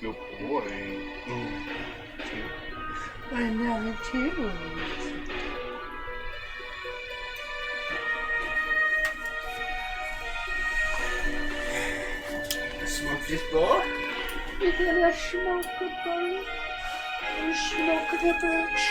Good boy. I love it too. Smoke this boy? You gonna smoke it, buddy? You smoke the bitch.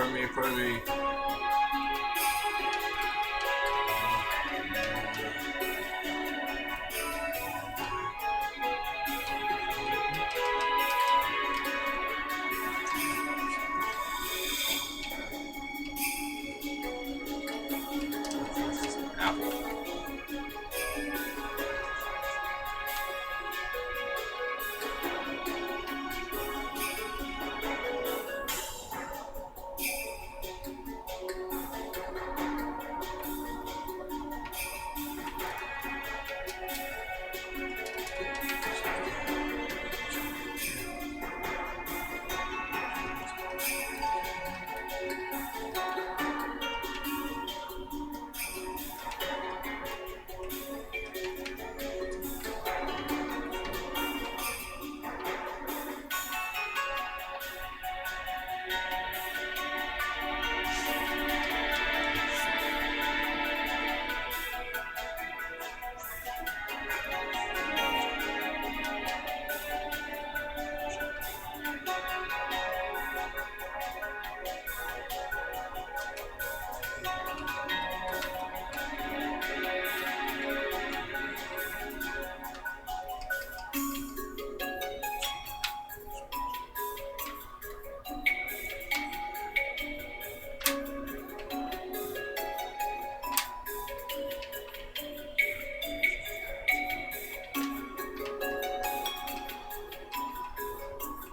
Pardon me, pardon me.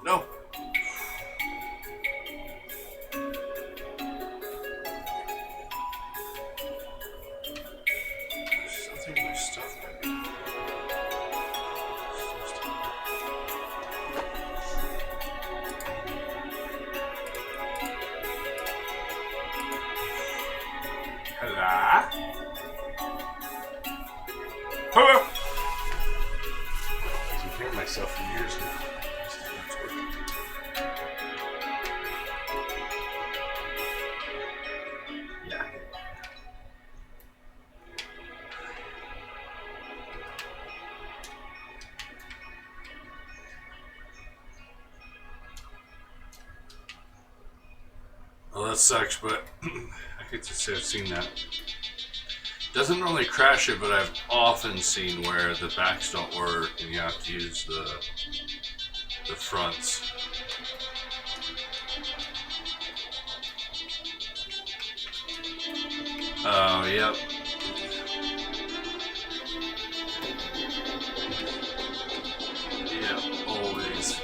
No. Something in my stuff, maybe. Hello? Hello? I've been hearing myself for years now. Yeah. Well, that sucks, but I hate to say I've seen that. Doesn't normally crash it, but I've often seen where the backs don't work and you have to use the fronts. Oh, yep. Yep, always.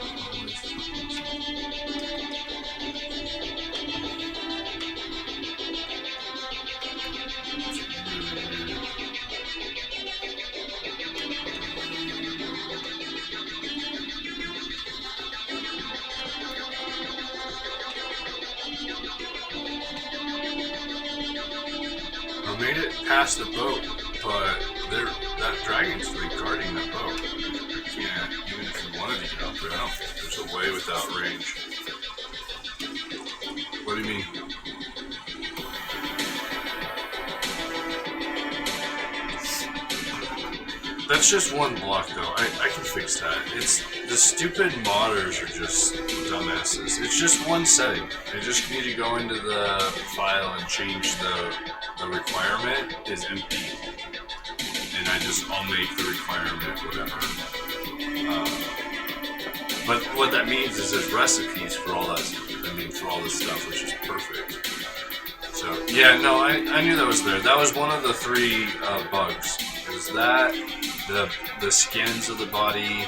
I made it past the boat, but that dragon's like guarding that boat. You can't, even if you wanted to get out there, I don't think there's a way without range. What do you mean? That's just one block though. I can fix that. It's the stupid modders are just dumbasses. It's just one setting. I just need to go into the file and change the requirement is empty. And I'll make the requirement whatever. But what that means is there's recipes for all that, for all this stuff, which is perfect. So yeah, no, I knew that was there. That was one of the three bugs. It was that, the skins of the body,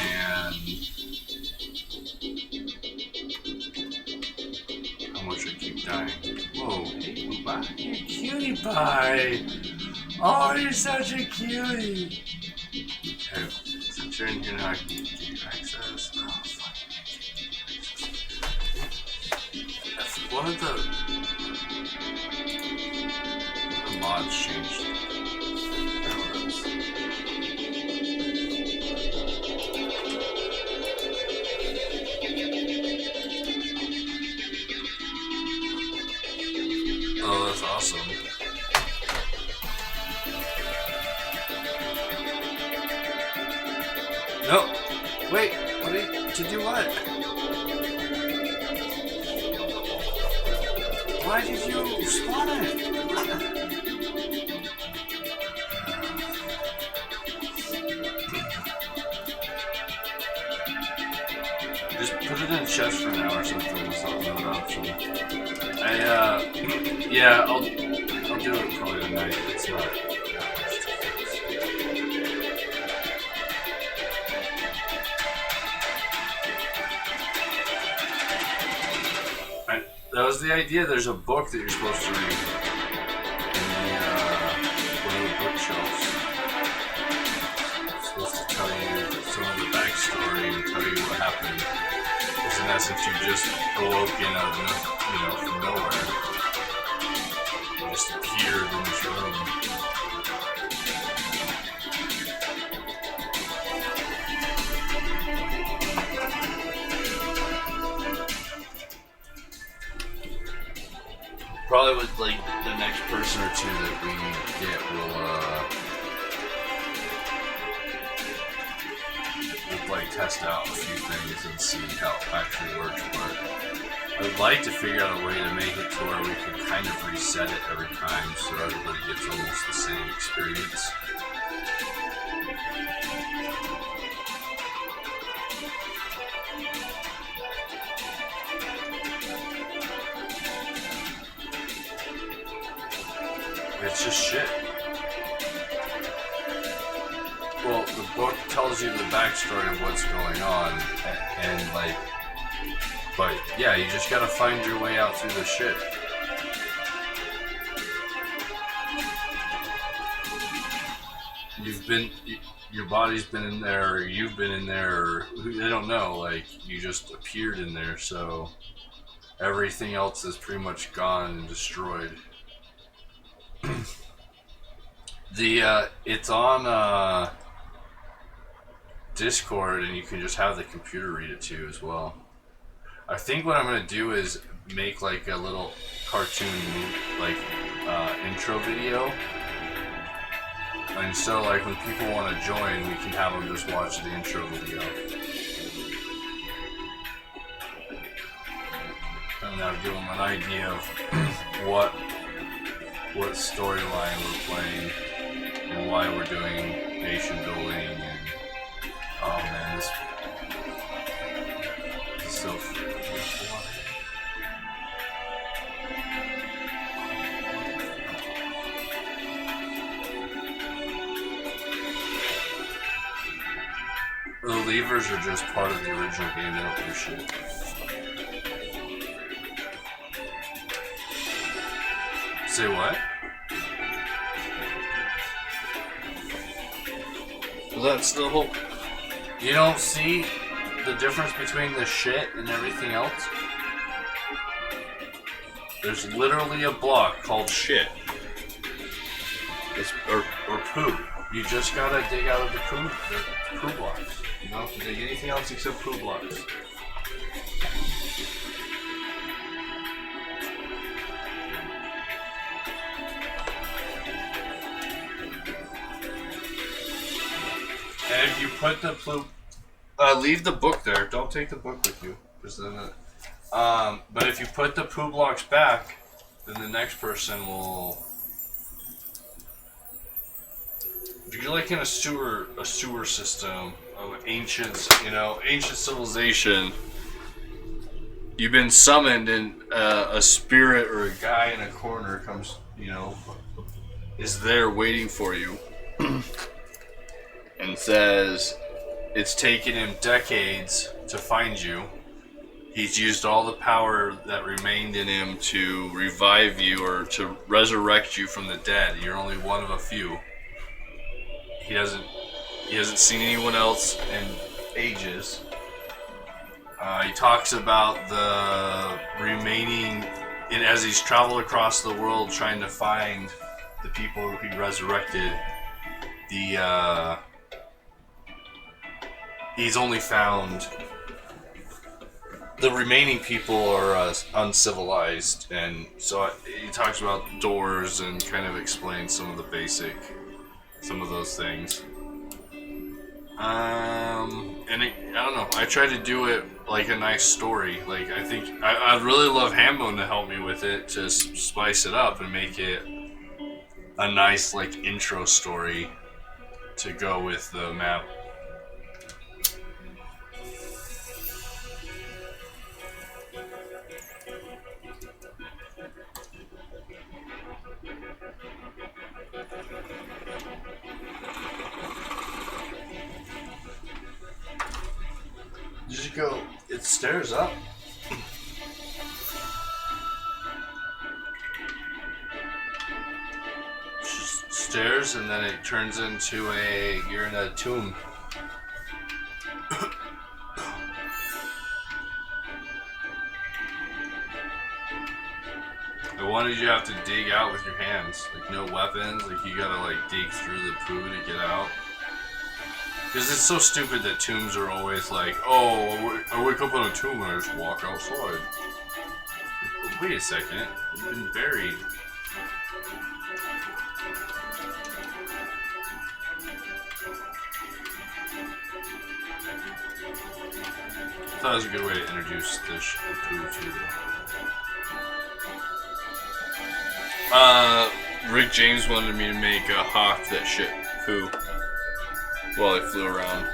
and how much I keep dying. Whoa, hey, bye. You're a cutie pie. Oh, you're such a cutie. Okay, since you're in here now, I can give you access. Oh, fuck. That's one of the mods changed. Oh, that's awesome. No, wait, to do what? Why did you spawn it? Just put it in a chest for now or something. It's not an option. Yeah, I'll do it probably tonight. It's not that much to fix. That was the idea. There's a book that you're supposed to read in one of the bookshelves. It's supposed to tell you some of the backstory and tell you what happened. Because in essence, you just awoken out of from nowhere. You just appeared in this room. Probably with like the next person or two that we get, we'll like test out a few things and see how it actually works. But I'd like to figure out a way to make it to where we can kind of reset it every time so everybody gets almost the same experience. It's just shit. Well, the book tells you the backstory of what's going on, and like, but yeah, you just gotta find your way out through the shit. Your body's been in there, or you've been in there, or they don't know, like, you just appeared in there, so everything else is pretty much gone and destroyed. It's on Discord, and you can just have the computer read it too as well. I think what I'm gonna do is make like a little cartoon like intro video, and so like when people want to join, we can have them just watch the intro video, and that'll give them an idea of what storyline we're playing and why we're doing nation building. And oh man, this is so beautiful. The levers are just part of the original game. They don't do shit. Say what? Well, that's the whole... You don't see the difference between the shit and everything else? There's literally a block called shit. It's, or poo. You just gotta dig out of the poo blocks. You don't have to dig anything else except poo blocks. And if you put the leave the book there. Don't take the book with you, because then. But if you put the poo blocks back, then the next person will. If you're like in a sewer system of ancient civilization, you've been summoned, and a spirit or a guy in a corner comes, is there waiting for you. And says it's taken him decades to find you. He's used all the power that remained in him to revive you or to resurrect you from the dead. You're only one of a few. He hasn't seen anyone else in ages. He talks about the remaining, and as he's traveled across the world trying to find the people who he resurrected, he's only found the remaining people are uncivilized, and so he talks about doors and kind of explains some of those things. I don't know. I try to do it like a nice story. Like I think I'd really love Hambone to help me with it to spice it up and make it a nice like intro story to go with the map. You just go, it stairs up. Just stairs and then it turns into you're in a tomb. I wanted you to have to dig out with your hands, like no weapons, like you gotta like dig through the poo to get out. Because it's so stupid that tombs are always like, oh, I wake up on a tomb and I just walk outside. Wait a second, you've been buried. I thought it was a good way to introduce the poo to the... Rick James wanted me to make a hawk that shit poo while I flew around.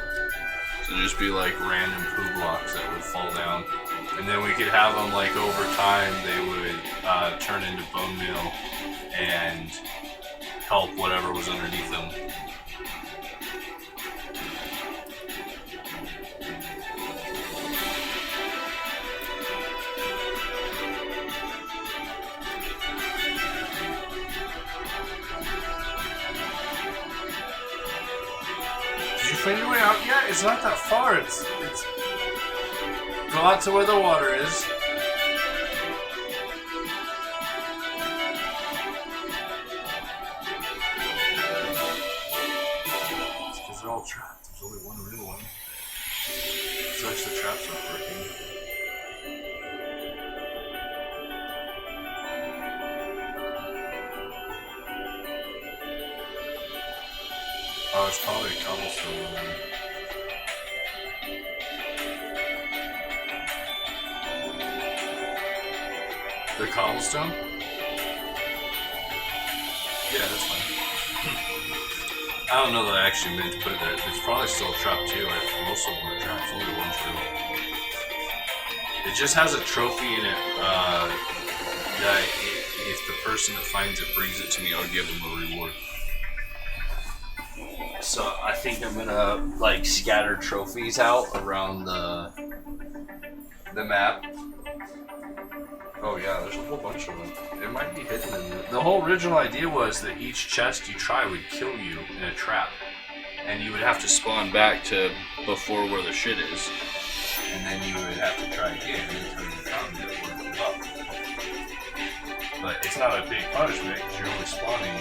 So just be like random poo blocks that would fall down. And then we could have them like over time, they would turn into bone meal and help whatever was underneath them. Find your way out? Yeah, it's not that far. It's go out to where the water is. It's because they're all trapped. There's only one real one. Such the traps aren't working. Oh, it's probably a cobblestone one. The cobblestone? Yeah, that's fine. I don't know that I actually meant to put it there. It's probably still a trap too. Most of them are traps. Only one's real. It just has a trophy in it that if the person that finds it brings it to me, I'll give them a reward. So I think I'm gonna like scatter trophies out around the map. Oh yeah, there's a whole bunch of them. It might be hidden in the whole original idea was that each chest you try would kill you in a trap. And you would have to spawn back to before where the shit is. And then you would have to try again until you found it or go up. But it's not a big punishment because you're only spawning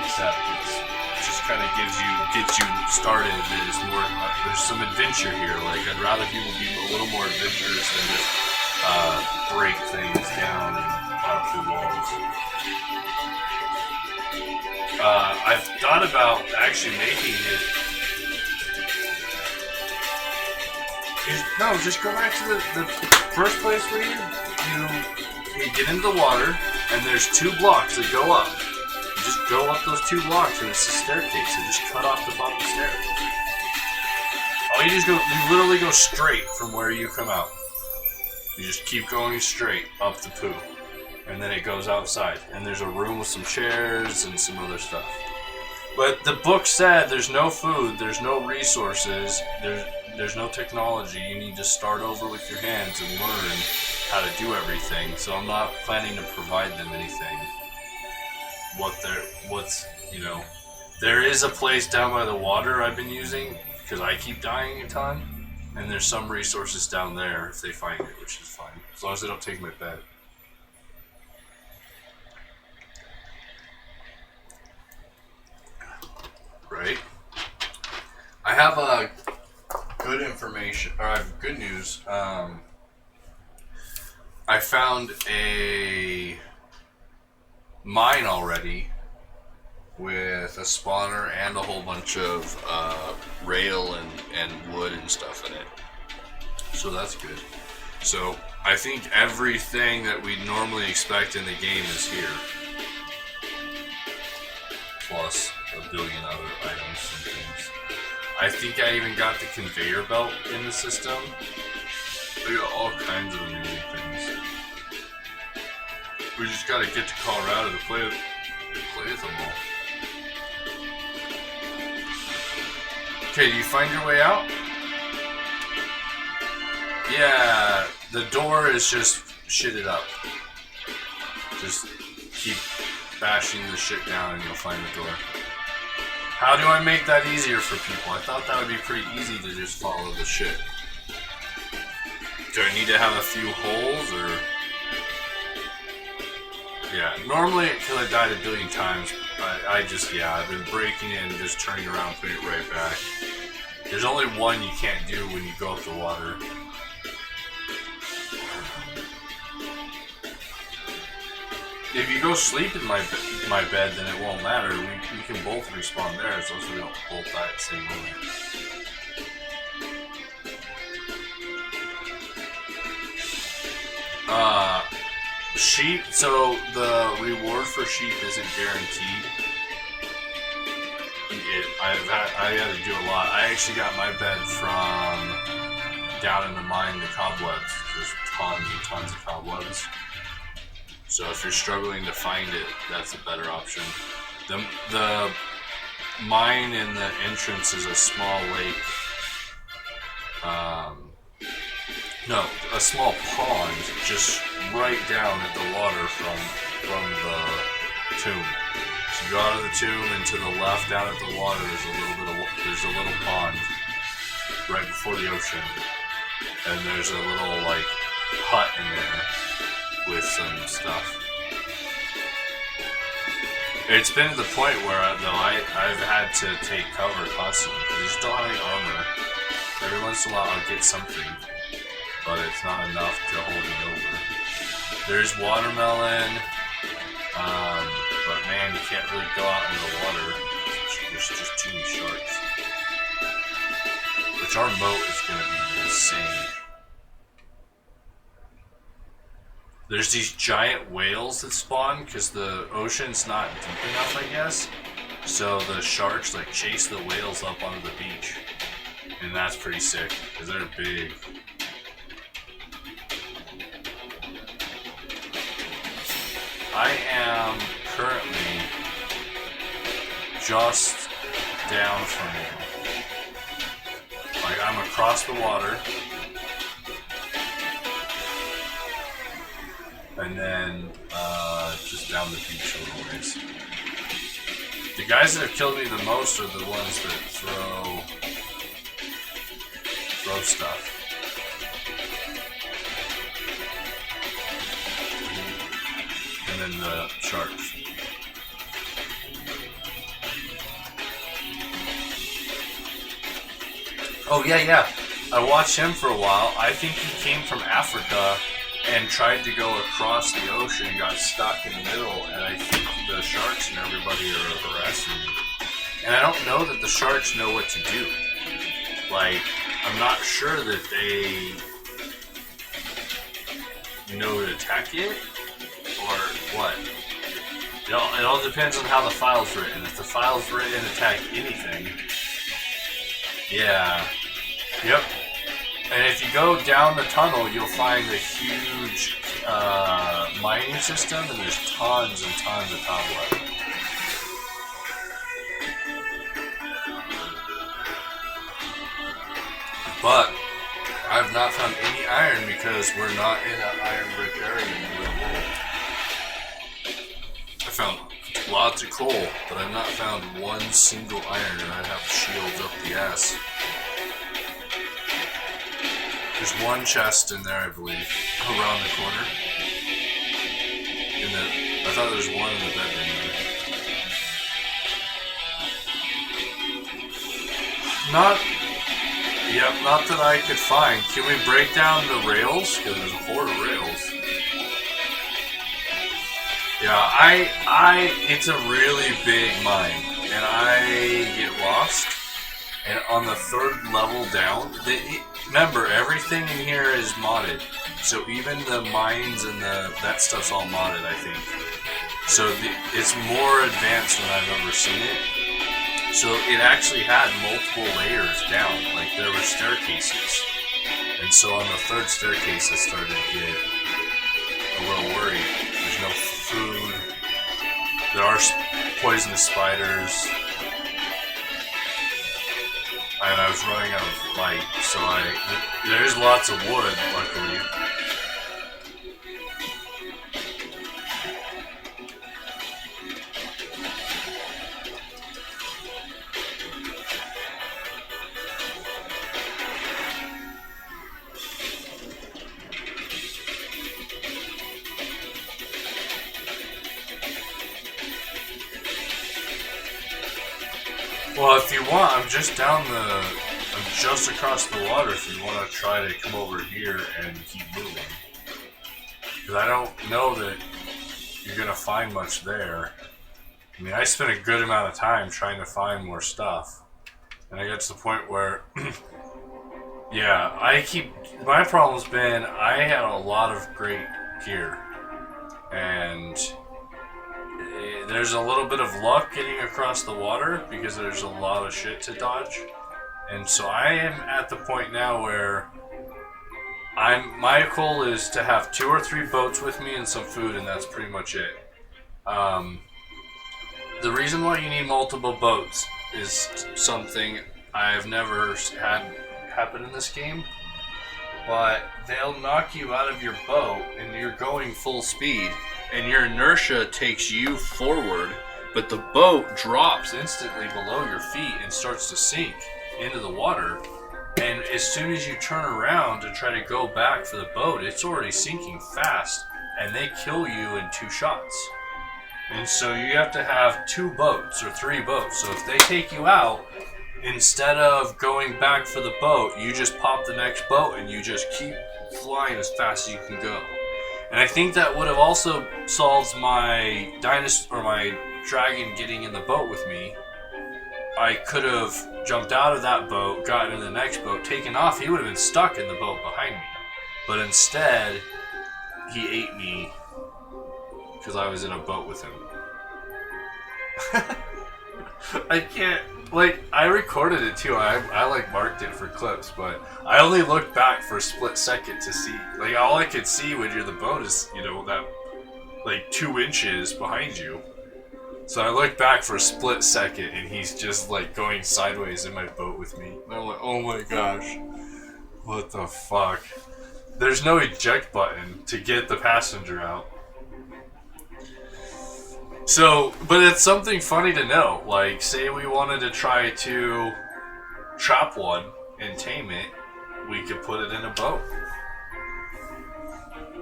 except it just kind of gets you started. There's more, there's some adventure here. Like I'd rather people be a little more adventurous than just break things down and pop through walls. I've thought about actually making it. Just go back to the first place where you get into the water and there's 2 blocks that go up. Just go up those 2 blocks and it's a staircase and just cut off the bottom stair. You literally go straight from where you come out. You just keep going straight up the poo. And then it goes outside. And there's a room with some chairs and some other stuff. But the book said there's no food, there's no resources, there's no technology. You need to start over with your hands and learn how to do everything. So I'm not planning to provide them anything. There is a place down by the water I've been using because I keep dying a ton, and there's some resources down there if they find it, which is fine as long as they don't take my bed. Right? I have good information, or I have good news. I found a mine already with a spawner and a whole bunch of rail and wood and stuff in it. So that's good. So I think everything that we normally expect in the game is here. Plus a billion other items and things. I think I even got the conveyor belt in the system. We got all kinds of amazing things. We just gotta get to Colorado to play with them all. Okay, do you find your way out? Yeah, the door is just shitted up. Just keep bashing the shit down and you'll find the door. How do I make that easier for people? I thought that would be pretty easy to just follow the shit. Do I need to have a few holes or... Yeah, normally, because I died a billion times, I've been breaking it and just turning around, putting it right back. There's only one you can't do when you go up the water. If you go sleep in my bed, then it won't matter. We can both respawn there as long as we don't both die at the same moment. Sheep, so the reward for sheep isn't guaranteed. I had to do a lot. I actually got my bed from down in the mine, the cobwebs. There's tons and tons of cobwebs. So if you're struggling to find it, that's a better option. The mine in the entrance is a small lake. No, a small pond just right down at the water from the tomb. So you go out of the tomb and to the left down at the water there's a little pond right before the ocean. And there's a little like hut in there with some stuff. It's been to the point where I've had to take cover constantly because you just don't have any armor. Every once in a while I'll get something, but it's not enough to hold me over. There's watermelon, but man, you can't really go out in the water. There's just too many sharks. Which our moat is going to be insane. There's these giant whales that spawn because the ocean's not deep enough, I guess. So the sharks like chase the whales up onto the beach. And that's pretty sick because they're big. I am currently just down from you. Like I'm across the water. And then just down the beach a little ways. The guys that have killed me the most are the ones that throw stuff. And then the sharks. Oh yeah. I watched him for a while. I think he came from Africa and tried to go across the ocean and got stuck in the middle, and I think the sharks and everybody are harassing me. And I don't know that the sharks know what to do. Like, I'm not sure that they know to attack it, or what. It all depends on how the file's written. If the file's written attack anything, yeah. Yep. And if you go down the tunnel, you'll find a huge mining system, and there's tons and tons of cobweb. But I've not found any iron because we're not in an iron-rich area in the real world. I found lots of coal, but I've not found one single iron, and I have shields up the ass. There's one chest in there, I believe, around the corner. I thought there was one in the bedroom there. Not that I could find. Can we break down the rails? Because there's a horde of rails. Yeah, it's a really big mine, and I get lost. And on the third level down, remember, everything in here is modded. So even the mines and that stuff's all modded, I think. So it's more advanced than I've ever seen it. So it actually had multiple layers down, like there were staircases. And so on the third staircase, I started to get a little worried. There's no food. There are poisonous spiders. And I was running out of light, so there's lots of wood, luckily. Well, if you want, I'm just across the water if you want to try to come over here and keep moving. Because I don't know that you're going to find much there. I mean, I spent a good amount of time trying to find more stuff. And I got to the point where, yeah, my problem's been, I had a lot of great gear. And there's a little bit of luck getting across the water because there's a lot of shit to dodge. And so I am at the point now where my goal is to have 2 or 3 boats with me and some food, and that's pretty much it. The reason why you need multiple boats is something I've never had happen in this game. But they'll knock you out of your boat and you're going full speed, and your inertia takes you forward, but the boat drops instantly below your feet and starts to sink into the water. And as soon as you turn around to try to go back for the boat, it's already sinking fast, and they kill you in 2 shots. And so you have to have 2 boats or 3 boats. So if they take you out, instead of going back for the boat, you just pop the next boat and you just keep flying as fast as you can go. And I think that would have also solved my dinosaur or my dragon getting in the boat with me. I could have jumped out of that boat, gotten in the next boat, taken off. He would have been stuck in the boat behind me. But instead, he ate me because I was in a boat with him. I can't, I recorded it too. I marked it for clips, but I only looked back for a split second to see. All I could see when you're the boat is, that 2 inches behind you. So I looked back for a split second, and he's just going sideways in my boat with me. And I'm like, oh my gosh, what the fuck? There's no eject button to get the passenger out. So, but it's something funny to know. Say we wanted to try to trap one and tame it, we could put it in a boat.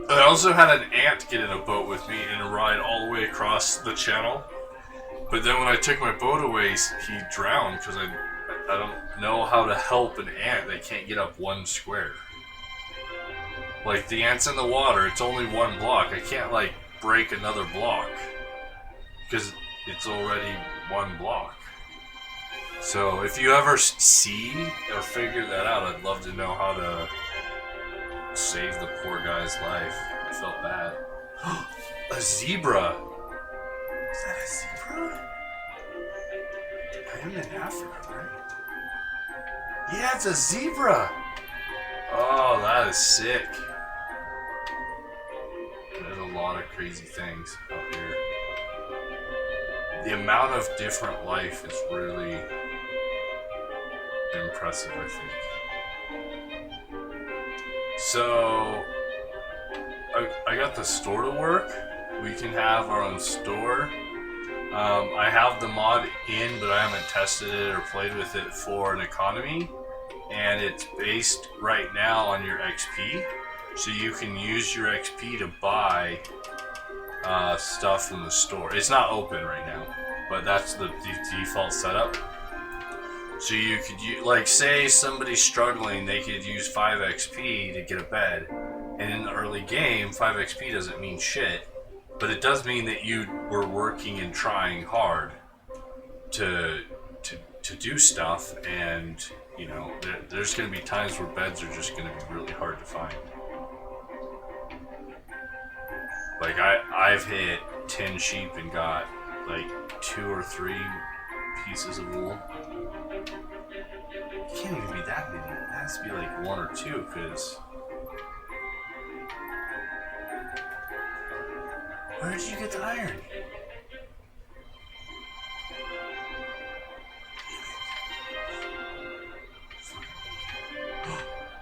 I also had an ant get in a boat with me and ride all the way across the channel. But then when I took my boat away, he drowned because I don't know how to help an ant that can't get up 1 square. The ant's in the water, it's only 1 block. I can't break another block because it's already 1 block. So if you ever see or figure that out, I'd love to know how to save the poor guy's life. I felt bad. A zebra! Is that a zebra? I am in Africa, right? Yeah, it's a zebra! Oh, that is sick. There's a lot of crazy things up here. The amount of different life is really impressive, I think. So, I got the store to work. We can have our own store. I have the mod in, but I haven't tested it or played with it for an economy. And it's based right now on your XP. So you can use your XP to buy stuff from the store. It's not open right now, but that's the default setup. So you could say somebody's struggling, they could use 5 XP to get a bed. And in the early game, 5 XP doesn't mean shit. But it does mean that you were working and trying hard to do stuff, and you know there's going to be times where beds are just going to be really hard to find. Like I've hit 10 sheep and got like 2 or 3 pieces of wool. It can't even be that many. It has to be like 1 or 2, because where did you get the iron?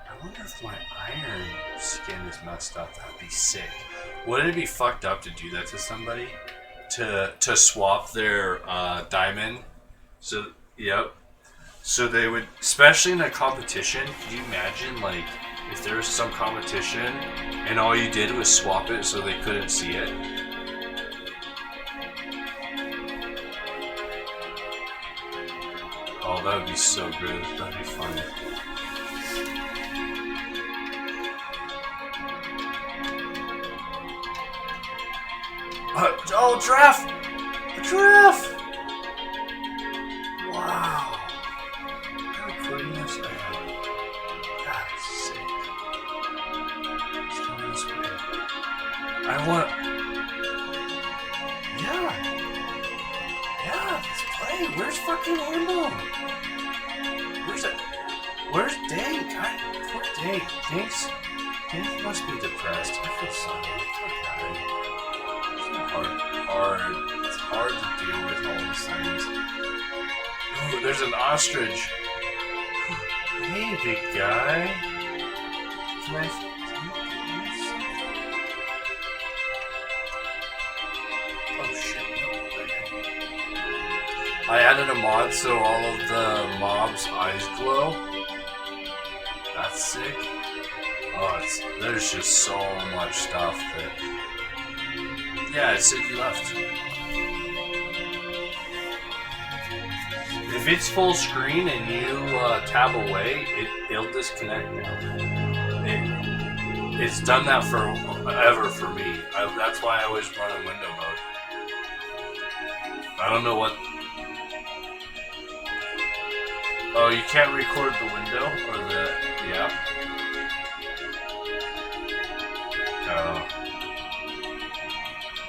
I wonder if my iron skin is messed up. That'd be sick. Wouldn't it be fucked up to do that to somebody? To swap their diamond? So, yep. So they would, especially in a competition, can you imagine, like, if there was some competition and all you did was swap it so they couldn't see it? Oh, that would be so good. That'd be fun. Oh, giraffe! A giraffe! Wow. Am I recording this? God, it's sick. It's coming this way. I want... Yeah, let's play. Where's fucking Ammo? Where's it? Where's Dank? Poor Dank. Dank must be depressed. I feel sorry. Poor guy. It's hard to deal with all these things. Ooh, there's an ostrich. Hey, big guy. Can you get me something? Oh shit, no. I added a mod so all of the mobs' eyes glow. That's sick. Oh, there's just so much stuff that... Yeah, it said you left. If it's full screen and you tab away, it'll disconnect now. It's done that forever for me. That's why I always run in window mode. I don't know what... Oh, you can't record the window or the... Yeah. Oh.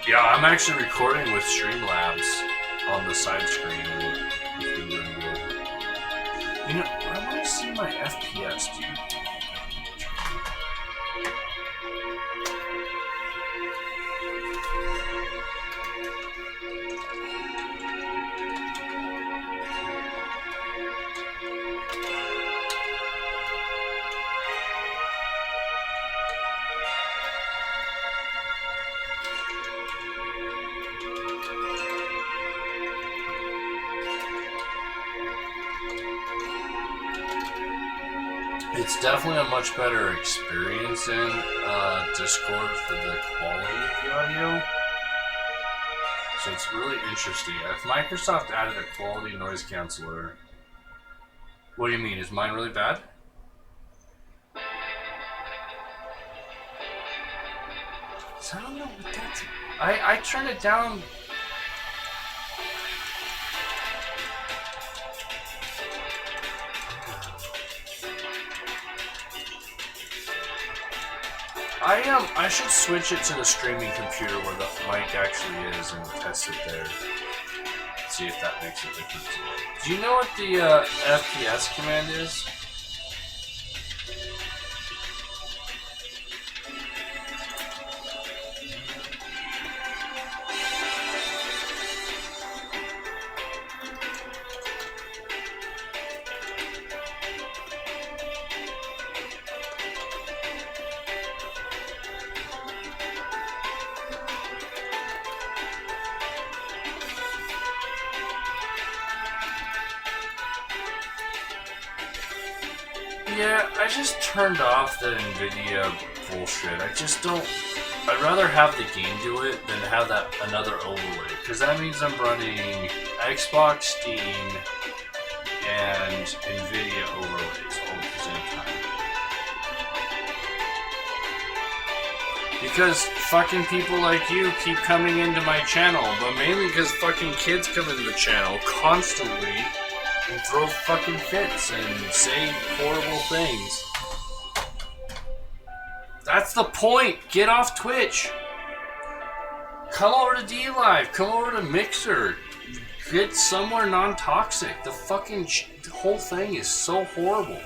Yeah, I'm actually recording with Streamlabs on the side screen. It's been doing good. You know, I want to see my FPS, dude. It's definitely a much better experience in Discord for the quality of the audio. So it's really interesting. If Microsoft added a quality noise canceller... What do you mean? Is mine really bad? So I don't know what that's... I turned it down... I should switch it to the streaming computer where the mic actually is and test it there. See if that makes a difference. Do you know what the FPS command is? Yeah, I just turned off the NVIDIA bullshit. I just don't... I'd rather have the game do it than have that another overlay. Because that means I'm running Xbox, Steam, and NVIDIA overlays all at the same time. Because fucking people like you keep coming into my channel, but mainly because fucking kids come into the channel constantly and throw fucking fits and say horrible things. That's the point. Get off Twitch. Come over to D-Live. Come over to Mixer. Get somewhere non-toxic. The fucking the whole thing is so horrible.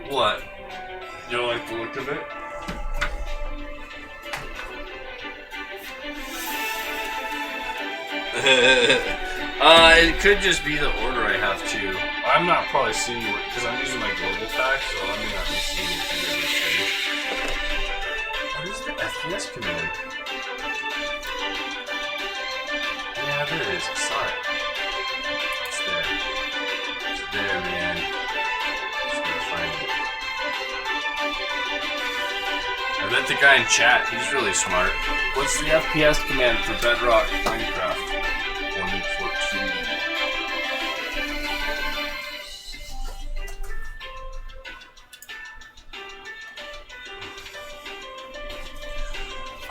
What? You don't like the look of it? It could just be the order I have to. I'm not probably seeing it because I'm using my global pack, so I may not be seeing it through this thing. What is the FPS command? Yeah, there it is. I saw it. It's there. It's there, man. Just gotta find it. I bet the guy in chat, he's really smart. What's the FPS command for Bedrock Minecraft 1.14?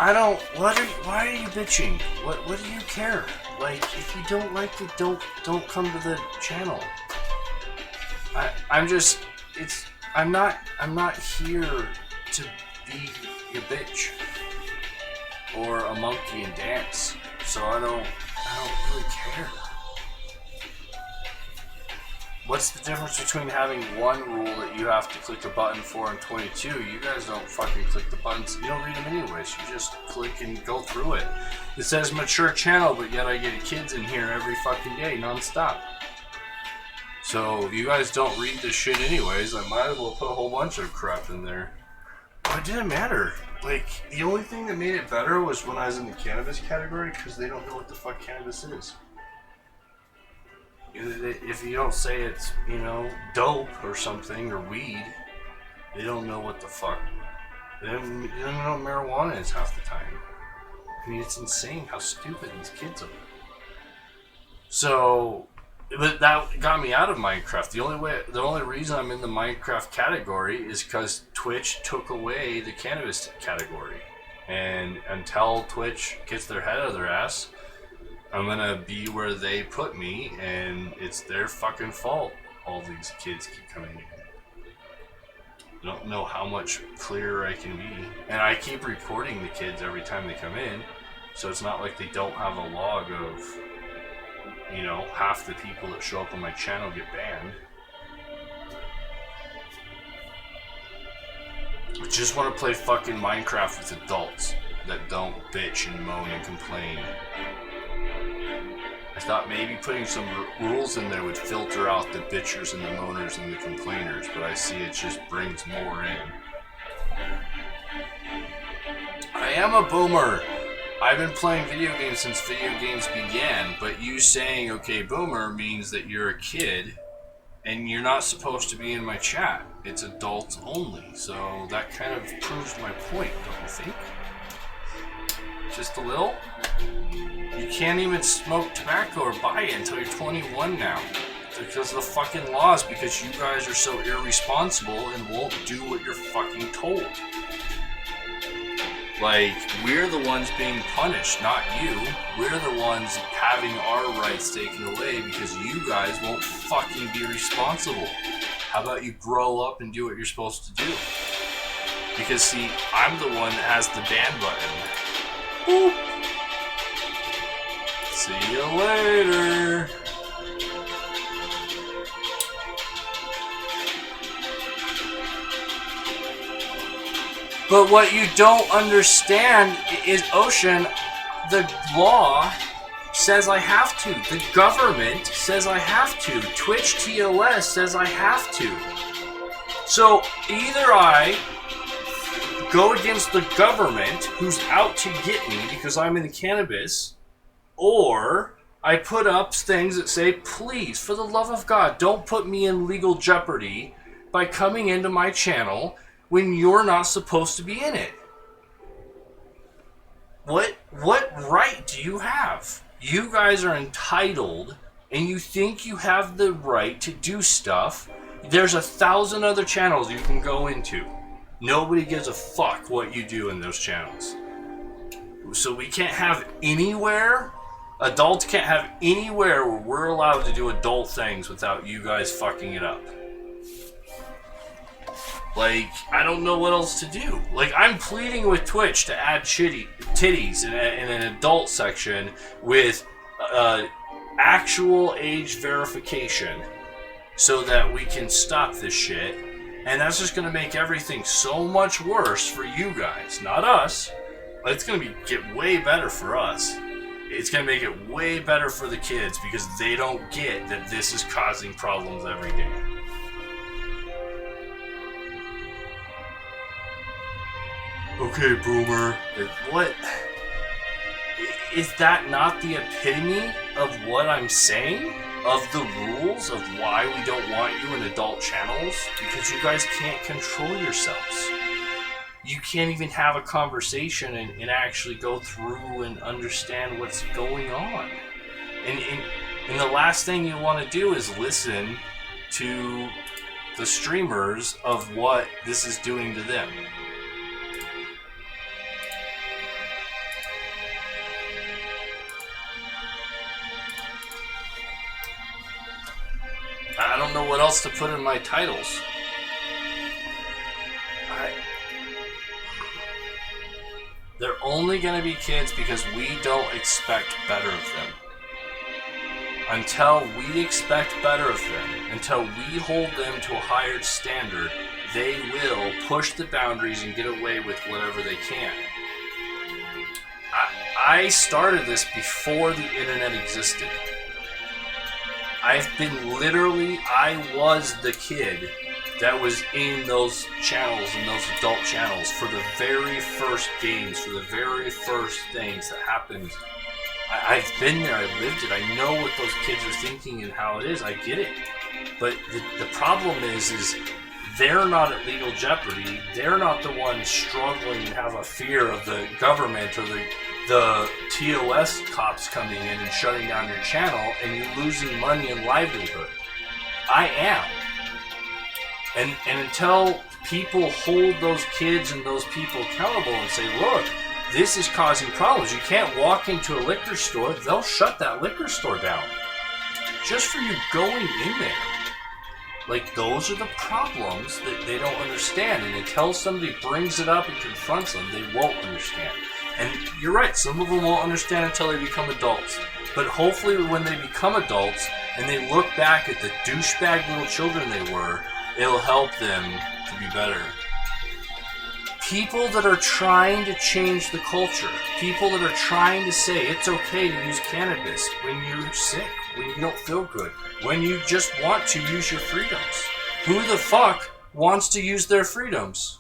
I don't. Why are you bitching? What do you care? Like, if you don't like it, don't come to the channel. I'm not here to be your bitch or a monkey and dance. So I don't really care. What's the difference between having one rule that you have to click a button for and 22? You guys don't fucking click the buttons. You don't read them anyways. You just click and go through it. It says mature channel, but yet I get kids in here every fucking day, non-stop. So if you guys don't read this shit anyways, I might as well put a whole bunch of crap in there. But it didn't matter. Like, the only thing that made it better was when I was in the cannabis category, because they don't know what the fuck cannabis is. If you don't say it's, dope or something, or weed, they don't know what the fuck. They don't know what marijuana is half the time. I mean, it's insane how stupid these kids are. So, but that got me out of Minecraft. The only reason I'm in the Minecraft category is because Twitch took away the cannabis category. And until Twitch gets their head out of their ass, I'm gonna be where they put me, and it's their fucking fault all these kids keep coming in. I don't know how much clearer I can be. And I keep reporting the kids every time they come in, so it's not like they don't have a log of, half the people that show up on my channel get banned. I just want to play fucking Minecraft with adults that don't bitch and moan and complain. I thought maybe putting some rules in there would filter out the bitchers and the moaners and the complainers, but I see it just brings more in. I am a boomer. I've been playing video games since video games began, but you saying, okay, boomer, means that you're a kid and you're not supposed to be in my chat. It's adults only, so that kind of proves my point, don't you think? Just a little? You can't even smoke tobacco or buy it until you're 21 now. Because of the fucking laws, because you guys are so irresponsible and won't do what you're fucking told. Like, we're the ones being punished, not you. We're the ones having our rights taken away because you guys won't fucking be responsible. How about you grow up and do what you're supposed to do? Because, see, I'm the one that has the ban button. Boop. See you later. But what you don't understand is, Ocean, the law says I have to. The government says I have to. Twitch TOS says I have to. So either I go against the government who's out to get me because I'm in cannabis, or I put up things that say, please, for the love of God, don't put me in legal jeopardy by coming into my channel when you're not supposed to be in it. What right do you have? You guys are entitled and you think you have the right to do stuff, there's 1,000 other channels you can go into. Nobody gives a fuck what you do in those channels. So we can't have anywhere, adults can't have anywhere where we're allowed to do adult things without you guys fucking it up. Like, I don't know what else to do. Like, I'm pleading with Twitch to add titties in an adult section with actual age verification so that we can stop this shit. And that's just going to make everything so much worse for you guys, not us. It's going to get way better for us. It's going to make it way better for the kids because they don't get that this is causing problems every day. Okay, boomer. What? Is that not the epitome of what I'm saying? Of the rules of why we don't want you in adult channels? Because you guys can't control yourselves. You can't even have a conversation and actually go through and understand what's going on. And the last thing you want to do is listen to the streamers of what this is doing to them. I don't know what else to put in my titles. They're only going to be kids because we don't expect better of them. Until we expect better of them, until we hold them to a higher standard, they will push the boundaries and get away with whatever they can. I started this before the internet existed. I was the kid that was in those channels, in those adult channels, for the very first games, for the very first things that happened. I've been there, I've lived it, I know what those kids are thinking and how it is, I get it. But the problem is they're not at legal jeopardy, they're not the ones struggling and have a fear of the government or the TOS cops coming in and shutting down your channel and you losing money and livelihood. I am. And until people hold those kids and those people accountable and say, look, this is causing problems. You can't walk into a liquor store. They'll shut that liquor store down. Just for you going in there. Like, those are the problems that they don't understand. And until somebody brings it up and confronts them, they won't understand. And you're right, some of them won't understand until they become adults. But hopefully when they become adults and they look back at the douchebag little children they were, it'll help them to be better. People that are trying to change the culture, people that are trying to say it's okay to use cannabis when you're sick, when you don't feel good, when you just want to use your freedoms. Who the fuck wants to use their freedoms?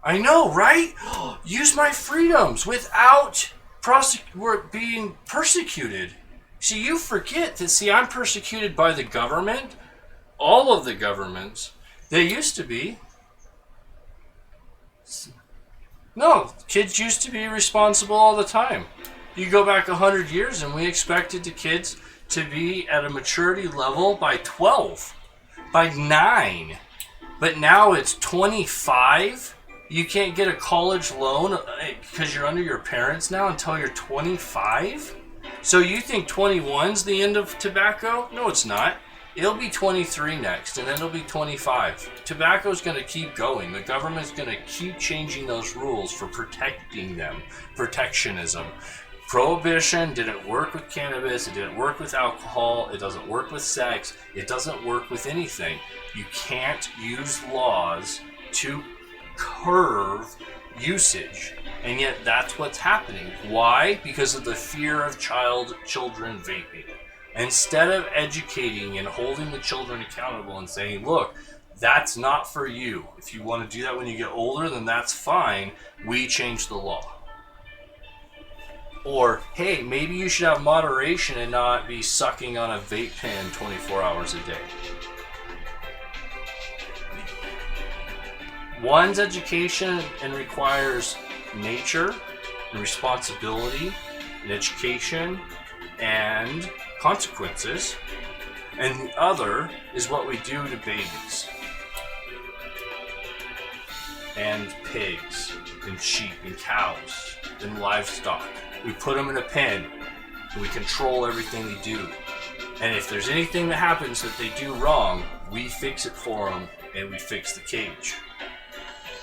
I know, right? Use my freedoms without being persecuted. See, you forget that, I'm persecuted by the government. All of the governments. They used to be. No, kids used to be responsible all the time. You go back 100 years and we expected the kids to be at a maturity level by 12, by 9. But now it's 25. You can't get a college loan because you're under your parents now until you're 25? So you think 21's the end of tobacco? No, it's not. It'll be 23 next, and then it'll be 25. Tobacco's going to keep going. The government's going to keep changing those rules for protecting them. Protectionism. Prohibition didn't work with cannabis. It didn't work with alcohol. It doesn't work with sex. It doesn't work with anything. You can't use laws to curb usage. And yet that's what's happening. Why? Because of the fear of children vaping. Instead of educating and holding the children accountable and saying, look, that's not for you. If you want to do that when you get older, then that's fine. We change the law. Or, hey, maybe you should have moderation and not be sucking on a vape pen 24 hours a day. One's education and requires nature and responsibility and education and consequences, and the other is what we do to babies and pigs and sheep and cows and livestock. We put them in a pen and we control everything they do. And if there's anything that happens that they do wrong, we fix it for them and we fix the cage.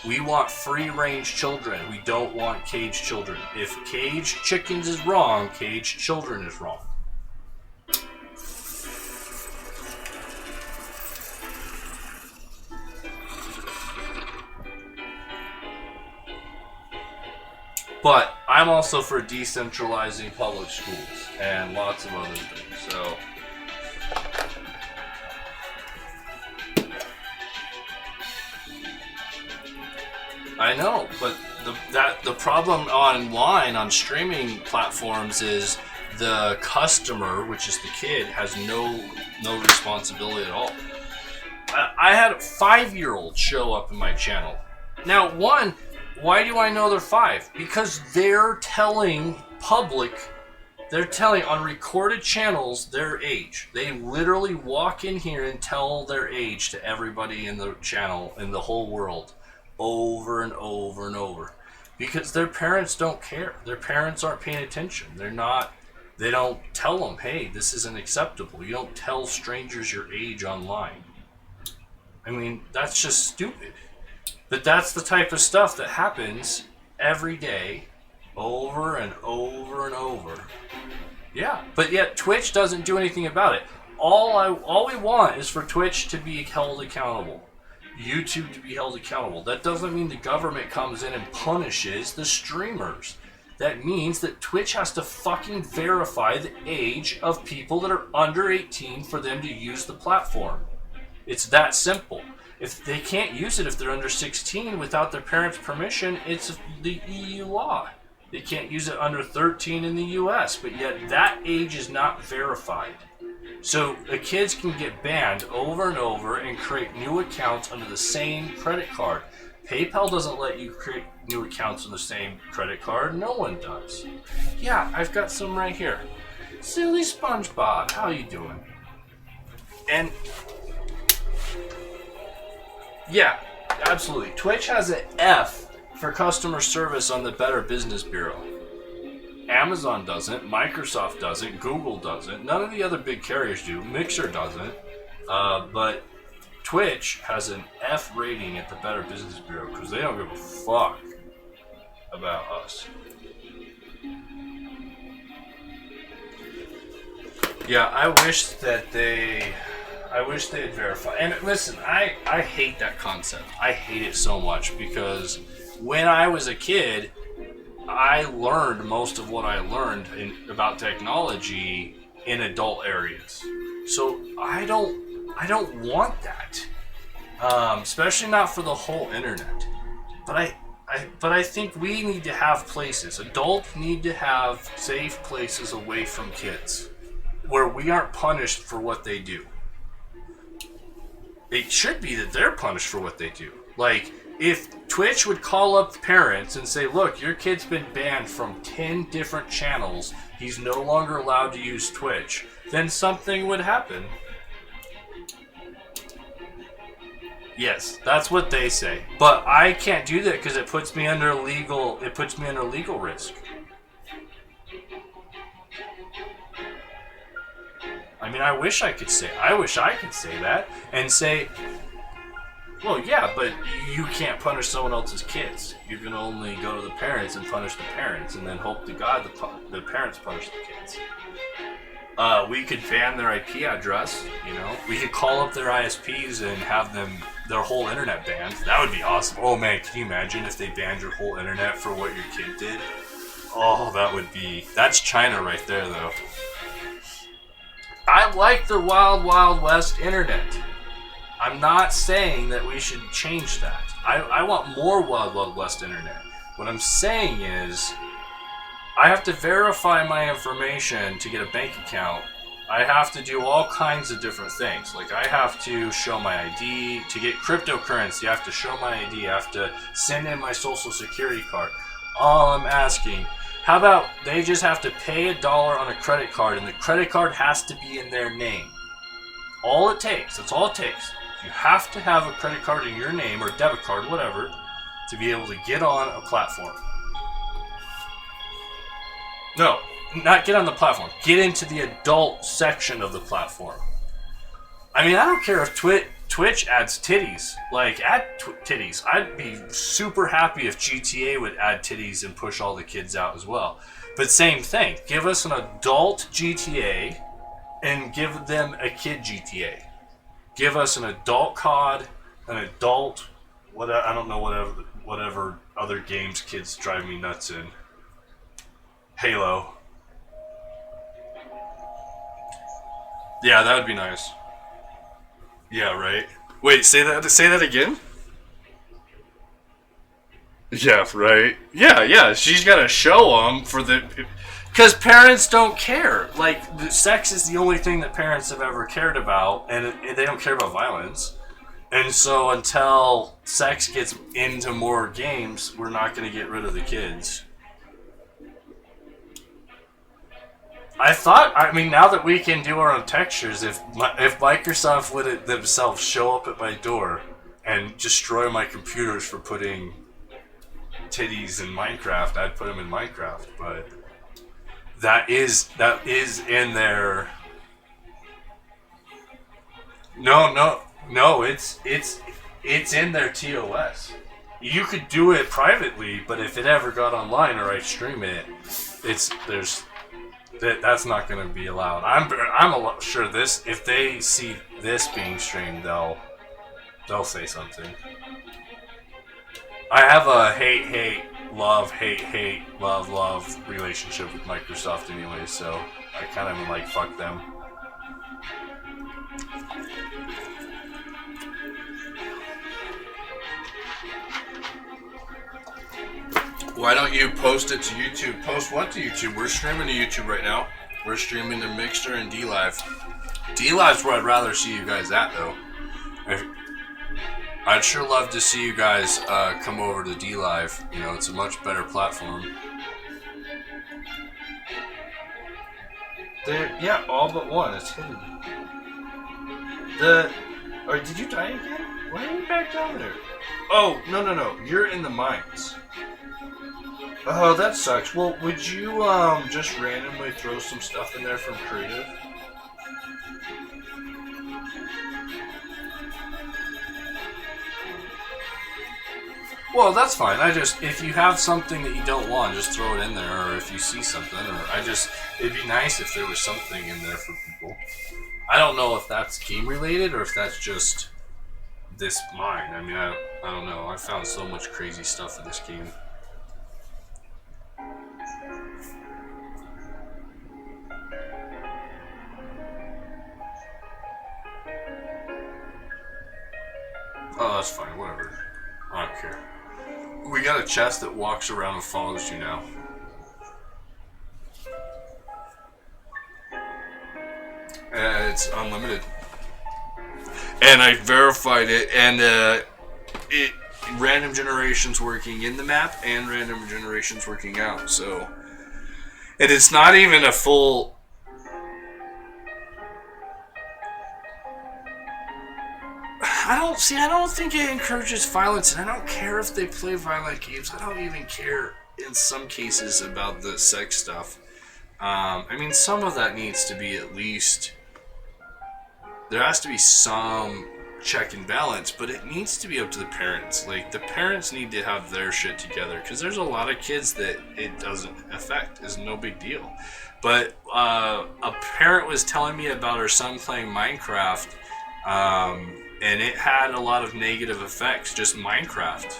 We want free-range children. We don't want caged children. If caged chickens is wrong, caged children is wrong. But I'm also for decentralizing public schools and lots of other things. So I know, but the problem online on streaming platforms is the customer, which is the kid, has no responsibility at all. I had a 5-year-old show up in my channel. Now, one, why do I know they're 5? Because they're telling on recorded channels their age. They literally walk in here and tell their age to everybody in the channel in the whole world over and over and over. Because their parents don't care. Their parents aren't paying attention. They don't tell them, hey, this isn't acceptable. You don't tell strangers your age online. I mean, that's just stupid. But that's the type of stuff that happens every day, over and over and over. Yeah, but yet Twitch doesn't do anything about it. All we want is for Twitch to be held accountable. YouTube to be held accountable. That doesn't mean the government comes in and punishes the streamers. That means that Twitch has to fucking verify the age of people that are under 18 for them to use the platform. It's that simple. If they can't use it if they're under 16 without their parents' permission, it's the EU law. They can't use it under 13 in the US, but yet that age is not verified. So the kids can get banned over and over and create new accounts under the same credit card. PayPal doesn't let you create new accounts on the same credit card. No one does. Yeah, I've got some right here. Silly SpongeBob, how you doing? And yeah, absolutely. Twitch has an F for customer service on the Better Business Bureau. Amazon doesn't, Microsoft doesn't, Google doesn't, none of the other big carriers do, Mixer doesn't, but Twitch has an F rating at the Better Business Bureau because they don't give a fuck about us. Yeah, I wish they'd verify. And listen, I hate that concept. I hate it so much because when I was a kid, I learned most of what I learned about technology in adult areas. So I don't want that, especially not for the whole internet. But I think we need to have places. Adults need to have safe places away from kids, where we aren't punished for what they do. It should be that they're punished for what they do. Like, if Twitch would call up the parents and say, look, your kid's been banned from 10 different channels, he's no longer allowed to use Twitch, then something would happen. Yes, that's what they say. But I can't do that because it puts me under legal risk. I mean, I wish I could say that and say, well, yeah, but you can't punish someone else's kids. You can only go to the parents and punish the parents and then hope to God the parents punish the kids. We could ban their IP address, you know. We could call up their ISPs and have their whole internet banned. That would be awesome. Oh man, can you imagine if they banned your whole internet for what your kid did? Oh, that's China right there, though. I like the Wild Wild West internet. I'm not saying that we should change that. I want more Wild Wild West internet. What I'm saying is, I have to verify my information to get a bank account. I have to do all kinds of different things. Like, I have to show my ID. To get cryptocurrency, I have to show my ID. I have to send in my social security card. All I'm asking How about they just have to pay $1 on a credit card, and the credit card has to be in their name. All it takes. That's all it takes. You have to have a credit card in your name, or debit card, whatever, to be able to get on a platform. No, not get on the platform. Get into the adult section of the platform. I mean, I don't care if Twitch adds titties. Like, add titties. I'd be super happy if GTA would add titties and push all the kids out as well. But same thing. Give us an adult GTA and give them a kid GTA. Give us an adult COD, an adult, I don't know, whatever other games kids drive me nuts in. Halo. Yeah, that would be nice. Yeah, right. Wait, say that again? Yeah, right. Yeah, she's got to show them for the... Because parents don't care. Like, the sex is the only thing that parents have ever cared about, and they don't care about violence. And so until sex gets into more games, we're not going to get rid of the kids. I mean, now that we can do our own textures, if Microsoft would themselves show up at my door and destroy my computers for putting titties in Minecraft, I'd put them in Minecraft. But that is in their... No, it's in their TOS. You could do it privately, but if it ever got online or I stream it, that's not going to be allowed. I'm sure if they see this being streamed, they'll say something. I have a hate, love relationship with Microsoft anyway, so I kind of like fuck them. Why don't you post it to YouTube? Post what to YouTube? We're streaming to YouTube right now. We're streaming to Mixer and DLive. DLive's where I'd rather see you guys at, though. I'd sure love to see you guys come over to DLive. You know, it's a much better platform. Yeah, all but one. It's hidden. Or did you die again? Why are you back down there? Oh, no. You're in the mines. Oh, that sucks. Well, would you just randomly throw some stuff in there from creative? Well, that's fine. If you have something that you don't want, just throw it in there, or if you see something, it'd be nice if there was something in there for people. I don't know if that's game related or if that's just this mine. I mean, I don't know. I found so much crazy stuff in this game. Oh, that's fine, whatever. I don't care. We got a chest that walks around and follows you now. It's unlimited. And I verified it, and random generation's working in the map, and random generation's working out, so... And it's not even a full... I don't think it encourages violence, and I don't care if they play violent games. I don't even care, in some cases, about the sex stuff. I mean, some of that needs to be at least... There has to be some check and balance, but it needs to be up to the parents. Like, the parents need to have their shit together, because there's a lot of kids that it doesn't affect. It's no big deal. But a parent was telling me about her son playing Minecraft, and it had a lot of negative effects, just Minecraft.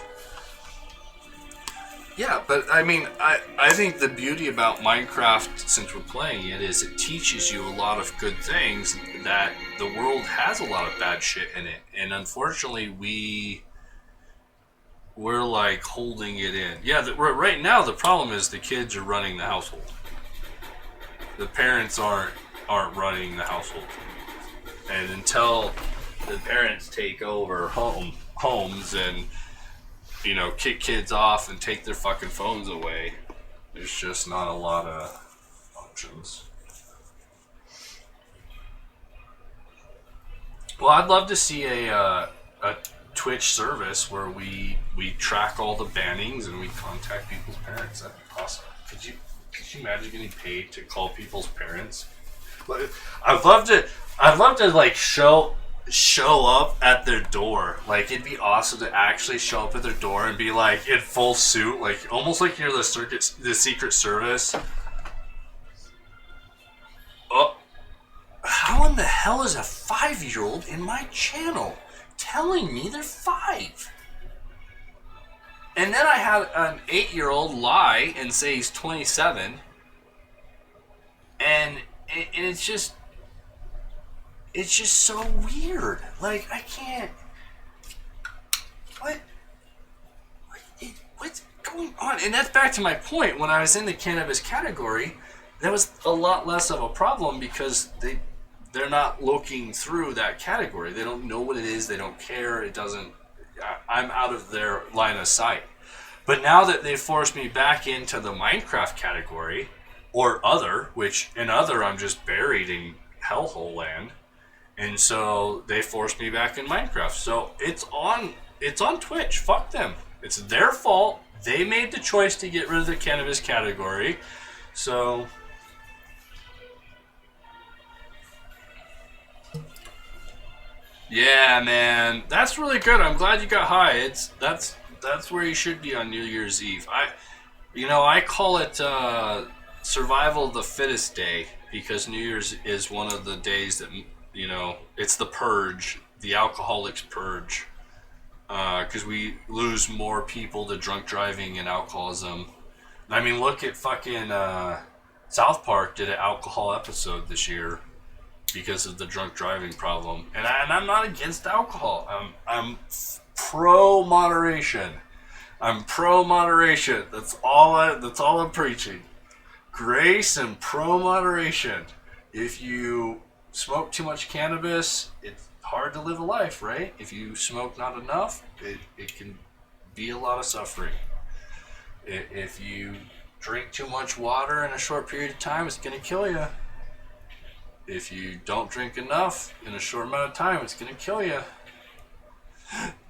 Yeah, but I mean, I think the beauty about Minecraft, since we're playing it, is it teaches you a lot of good things, that the world has a lot of bad shit in it. And unfortunately, we're like holding it in. Yeah, right now the problem is the kids are running the household. The parents aren't running the household. And until the parents take over homes and, you know, kick kids off and take their fucking phones away, There's just not a lot of options. Well, I'd love to see a Twitch service where we track all the bannings and we contact people's parents. That'd be awesome. Could you imagine getting paid to call people's parents? I'd love to like show up at their door. Like, it'd be awesome to actually show up at their door and be like in full suit, like almost like you're the Secret Service. Oh, how in the hell is a 5-year-old in my channel telling me they're 5? And then I had an 8-year-old lie and say he's 27, and it's just so weird. Like, I can't. What's going on? And that's back to my point. When I was in the cannabis category, that was a lot less of a problem because they're not looking through that category. They don't know what it is. They don't care. It doesn't. I'm out of their line of sight. But now that they forced me back into the Minecraft category, or other, which in other I'm just buried in hellhole land, and so they forced me back in Minecraft. So it's on Twitch. Fuck them. It's their fault. They made the choice to get rid of the cannabis category. So yeah, man, that's really good. I'm glad you got high. That's where you should be on New Year's Eve. I call it survival of the fittest day, because New Year's is one of the days that, it's the purge, the alcoholics purge, because we lose more people to drunk driving and alcoholism. I mean, look at fucking South Park did an alcohol episode this year because of the drunk driving problem. And I'm not against alcohol. I'm pro moderation. I'm pro moderation. That's all I'm preaching. Grace and pro moderation. If you smoke too much cannabis, it's hard to live a life, right? If you smoke not enough, it can be a lot of suffering. If you drink too much water in a short period of time, it's going to kill you. If you don't drink enough in a short amount of time, it's going to kill you.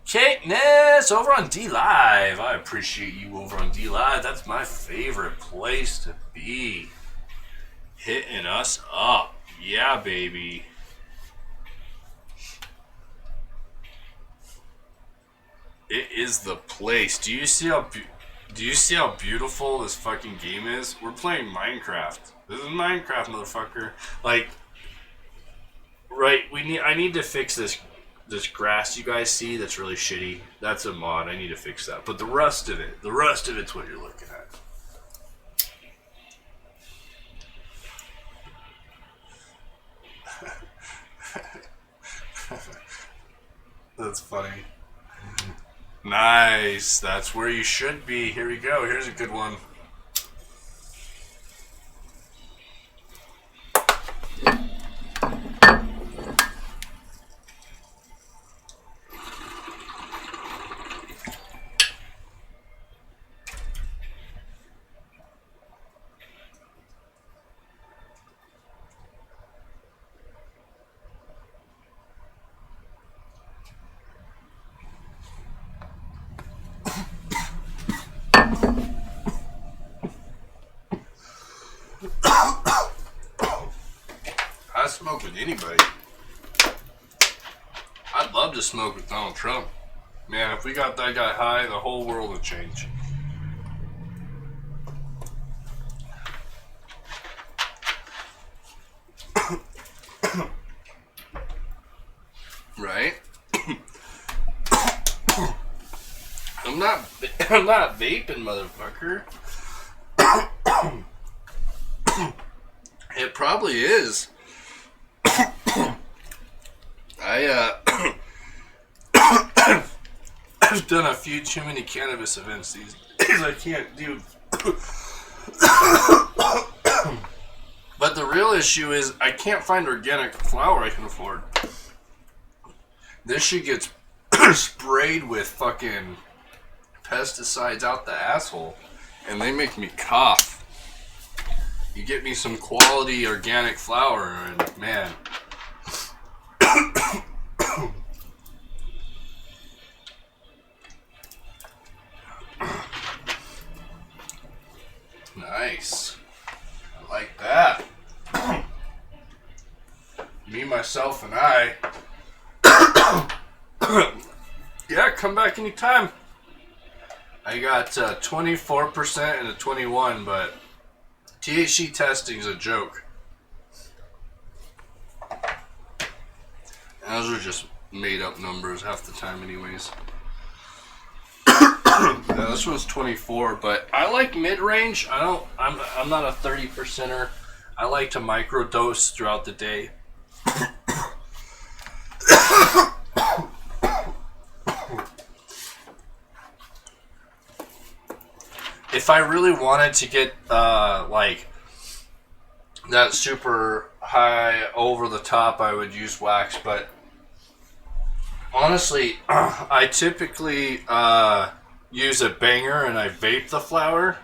Cakeness over on D Live. I appreciate you over on D Live. That's my favorite place to be. Hitting us up. Yeah, baby. It is the place. Do you see how beautiful this fucking game is? We're playing Minecraft. This is Minecraft, motherfucker. Like, right, I need to fix this grass you guys see that's really shitty. That's a mod. I need to fix that. But the rest of it's what you're looking at. That's funny. Nice. That's where you should be. Here we go. Here's a good one. I smoke with anybody. I'd love to smoke with Donald Trump. Man, if we got that guy high, the whole world would change. Right? I'm not vaping, motherfucker. It probably is. I've done a few too many cannabis events these days. I can't do. But the real issue is I can't find organic flower I can afford. This shit gets sprayed with fucking pesticides out the asshole, and they make me cough. You get me some quality organic flour, and man. Nice. I like that. Me, myself, and I. Yeah, come back anytime. I got 24% and a 21, but THC testing is a joke. And those are just made up numbers half the time anyways. Yeah, this one's 24, but I like mid-range. I'm not a 30%er. I like to microdose throughout the day. If I really wanted to get like that super high over the top, I would use wax, but honestly, I typically use a banger and I vape the flower,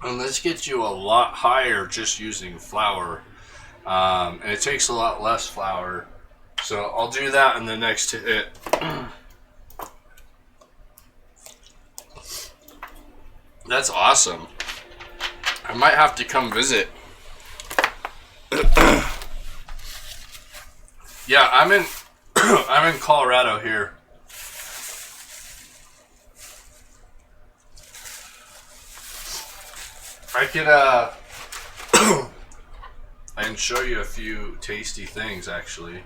and this gets you a lot higher just using flower, and it takes a lot less flower, so I'll do that in the next hit. That's awesome. I might have to come visit. Yeah, I'm in I'm in Colorado here. I could I can show you a few tasty things actually.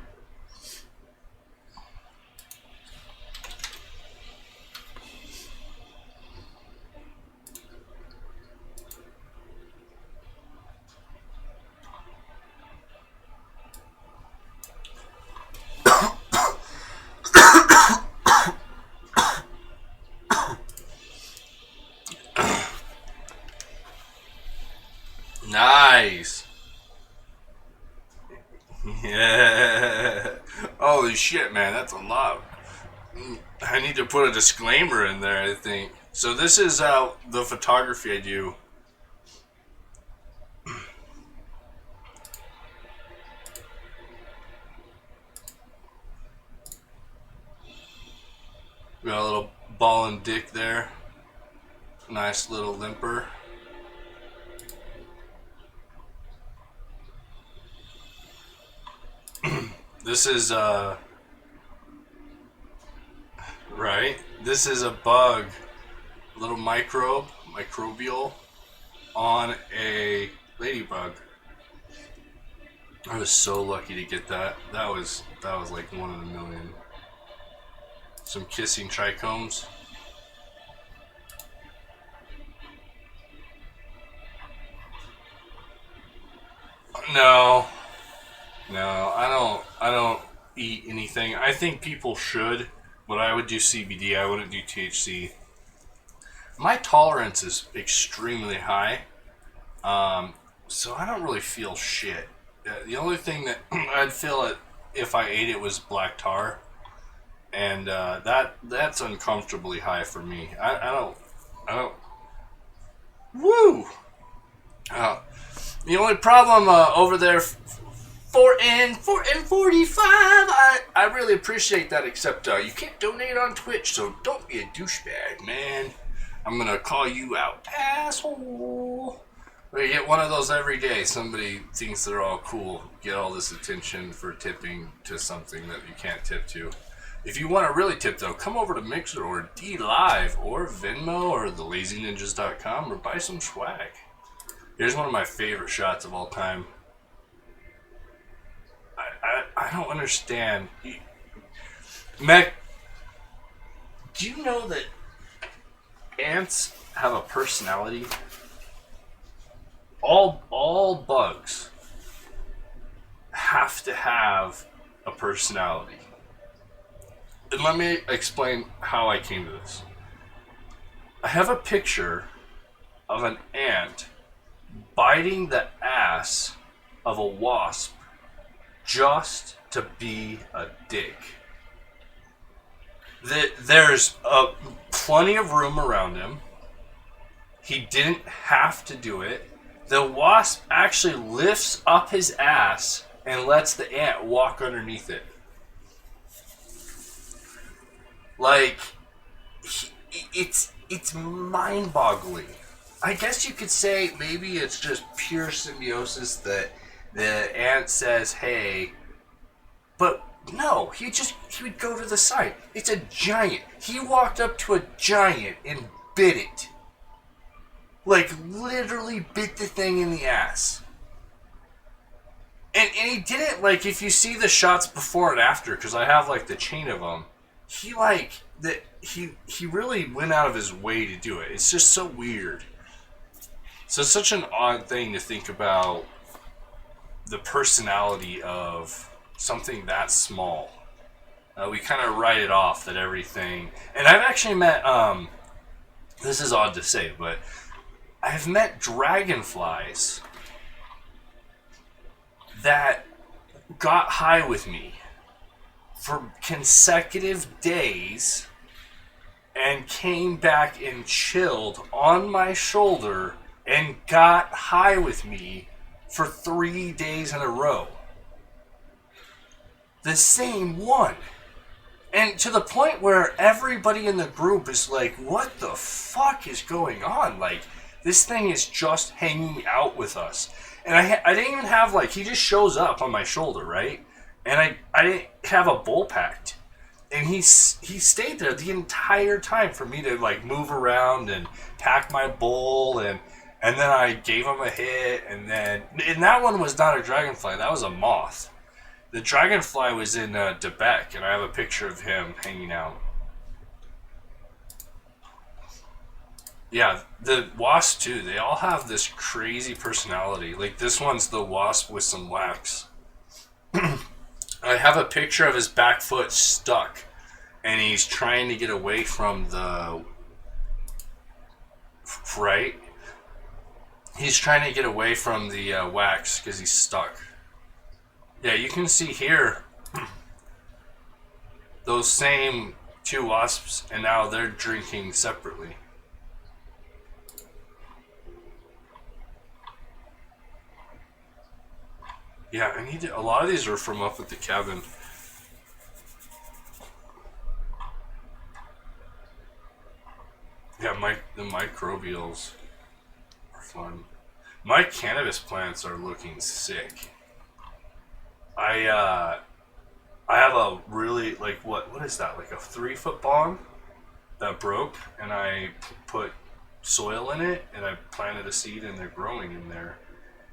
Nice. Yeah. Holy shit, man, that's a lot. I need to put a disclaimer in there, I think. So this is the photography I do. Got a little ball and dick there. Nice little limper. This is right? This is a bug, a little microbial on a ladybug. I was so lucky to get that. That was like one in a million. Some kissing trichomes. No, I don't eat anything. I think people should, but I would do CBD. I wouldn't do THC. My tolerance is extremely high, so I don't really feel shit. The only thing that I'd feel it if I ate it was black tar, and that's uncomfortably high for me. I don't. Woo. The only problem over there, 4 and 45. I really appreciate that. Except you can't donate on Twitch, so don't be a douchebag, man. I'm gonna call you out, asshole. You get one of those every day. Somebody thinks they're all cool, get all this attention for tipping to something that you can't tip to. If you want to really tip, though, come over to Mixer or D-Live or Venmo or thelazyninjas.com or buy some swag. Here's one of my favorite shots of all time. I don't understand. Meg, do you know that ants have a personality? All bugs have to have a personality. And let me explain how I came to this. I have a picture of an ant biting the ass of a wasp just to be a dick. There's plenty of room around him. He didn't have to do it. The wasp actually lifts up his ass and lets the ant walk underneath it. Like, it's mind-boggling. I guess you could say maybe it's just pure symbiosis that the ant says, hey, but no, he would go to the side. It's a giant. He walked up to a giant and bit it. Like, literally bit the thing in the ass. And he did it, like, if you see the shots before and after, because I have, like, the chain of them, he really went out of his way to do it. It's just so weird. So it's such an odd thing to think about the personality of something that small. We kind of write it off that everything... And I've actually met... this is odd to say, but I've met dragonflies that got high with me for consecutive days and came back and chilled on my shoulder and got high with me for 3 days in a row. The same one. And to the point where everybody in the group is like, what the fuck is going on? Like, this thing is just hanging out with us. And I didn't even have, like, he just shows up on my shoulder, right? And I didn't have a bowl packed. And he stayed there the entire time for me to, like, move around and pack my bowl. And then I gave him a hit. And that one was not a dragonfly. That was a moth. The dragonfly was in Quebec, and I have a picture of him hanging out. Yeah, the wasp too, they all have this crazy personality. Like, this one's the wasp with some wax. I have a picture of his back foot stuck, and he's trying to get away from the... Right? He's trying to get away from the wax because he's stuck. Yeah, you can see here those same two wasps, and now they're drinking separately. Yeah, I need to, a lot of these are from up at the cabin. Yeah, the microbials are fun. My cannabis plants are looking sick. I have a really, like, what is that? Like a 3-foot bong that broke, and I put soil in it, and I planted a seed, and they're growing in there.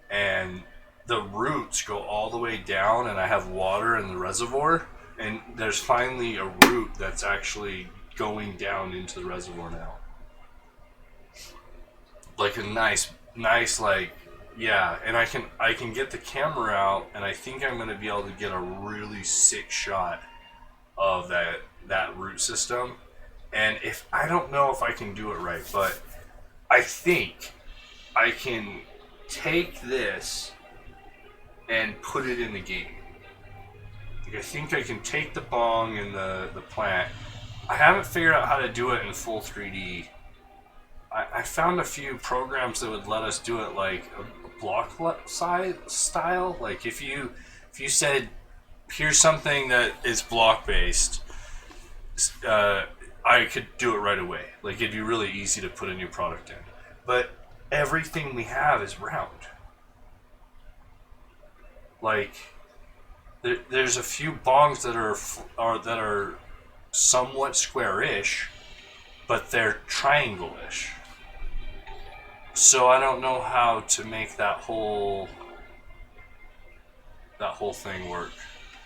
And the roots go all the way down, and I have water in the reservoir, and there's finally a root that's actually going down into the reservoir now. Like a nice, like, yeah, and I can get the camera out, and I think I'm gonna be able to get a really sick shot of that root system. And if I don't know if I can do it right, but I think I can take this and put it in the game. Like, I think I can take the bong and the plant. I haven't figured out how to do it in full 3D. I found a few programs that would let us do it like a block size style. Like, if you said, here's something that is block based, I could do it right away. Like, it'd be really easy to put a new product in. But everything we have is round. Like, there's a few bongs that are somewhat square-ish, but they're triangle-ish. So I don't know how to make that whole thing work.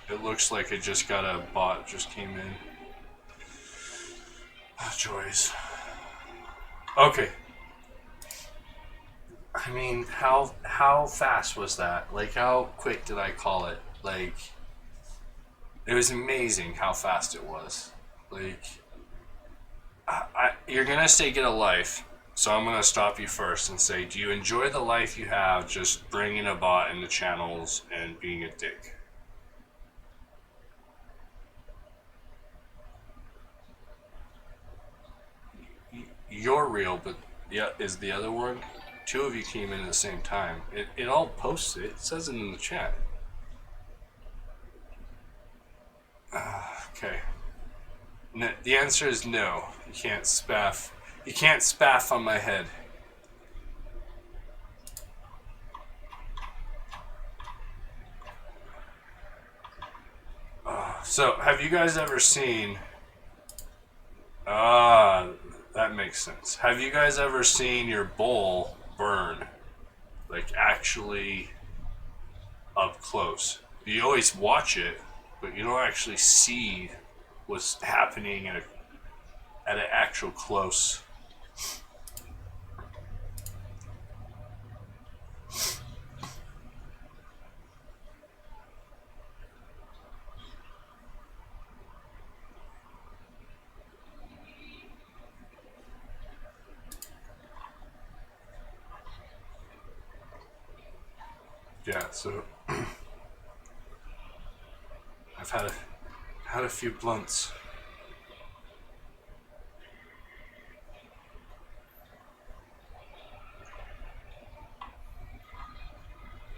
It looks like it just got a bot just came in. Oh, joys. Okay. I mean, how fast was that? Like, how quick did I call it? Like, it was amazing how fast it was. Like, you're gonna say get a life, so I'm gonna stop you first and say, do you enjoy the life you have just bringing a bot into channels and being a dick? You're real, but yeah, is the other one? two of you came in at the same time. It all posts it. It says it in the chat. Okay. No, the answer is no. You can't spaff. You can't spaff on my head. So, have you guys ever seen... that makes sense. Have you guys ever seen your bowl burn? Like, actually up close. You always watch it, but you don't actually see what's happening at an actual close. Yeah, so I've had a few blunts.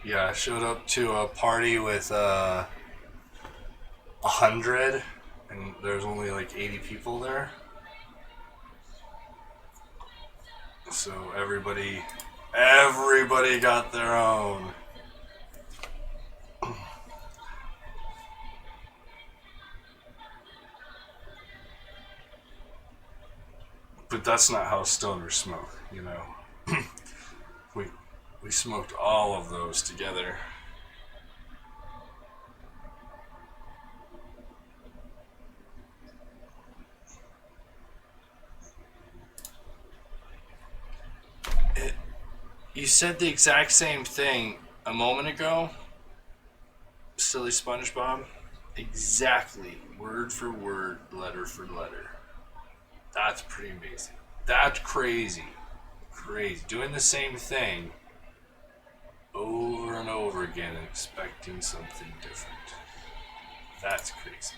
Yeah, I showed up to a party with 100, and there's only like 80 people there. So everybody got their own. But that's not how stoners smoke, you know. We smoked all of those together. You said the exact same thing a moment ago, silly SpongeBob. Exactly, word for word, letter for letter. That's pretty amazing. That's crazy. Crazy. Doing the same thing over and over again and expecting something different. That's crazy.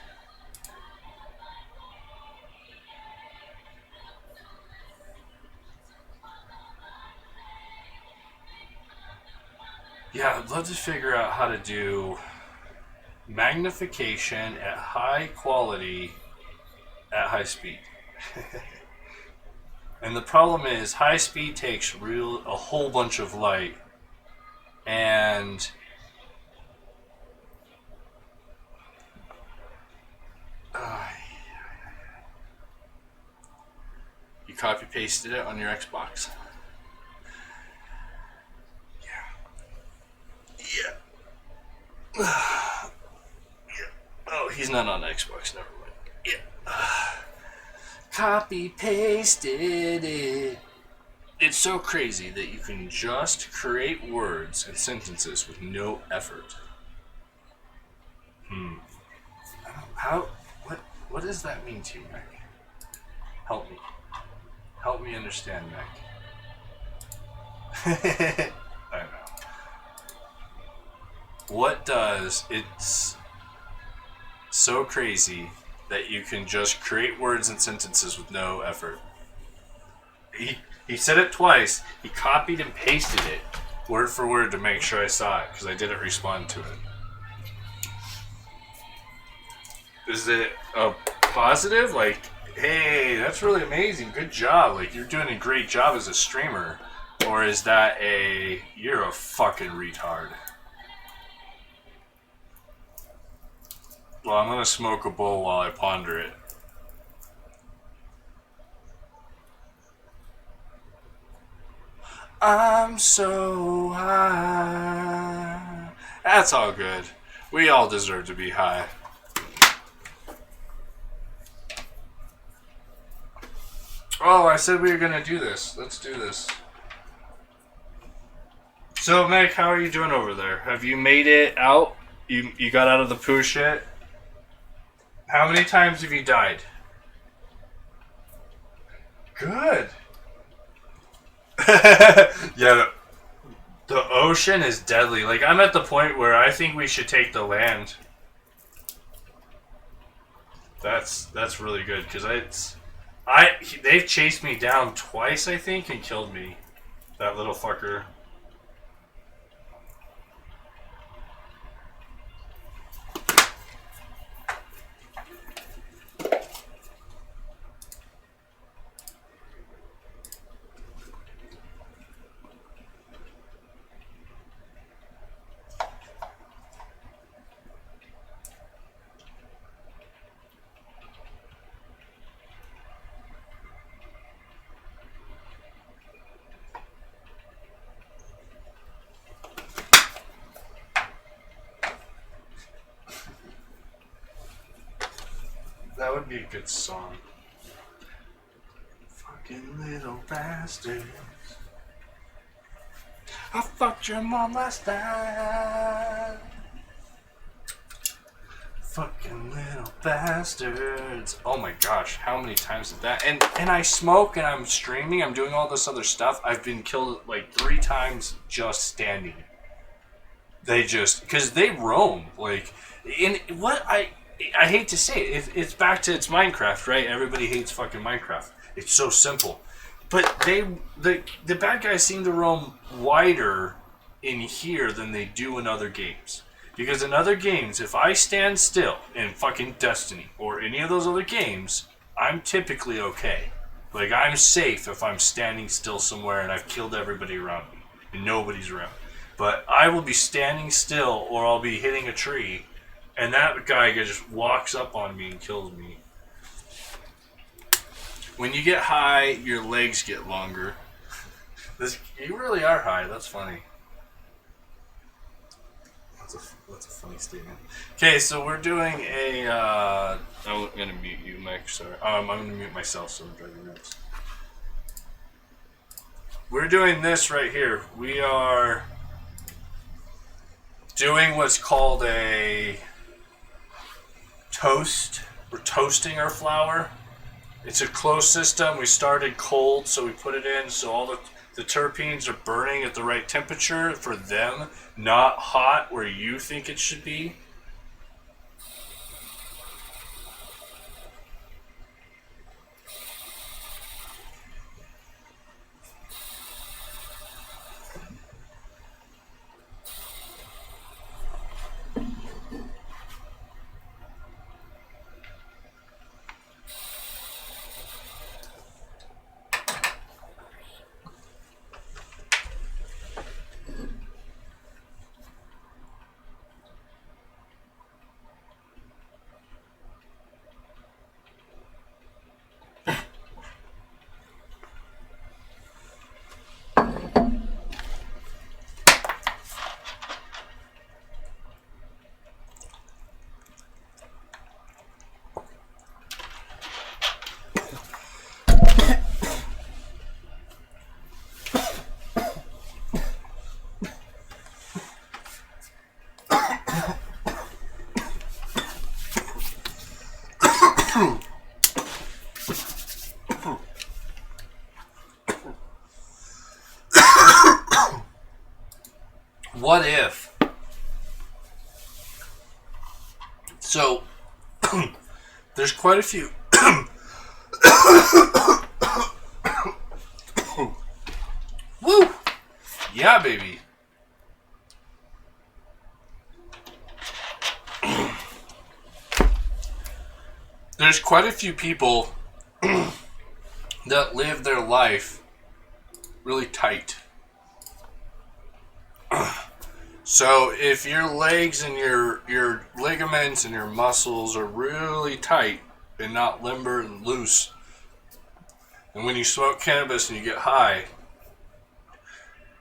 Yeah, I'd love to figure out how to do magnification at high quality at high speed. And the problem is high speed takes a whole bunch of light, and you copy pasted it on your Xbox. Yeah. Oh, he's not on Xbox, never mind. Yeah. Copy pasted it. It's so crazy that you can just create words and sentences with no effort. What does that mean to you, Mac? Help me. Help me understand, Mac. I know. What does it's so crazy that you can just create words and sentences with no effort? He said it twice. He copied and pasted it word for word to make sure I saw it because I didn't respond to it. Is it a positive? Like, hey, that's really amazing. Good job. Like, you're doing a great job as a streamer. Or is that you're a fucking retard? Well, I'm gonna smoke a bowl while I ponder it. I'm so high. That's all good. We all deserve to be high. Oh, I said we were gonna do this. Let's do this. So, Meg, how are you doing over there? Have you made it out? You got out of the poo shit? How many times have you died? Good. Yeah, the ocean is deadly. Like, I'm at the point where I think we should take the land. That's really good because they've chased me down twice, I think, and killed me. That little fucker. That would be a good song. Fucking little bastards. I fucked your mom last night. Fucking little bastards. Oh my gosh, how many times did that? And I smoke and I'm streaming, I'm doing all this other stuff. I've been killed like 3 times just standing. They just, because they roam. Like, in what I hate to say it, it's back to it's Minecraft, right? Everybody hates fucking Minecraft. It's so simple. But the bad guys seem to roam wider in here than they do in other games. Because in other games, if I stand still in fucking Destiny or any of those other games, I'm typically okay. Like, I'm safe if I'm standing still somewhere and I've killed everybody around me and nobody's around. But I will be standing still or I'll be hitting a tree and that guy just walks up on me and kills me. When you get high, your legs get longer. You really are high. That's funny. That's a funny statement. Okay, so we're doing a... I'm going to mute you, Mike. Sorry. I'm going to mute myself so I'm driving nuts. We're doing this right here. We are doing what's called a... toast. We're toasting our flour. It's a closed system. We started cold, so we put it in so all the terpenes are burning at the right temperature for them, not hot where you think it should be. What if? So, there's quite a few. Woo! Yeah, baby. There's quite a few people that live their life really tight. So if your legs and your ligaments and your muscles are really tight and not limber and loose, and when you smoke cannabis and you get high,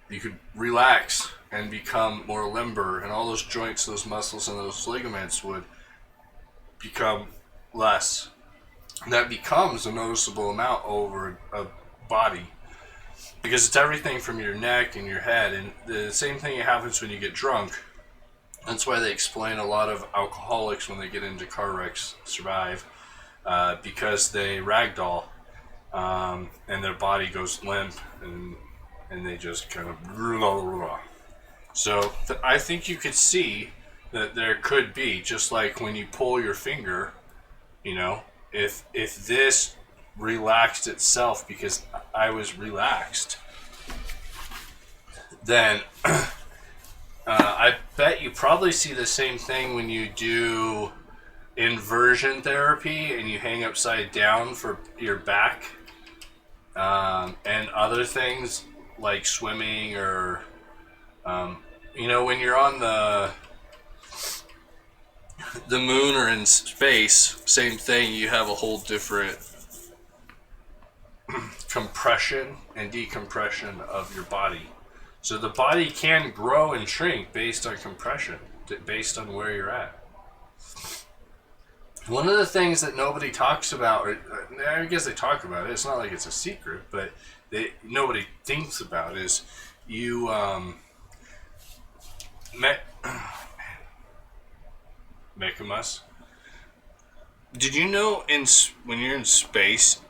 you could relax and become more limber, and all those joints, those muscles, and those ligaments would become less. And that becomes a noticeable amount over a body. Because it's everything from your neck and your head, and the same thing happens when you get drunk. That's why they explain a lot of alcoholics when they get into car wrecks survive, because they ragdoll, and their body goes limp, and they just kind of... So I think you could see that there could be, just like when you pull your finger, you know, if this relaxed itself because I was relaxed, then I bet you probably see the same thing when you do inversion therapy and you hang upside down for your back, and other things like swimming or when you're on the moon or in space, same thing. You have a whole different compression and decompression of your body. So the body can grow and shrink based on compression, based on where you're at. One of the things that nobody talks about, or I guess they talk about it, it's not like it's a secret, but nobody thinks about is you Mechamus. Did you know when you're in space,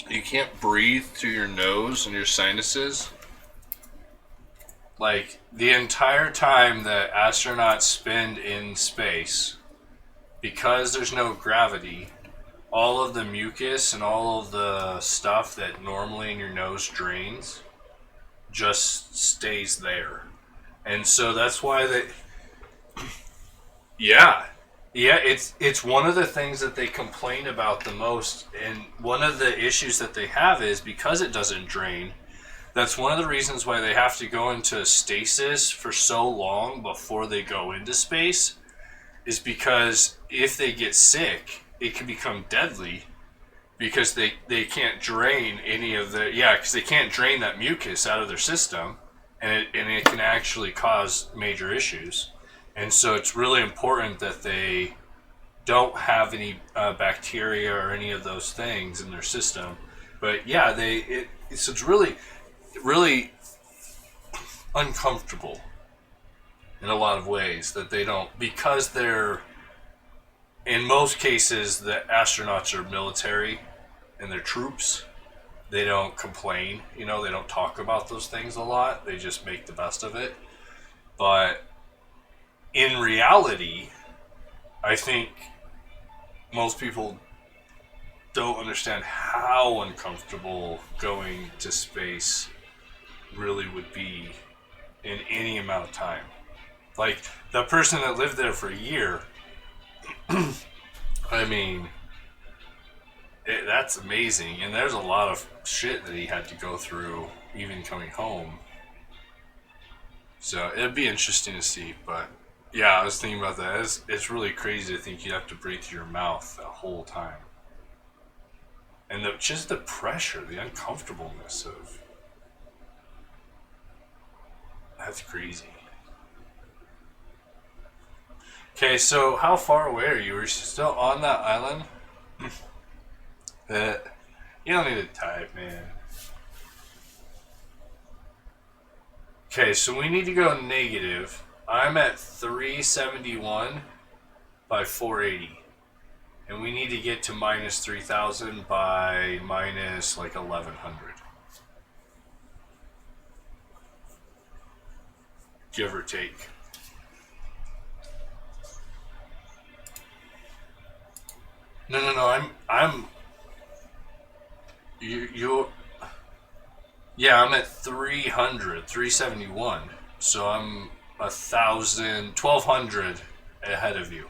you can't breathe through your nose and your sinuses? Like, the entire time that astronauts spend in space, because there's no gravity, all of the mucus and all of the stuff that normally in your nose drains just stays there. And so that's why yeah, it's one of the things that they complain about the most, and one of the issues that they have is because it doesn't drain. That's one of the reasons why they have to go into stasis for so long before they go into space, is because if they get sick, it can become deadly because they can't drain any of because they can't drain that mucus out of their system, and it can actually cause major issues. And so it's really important that they don't have any bacteria or any of those things in their system. But yeah, it's really, really uncomfortable in a lot of ways that they don't, because they're, in most cases, the astronauts are military and they're troops. They don't complain, they don't talk about those things a lot. They just make the best of it. But in reality, I think most people don't understand how uncomfortable going to space really would be in any amount of time. Like, that person that lived there for a year, I mean, that's amazing. And there's a lot of shit that he had to go through even coming home. So it'd be interesting to see, but yeah, I was thinking about that. It's really crazy to think you have to breathe through your mouth the whole time. And just the pressure, the uncomfortableness of... That's crazy. Okay, so how far away are you? Are you still on that island? You don't need to type, man. Okay, so we need to go negative. I'm at 371 by 480. And we need to get to minus 3,000 by minus like 1,100. Give or take. No, I'm yeah, I'm at 371. So I'm 1,200 ahead of you.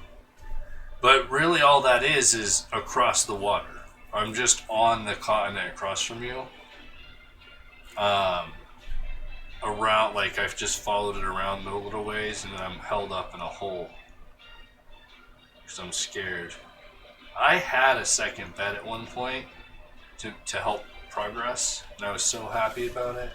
But really all that is across the water. I'm just on the continent across from you. Around, like, I've just followed it around a little ways, and then I'm held up in a hole. Because I'm scared. I had a second bed at one point to help progress, and I was so happy about it.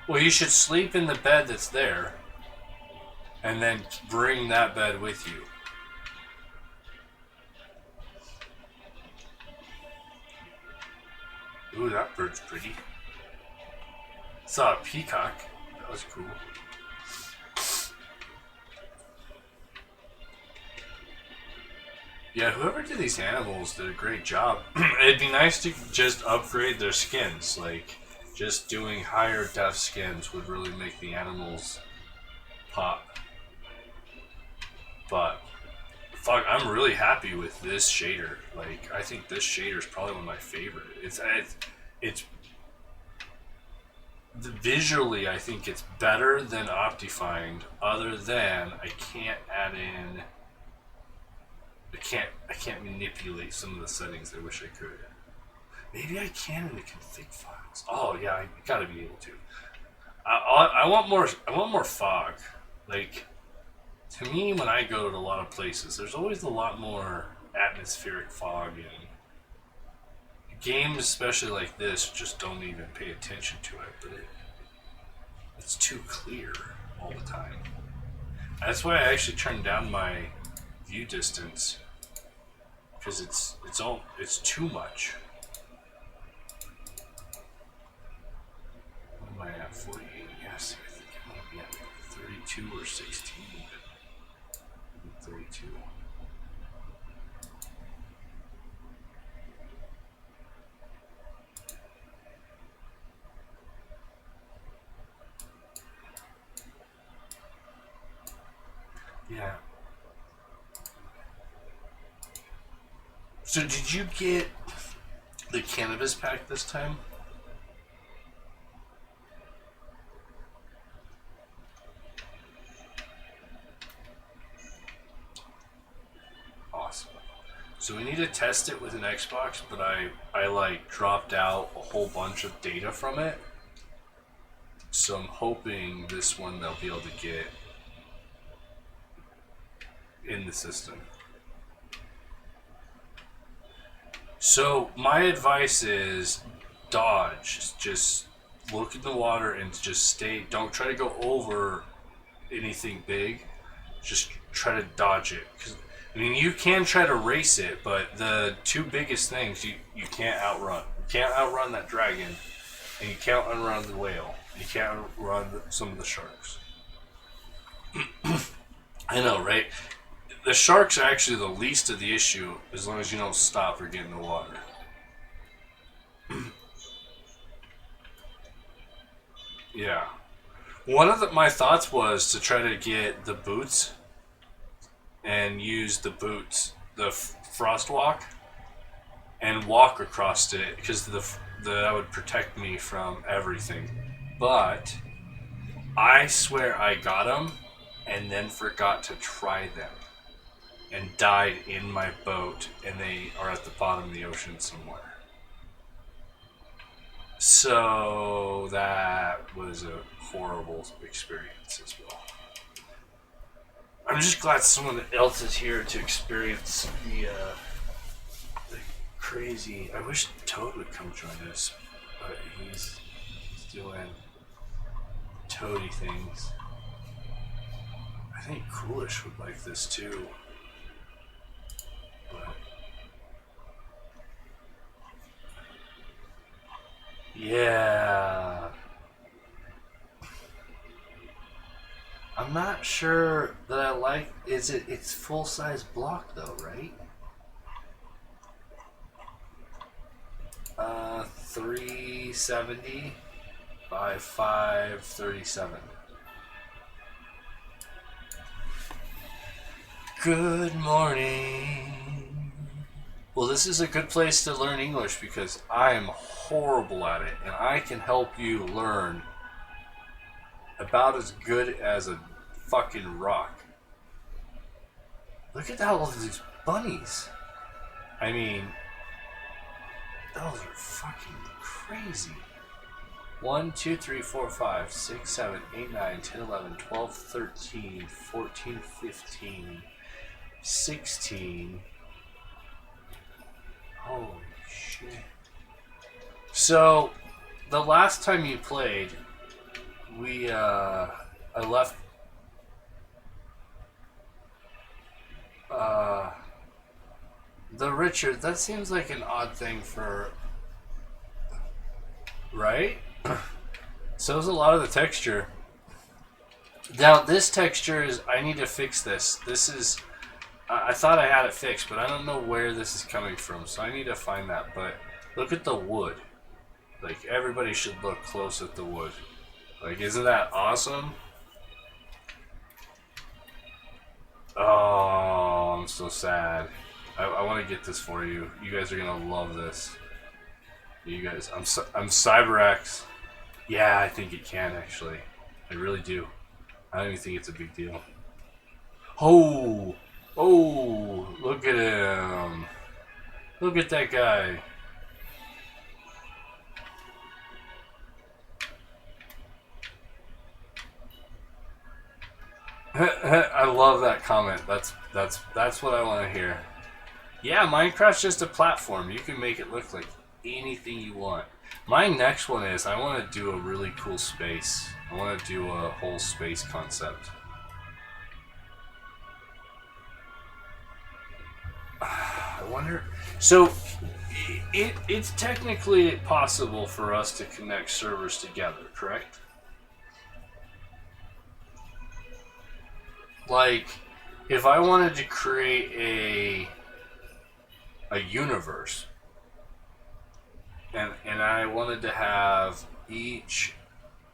Well, you should sleep in the bed that's there, and then bring that bed with you. Ooh, that bird's pretty. Saw a peacock. That was cool. Yeah, whoever did these animals did a great job. It'd be nice to just upgrade their skins. Like, just doing higher def skins would really make the animals pop. But fuck, I'm really happy with this shader. Like, I think this shader is probably one of my favorite. It's visually, I think it's better than Optifind. Other than I can't add in. I can't manipulate some of the settings I wish I could. Maybe I can in the config files. Oh yeah, I gotta be able to. I want more. I want more fog. Like, to me, when I go to a lot of places, there's always a lot more atmospheric fog, and games, especially like this, just don't even pay attention to it. But it's too clear all the time. That's why I actually turned down my view distance, because it's too much. What am I at? 48? Yes, I think I might be at 32 or 16. 32. Yeah. So did you get the Cannabis pack this time? Awesome. So we need to test it with an Xbox, but I like dropped out a whole bunch of data from it. So I'm hoping this one they'll be able to get in the system. So my advice is dodge. Just look in the water and just stay. Don't try to go over anything big. Just try to dodge it. 'Cause, I mean, you can try to race it, but the two biggest things you can't outrun. You can't outrun that dragon, and you can't outrun the whale. You can't outrun some of the sharks. I know, right? The sharks are actually the least of the issue, as long as you don't stop or get in the water. Yeah. One of my thoughts was to try to get the boots and use the boots, the frost walk, and walk across it, because that would protect me from everything. But I swear I got them and then forgot to try them and died in my boat, and they are at the bottom of the ocean somewhere. So that was a horrible experience as well. I'm just glad someone else is here to experience the crazy. I wish Toad would come join us, but he's doing toady things. I think Coolish would like this too. But yeah. I'm not sure that I like. It's full size block though, right? 370 by 537. Good morning. Well, this is a good place to learn English because I am horrible at it, and I can help you learn about as good as a fucking rock. Look at all of these bunnies. I mean, those are fucking crazy. 1, 2, 3, 4, 5, 6, 7, 8, 9, 10, 11, 12, 13, 14, 15, 16. Holy shit. So, the last time you played, I left the Richard. That seems like an odd thing for, right? So is a lot of the texture. Now this texture is, I need to fix this. This is, I thought I had it fixed, but I don't know where this is coming from, so I need to find that. But look at the wood. Like, everybody should look close at the wood. Like, isn't that awesome? Oh, I'm so so sad. I want to get this for you. You guys are gonna love this. You guys, I'm CyberX. Yeah, I think it can actually. I really do. I don't even think it's a big deal. Oh, look at him. Look at that guy. I love that comment. That's what I want to hear. Yeah, Minecraft's just a platform. You can make it look like anything you want. My next one is I want to do a really cool space. I want to do a whole space concept. I wonder. So it's technically possible for us to connect servers together, correct? Like, if I wanted to create a universe, and I wanted to have each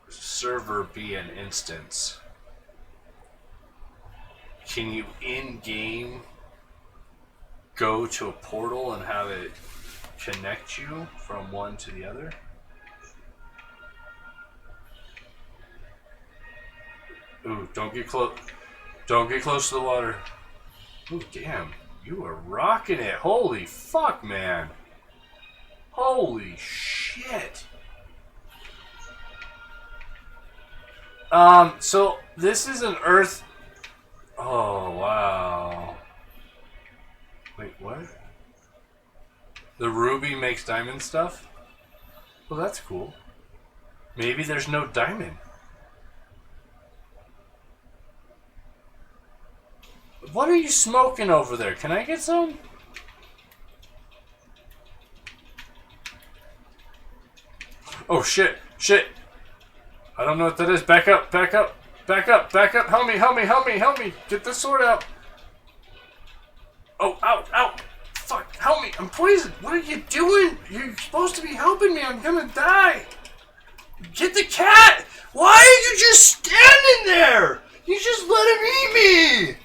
server be an instance, can you in-game go to a portal and have it connect you from one to the other? Ooh, don't get close. Don't get close to the water. Ooh, damn. You are rocking it. Holy fuck, man. Holy shit. So this is an Earth. Oh, wow. Wait, what? The ruby makes diamond stuff? Well, that's cool. Maybe there's no diamond. What are you smoking over there? Can I get some? Oh, shit. Shit. I don't know what that is. Back up. Back up. Back up. Back up. Help me. Help me. Help me. Help me. Get the sword out. Oh, ow. Ow. Fuck. Help me. I'm poisoned. What are you doing? You're supposed to be helping me. I'm gonna die. Get the cat. Why are you just standing there? You just let him eat me.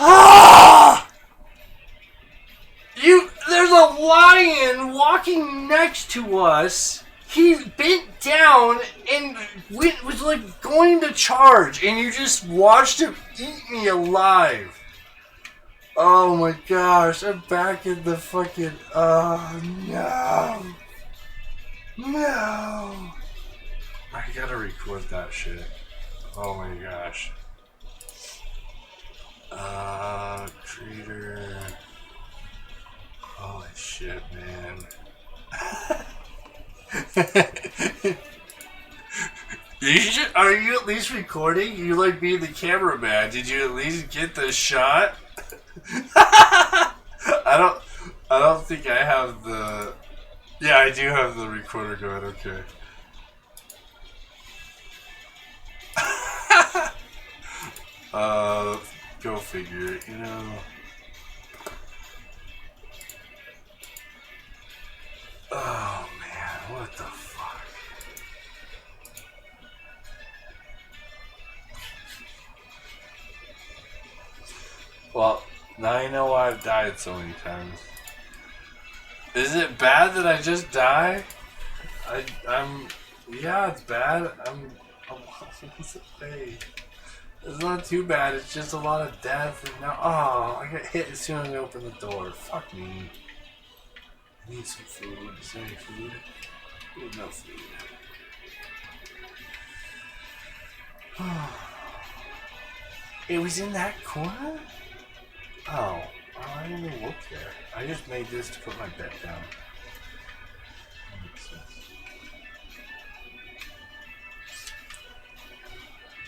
Ah! There's a lion walking next to us. He bent down and was like going to charge, and you just watched him eat me alive. Oh my gosh, I'm back in the fucking, oh no. No. I gotta record that shit. Oh my gosh. Creator. Holy shit, man. Are you at least recording? You like being the cameraman. Did you at least get the shot? I don't think I have the. Yeah, I do have the recorder going. Okay. Go figure. You know. Oh man, what the fuck? Well, now I know why I've died so many times. Is it bad that I just die? Yeah, it's bad. What's it say? It's not too bad. It's just a lot of death. And now, I got hit as soon as I opened the door. Fuck me. I need some food. Is there any food? Ooh, no food. It was in that corner? Oh, I didn't even look there. I just made this to put my bed down. That makes sense.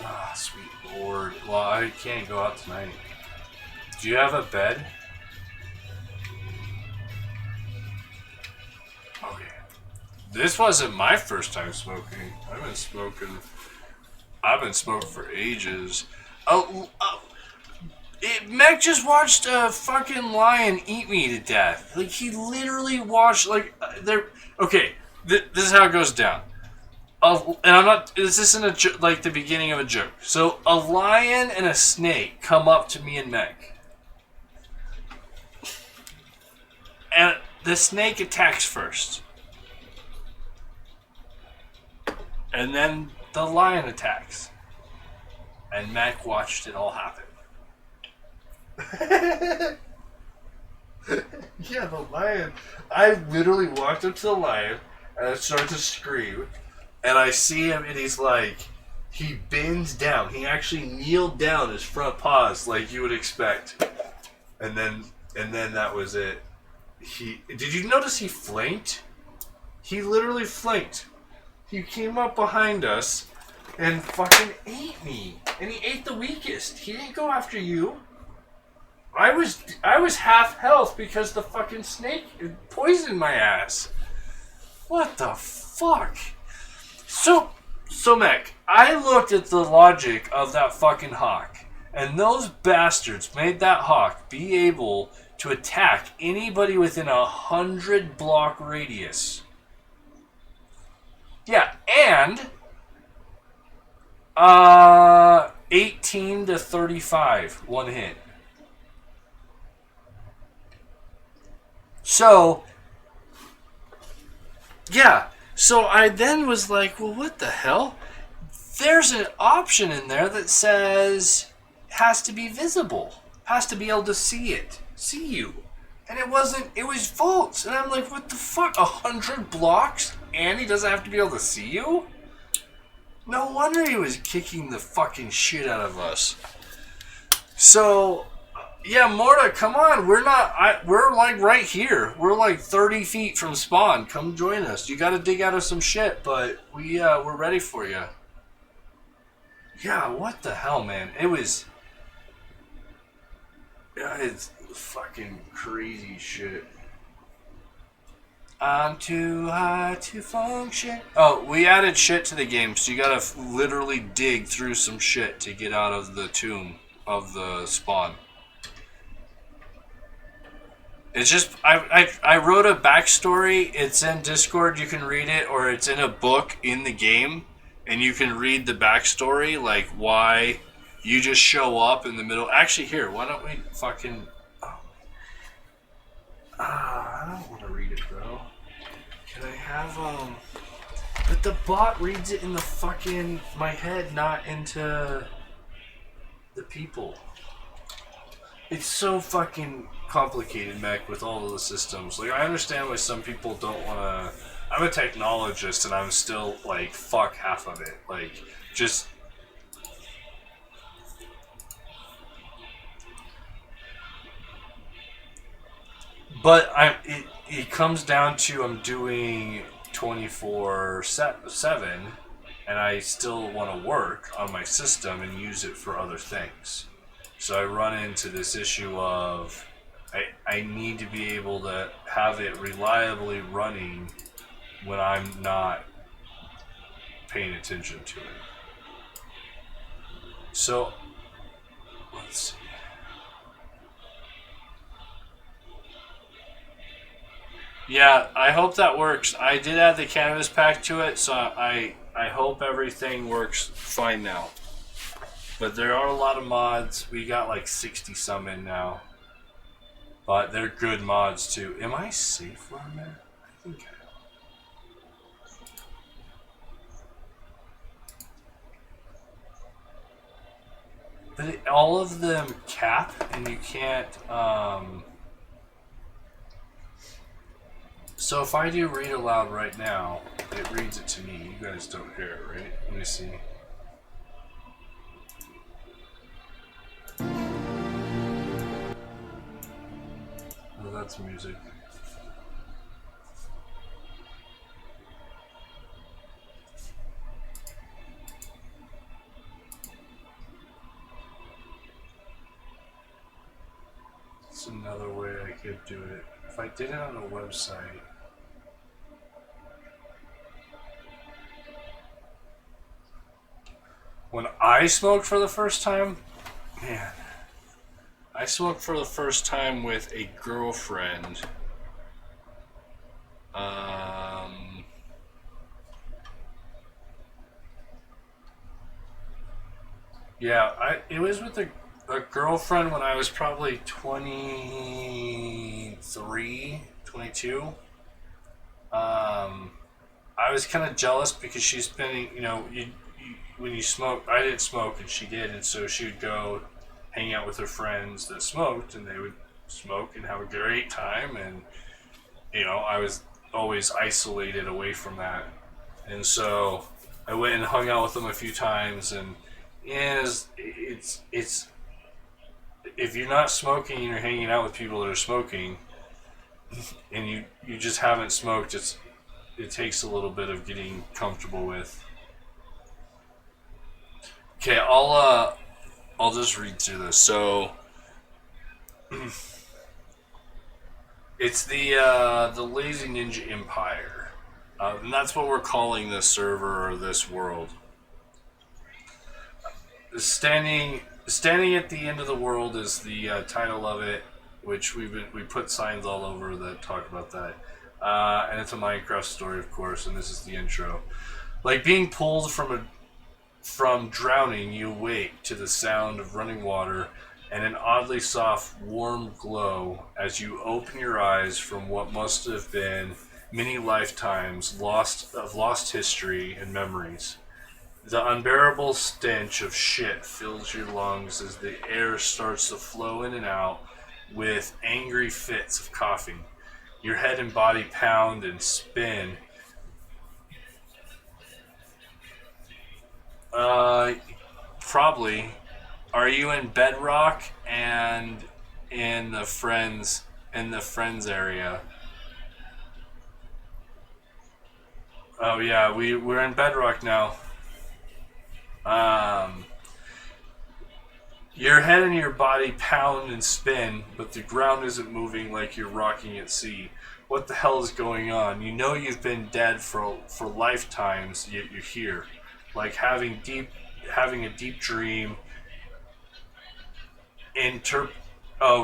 Ah, sweet lord. Well, I can't go out tonight. Do you have a bed? Okay. This wasn't my first time smoking. I've been smoking for ages. Mac just watched a fucking lion eat me to death. Like, he literally watched, like, okay, this is how it goes down. And I'm not, this isn't like the beginning of a joke. So, a lion and a snake come up to me and Meg. And the snake attacks first. And then the lion attacks. And Mac watched it all happen. Yeah, the lion. I literally walked up to the lion and I started to scream. And I see him and he's like, he bends down. He actually kneeled down his front paws like you would expect. And then that was it. Did you notice he flanked? He literally flanked. He came up behind us and fucking ate me. And he ate the weakest. He didn't go after you. I was half health because the fucking snake poisoned my ass. What the fuck? So Mac, I looked at the logic of that fucking hawk. And those bastards made that hawk be able to attack anybody within 100 block radius. Yeah, and 18 to 35, one hit. So, yeah. So I then was like, well, what the hell? There's an option in there that says has to be visible. Has to be able to see you. And it wasn't, it was false. And I'm like, what the fuck? 100 blocks? And he doesn't have to be able to see you? No wonder he was kicking the fucking shit out of us. So, yeah, Morta, come on. We're like right here. We're like 30 feet from spawn. Come join us. You gotta dig out of some shit, but we're ready for you. Yeah, what the hell, man? It's fucking crazy shit. I'm too high to function. Oh, we added shit to the game, so you gotta literally dig through some shit to get out of the tomb of the spawn. It's just, I wrote a backstory. It's in Discord, you can read it, or it's in a book in the game, and you can read the backstory, like why you just show up in the middle. Actually, here, why don't we fucking... I don't want to read it, bro. Can I have, But the bot reads it in the fucking... my head, not into the people. It's so fucking complicated, Mac, with all of the systems. Like, I understand why some people don't want to... I'm a technologist, and I'm still, like, fuck half of it. Like, just... But it comes down to I'm doing 24/7, and I still want to work on my system and use it for other things. So I run into this issue of I need to be able to have it reliably running when I'm not paying attention to it. So let's see. Yeah, I hope that works. I did add the Cannabis pack to it, so I hope everything works fine now. But there are a lot of mods. We got like 60 some in now. But they're good mods too. Am I safe where I'm at? I think I am. But all of them cap, and you can't... So if I do read aloud right now, it reads it to me. You guys don't hear it, right? Let me see. Oh, that's music. That's another way I could do it. If I did it on a website... When I smoked for the first time, man, I smoked for the first time with a girlfriend. Yeah, it was with a girlfriend when I was probably 23, 22. I was kind of jealous because she's spending, when you smoke, I didn't smoke and she did, and so she would go hang out with her friends that smoked, and they would smoke and have a great time, and I was always isolated away from that, and so I went and hung out with them a few times, and it's if you're not smoking and you're hanging out with people that are smoking, and you just haven't smoked, it takes a little bit of getting comfortable with. Okay, I'll just read through this. So it's the Lazy Ninja Empire, and that's what we're calling this server or this world. Standing at the end of the world is the title of it, which we put signs all over that talk about that. And it's a Minecraft story, of course, and this is the intro. Like being pulled from drowning, you awake to the sound of running water and an oddly soft, warm glow as you open your eyes from what must have been many lifetimes of lost history and memories. The unbearable stench of shit fills your lungs as the air starts to flow in and out with angry fits of coughing. Your head and body pound and spin. Probably. Are you in Bedrock and in the friends area? Oh yeah, we're in Bedrock now. Your head and your body pound and spin, but the ground isn't moving like you're rocking at sea. What the hell is going on? You know you've been dead for lifetimes, yet you're here. Like having a deep dream.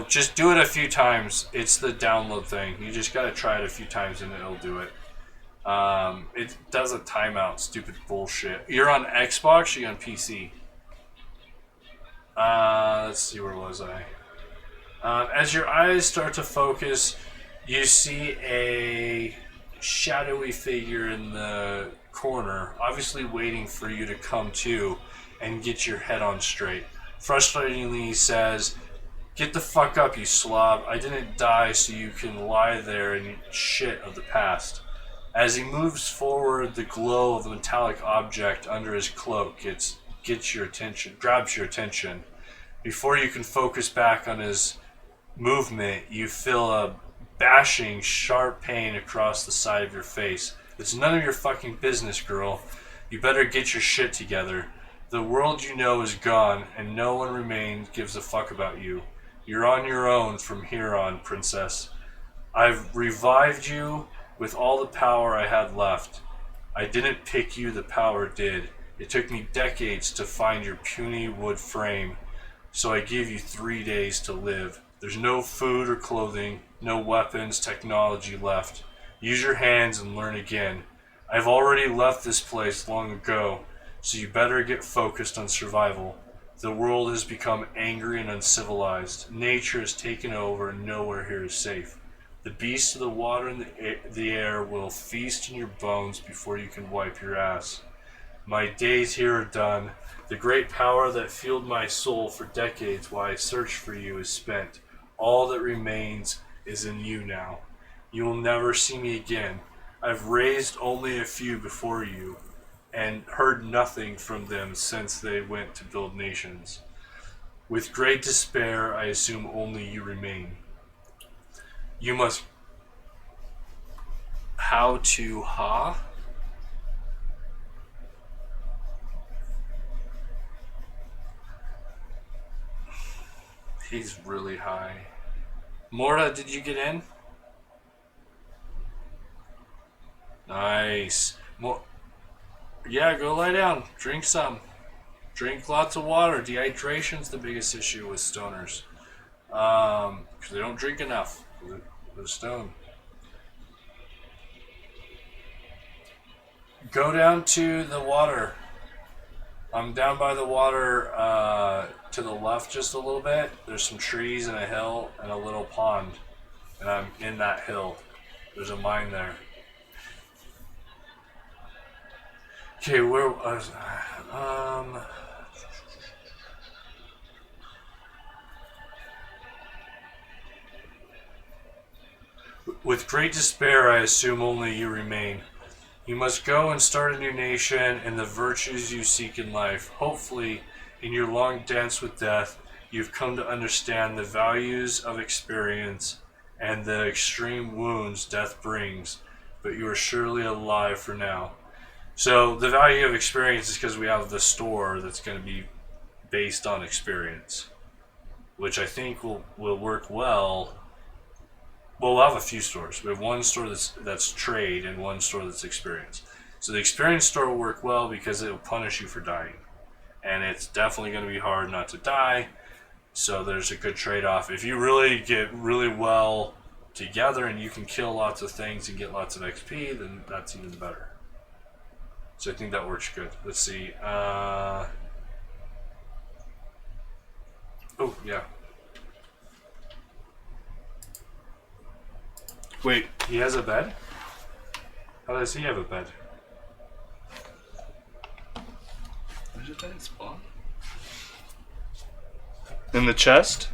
Just do it a few times. It's the download thing. You just gotta try it a few times and it'll do it. It does a timeout, stupid bullshit. You're on Xbox or you're on PC? Let's see, where was I? As your eyes start to focus, you see a shadowy figure in the corner, obviously waiting for you to come to and get your head on straight. Frustratingly, he says, "Get the fuck up, you slob. I didn't die so you can lie there and eat shit of the past." As he moves forward, the glow of the metallic object under his cloak grabs your attention. Before you can focus back on his movement, you feel a bashing, sharp pain across the side of your face. It's none of your fucking business, girl. You better get your shit together. The world you know is gone, and no one gives a fuck about you. You're on your own from here on, princess. I've revived you with all the power I had left. I didn't pick you, the power did. It took me decades to find your puny wood frame, so I give you 3 days to live. There's no food or clothing, no weapons, technology left. Use your hands and learn again. I've already left this place long ago, so you better get focused on survival. The world has become angry and uncivilized. Nature has taken over and nowhere here is safe. The beasts of the water and the air will feast on your bones before you can wipe your ass. My days here are done. The great power that fueled my soul for decades while I searched for you is spent. All that remains is in you now. You will never see me again. I've raised only a few before you, and heard nothing from them since they went to build nations. With great despair, I assume only you remain. You must... How to ha? He's really high. Morta, did you get in? Nice. Yeah, go lie down. Drink some. Drink lots of water. Dehydration's the biggest issue with stoners. Because they don't drink enough. They're stoned. Go down to the water. I'm down by the water to the left just a little bit. There's some trees and a hill and a little pond. And I'm in that hill. There's a mine there. Okay, where was with great despair, I assume only you remain. You must go and start a new nation and the virtues you seek in life. Hopefully, in your long dance with death, you've come to understand the values of experience and the extreme wounds death brings, but you are surely alive for now. So the value of experience is because we have the store that's going to be based on experience, which I think will work well. Well, we'll have a few stores. We have one store that's trade and one store that's experience. So the experience store will work well because it will punish you for dying. And it's definitely going to be hard not to die. So there's a good trade-off. If you really get really well together and you can kill lots of things and get lots of XP, then that's even better. So I think that works good. Let's see. Oh, yeah. Wait, he has a bed? How does he have a bed? There's a bed in Spawn? In the chest?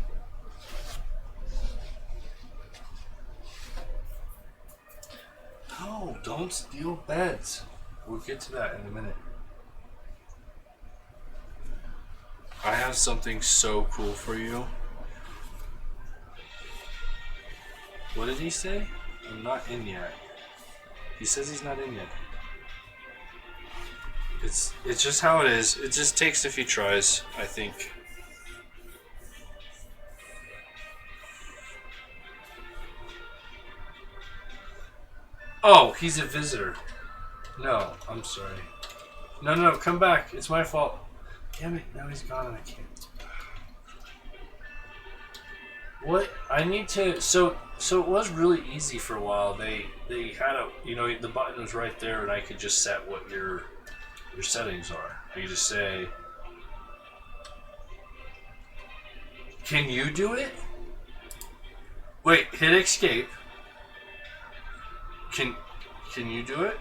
No, don't steal beds. We'll get to that in a minute. I have something so cool for you. What did he say? I'm not in yet. He says he's not in yet. It's just how it is. It just takes a few tries, I think. Oh, he's a visitor. No, I'm sorry. No, come back. It's my fault. Damn it, now he's gone and I can't. What? I need to... So it was really easy for a while. They had a... You know, the button was right there and I could just set what your settings are. You just say... Can you do it? Wait, hit escape. Can you do it?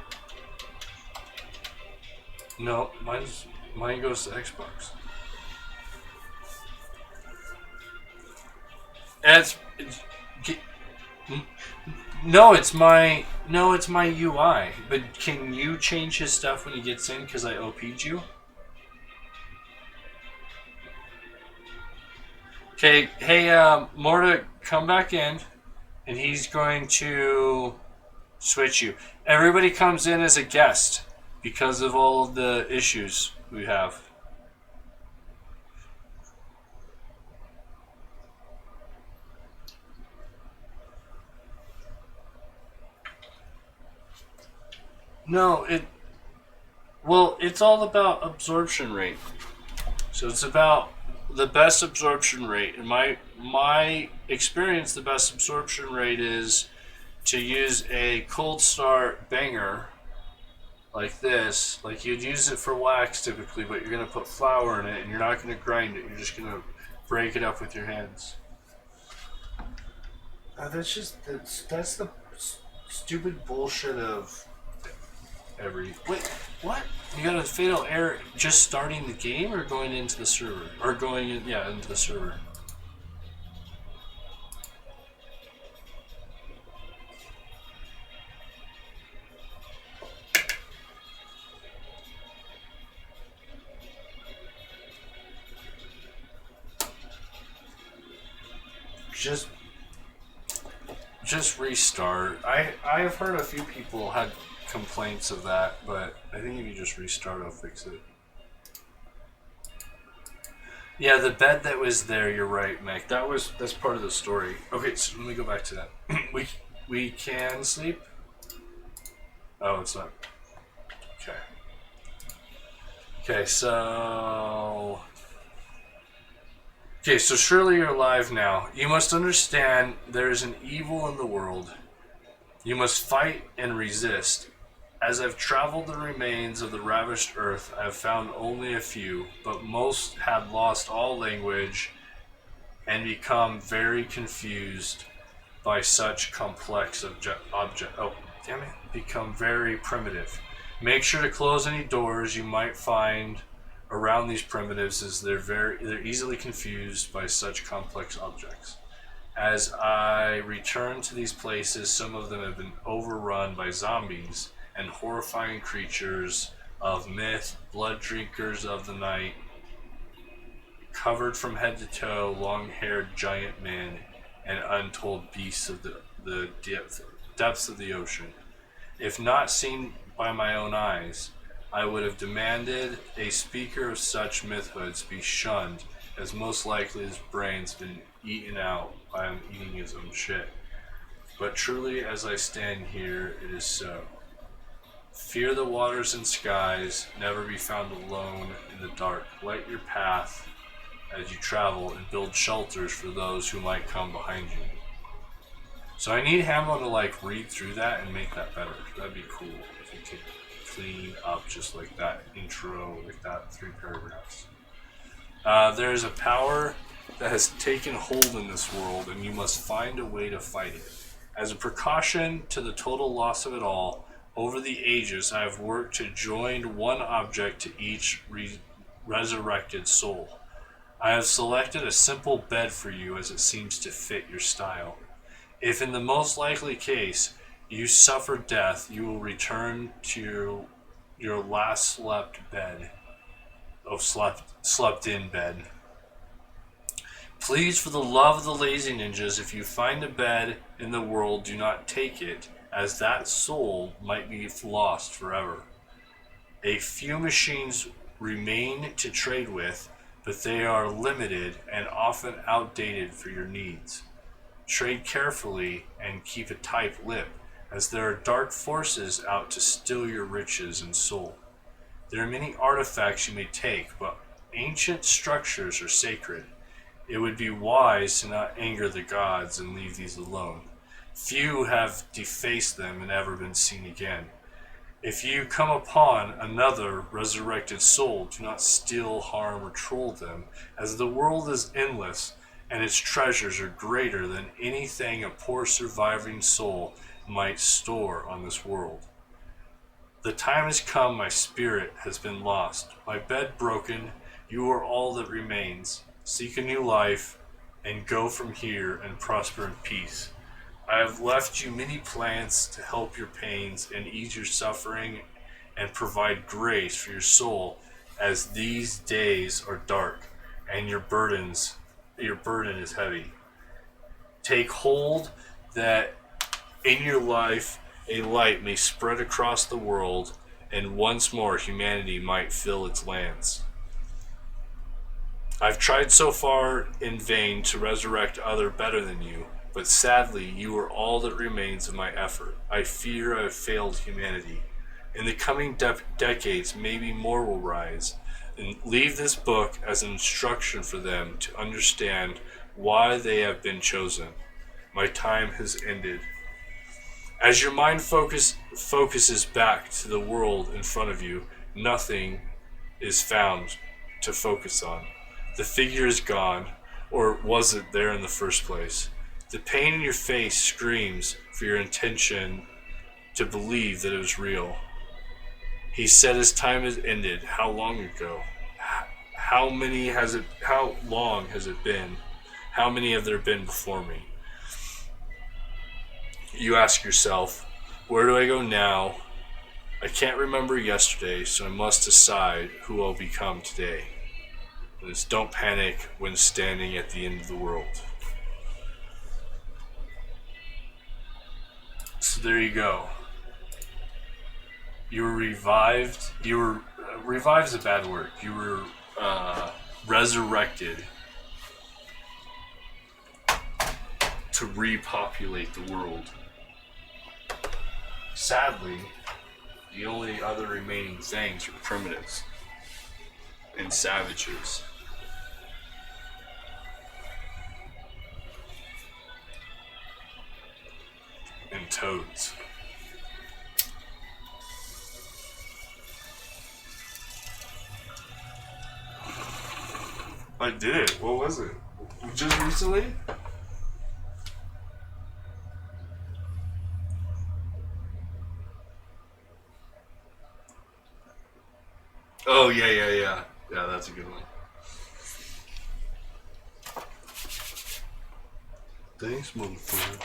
No, mine goes to Xbox. It's my UI. But can you change his stuff when he gets in? Because I OP'd you. Okay, hey, Morta, come back in, and he's going to switch you. Everybody comes in as a guest because of all of the issues we have. No, it's all about absorption rate. So it's about the best absorption rate. In my experience, the best absorption rate is to use a cold start banger like this. Like you'd use it for wax typically, but you're going to put flour in it and you're not going to grind it. You're just going to break it up with your hands. That's the stupid bullshit of Wait, what? You got a fatal error just starting the game or going into the server? Or going in, yeah, into the server. Just restart. I've heard a few people had complaints of that, but I think if you just restart, it'll fix it. Yeah, the bed that was there, you're right, Meg. That's part of the story. Okay, so let me go back to that. we can sleep? Oh, it's not. Okay. Okay, so surely you're alive now. You must understand there is an evil in the world. You must fight and resist. As I've traveled the remains of the ravished earth, I have found only a few, but most have lost all language and become very confused. by such complex become very primitive. Make sure to close any doors you might find around these primitives, as they're easily confused by such complex objects. As I return to these places, some of them have been overrun by zombies and horrifying creatures of myth, blood drinkers of the night, covered from head to toe, long-haired giant men, and untold beasts of the depths of the ocean. If not seen by my own eyes, I would have demanded a speaker of such mythhoods be shunned, as most likely his brain's been eaten out by him eating his own shit. But truly, as I stand here, it is so. Fear the waters and skies, never be found alone in the dark. Light your path as you travel and build shelters for those who might come behind you. So I need Hamo to like read through that and make that better. That'd be cool if he could clean up just like that intro, like that 3 paragraphs. There is a power that has taken hold in this world, and you must find a way to fight it. As a precaution to the total loss of it all, over the ages I have worked to join one object to each resurrected soul. I have selected a simple bed for you as it seems to fit your style. If in the most likely case you suffer death, you will return to your last slept in bed. Please, for the love of the lazy ninjas, if you find a bed in the world, do not take it, as that soul might be lost forever. A few machines remain to trade with, but they are limited and often outdated for your needs. Trade carefully and keep a tight lip, as there are dark forces out to steal your riches and soul. There are many artifacts you may take, but ancient structures are sacred. It would be wise to not anger the gods and leave these alone. Few have defaced them and ever been seen again. If you come upon another resurrected soul, do not steal, harm, or troll them, as the world is endless and its treasures are greater than anything a poor surviving soul might store on this world. The time has come, my spirit has been lost, my bed broken, you are all that remains. Seek a new life and go from here and prosper in peace. I have left you many plants to help your pains and ease your suffering and provide grace for your soul, as these days are dark and your burden is heavy. Take hold that in your life a light may spread across the world, and once more humanity might fill its lands. I've tried so far in vain to resurrect other better than you, but sadly you are all that remains of my effort. I fear I have failed humanity. In the coming decades, maybe more will rise, and leave this book as an instruction for them to understand why they have been chosen. My time has ended. As your mind focuses back to the world in front of you, nothing is found to focus on. The figure is gone, or was it there in the first place? The pain in your face screams for your intention to believe that it was real. He said his time has ended. How long ago? How long has it been? How many have there been before me? You ask yourself, where do I go now? I can't remember yesterday, so I must decide who I'll become today. And it's don't panic when standing at the end of the world. So there you go. You were revived. Revived is a bad word. You were resurrected to repopulate the world. Sadly, the only other remaining things are primitives and savages. And toads. I did it. What was it? Just recently? Oh, yeah. Yeah, that's a good one. Thanks, motherfucker.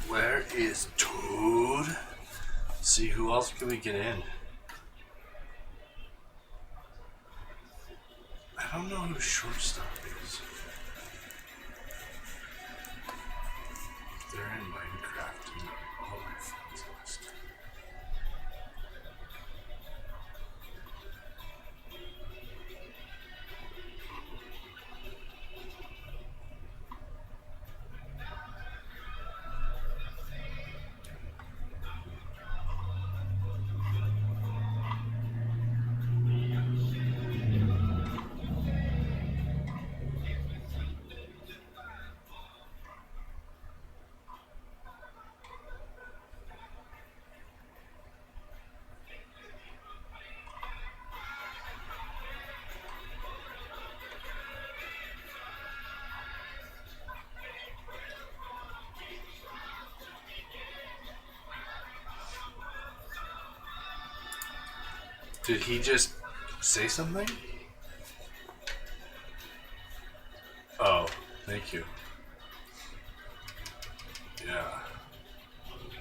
Where is Toad? See, who else can we get in? I don't know who shortstop is. They're in Minecraft and all my friends list. Did he just say something? Oh, thank you.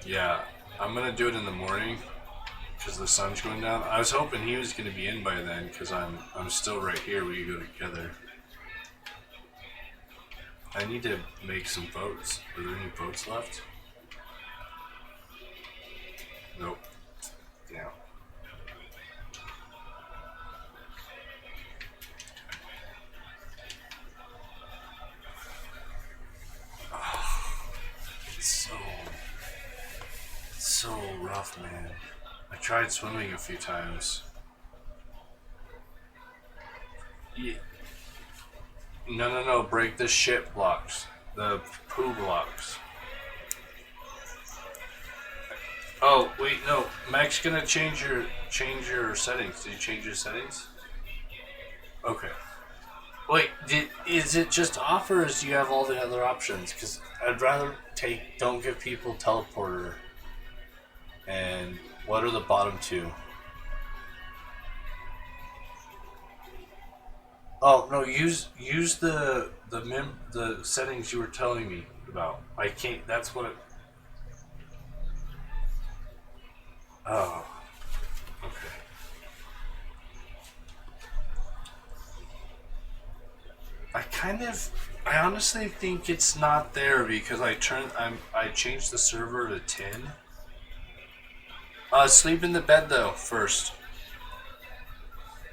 Yeah, I'm gonna do it in the morning because the sun's going down. I was hoping he was gonna be in by then because I'm still right here. We could go together. I need to make some votes. Are there any votes left? Nope. Damn. It's so rough, man. I tried swimming a few times. Yeah. No. Break the shit blocks. The poo blocks. Oh, wait, no. Mac's gonna change your settings. Did you change your settings? Okay. Wait, is it just off or do you have all the other options? Because I'd rather don't give people teleporter. And what are the bottom two? Oh no, use the settings you were telling me about. I can't. That's what. Oh, okay. I honestly think it's not there because I changed the server to 10. Sleep in the bed though first.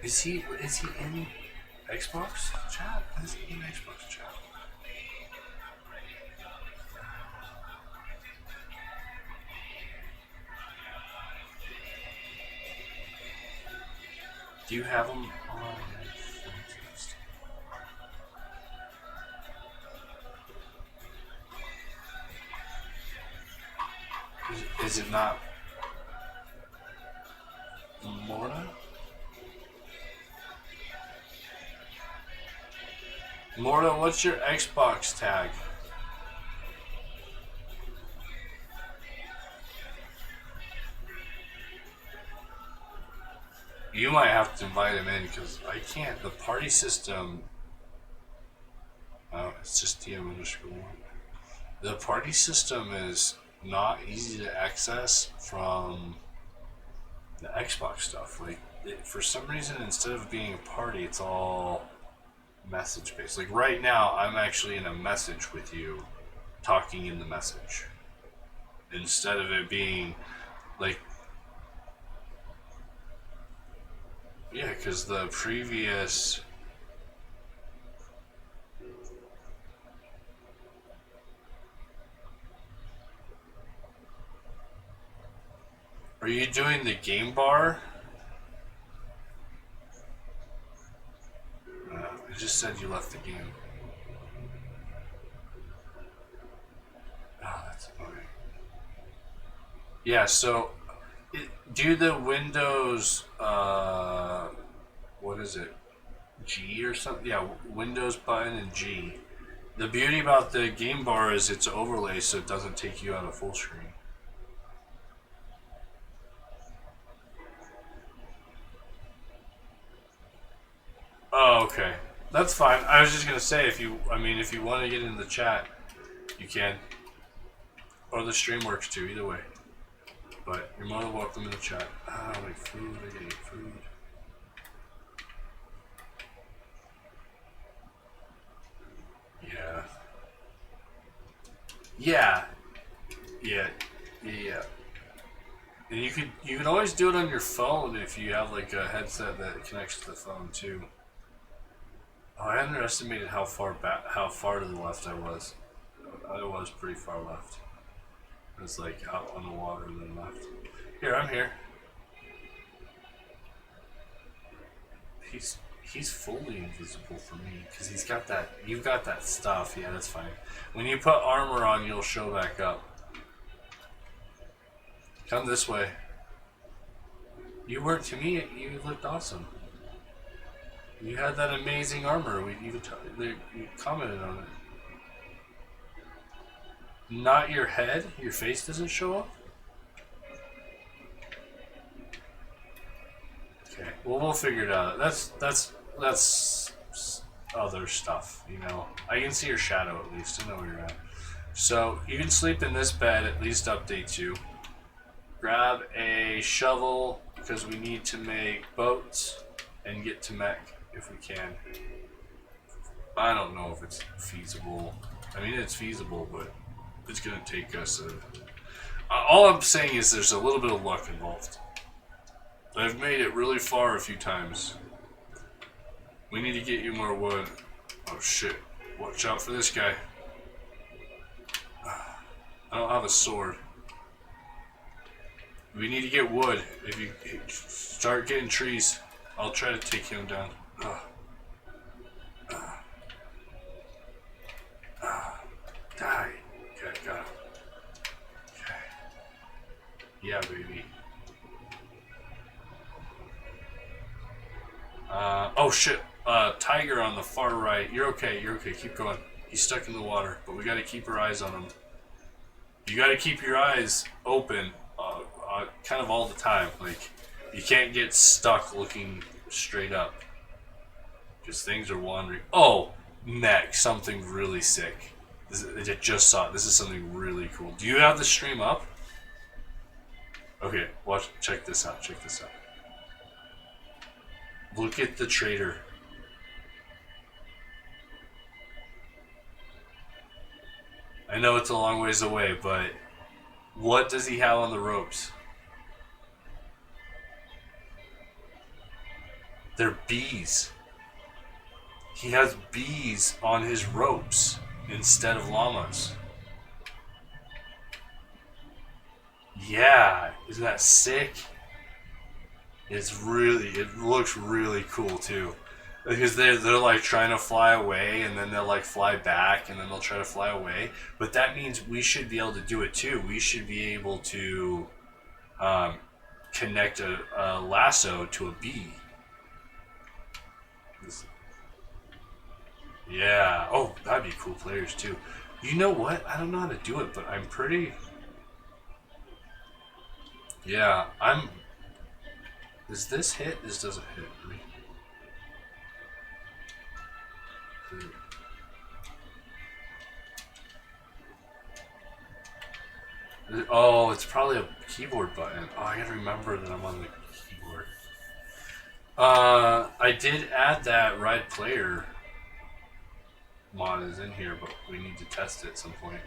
Is he in Xbox chat? Is he in Xbox chat? Do you have him on? Is it not Morta? Morta, what's your Xbox tag? You might have to invite him in because I can't. The party system. Oh, it's just DM_1. The party system is not easy to access from the Xbox stuff. Like, for some reason, instead of being a party, it's all message based. Like right now, I'm actually in a message with you, talking in the message, instead of it being like. Yeah, because the previous... Are you doing the game bar? It just said you left the game. Oh, that's annoying. Yeah, so do the Windows, what is it? G or something? Yeah, Windows button and G. The beauty about the game bar is it's overlay, so it doesn't take you out of full screen. Oh, okay. That's fine. I was just gonna say, if you want to get in the chat, you can. Or the stream works too, either way. But you're more than welcome in the chat. Ah, like food, I gotta eat food. Yeah. Yeah. Yeah. Yeah. And you can always do it on your phone if you have like a headset that connects to the phone too. Oh, I underestimated how far to the left I was. I was pretty far left. It was like out on the water and then left. Here, I'm here. He's fully invisible for me because he's got that. You've got that stuff. Yeah, that's fine. When you put armor on, you'll show back up. Come this way. You weren't to me. You looked awesome. You had that amazing armor. You commented on it. Not your head. Your face doesn't show up. Okay. Well, we'll figure it out. That's other stuff. You know. I can see your shadow at least. I know where you're at. So you can sleep in this bed. At least update you. Grab a shovel because we need to make boats and get to mech if we can. I don't know if it's feasible. I mean, it's feasible, but it's going to take us all I'm saying is there's a little bit of luck involved. I've made it really far a few times. We need to get you more wood. Oh shit. Watch out for this guy. I don't have a sword. We need to get wood. If you start getting trees, I'll try to take him down. Die. Okay, got him. Okay. Yeah, baby. Oh shit. Tiger on the far right. You're okay, keep going. He's stuck in the water, but we gotta keep our eyes on him. You gotta keep your eyes open, kind of all the time. Like, you can't get stuck looking straight up. Because things are wandering. Oh! Mech, something really sick. I just saw it. This is something really cool. Do you have the stream up? Okay, check this out, Look at the trader. I know it's a long ways away, but what does he have on the ropes? They're bees. He has bees on his ropes instead of llamas. Yeah, isn't that sick? It looks really cool too. Because they're like trying to fly away and then they'll like fly back and then they'll try to fly away. But that means we should be able to do it too. We should be able to connect a lasso to a bee. Yeah. Oh, that'd be cool players too. You know what? I don't know how to do it, but I'm pretty... Yeah, Does this hit? This doesn't hit me. Oh, it's probably a keyboard button. Oh, I gotta remember that I'm on the keyboard. I did add that ride player mod is in here, but we need to test it at some point.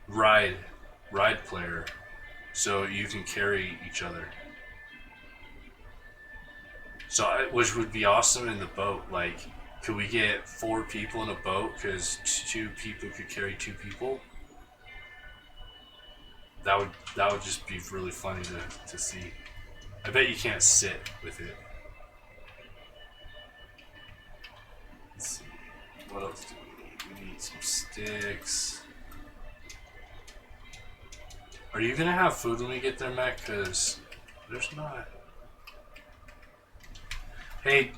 Ride player, so you can carry each other. So, which would be awesome in the boat. Like, could we get 4 people in a boat? Because 2 people could carry 2 people. That would just be really funny to see. I bet you can't sit with it. Let's see. What else do we need? We need some sticks. Are you gonna have food when we get there, Mac? Because there's not. Hey,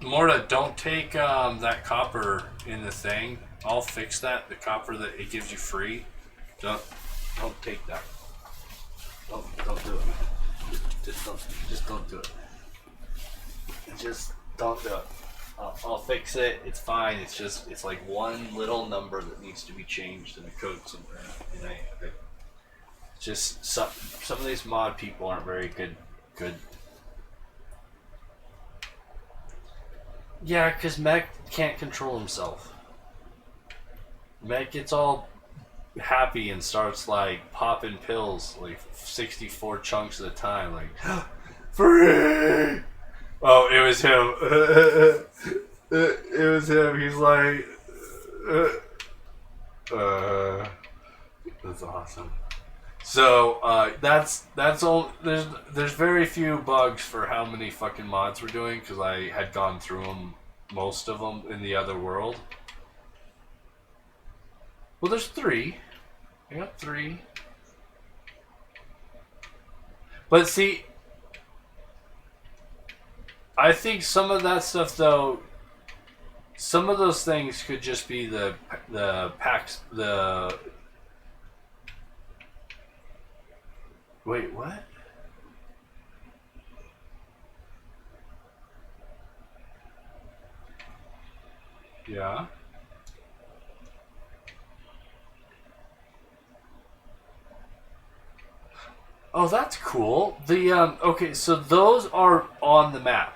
Morta, don't take that copper in the thing. I'll fix that. The copper that it gives you free. Don't take that. Don't do it. Just don't do it. Just don't do it. I'll fix it. It's fine. It's like one little number that needs to be changed in the code somewhere. And just some of these mod people aren't very good. Yeah, because Mech can't control himself. Mech gets all happy and starts like popping pills, like 64 chunks at a time, like free. Oh, it was him. It was him. He's like, that's awesome. So that's all. There's very few bugs for how many fucking mods we're doing because I had gone through them, most of them in the other world. Well, there's 3. I got 3. But see, I think some of that stuff though, some of those things could just be the packs, the. Wait, what? Yeah. Oh, that's cool. The okay, so those are on the map.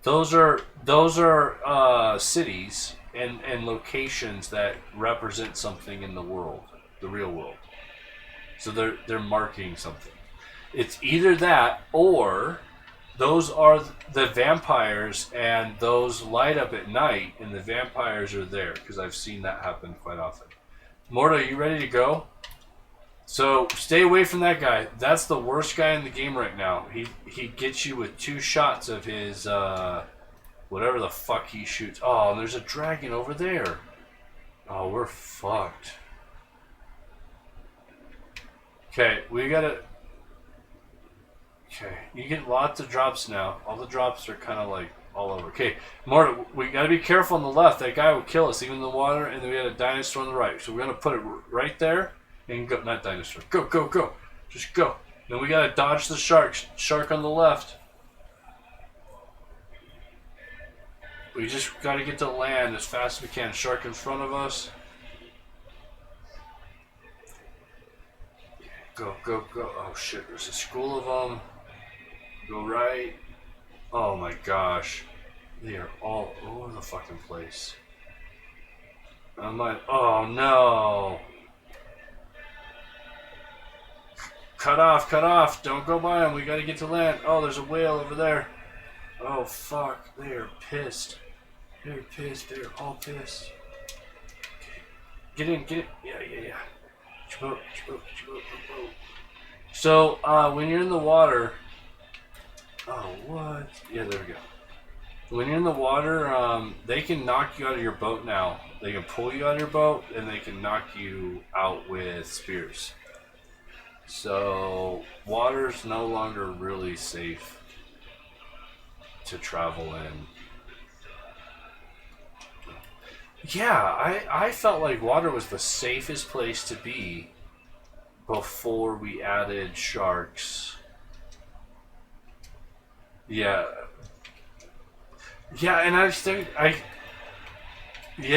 Those are cities and locations that represent something in the world, the real world. So they're marking something. It's either that or those are the vampires and those light up at night and the vampires are there because I've seen that happen quite often. Morta, are you ready to go? So stay away from that guy. That's the worst guy in the game right now. He gets you with 2 shots of his whatever the fuck he shoots. Oh, and there's a dragon over there. Oh, we're fucked. Okay, we gotta. Okay, you get lots of drops now. All the drops are kind of like all over. Okay, Morta, we gotta be careful on the left. That guy will kill us, even in the water. And then we got a dinosaur on the right. So we're gonna put it right there and go. Not dinosaur. Go, go, go. Just go. Then we gotta dodge the shark. Shark on the left. We just gotta get to land as fast as we can. Shark in front of us. Go, go, go. Oh shit, there's a school of them. Go right. Oh my gosh. They are all over the fucking place. I'm like, oh no. Cut off. Don't go by them. We gotta get to land. Oh, there's a whale over there. Oh fuck. They are pissed. They're pissed. They're all pissed. Okay. Get in. Yeah. Boat. So, when you're in the water... Oh, what? Yeah, there we go. When you're in the water, they can knock you out of your boat now. They can pull you out of your boat, and they can knock you out with spears. So, water's no longer really safe to travel in. Yeah, I felt like water was the safest place to be before we added sharks. Yeah. Yeah, and I just think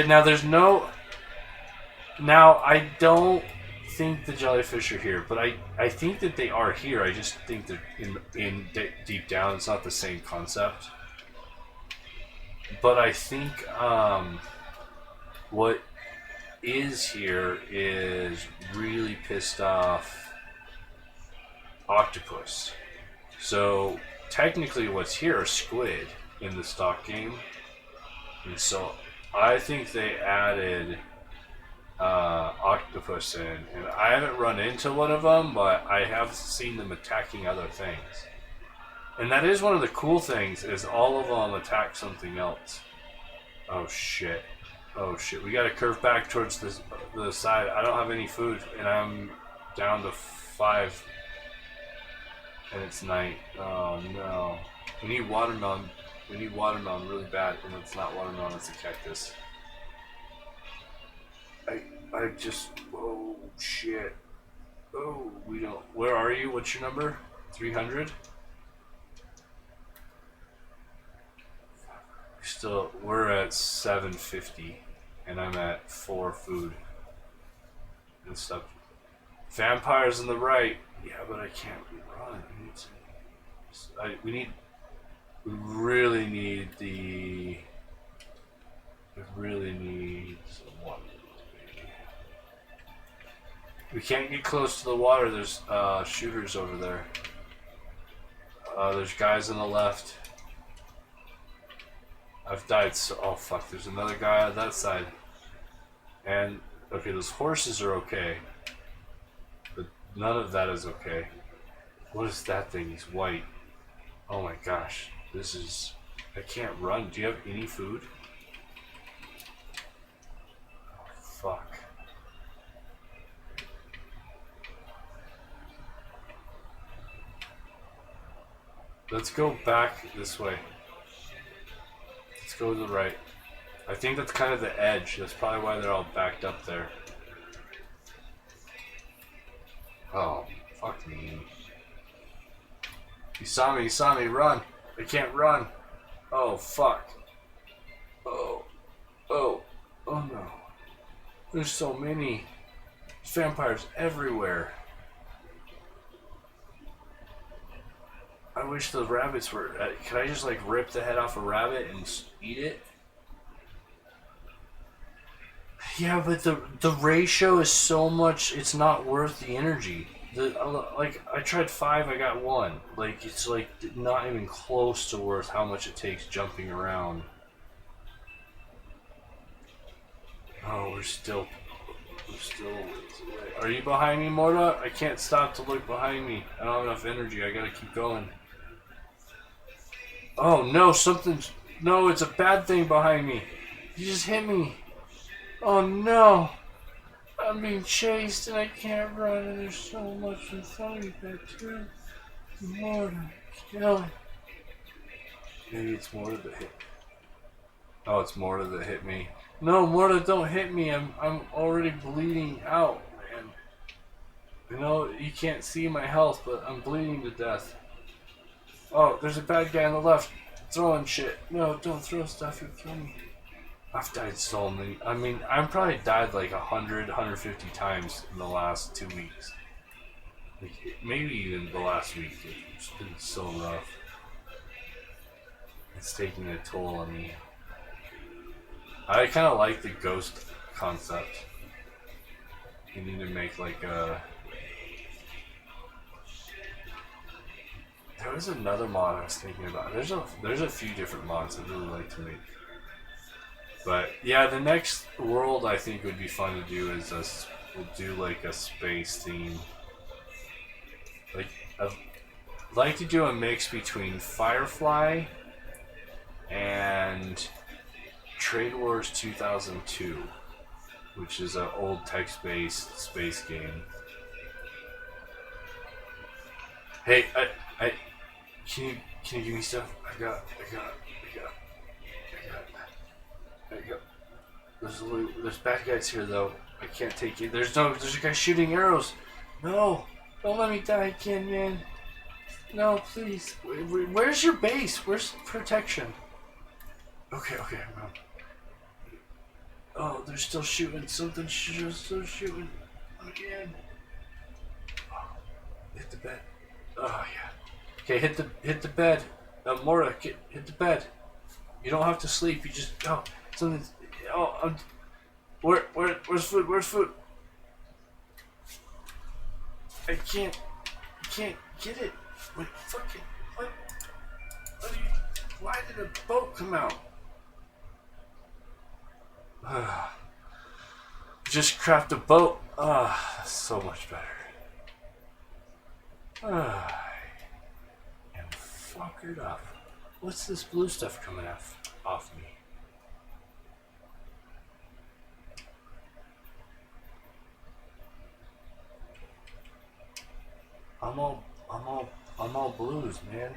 now there's no... Now, I don't think the jellyfish are here, but I think that they are here. I just think they're in deep down. It's not the same concept. But I think... what is here is really pissed off octopus. So technically what's here are squid in the stock game. And so I think they added octopus in. And I haven't run into one of them, but I have seen them attacking other things. And that is one of the cool things, is all of them attack something else. Oh shit. Oh shit. We gotta curve back towards the side. I don't have any food, and I'm down to 5. And it's night. Oh no. We need watermelon. We need watermelon really bad, and it's not watermelon, it's a cactus. I just... Oh shit. Oh, we don't... Where are you? What's your number? 300? We're at 750, and I'm at 4 food and stuff. Vampires on the right. Yeah, but I can't run. We really need some water. We can't get close to the water. There's shooters over there. There's guys on the left. I've died so... Oh fuck, there's another guy on that side. And, okay, those horses are okay. But none of that is okay. What is that thing? He's white. Oh my gosh. This is... I can't run. Do you have any food? Oh, fuck. Let's go back this way. Let's go to the right. I think that's kind of the edge. That's probably why they're all backed up there. Oh, fuck me. He saw me, run! I can't run! Oh, fuck. Oh no. There's so many. There's vampires everywhere. I wish the rabbits were... could I just like rip the head off a rabbit and eat it? Yeah, but the ratio is so much, it's not worth the energy. Like, I tried 5, I got 1. Like, it's like not even close to worth how much it takes jumping around. Oh, we're still... Are you behind me, Morta? I can't stop to look behind me. I don't have enough energy, I gotta keep going. Oh no, something's... No, it's a bad thing behind me. You just hit me. Oh no. I'm being chased and I can't run, and there's so much in front of me back too. More to kill it. Maybe it's Morta that hit. Oh, it's Morta that hit me. No, Morta, don't hit me. I'm already bleeding out, man. You know, you can't see my health, but I'm bleeding to death. Oh, there's a bad guy on the left throwing shit. No, don't throw stuff, you kill me. I've died so many. I mean, I've probably died like 100, 150 times in the last 2 weeks. Like, maybe even the last week. It's been so rough. It's taking a toll on me. I kind of like the ghost concept. You need to make like a... There was another mod I was thinking about. There's a few different mods I'd really like to make. But yeah, the next world I think would be fun to do is we'll do like a space theme. Like I'd like to do a mix between Firefly and Trade Wars 2002, which is an old text-based space game. Hey, can you give me stuff? I got. There's bad guys here though. I can't take it. There's a guy shooting arrows. No, don't let me die again, man. No, please. Where's your base? Where's protection? Okay, well. Oh, they're still shooting. Something's still shooting again. Oh, hit the bed. Oh yeah. Okay, hit the bed. Morta, hit the bed. You don't have to sleep. You just something's. Oh, where's food? Where's food? I can't get it. Wait, fucking what? Why did a boat come out? Just craft a boat. So much better. And fuckered up. What's this blue stuff coming off me? I'm all blues, man.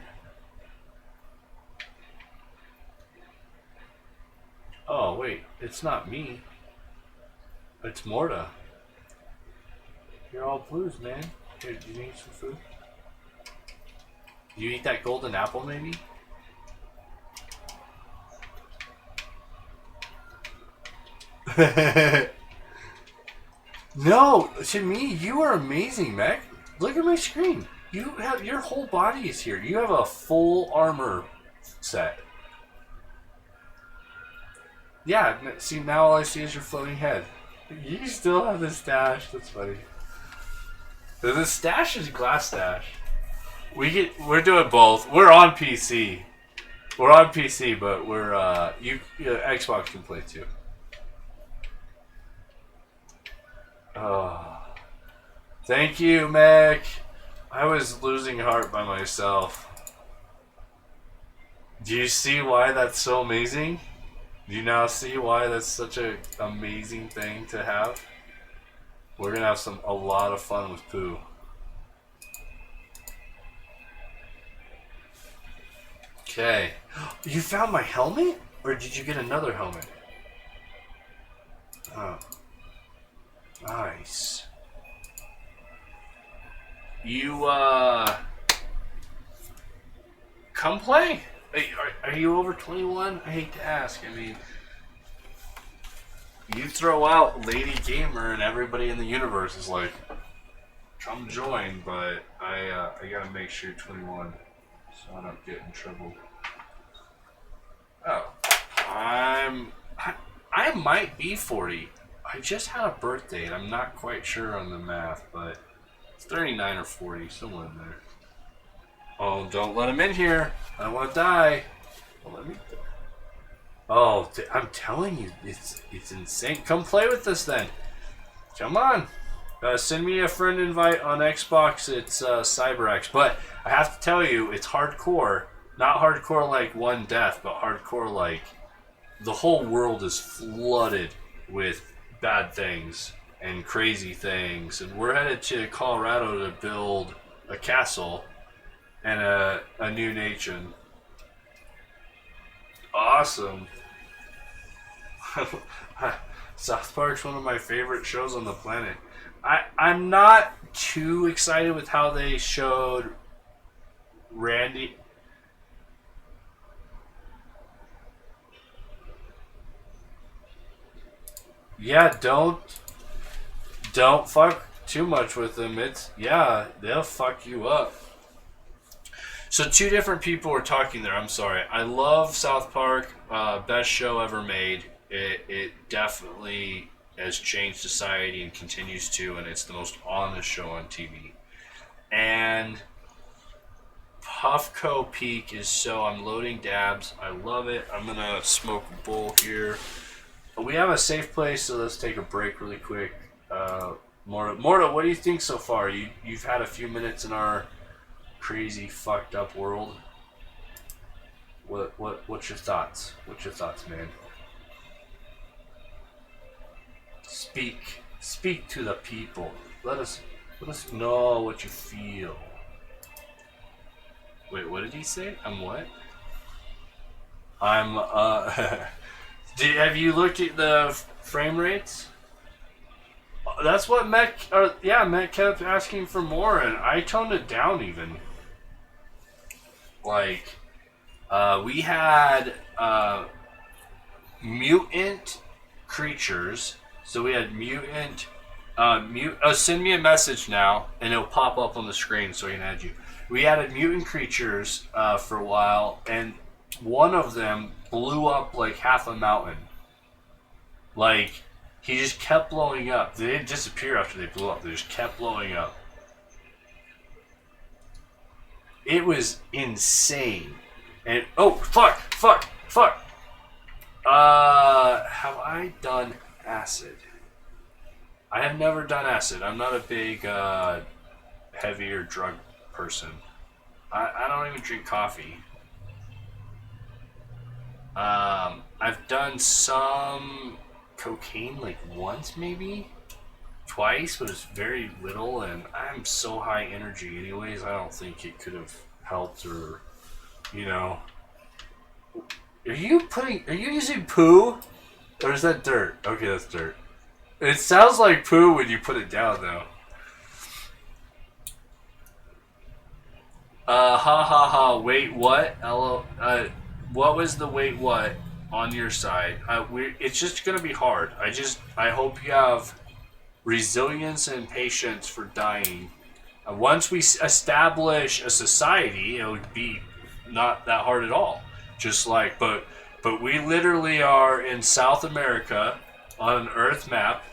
Oh wait, it's not me. It's Morta. You're all blues, man. Here, do you need some food? You eat that golden apple, maybe? No, to me, you are amazing, Meg. Look at my screen. You have your whole body is here. You have a full armor set. Yeah, see, now all I see is your floating head. You still have the stash. That's funny. The stash is glass stash. We're doing both. We're on PC. We're on PC, but we're Xbox can play too. Oh, thank you, Mac. I was losing heart by myself. Do you see why that's so amazing? Do you now see why that's such an amazing thing to have? We're gonna have a lot of fun with poo. Okay. You found my helmet? Or did you get another helmet? Oh. Nice. You, come play. Are you over 21? I hate to ask. I mean, you throw out Lady Gamer and everybody in the universe is like, come join, but I gotta make sure you're 21 so I don't get in trouble. Oh, I might be 40. I just had a birthday and I'm not quite sure on the math, but it's 39 or 40, somewhere in there. Oh, don't let him in here. I don't want to die. Don't let me die. Oh, I'm telling you, it's insane. Come play with us then. Come on. Send me a friend invite on Xbox. It's CyberX. But I have to tell you, it's hardcore. Not hardcore like one death, but hardcore like the whole world is flooded with bad things and crazy things. And we're headed to Colorado to build a castle and a new nation. Awesome. South Park's one of my favorite shows on the planet. I'm not too excited with how they showed Randy. Yeah, don't fuck too much with them. They'll fuck you up. So two different people were talking there. I'm sorry. I love South Park. Best show ever made. It definitely has changed society and continues to, and it's the most honest show on TV. And Puffco Peak is so... I'm loading dabs. I love it. I'm going to smoke a bowl here. We have a safe place, so let's take a break really quick. Morta, what do you think so far? You've had a few minutes in our crazy, fucked up world. What's your thoughts? What's your thoughts, man? Speak to the people. Let us know what you feel. Wait, what did he say? I'm what? I'm have you looked at the frame rates? That's what Matt kept asking for more, and I toned it down even. Like, we had mutant creatures. So we had mutant. Send me a message now, and it'll pop up on the screen so I can add you. We added mutant creatures for a while, and one of them blew up like half a mountain. Like, he just kept blowing up. They didn't disappear after they blew up. They just kept blowing up. It was insane. And oh fuck. Have I done acid? I have never done acid. I'm not a big heavier drug person. I don't even drink coffee. I've done some cocaine like once maybe. Twice, but it's very little, and I'm so high energy anyways, I don't think it could have helped or, you know. Are you using poo? Or is that dirt? Okay, that's dirt. It sounds like poo when you put it down, though. Wait, what? What was the wait, what on your side? It's just gonna be hard. I hope you have resilience and patience for dying. Once we establish a society, it would be not that hard at all. Just like, but we literally are in South America on an Earth map.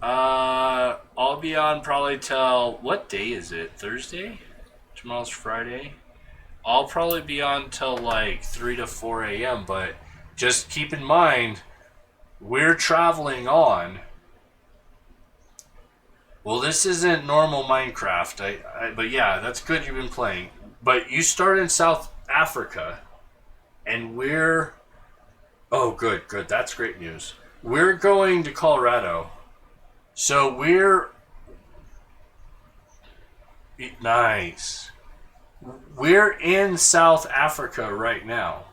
I'll be on probably till, what day is it? Thursday? Tomorrow's Friday. I'll probably be on till like 3 to 4 a.m. But just keep in mind, we're traveling on. Well, this isn't normal Minecraft. But yeah, that's good you've been playing. But you start in South Africa, and we're... Oh, good. That's great news. We're going to Colorado. So we're... Nice. We're in South Africa right now.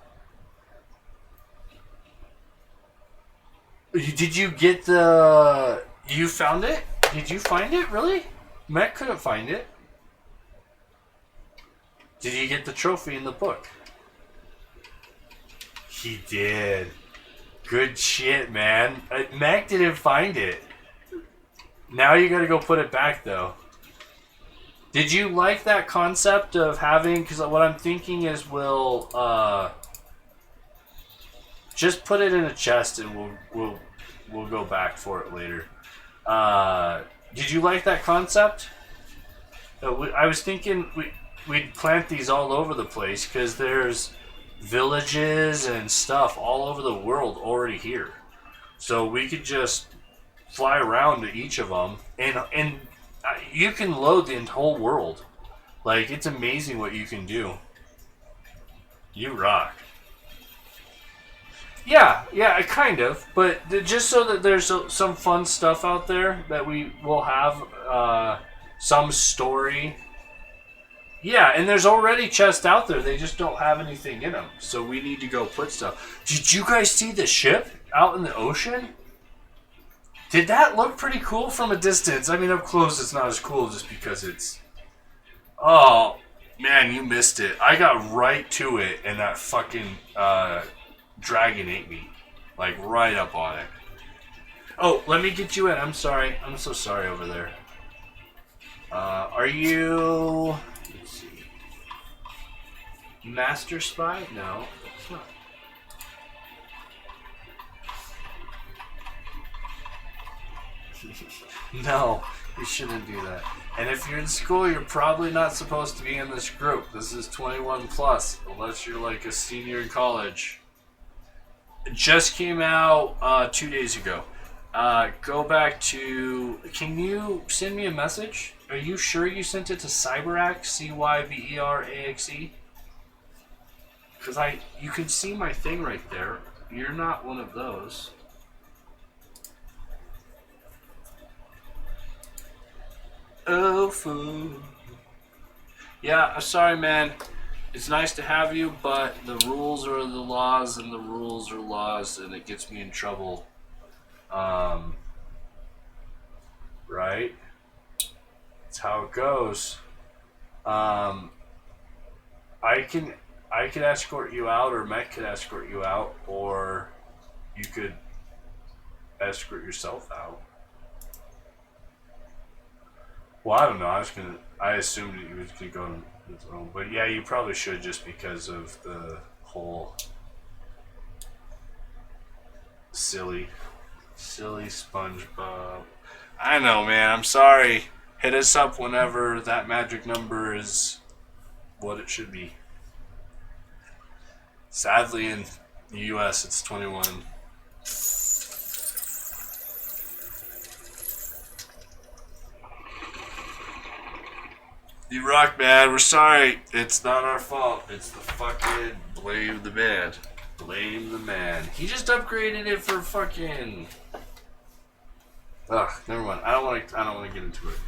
Did you get the... You found it? Did you find it, really? Matt couldn't find it. Did you get the trophy in the book? He did. Good shit, man. Mac didn't find it. Now you gotta go put it back, though. Did you like that concept of having... Because what I'm thinking is we'll... just put it in a chest and we'll go back for it later. Did you like that concept? I was thinking we'd plant these all over the place because there's villages and stuff all over the world already here. So we could just fly around to each of them, and you can load the whole world. Like, it's amazing what you can do. You rock. Yeah, kind of. But just so that there's some fun stuff out there that we will have some story. Yeah, and there's already chests out there. They just don't have anything in them. So we need to go put stuff. Did you guys see the ship out in the ocean? Did that look pretty cool from a distance? I mean, up close it's not as cool just because it's... Oh, man, you missed it. I got right to it and that fucking... dragon ate me. Like, right up on it. Oh, let me get you in. I'm sorry. I'm so sorry over there. Are you... Let's see. Master Spy? No, it's not. No, you shouldn't do that. And if you're in school, you're probably not supposed to be in this group. This is 21 plus, unless you're like a senior in college. It just came out 2 days ago. Go back to... Can you send me a message? Are you sure you sent it to Cyberaxe? C-Y-B-E-R-A-X-E? Because you can see my thing right there. You're not one of those. Oh, fool. Yeah, sorry, man. It's nice to have you, but the rules are the laws, and the rules are laws, and it gets me in trouble. Right? That's how it goes. I could escort you out, or Mech could escort you out, or you could escort yourself out. Well, I don't know. I assumed that you was gonna go on his own, but yeah, you probably should just because of the whole silly SpongeBob. I know, man. I'm sorry. Hit us up whenever that magic number is what it should be. Sadly, in the US, it's 21. You rock, man. We're sorry. It's not our fault. It's the fucking blame the man. Blame the man. He just upgraded it for fucking. Ugh, never mind. I don't want to get into it.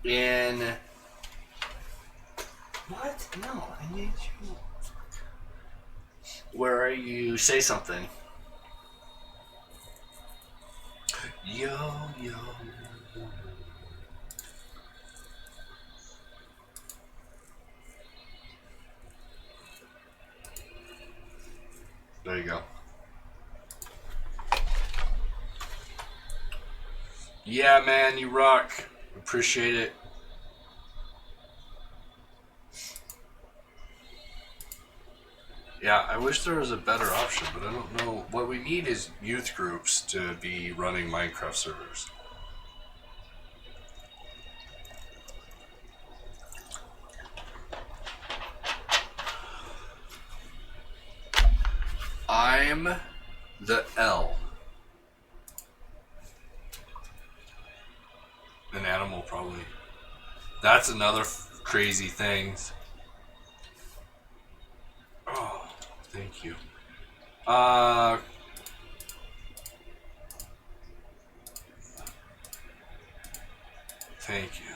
In what? No, I need you. Where are you? Say something. Yo. There you go. Yeah, man, you rock. Appreciate it. Yeah, I wish there was a better option, but I don't know. What we need is youth groups to be running Minecraft servers. I'm the L. An animal, probably. That's another crazy thing. Oh, thank you. Thank you.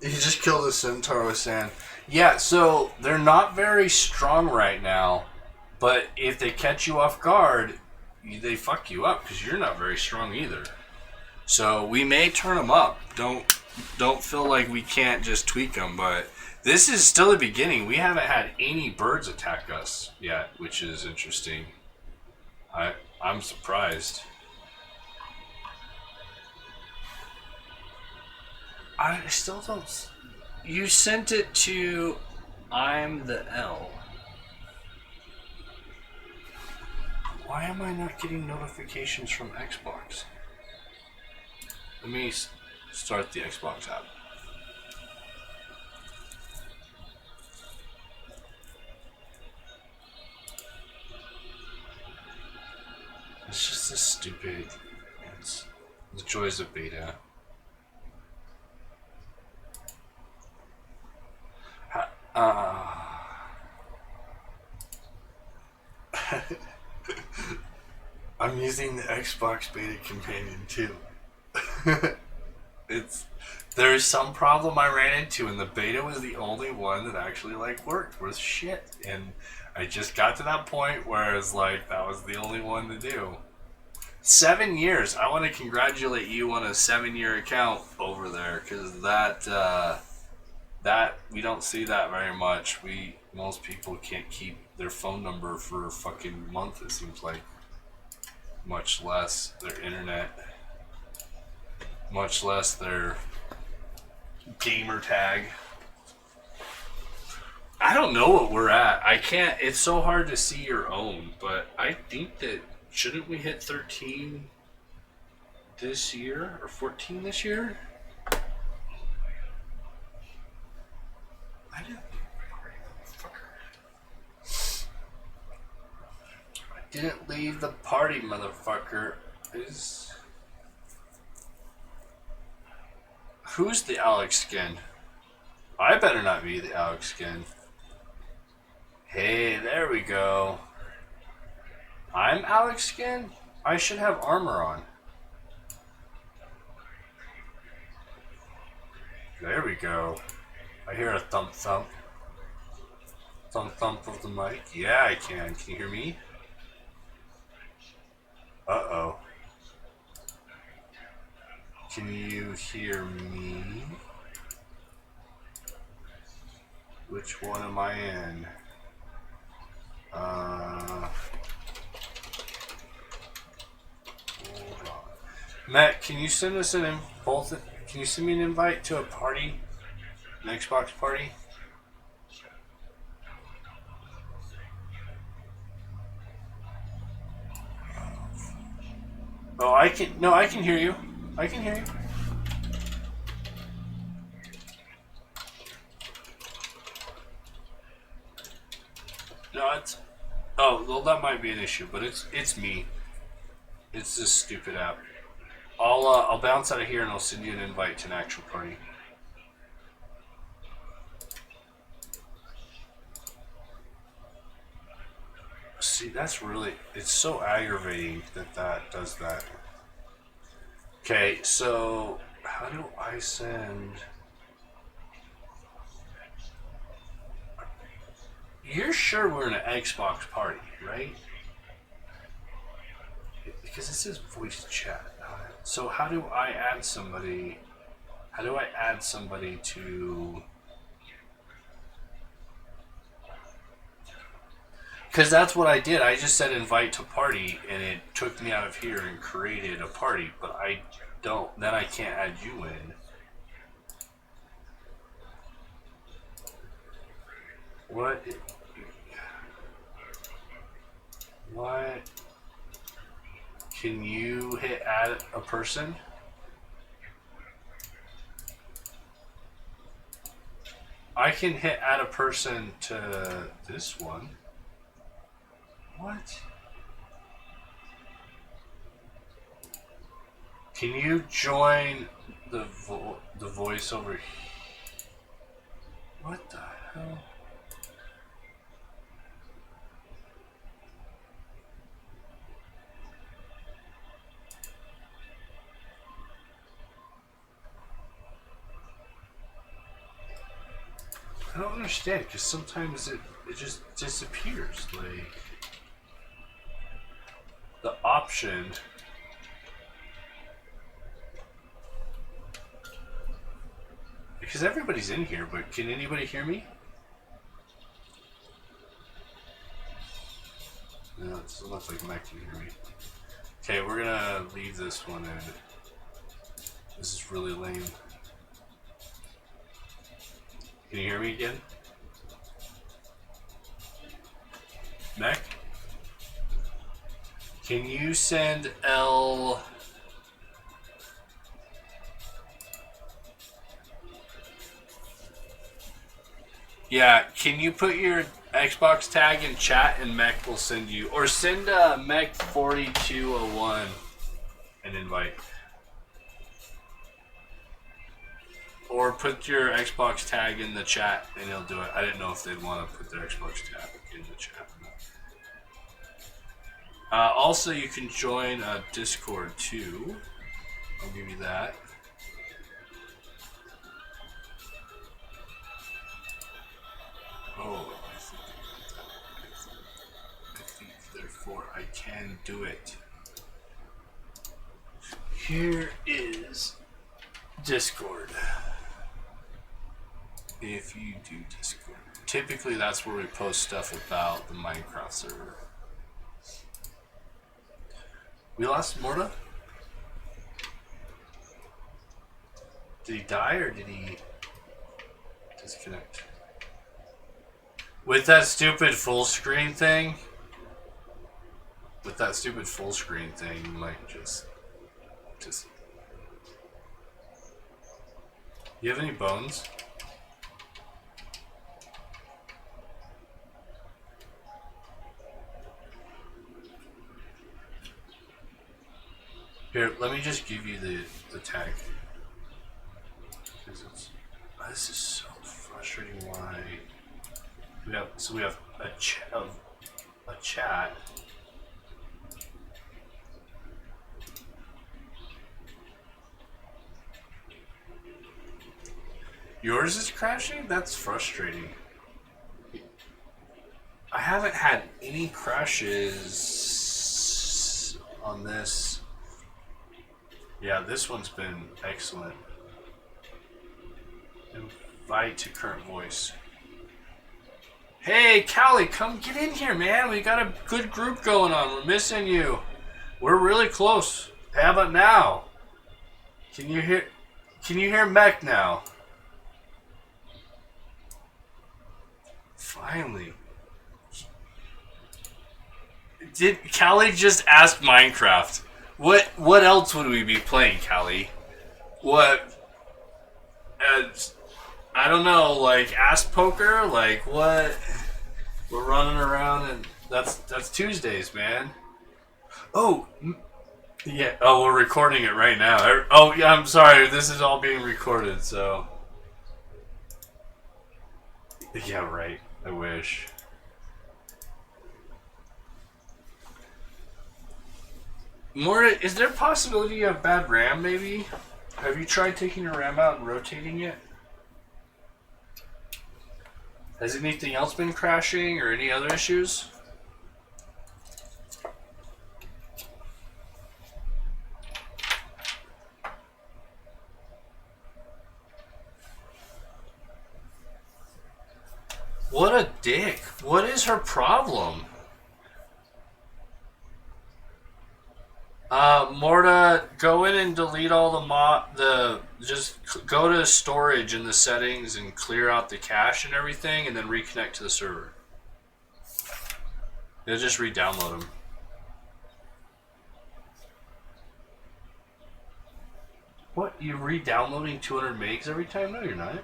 He just killed a centaur with sand. Yeah, so they're not very strong right now, but if they catch you off guard, they fuck you up because you're not very strong either. So we may turn them up. Don't feel like we can't just tweak them, but this is still the beginning. We haven't had any birds attack us yet, which is interesting. I'm surprised. I still don't. You sent it to I'm the L. Why am I not getting notifications from Xbox? Let me start the Xbox app. It's just this stupid. It's the joys of beta. I'm using the Xbox beta companion too. There's some problem I ran into, and the beta was the only one that actually worked with shit. And I just got to that point where it's like that was the only one to do. 7 years. I want to congratulate you on a 7-year account over there, because that we don't see that very much. Most people can't keep their phone number for a fucking month, it seems like. Much less their internet. Much less their gamer tag. I don't know what we're at. I can't. It's so hard to see your own, but I think that shouldn't we hit 13 this year or 14 this year? I didn't leave the party, motherfucker. Who's the Alex skin? I better not be the Alex skin. Hey, there we go. I'm Alex skin? I should have armor on. There we go. I hear a thump thump. Thump thump of the mic. Yeah, I can. Can you hear me? Uh-oh. Can you hear me? Which one am I in? Hold on. Matt, can you send us can you send me an invite to a party? An Xbox party? Oh, I can. No, I can hear you. I can hear you. No, it's. Oh, well, that might be an issue, but it's me. It's this stupid app. I'll bounce out of here and I'll send you an invite to an actual party. See, that's really, it's so aggravating that does that. Okay, so how do I send? You're sure we're in an Xbox party, right? Because it says voice chat. So how do I add somebody? How do I add somebody to? Because that's what I did. I just said invite to party, and it took me out of here and created a party. But I don't. Then I can't add you in. What? What? Can you hit add a person? I can hit add a person to this one. What? Can you join the voice over here? What the hell? I don't understand, because sometimes it just disappears. Like, the option. Because everybody's in here, but can anybody hear me? No, it doesn't look like Mac can hear me. Okay, we're gonna leave this one in. This is really lame. Can you hear me again? Mac? Can you send L... Yeah, can you put your Xbox tag in chat and Mech will send you... Or send Mech 4201 an invite. Or put your Xbox tag in the chat and he'll do it. I didn't know if they'd want to put their Xbox tag in the chat. Also, you can join Discord too. I'll give you that. Oh, I think therefore I can do it. Here is Discord. If you do Discord. Typically that's where we post stuff about the Minecraft server. We lost Morta? Did he die or did he disconnect? With that stupid full screen thing? With that stupid full screen thing, you might just... You have any bones? Here, let me just give you the tag. This is so frustrating. Why we have a chat. Yours is crashing? That's frustrating. I haven't had any crashes on this. Yeah, this one's been excellent. Invite to current voice. Hey, Callie, come get in here, man. We got a good group going on. We're missing you. We're really close. How about now? Can you hear Mech now? Finally. Did Callie just ask Minecraft? What else would we be playing, Callie? What? I don't know, like ass poker, like what? We're running around, and that's Tuesdays, man. Oh, yeah. Oh, we're recording it right now. Oh, yeah. I'm sorry. This is all being recorded, so. Yeah, right. I wish. More. Is there a possibility you have bad RAM? Maybe. Have you tried taking your RAM out and rotating it? Has anything else been crashing or any other issues? What a dick. What is her problem? Morta, go in and delete all just go to storage in the settings and clear out the cache and everything, and then reconnect to the server. It'll just re-download them. What? You're re-downloading 200 megs every time? No, you're not.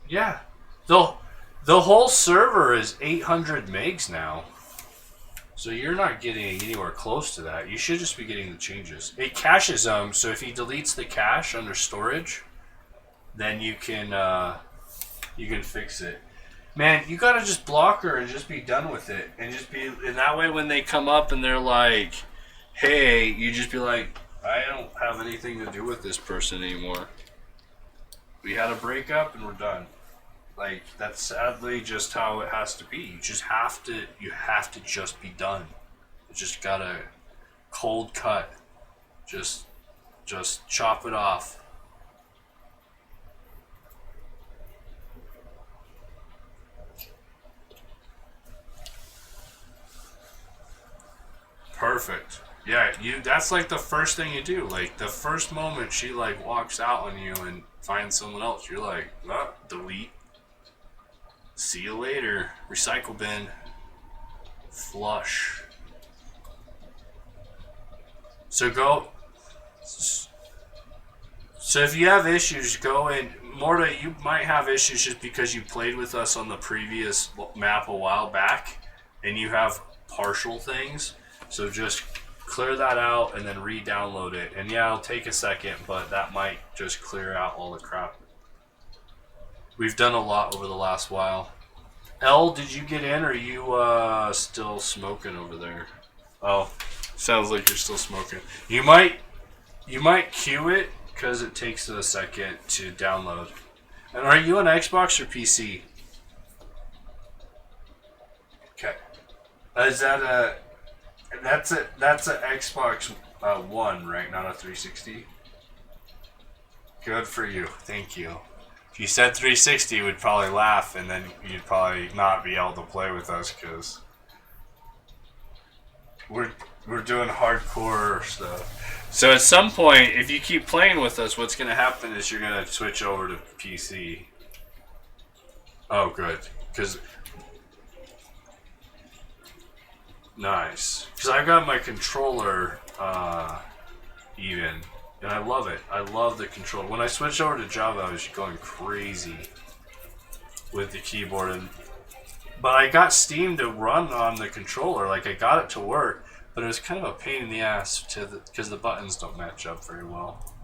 Yeah. The whole server is 800 megs now. So you're not getting anywhere close to that. You should just be getting the changes. It caches them, so if he deletes the cache under storage, then you can fix it. Man, you gotta just block her and just be done with it, and that way when they come up and they're like, "Hey," you just be like, "I don't have anything to do with this person anymore. We had a breakup and we're done." Like, that's sadly just how it has to be. You have to just be done. You just gotta cold cut. Just chop it off. Perfect. Yeah, that's like the first thing you do. Like the first moment she like walks out on you and finds someone else, you're like, oh, delete. See you later. Recycle bin. Flush. So if you have issues, go in. Morta, you might have issues just because you played with us on the previous map a while back, and you have partial things. So just clear that out and then re-download it. And yeah, it'll take a second, but that might just clear out all the crap. We've done a lot over the last while. Elle, did you get in, or are you still smoking over there? Oh, sounds like you're still smoking. You might queue it because it takes a second to download. And are you on Xbox or PC? Okay. Is that that's a Xbox One, right? Not a 360. Good for you. Thank you. If you said 360, we'd probably laugh, and then you'd probably not be able to play with us because we're doing hardcore stuff. So at some point, if you keep playing with us, what's going to happen is you're going to switch over to PC. Oh, good. Because nice. Because I got my controller even. And I love it. I love the controller. When I switched over to Java, I was going crazy with the keyboard. But I got Steam to run on the controller. Like, I got it to work. But it was kind of a pain in the ass because the buttons don't match up very well.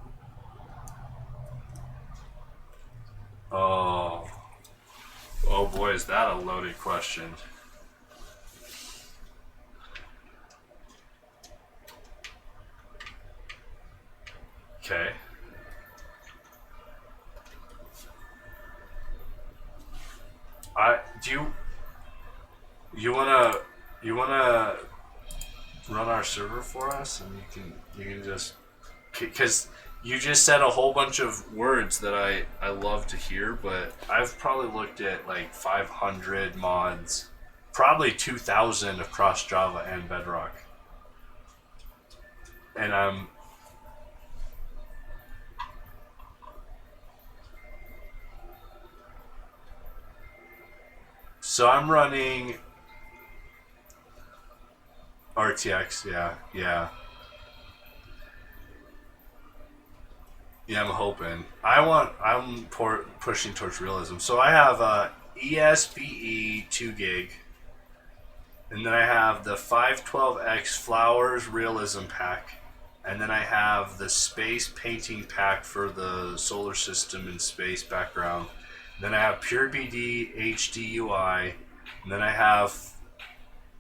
Oh. Oh boy, is that a loaded question. Okay. You wanna run our server for us, and you can just, because you just said a whole bunch of words that I love to hear, but I've probably looked at like 500 mods, probably 2,000 across Java and Bedrock, and so I'm running. RTX, yeah. Yeah, I'm hoping. I'm pushing towards realism. So I have ESBE 2 gig, and then I have the 512X Flowers Realism pack, and then I have the Space Painting pack for the solar system and space background. Then I have Pure BD HD UI, and then I have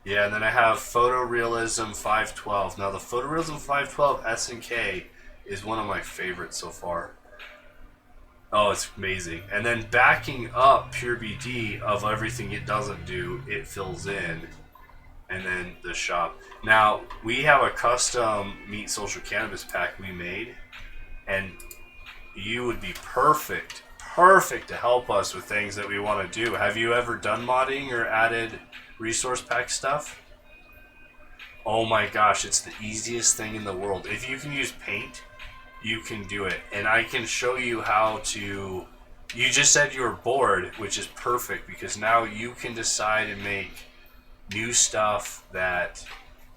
Photorealism 512. Now the Photorealism 512 S&K is one of my favorites so far. Oh, it's amazing. And then backing up Pure BD of everything it doesn't do, it fills in. And then the shop. Now, we have a custom Meet Social Cannabis pack we made, and you would be perfect to help us with things that we want to do. Have you ever done modding or added resource pack stuff? Oh my gosh, it's the easiest thing in the world. If you can use paint, you can do it. And I can show you how to... You just said you were bored, which is perfect, because now you can decide and make new stuff that...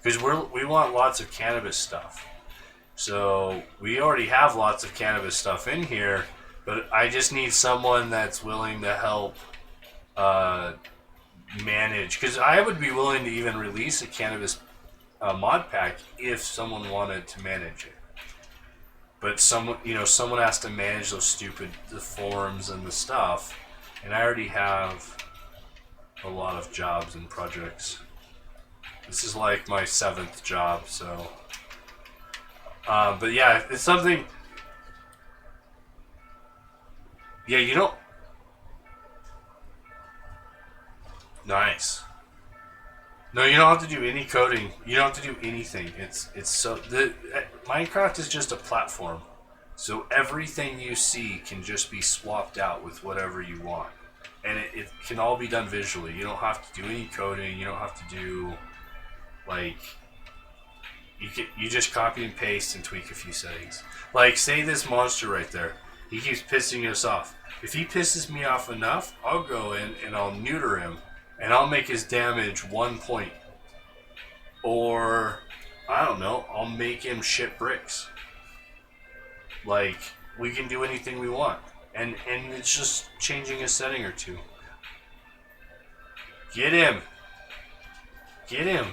Because we want lots of cannabis stuff. So we already have lots of cannabis stuff in here, but I just need someone that's willing to help manage. Because I would be willing to even release a cannabis mod pack if someone wanted to manage it. But someone has to manage the forms and the stuff, and I already have a lot of jobs and projects. This is like my 7th job, so. But yeah, it's something. Yeah, you don't. Nice. No, you don't have to do any coding. You don't have to do anything. It's so Minecraft is just a platform, so everything you see can just be swapped out with whatever you want, and it can all be done visually. You don't have to do any coding. You don't have to do you just copy and paste and tweak a few settings. Like, say this monster right there, he keeps pissing us off. If he pisses me off enough, I'll go in and I'll neuter him. And I'll make his damage 1 point. Or, I don't know, I'll make him shit bricks. Like, we can do anything we want. And it's just changing a setting or two. Get him. Get him.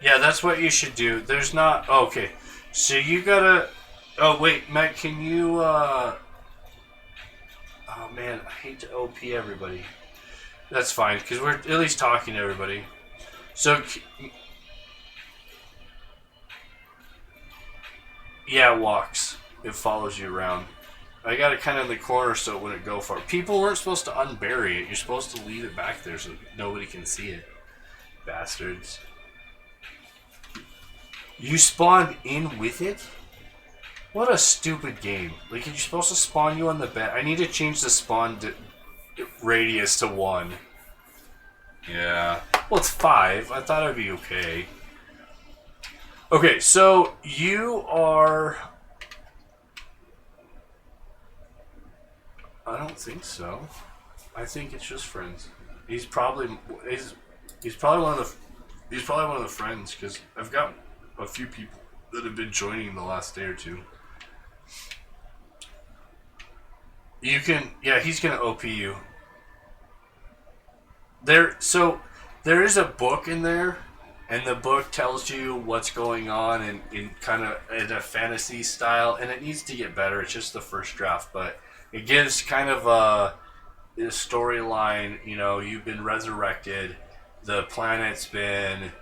Yeah, that's what you should do. There's not... Okay. So you gotta... Oh, wait, Matt, can you... Oh man, I hate to OP everybody. That's fine, because we're at least talking to everybody. So, yeah, it walks. It follows you around. I got it kind of in the corner so it wouldn't go far. People weren't supposed to unbury it. You're supposed to leave it back there so nobody can see it. Bastards. You spawned in with it? What a stupid game. Like, you're supposed to spawn you on the bed. I need to change the spawn radius to 1. Yeah. Well, it's 5. I thought it'd be okay. Okay, so you are... I don't think so. I think it's just friends. He's probably one of the friends, because I've got a few people that have been joining the last day or two. You can, yeah, he's gonna OP you. There is a book in there, and the book tells you what's going on in kind of in a fantasy style, and it needs to get better. It's just the first draft, but it gives kind of a storyline. You know, you've been resurrected. The planet's been,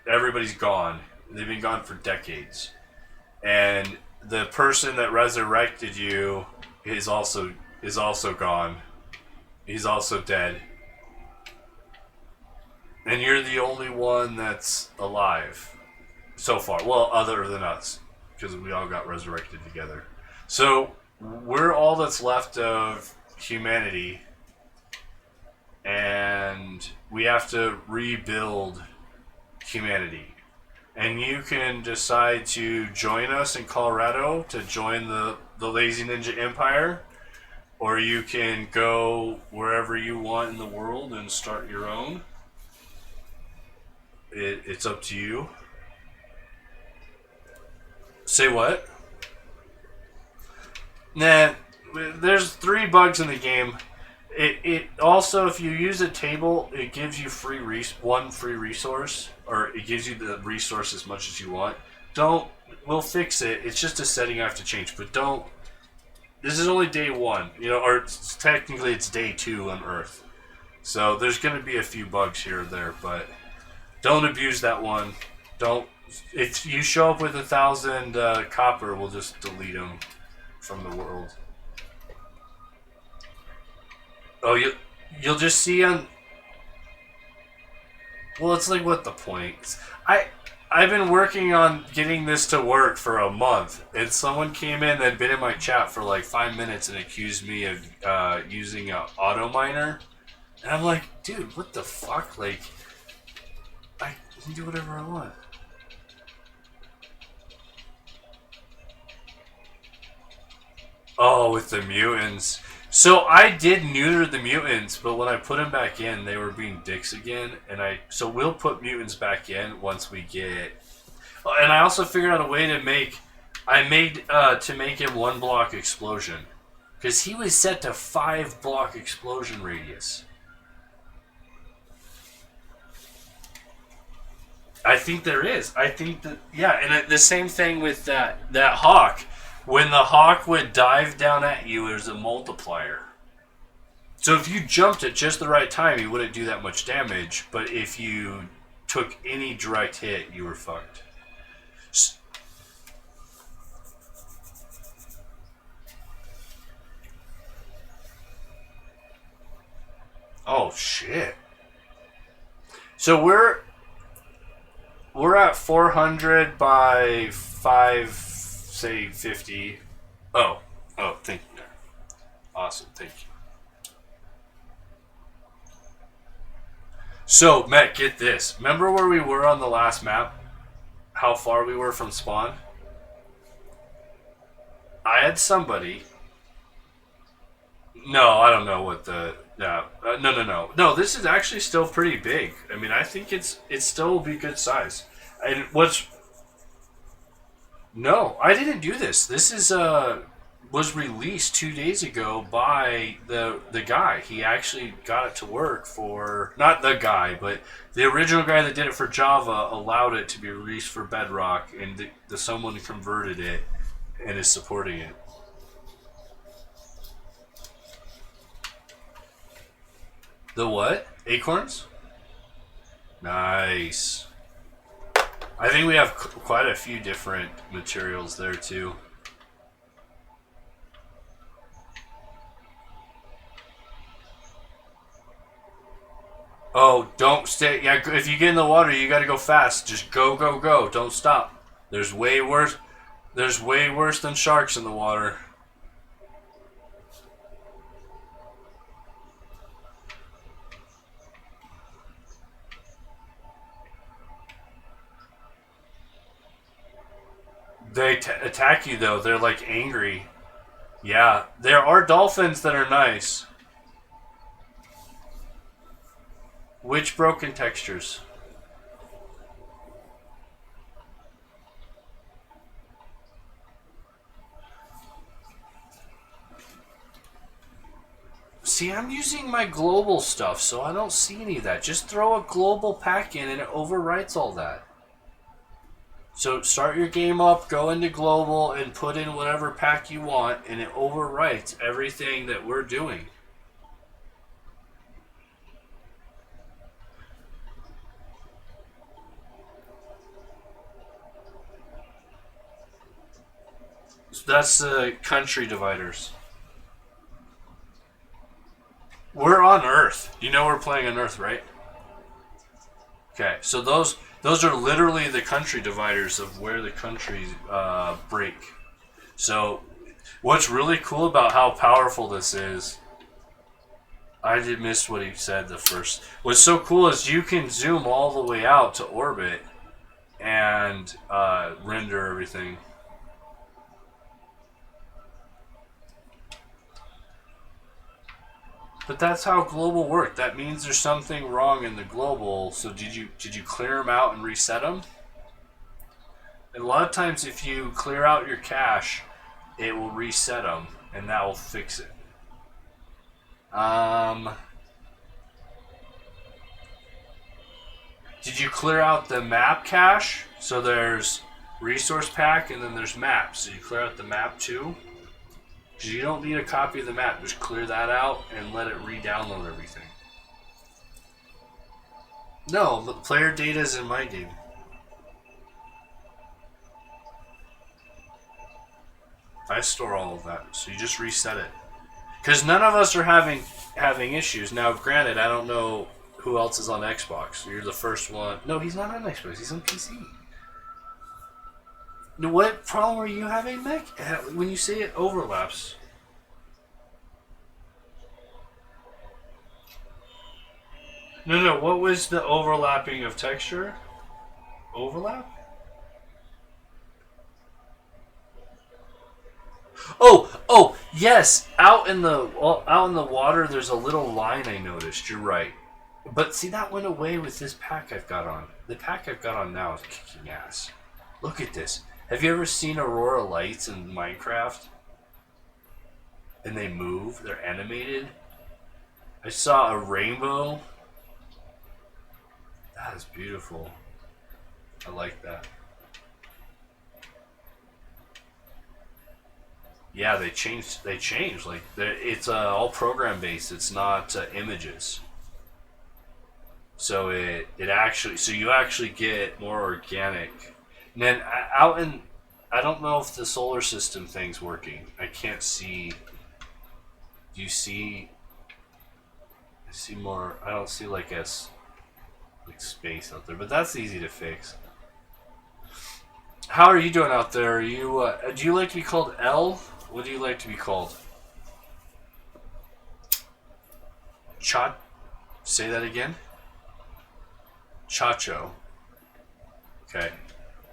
everybody's gone. They've been gone for decades, and the person that resurrected you is also gone. He's also dead. And you're the only one that's alive so far. Well, other than us, because we all got resurrected together. So we're all that's left of humanity, and we have to rebuild humanity. And you can decide to join us in Colorado to join the Lazy Ninja Empire, or you can go wherever you want in the world and start your own. It's up to you. Say what? Nah, there's 3 bugs in the game. It also, if you use a table, it gives you one free resource, or it gives you the resource as much as you want. We'll fix it. It's just a setting I have to change, but don't. This is only day 1, or technically it's day 2 on Earth. So there's going to be a few bugs here or there, but don't abuse that one. Don't. If you show up with 1,000 copper, we'll just delete them from the world. Oh, you'll just see on. Well, it's like, what the point? I've been working on getting this to work for a month, and someone came in that had been in my chat for like 5 minutes and accused me of using an auto miner, and I'm like, dude, what the fuck? Like, I can do whatever I want. Oh, with the mutants. So I did neuter the mutants, but when I put them back in, they were being dicks again. So we'll put mutants back in once we get. And I also figured out a way to make. I made to make him 1 block explosion, because he was set to 5 block explosion radius. I think there is. I think that and the same thing with that hawk. When the hawk would dive down at you, there's a multiplier. So if you jumped at just the right time, you wouldn't do that much damage. But if you took any direct hit, you were fucked. Oh shit! So we're at 400 by 5. Say 50. Oh, thank you. Awesome, thank you. So, Matt, get this. Remember where we were on the last map? How far we were from spawn? I had somebody. No, I don't know what the. No. No, this is actually still pretty big. I mean, I think it still will be good size. And what's. No, I didn't do this. This is was released 2 days ago by the guy. He actually got it to work for, not the guy, but the original guy that did it for Java allowed it to be released for Bedrock, and the someone converted it and is supporting it. The what? Acorns? Nice. I think we have quite a few different materials there too. Oh, don't stay. Yeah, if you get in the water, you gotta go fast. Just go, go, go. Don't stop. There's way worse than sharks in the water. They attack you though. They're like angry. Yeah, there are dolphins that are nice. Which broken textures? See, I'm using my global stuff, so I don't see any of that. Just throw a global pack in and it overwrites all that. So start your game up, go into global, and put in whatever pack you want, and it overwrites everything that we're doing. So that's the country dividers. We're on Earth. You know we're playing on Earth, right? Okay, so those are literally the country dividers of where the countries break. So what's really cool about how powerful this is, I did miss what he said the first. What's so cool is you can zoom all the way out to orbit and render everything. But that's how global worked. That means there's something wrong in the global. So did you clear them out and reset them? And a lot of times, if you clear out your cache, it will reset them, and that will fix it. Did you clear out the map cache? So there's resource pack, and then there's maps. So you clear out the map too. Because you don't need a copy of the map. Just clear that out and let it re-download everything. No, the player data is in my game. I store all of that, so you just reset it. Because none of us are having issues. Now, granted, I don't know who else is on Xbox. You're the first one. No, he's not on Xbox. He's on PC. What problem are you having, Mick? When you say it overlaps. No. What was the overlapping of texture? Overlap? Oh, yes. Out in the water, there's a little line I noticed. You're right. But see, that went away with this pack I've got on. The pack I've got on now is kicking ass. Look at this. Have you ever seen Aurora Lights in Minecraft? And they move. They're animated. I saw a rainbow. That is beautiful. I like that. Yeah, they changed. Like it's all program based. It's not images. So it actually, so you actually get more organic. And then out in, I don't know if the solar system thing's working. I can't see. Do you see? I see more. I don't see like space out there, but that's easy to fix. How are you doing out there? Are you do you like to be called L? What do you like to be called? Chat. Say that again. Chacho. Okay.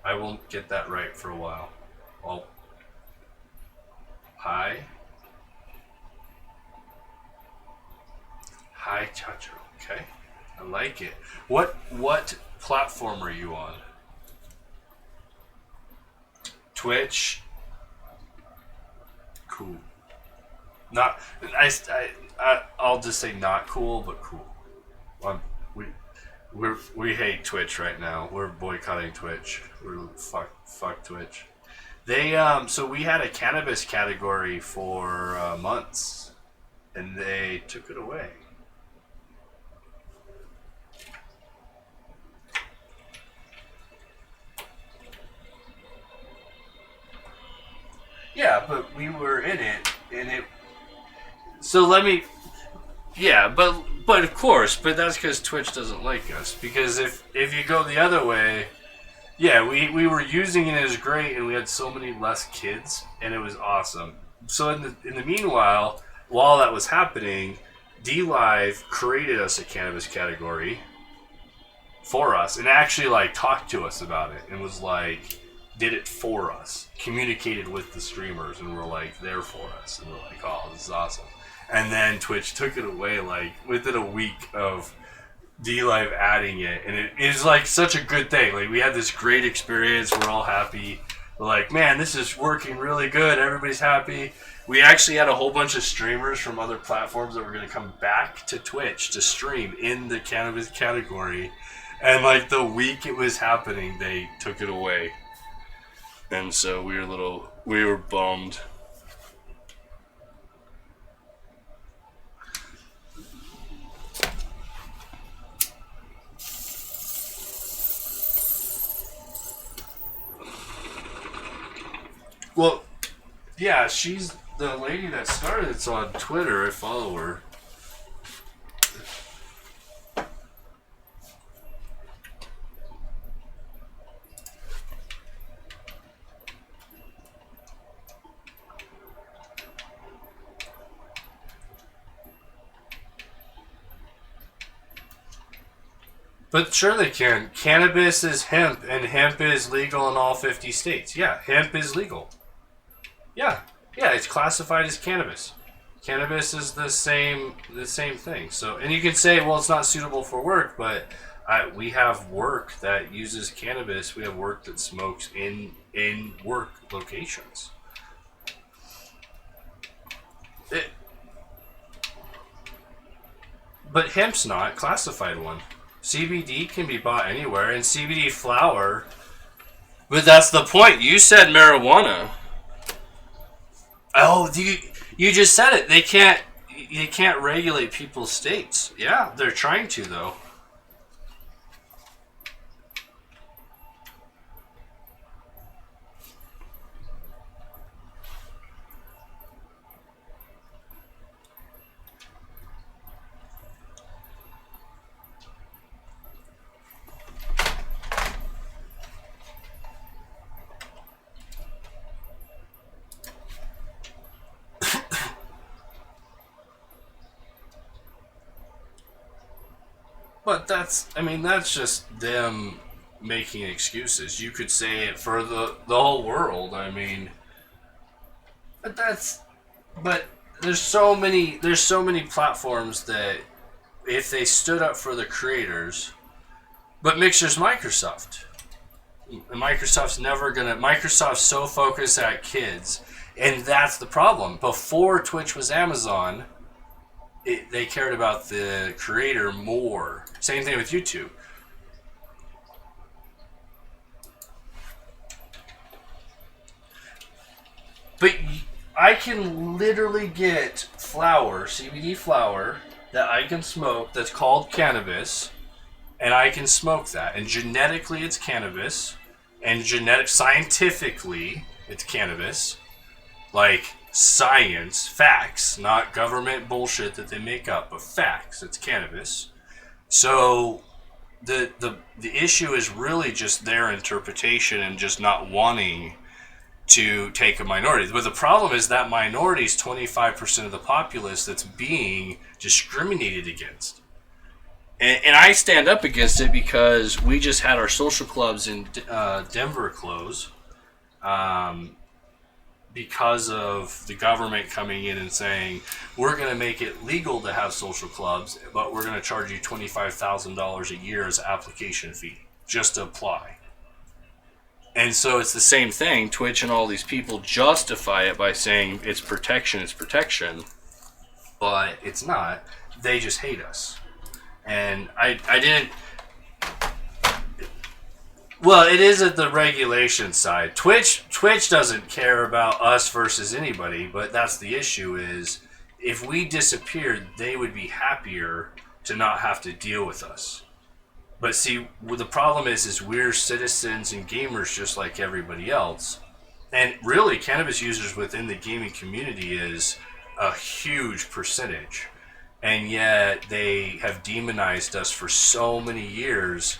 I won't get that right for a while. Well, hi. Hi, Chacho. Okay. I like it. What platform are you on? Twitch. Cool. Not. I'll just say not cool, but cool. We hate Twitch right now. We're boycotting Twitch. We're fuck Twitch. They so we had a cannabis category for months, and they took it away. Yeah, but we were in it, and it. So let me. Yeah, but of course, but that's because Twitch doesn't like us. Because if you go the other way, yeah, we were using it as great, and we had so many less kids, and it was awesome. So in the meanwhile, while that was happening, DLive created us a cannabis category for us, and actually like talked to us about it, and was like, did it for us, communicated with the streamers, and were like there for us, and we're like, oh, this is awesome. And then Twitch took it away like within a week of DLive adding it, and it was like such a good thing. Like we had this great experience, we're all happy. We're like, man, this is working really good. Everybody's happy. We actually had a whole bunch of streamers from other platforms that were going to come back to Twitch to stream in the cannabis category, and like the week it was happening, they took it away, and so we were bummed. Well, yeah, she's the lady that started it's on Twitter. I follow her. But sure they can. Cannabis is hemp, and hemp is legal in all 50 states. Yeah, hemp is legal. Yeah, it's classified as cannabis. Cannabis is the same thing. So, and you can say, well, it's not suitable for work, but we have work that uses cannabis. We have work that smokes in work locations. But hemp's not classified one. CBD can be bought anywhere, and CBD flower. But that's the point. You said marijuana. Oh, you just said it. They can't regulate people's states. Yeah, they're trying to though. But that's just them making excuses. You could say it for the whole world. I mean, but but there's so many platforms that if they stood up for the creators, but Mixer's Microsoft. Microsoft's so focused at kids, and that's the problem. Before Twitch was Amazon, they cared about the creator more. Same thing with YouTube. But I can literally get flower, CBD flower, that I can smoke that's called cannabis, and I can smoke that. And genetically, it's cannabis, and scientifically, it's cannabis. Like science, facts, not government bullshit that they make up, but facts. It's cannabis. So the issue is really just their interpretation and just not wanting to take a minority. But the problem is that minority is 25% of the populace that's being discriminated against. And I stand up against it because we just had our social clubs in Denver close because of the government coming in and saying, we're going to make it legal to have social clubs, but we're going to charge you $25,000 a year as an application fee just to apply. And so it's the same thing. Twitch and all these people justify it by saying it's protection, but it's not. They just hate us. And I didn't... Well, it is at the regulation side. Twitch doesn't care about us versus anybody, but that's the issue is if we disappeared, they would be happier to not have to deal with us. But see, the problem is we're citizens and gamers just like everybody else. And really, cannabis users within the gaming community is a huge percentage. And yet they have demonized us for so many years.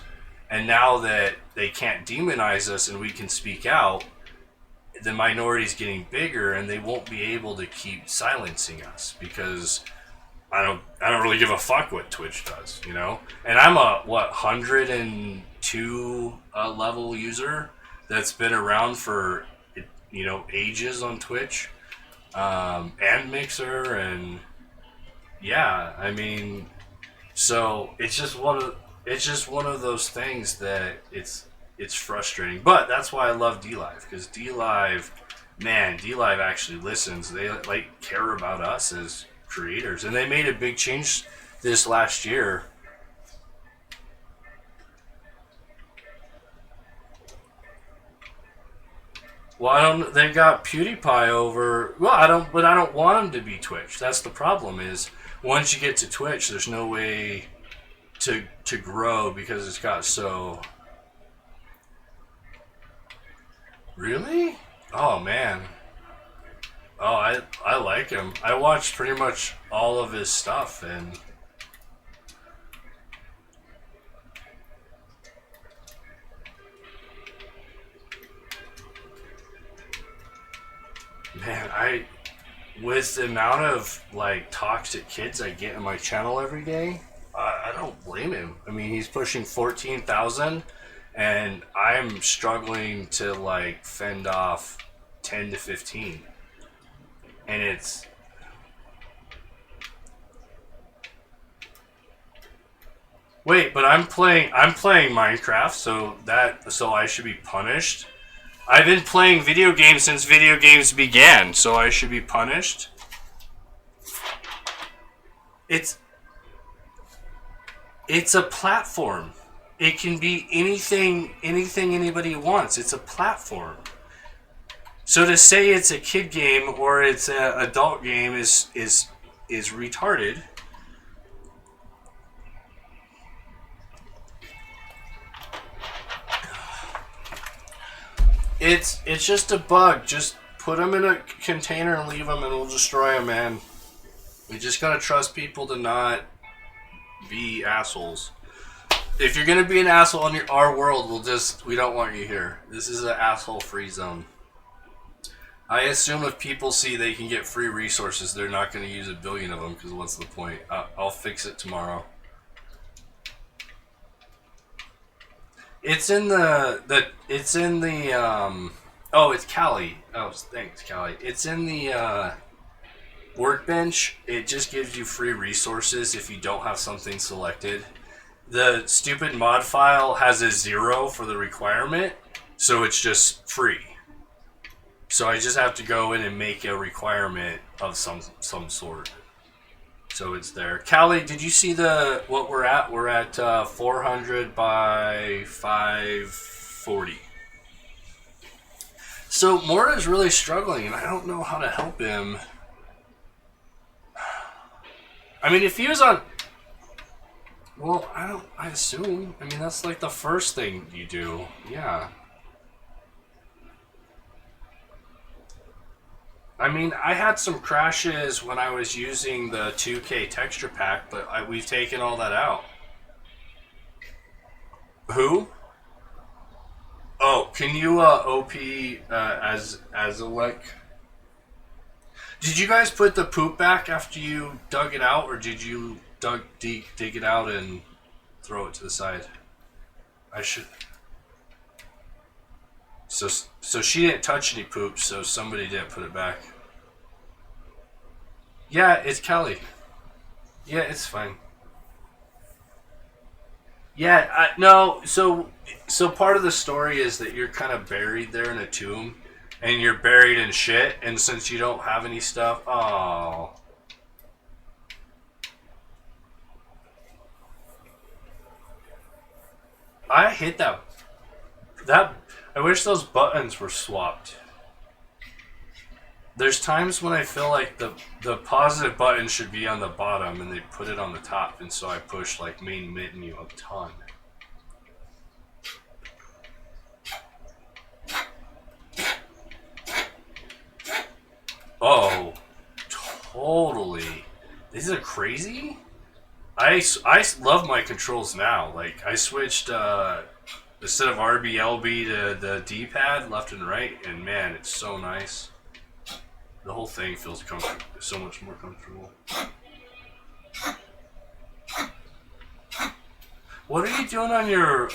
And now that they can't demonize us and we can speak out, the minority's getting bigger and they won't be able to keep silencing us because I don't really give a fuck what Twitch does, you know? And I'm a 102 level user that's been around for, you know, ages on Twitch, and Mixer, and yeah, I mean, so it's just one of those things that it's frustrating. But that's why I love DLive, because DLive actually listens. They like care about us as creators, and they made a big change this last year. Well, they got PewDiePie over. Well, I don't want him to be Twitch. That's the problem. Is once you get to Twitch, there's no way to grow because it's got so. Really? Oh man. Oh, I like him. I watched pretty much all of his stuff, and man, with the amount of like toxic kids I get in my channel every day, I don't blame him. I mean, he's pushing 14,000, and I'm struggling to like fend off 10 to 15. And it's Wait, but I'm playing Minecraft, so I should be punished. I've been playing video games since video games began, so I should be punished. It's a platform. It can be anything anybody wants. It's a platform. So to say it's a kid game or it's an adult game is retarded. It's just a bug. Just put them in a container and leave them, and we'll destroy them, man. We just gotta trust people to not be assholes. If you're gonna be an asshole in our world, we don't want you here. This is an asshole-free zone. I assume if people see they can get free resources, they're not gonna use a billion of them. Because what's the point? I'll fix it tomorrow. It's in the oh, it's Callie. Oh, thanks, Callie. It's in the workbench. It just gives you free resources if you don't have something selected. The stupid mod file has a 0 for the requirement, so it's just free. So I just have to go in and make a requirement of some sort. So it's there. Callie, did you see what we're at? We're at 400 by 540. So Mora's really struggling, and I don't know how to help him. I mean, if he was on... Well, I assume. I mean, that's like the first thing you do. Yeah. I mean, I had some crashes when I was using the 2K texture pack, but we've taken all that out. Who? Oh, can you OP as a lick? Did you guys put the poop back after you dug it out, or did you dig it out and throw it to the side? I should. So she didn't touch any poop, so somebody didn't put it back. Yeah, it's Kelly. Yeah, it's fine. Yeah, no. So part of the story is that you're kind of buried there in a tomb, and you're buried in shit. And since you don't have any stuff, oh. I hate that. I wish those buttons were swapped. There's times when I feel like the positive button should be on the bottom and they put it on the top, and so I push like main menu a ton. Oh, totally. These are crazy. I love my controls now. Like, I switched instead of RB/LB to the D-pad left and right, and man, it's so nice. The whole thing feels comfortable, so much more comfortable. What are you doing on your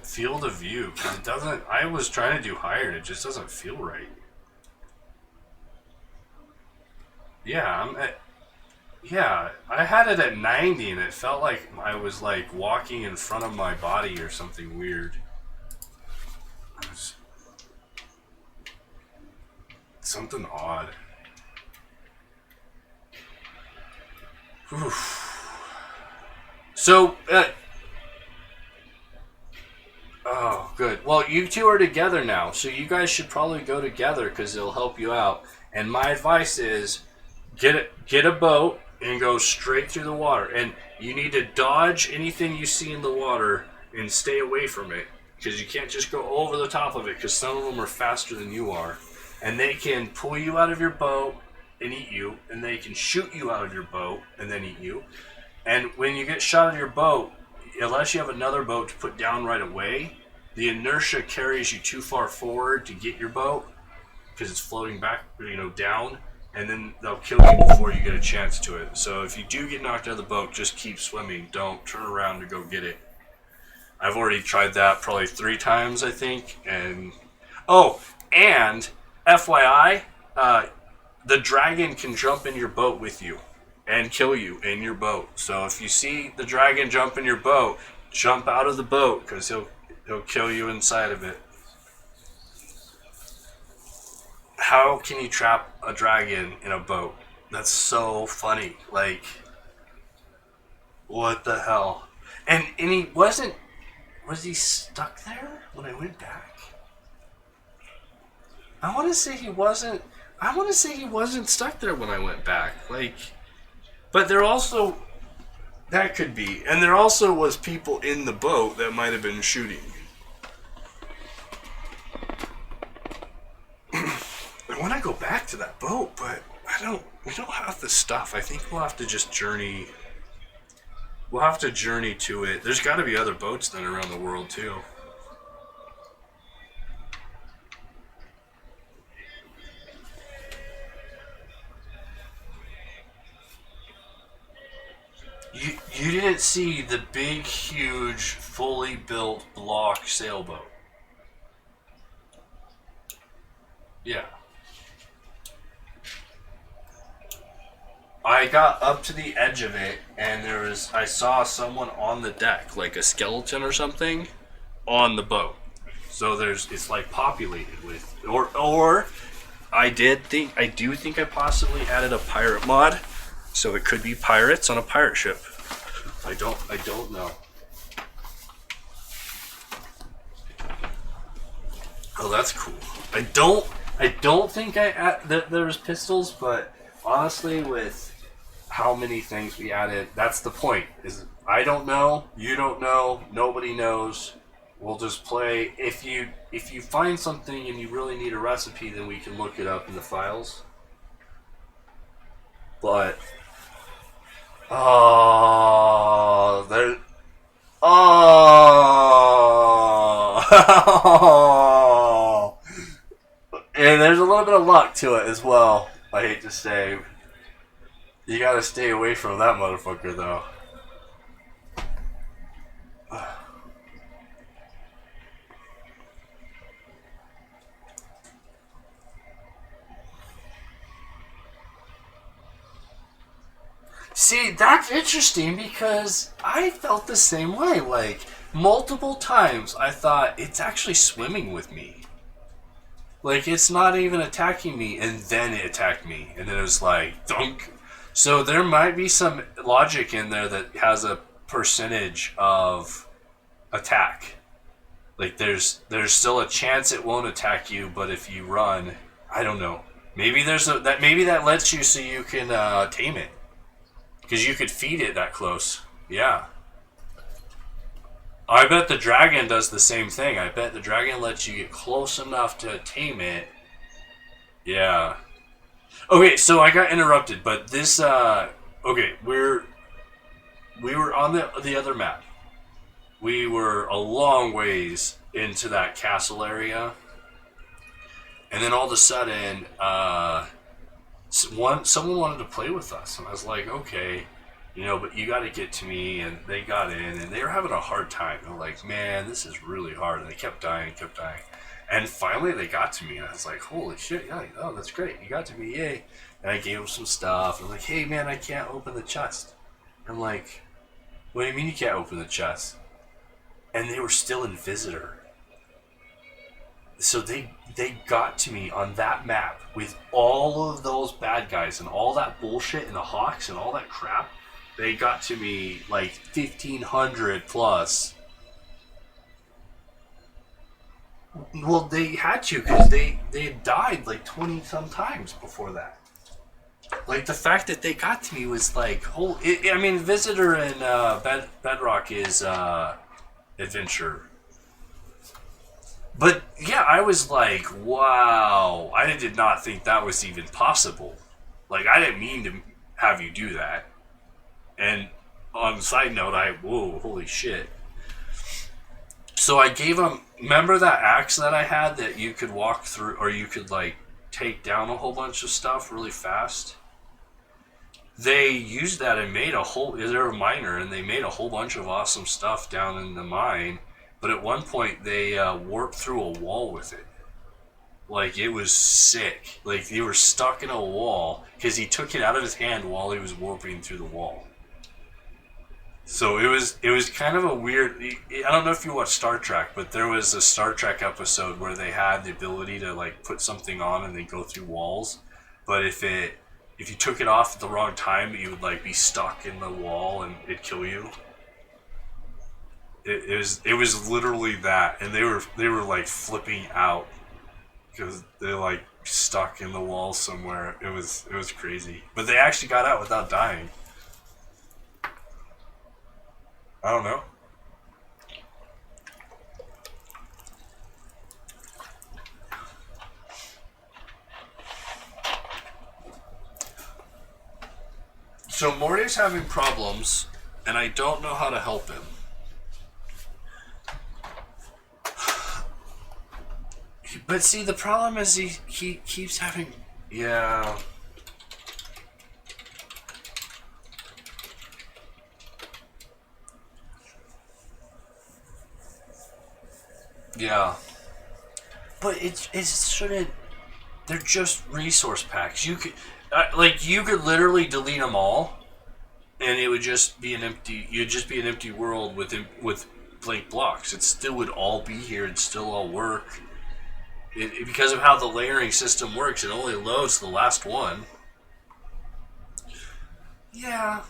field of view? Because it doesn't. I was trying to do higher, and it just doesn't feel right. Yeah, I had it at 90, and it felt like I was like walking in front of my body or something weird. Something odd. Oof. So, oh, good. Well, you two are together now, so you guys should probably go together because it'll help you out. And my advice is, get a boat and go straight through the water. And you need to dodge anything you see in the water and stay away from it, because you can't just go over the top of it, because some of them are faster than you are. And they can pull you out of your boat and eat you, and they can shoot you out of your boat and then eat you. And when you get shot out of your boat, unless you have another boat to put down right away, the inertia carries you too far forward to get your boat, because it's floating back, down, and then they'll kill you before you get a chance to it. So if you do get knocked out of the boat, just keep swimming. Don't turn around to go get it. I've already tried that probably 3 times, I think. And FYI, the dragon can jump in your boat with you. and kill you in your boat. So if you see the dragon jump in your boat, jump out of the boat because he'll kill you inside of it. How can you trap a dragon in a boat? That's so funny. Like, what the hell? And he wasn't. Was he stuck there when I went back? I want to say he wasn't. I want to say he wasn't stuck there when I went back. Like, but there also, that could be, and there also was people in the boat that might have been shooting. I want to go back to that boat, but we don't have the stuff. I think we'll have to just journey. We'll have to journey to it. There's got to be other boats then around the world too. You didn't see the big, huge, fully built block sailboat. Yeah. I got up to the edge of it, and I saw someone on the deck, like a skeleton or something, on the boat. So it's like populated with, or I do think I possibly added a pirate mod, so it could be pirates on a pirate ship. I don't know. Oh, that's cool. I don't think there was pistols, but honestly, with how many things we added, that's the point. Is I don't know, you don't know, nobody knows. We'll just play. If you find something and you really need a recipe, then we can look it up in the files. But and there's a little bit of luck to it as well. I hate to say. You gotta stay away from that motherfucker, though. See, that's interesting because I felt the same way. Like, multiple times I thought it's actually swimming with me. Like, it's not even attacking me, and then it attacked me. And then it was like, dunk. So there might be some logic in there that has a percentage of attack. Like, there's still a chance it won't attack you, but if you run, I don't know. Maybe maybe that lets you so you can tame it. Because you could feed it that close. Yeah. I bet the dragon does the same thing. I bet the dragon lets you get close enough to tame it. Yeah. Okay, so I got interrupted, but this, okay, we were on the other map. We were a long ways into that castle and then all of a sudden, someone wanted to play with us, and I was like, okay, but you got to get to me, and they got in, and they were having a hard time. They're like, man, this is really hard, and they kept dying, and finally they got to me, and I was like, holy shit, yeah, oh, that's great, you got to me, yay. And I gave them some stuff. I'm like, hey man, I can't open the chest. I'm like, what do you mean you can't open the chest? And they were still in visitor. So they got to me on that map with all of those bad guys and all that bullshit and the hawks and all that crap. They got to me like 1,500 plus. Well, they had to because they had died like 20 some times before that. Like, the fact that they got to me was like, I mean, Visitor and Bedrock is adventure. But, yeah, I was like, wow, I did not think that was even possible. Like, I didn't mean to have you do that. And on the side note, whoa, holy shit. So I gave him, remember that axe that I had that you could walk through, or you could, like, take down a whole bunch of stuff really fast? They used that and made they're a miner, and they made a whole bunch of awesome stuff down in the mine. But at one point, they warped through a wall with it. Like, it was sick. Like, they were stuck in a wall because he took it out of his hand while he was warping through the wall. So it was kind of a weird. I don't know if you watch Star Trek, but there was a Star Trek episode where they had the ability to like put something on and they go through walls. But if you took it off at the wrong time, you would like be stuck in the wall and it'd kill you. It was literally that, and they were like flipping out because they're like stuck in the wall somewhere. It was crazy, but they actually got out without dying. I don't know. So Morty's having problems, and I don't know how to help him. But see, the problem is he keeps having... Yeah... Yeah. But it shouldn't... They're just resource packs. You could... you could literally delete them all, and it would just be an empty... You'd just be an empty world with blank blocks. It still would all be here. It'd still all work. Because of how the layering system works, it only loads the last one. Yeah.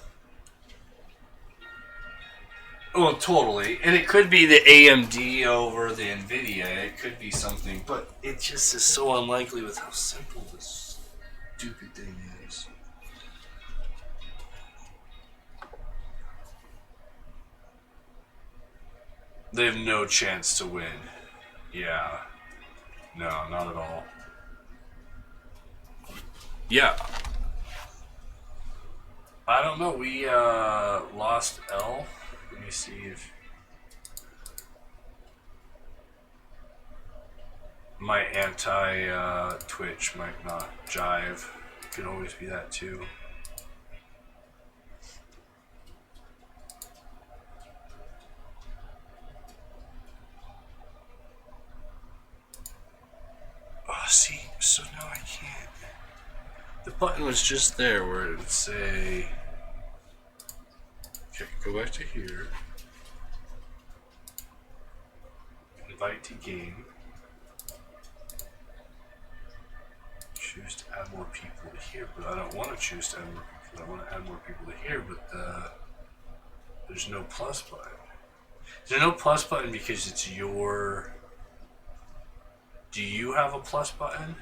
Well, totally. And it could be the AMD over the NVIDIA. It could be something. But it just is so unlikely with how simple this stupid thing is. They have no chance to win. Yeah. No, not at all. Yeah. I don't know. We lost L. Let me see if my anti-Twitch might not jive. Could always be that too. Oh, see, so now I can't. The button was just there where it would say... Okay, go back to here. Invite to game. Choose to add more people to here, but I don't want to choose to add more people. I want to add more people to here, but there's no plus button. There's no plus button because it's your... Do you have a plus button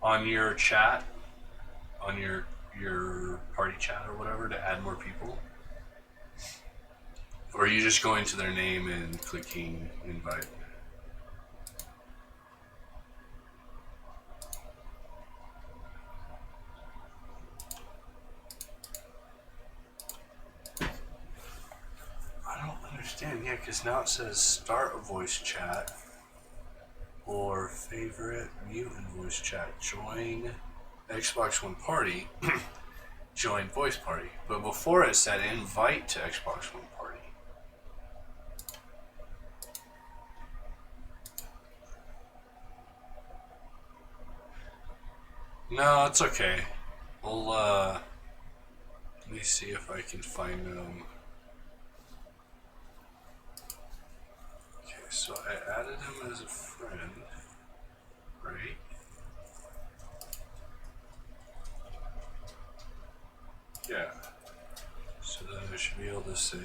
on your chat, on your party chat or whatever, to add more people? Or are you just going to their name and clicking invite? I don't understand. Yeah, because now it says start a voice chat or favorite, mute and voice chat, join Xbox One party, join voice party. But before it said invite to Xbox One party. No, it's okay. We'll, let me see if I can find them. Okay, so I added him as a friend, right? Yeah. So then I should be able to say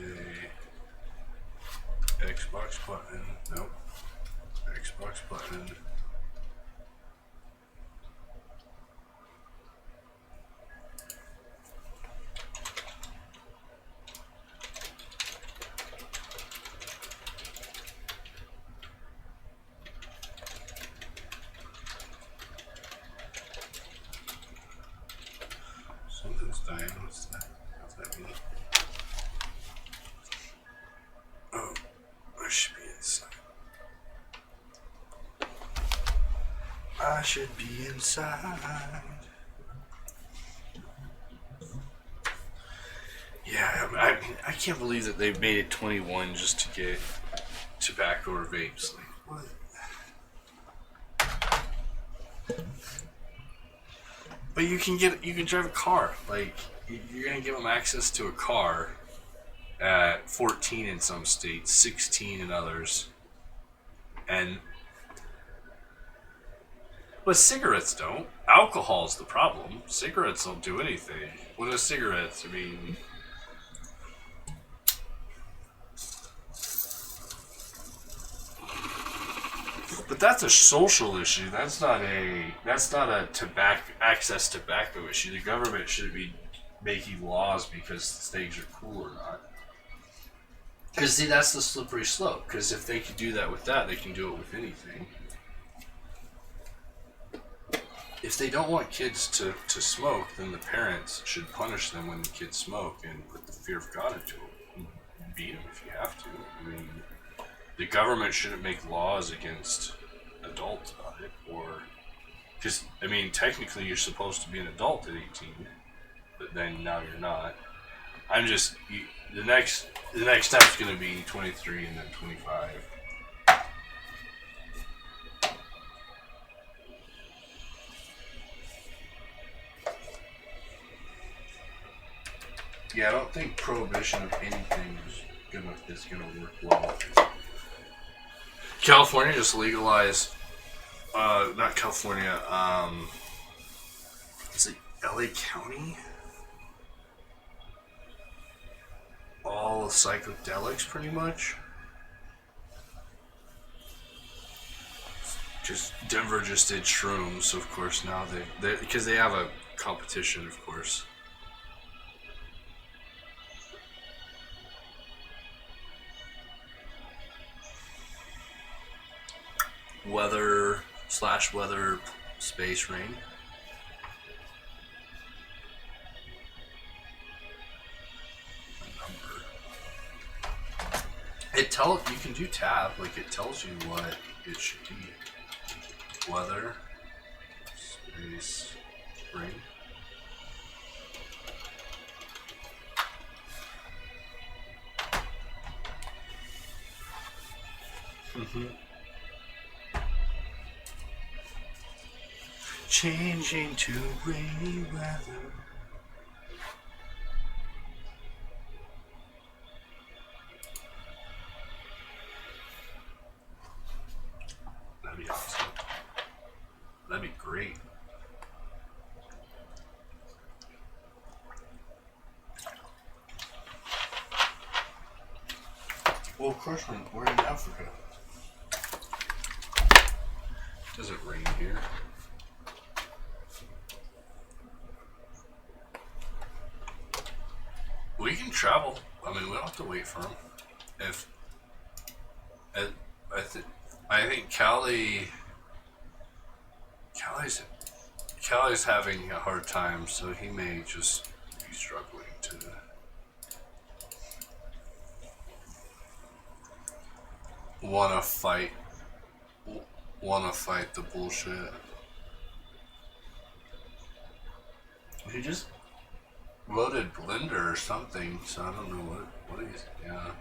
Xbox button. Nope. Xbox button. Something's dying. What's that? What's that mean? Oh, I should be inside. I should be inside. Yeah, I can't believe that they've made it 21 just to get tobacco or vapes. Like, what? But you can drive a car. Like, you're gonna give them access to a car at 14 in some states, 16 in others, but cigarettes don't. Alcohol's the problem. Cigarettes don't do anything. What are cigarettes? I mean, but that's a social issue. That's not a access tobacco issue. The government shouldn't be making laws because things are cool or not. Because see, that's the slippery slope. Because if they can do that with that, they can do it with anything. If they don't want kids to smoke, then the parents should punish them when the kids smoke and put the fear of God into them. Beat them if you have to. I mean, the government shouldn't make laws against adults about it, or because I mean, technically you're supposed to be an adult at 18, but then now you're not. I'm just the next step's going to be 23 and then 25. Yeah, I don't think prohibition of anything is gonna work well. California just legalized. Not California. Is it LA County? All psychedelics, pretty much. Just Denver just did shrooms, so of course now they because they have a competition, of course. Weather space rain. You can do tab, like it tells you what it should be. Weather space rain. Changing to rainy weather. That'd be awesome. That'd be great. Well, of course, we're in Africa. Does it rain here? We can travel. I mean, we don't have to wait for them. I think Callie's having a hard time, so he may just be struggling to wanna fight the bullshit. He just loaded Blender or something, so I don't know what he's, yeah.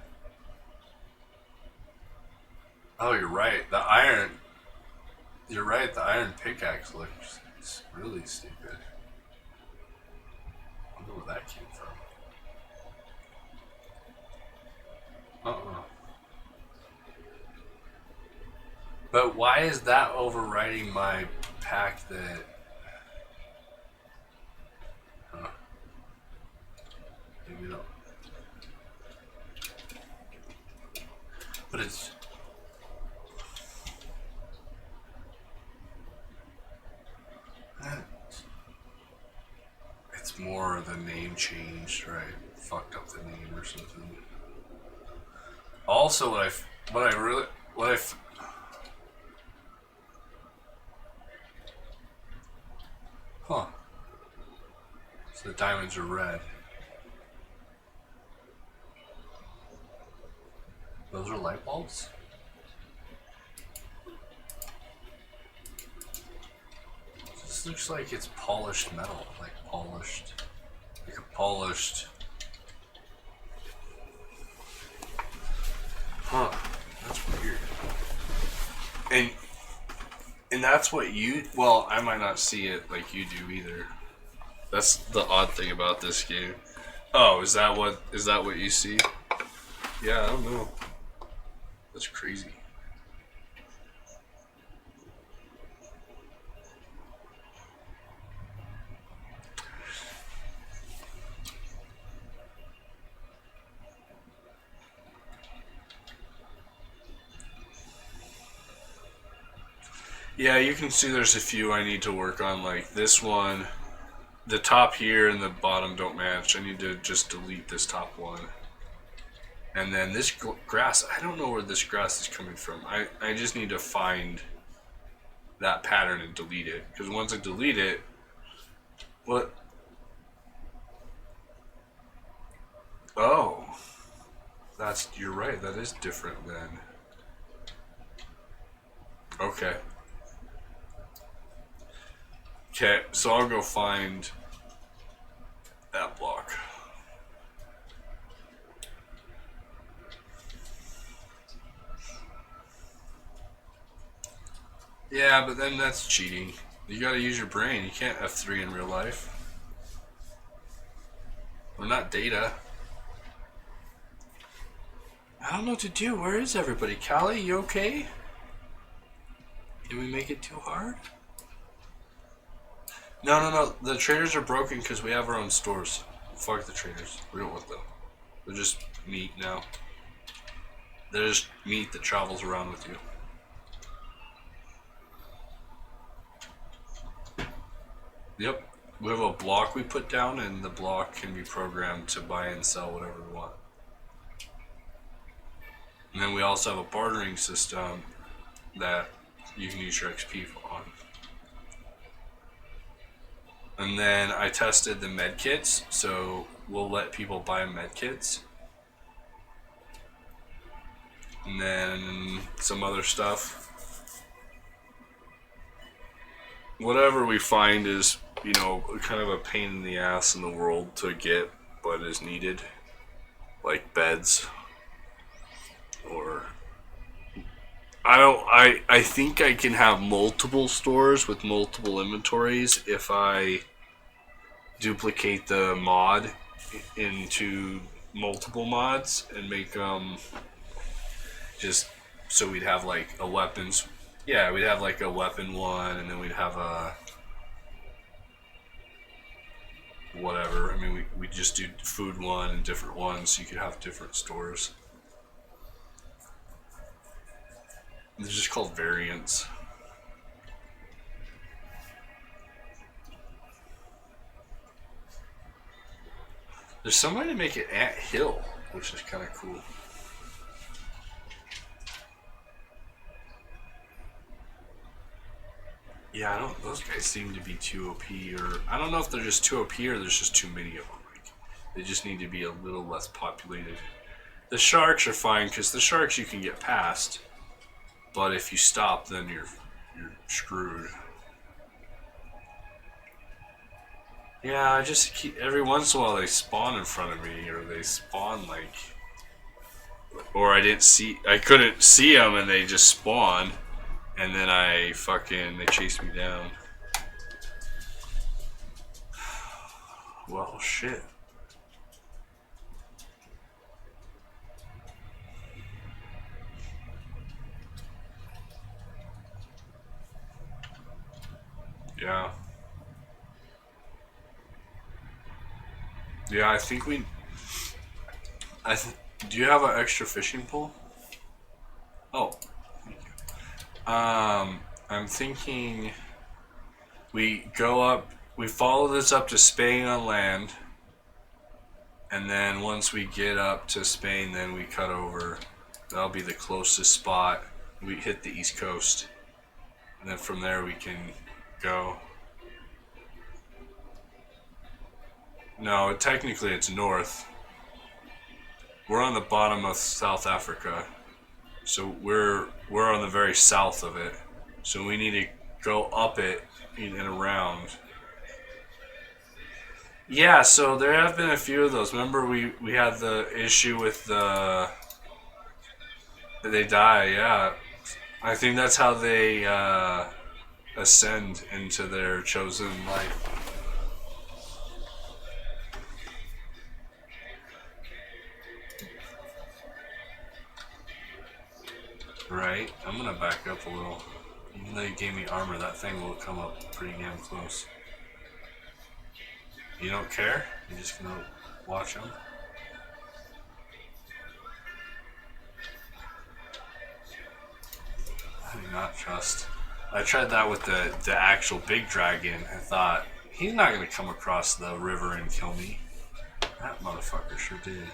Oh, you're right. The iron pickaxe looks really stupid. I wonder where that came from. But why is that overriding my pack that... Maybe not. But it's... It's more the name changed, right? Fucked up the name or something. Also, Huh. So the diamonds are red. Those are light bulbs? This looks like it's polished metal, like a polished. Huh, that's weird. And that's what well, I might not see it like you do either. That's the odd thing about this game. Oh, is that what you see? Yeah, I don't know. That's crazy. Yeah, you can see there's a few I need to work on, like this one. The top here and the bottom don't match. I need to just delete this top one. And then this grass, I don't know where this grass is coming from. I just need to find that pattern and delete it. Because once I delete it, what? Oh, you're right, that is different then. Okay. Okay, so I'll go find that block. Yeah, but then that's cheating. You gotta use your brain. You can't F3 in real life. We're not data. I don't know what to do. Where is everybody? Callie, you okay? Did we make it too hard? No. The traders are broken because we have our own stores. Fuck the traders. We don't want them. They're just meat now. They're just meat that travels around with you. Yep. We have a block we put down, and the block can be programmed to buy and sell whatever we want. And then we also have a bartering system that you can use your XP on. And then I tested the med kits, so we'll let people buy med kits. And then some other stuff. Whatever we find is, you know, kind of a pain in the ass in the world to get, but is needed. Like beds. Or I think I can have multiple stores with multiple inventories if I duplicate the mod into multiple mods and make them just so we'd have like a weapons. Yeah, we'd have like a weapon one, and then we'd have a whatever. I mean, we just do food one and different ones, so you could have different stores. They're just called variants. There's somebody to make it Ant Hill, which is kind of cool. Yeah, those guys seem to be too OP, or I don't know if they're just too OP or there's just too many of them. Like, they just need to be a little less populated. The sharks are fine because the sharks you can get past, but if you stop, then you're screwed. Yeah, I just keep, every once in a while they spawn in front of me, or they spawn like, or I couldn't see them and they just spawn, and then they chase me down. Well, shit. Yeah. Yeah, I think we... do you have an extra fishing pole? Oh. Thank you. I'm thinking we go up... We follow this up to Spain on land. And then once we get up to Spain, then we cut over. That'll be the closest spot. We hit the East Coast. And then from there we can go... No, technically it's north. We're on the bottom of South Africa, so we're on the very south of it. So we need to go up it and around. Yeah, so there have been a few of those. Remember we had the issue with they die. Yeah, I think that's how they ascend into their chosen life. Right? I'm gonna back up a little. Even though you gave me armor, that thing will come up pretty damn close. You don't care? You're just gonna watch him? I do not trust. I tried that with the actual big dragon. I thought, he's not gonna come across the river and kill me. That motherfucker sure did.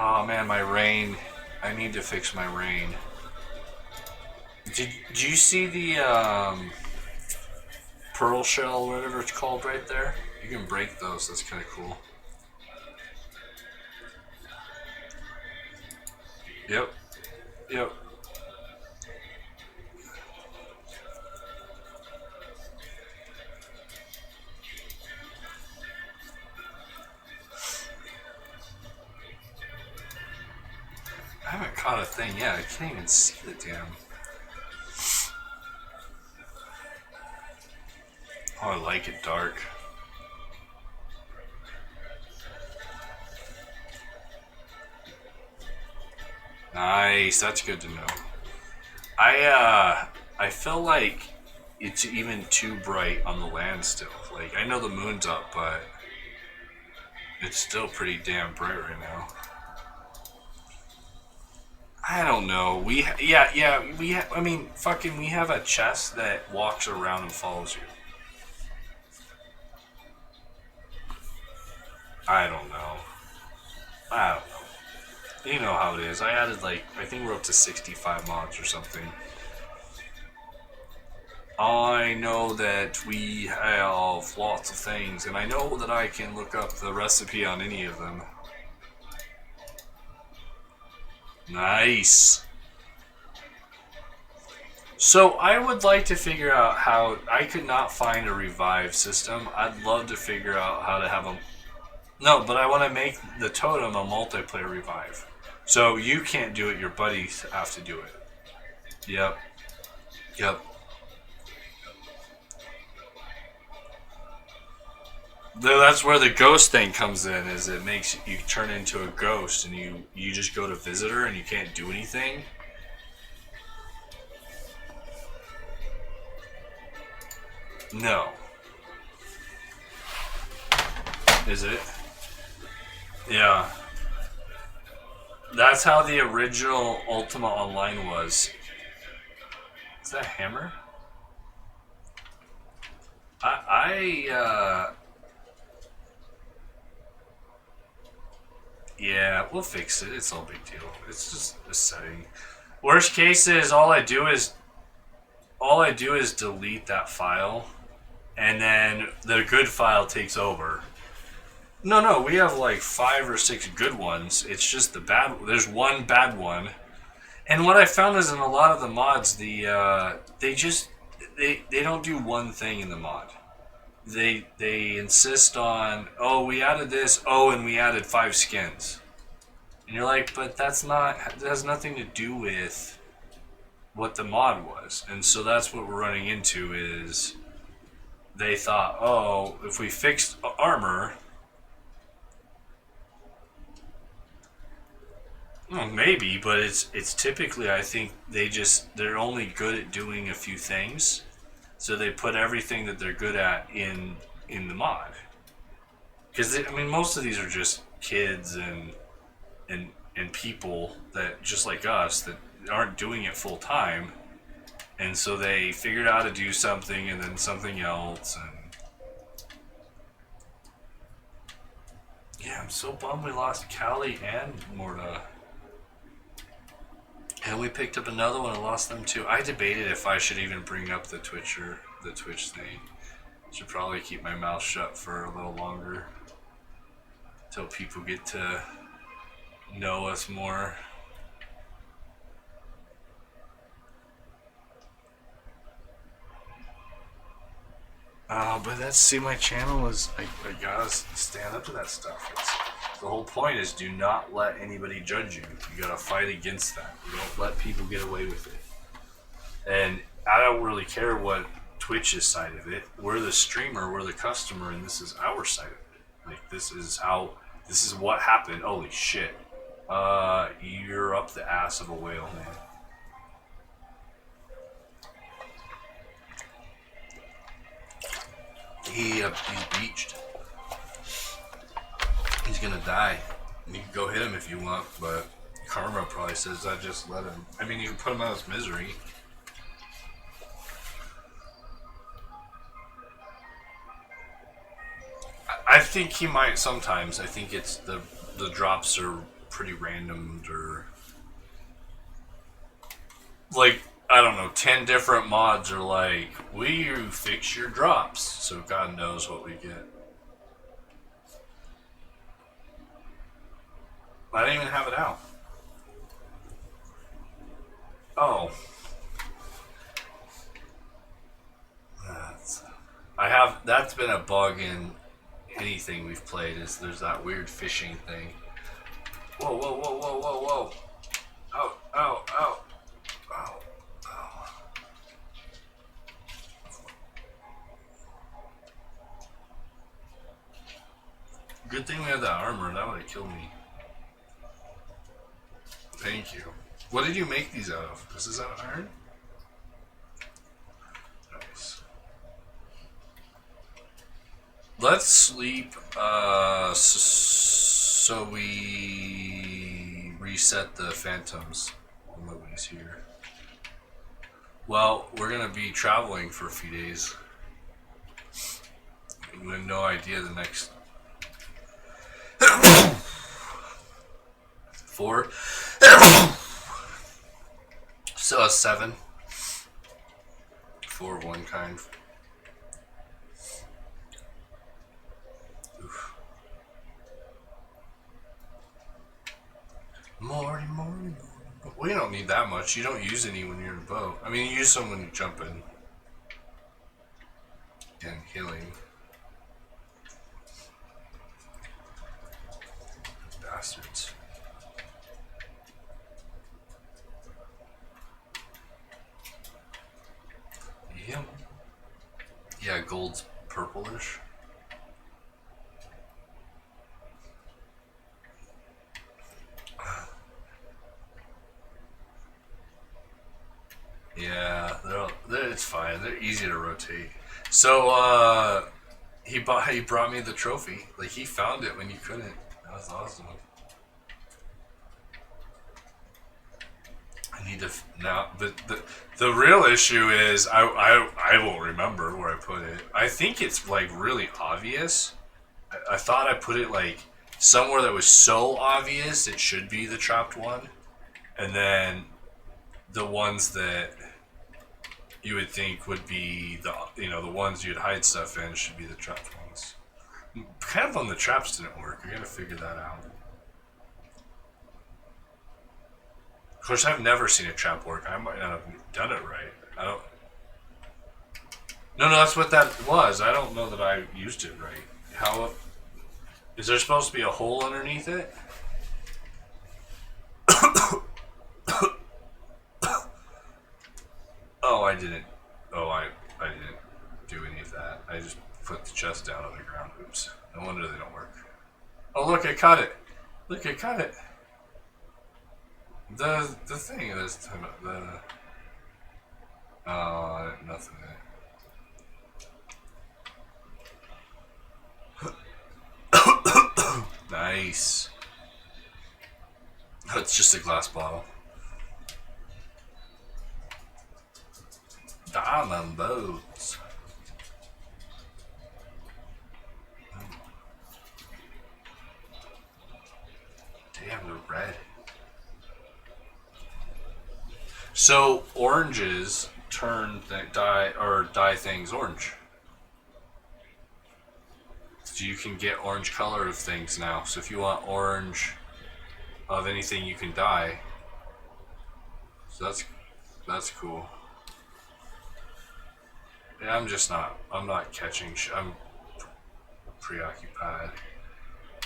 Oh man, my rain. I need to fix my rain. Did you see the pearl shell, whatever it's called right there? You can break those, that's kind of cool. Yep. Yep. I haven't caught a thing yet. I can't even see the damn. Oh, I like it dark. Nice, that's good to know. I feel like it's even too bright on the land still. Like, I know the moon's up, but it's still pretty damn bright right now. I don't know. We I mean, fucking, we have a chest that walks around and follows you. I don't know. I don't know. You know how it is. I added, like, I think we're up to 65 mods or something. I know that we have lots of things, and I know that I can look up the recipe on any of them. Nice. So I would like to figure out how. I could not find a revive system. I'd love to figure out how to have a. No, but I want to make the totem a multiplayer revive. So you can't do it, your buddies have to do it. Yep. Yep. That's where the ghost thing comes in, is it makes you turn into a ghost and you just go to visitor and you can't do anything. No. Is it? Yeah. That's how the original Ultima Online was. Is that a hammer? Yeah, we'll fix it. It's no big deal. It's just a setting. Worst case is all I do is delete that file, and then the good file takes over. No, we have like 5 or 6 good ones. It's just the bad. There's one bad one, and what I found is in a lot of the mods, they don't do one thing in the mod. They insist on, oh, we added this, oh, and we added 5 skins. And you're like, but that has nothing to do with what the mod was. And so that's what we're running into is they thought, oh, if we fixed armor, well, maybe, but it's typically, I think they're only good at doing a few things. So they put everything that they're good at in the mod. Because I mean, most of these are just kids and people that just like us that aren't doing it full time, and so they figured out how to do something and then something else. And yeah, I'm so bummed we lost Callie and Morta. And we picked up another one and lost them too. I debated if I should even bring up the Twitch thing. Should probably keep my mouth shut for a little longer until people get to know us more. But my channel is, I gotta stand up to that stuff. The whole point is do not let anybody judge you. You gotta fight against that. You don't let people get away with it. And I don't really care what Twitch's side of it. We're the streamer, we're the customer, and this is our side of it. Like, this is what happened. Holy shit. You're up the ass of a whale, man. He's beached. He's gonna die. You can go hit him if you want, but karma probably says I just let him. I mean, you can put him out of his misery. I think he might sometimes. I think it's the drops are pretty random, or like, I don't know, 10 different mods are like, will you fix your drops? So God knows what we get. I didn't even have it out. Oh. That's been a bug in anything we've played, is there's that weird fishing thing. Whoa, whoa, whoa, whoa, whoa, whoa. Ow, ow, ow. Ow, ow. Good thing we had that armor, that would have killed me. Thank you. What did you make these out of? Is this out of iron? Nice. Let's sleep so we reset the phantoms. Nobody's here. Well, we're gonna be traveling for a few days. We have no idea the next 4. So a 7. 4 of one kind. Oof. Morty. We don't need that much. You don't use any when you're in a boat. I mean, you use some when you jump in. And healing. Bastards. Yeah. Yeah, gold's purplish. Yeah, it's fine. They're easy to rotate. So, he brought me the trophy. Like, he found it when you couldn't. That was awesome. I need to now. The real issue is I won't remember where I put it. I think it's like really obvious. I thought I put it like somewhere that was so obvious it should be the trapped one, and then the ones that you would think would be the ones you'd hide stuff in should be the trapped ones. Kind of on the traps didn't work. I gotta figure that out. Of course, I've never seen a trap work. I might not have done it right. I don't. No, that's what that was. I don't know that I used it right. How is there supposed to be a hole underneath it? Oh, I didn't. Oh, I didn't do any of that. I just put the chest down on the ground. Oops. No wonder they don't work. Oh, look, I caught it. Look, I caught it. The thing this time, nothing in it. Nice. That's just a glass bottle. Diamond boats. Damn, they're red. So oranges dye things orange. So you can get orange color of things now. So if you want orange of anything, you can dye. So that's cool. Yeah, I'm not catching. I'm preoccupied.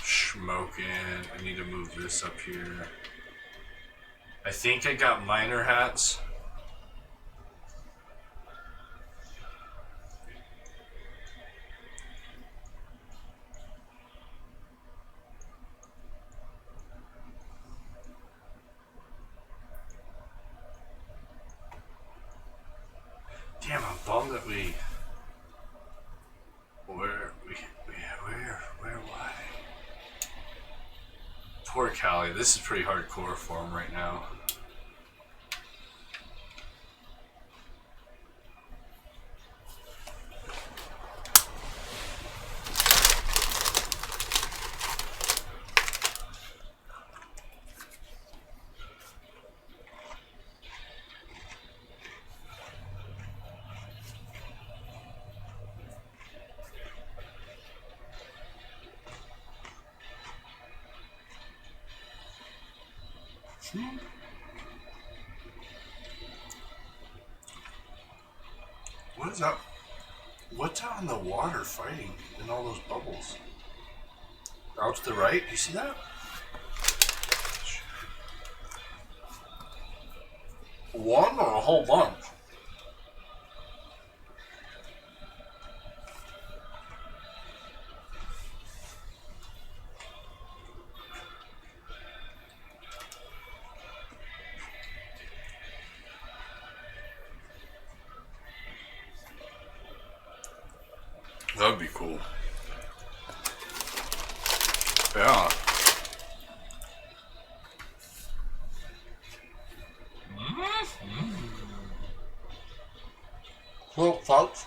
Smoking. I need to move this up here. I think I got miner hats. Poor Callie. This is pretty hardcore for him right now. What is that? What's out in the water fighting in all those bubbles? Out to the right, you see that? One or a whole bunch? That would be cool. Yeah. Well, folks.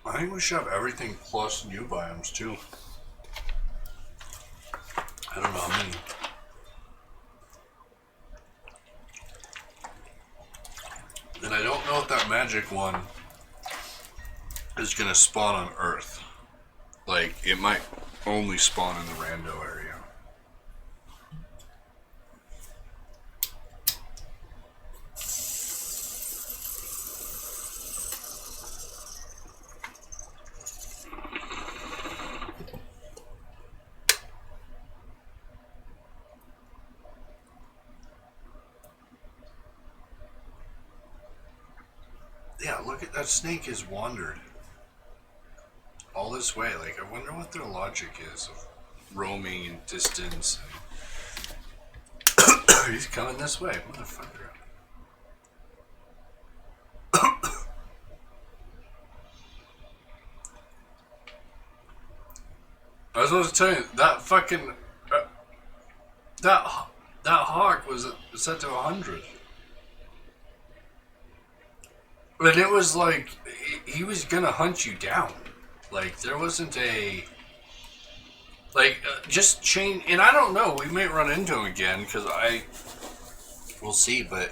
I think we should have everything plus new biomes too. I don't know how many. And I don't know if that magic one is gonna spawn on Earth. Like, it might only spawn in the rando area. Yeah, look at that snake has wandered all this way. Like, I wonder what their logic is of roaming and distance. He's coming this way, motherfucker. I was supposed to tell you that fucking that hawk was set to 100. But it was like, he was gonna hunt you down. Like, there wasn't a... Like, just change... And I don't know, we may run into him again, because we'll see, but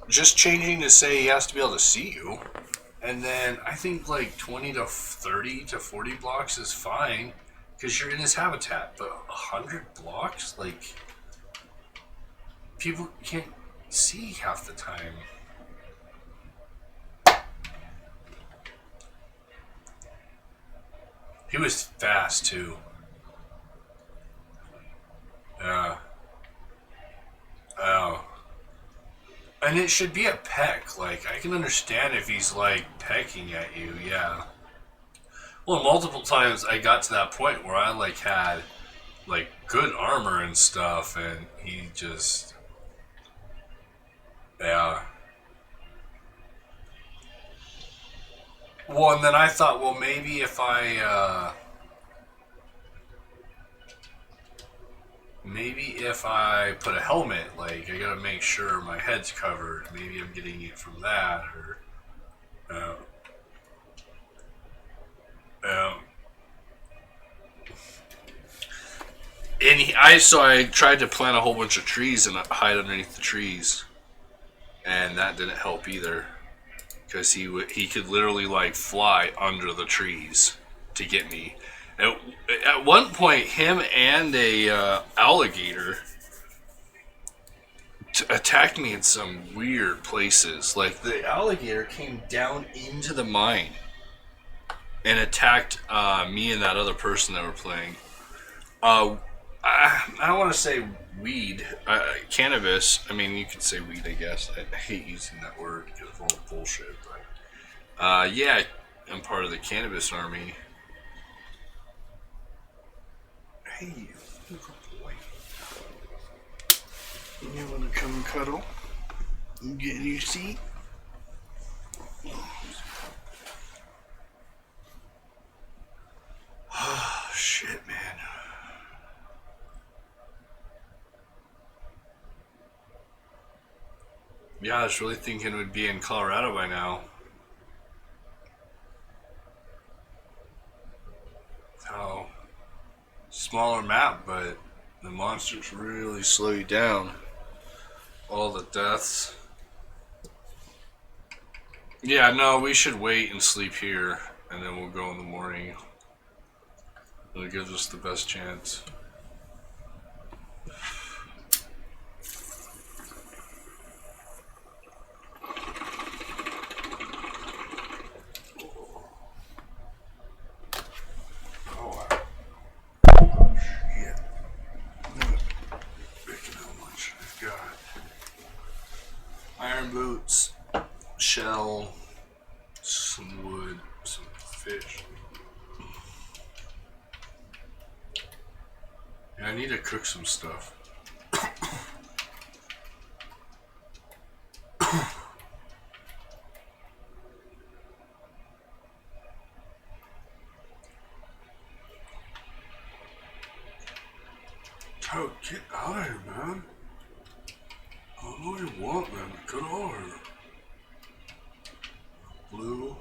just changing to say he has to be able to see you. And then, I think, like, 20 to 30 to 40 blocks is fine, because you're in his habitat. But 100 blocks? Like, people can't see half the time. He was fast, too. Yeah. Oh. And it should be a peck. Like, I can understand if he's, like, pecking at you, yeah. Well, multiple times I got to that point where I, like, had, like, good armor and stuff, and he just... Yeah. Well, and then I thought, well, maybe if I put a helmet, like, I gotta make sure my head's covered. Maybe I'm getting it from that, or, so I tried to plant a whole bunch of trees and hide underneath the trees, and that didn't help either. Because he could literally, like, fly under the trees to get me. At one point, him and a alligator attacked me in some weird places. Like, the alligator came down into the mine and attacked me and that other person that were playing. I don't want to say weed. Cannabis. I mean, you could say weed, I guess. I hate using that word because it's all bullshit. But yeah, I'm part of the cannabis army. Hey, look away. You want to come cuddle? You get in your seat? Oh, shit, man. Yeah, I was really thinking we'd be in Colorado by now. How smaller map, but the monsters really slow you down. All the deaths. Yeah, no, we should wait and sleep here, and then we'll go in the morning. It gives us the best chance. Oh, shit. Look at how much I've got. Iron boots, shell, some wood, some fish. Yeah, I need to cook some stuff. Toad, get out of here, man. I don't know what you want, man. Get out of here. Blue.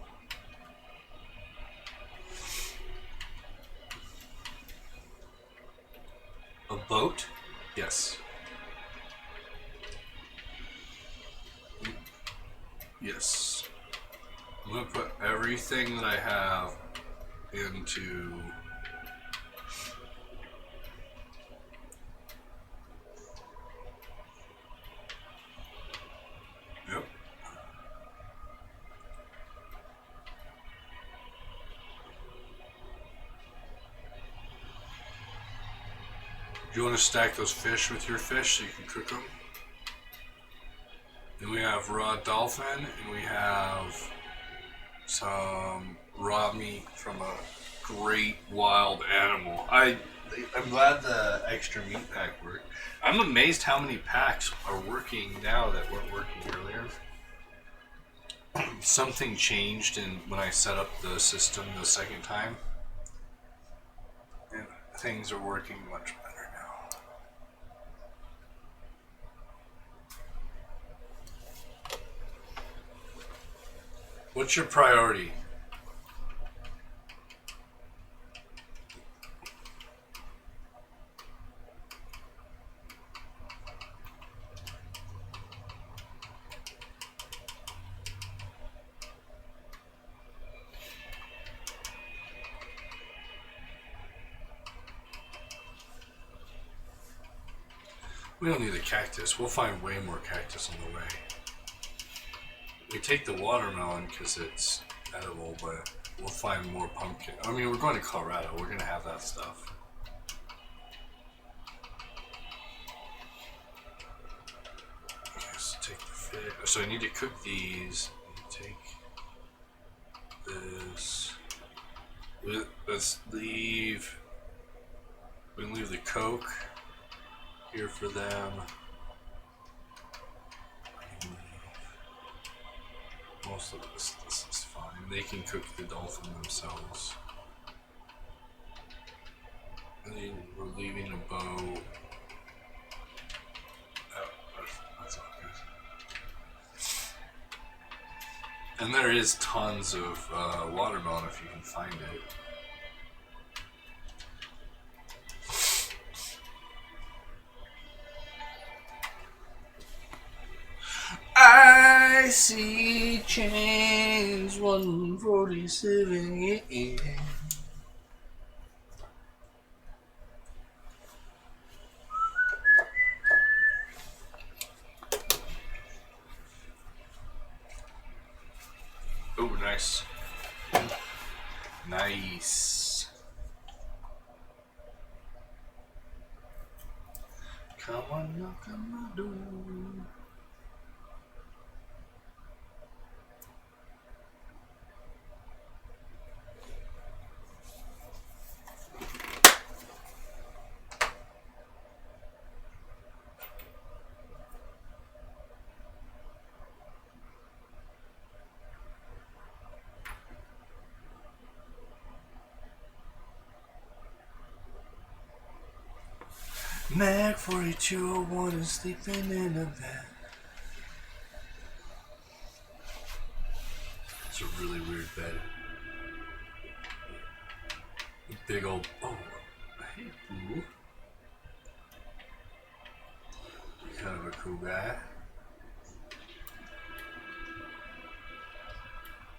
A boat? Yes. Yes. I'm gonna put everything that I have into... Yep. Do you want to stack those fish with your fish so you can cook them? Then we have raw dolphin, and we have some raw meat from a great wild animal. I'm glad the extra meat pack worked. I'm amazed how many packs are working now that weren't working earlier. Something changed when I set up the system the second time, and things are working much better now. What's your priority? We don't need a cactus. We'll find way more cactus on the way. We take the watermelon because it's edible, but we'll find more pumpkin. I mean, we're going to Colorado. We're going to have that stuff. Okay, so take the fish. So I need to cook these. Take this. Let's leave. We can leave the Coke here for them. Most of this is fine. They can cook the dolphin themselves. And then we're leaving a bow. Oh, that's all good. And there is tons of watermelon if you can find it. I see chains 147. Yeah. Oh, nice. Nice. Come on, knock on my door. Mac 4201 is sleeping in a bed. It's a really weird bed. Big old. Oh, hey, boo. You're kind of a cool guy.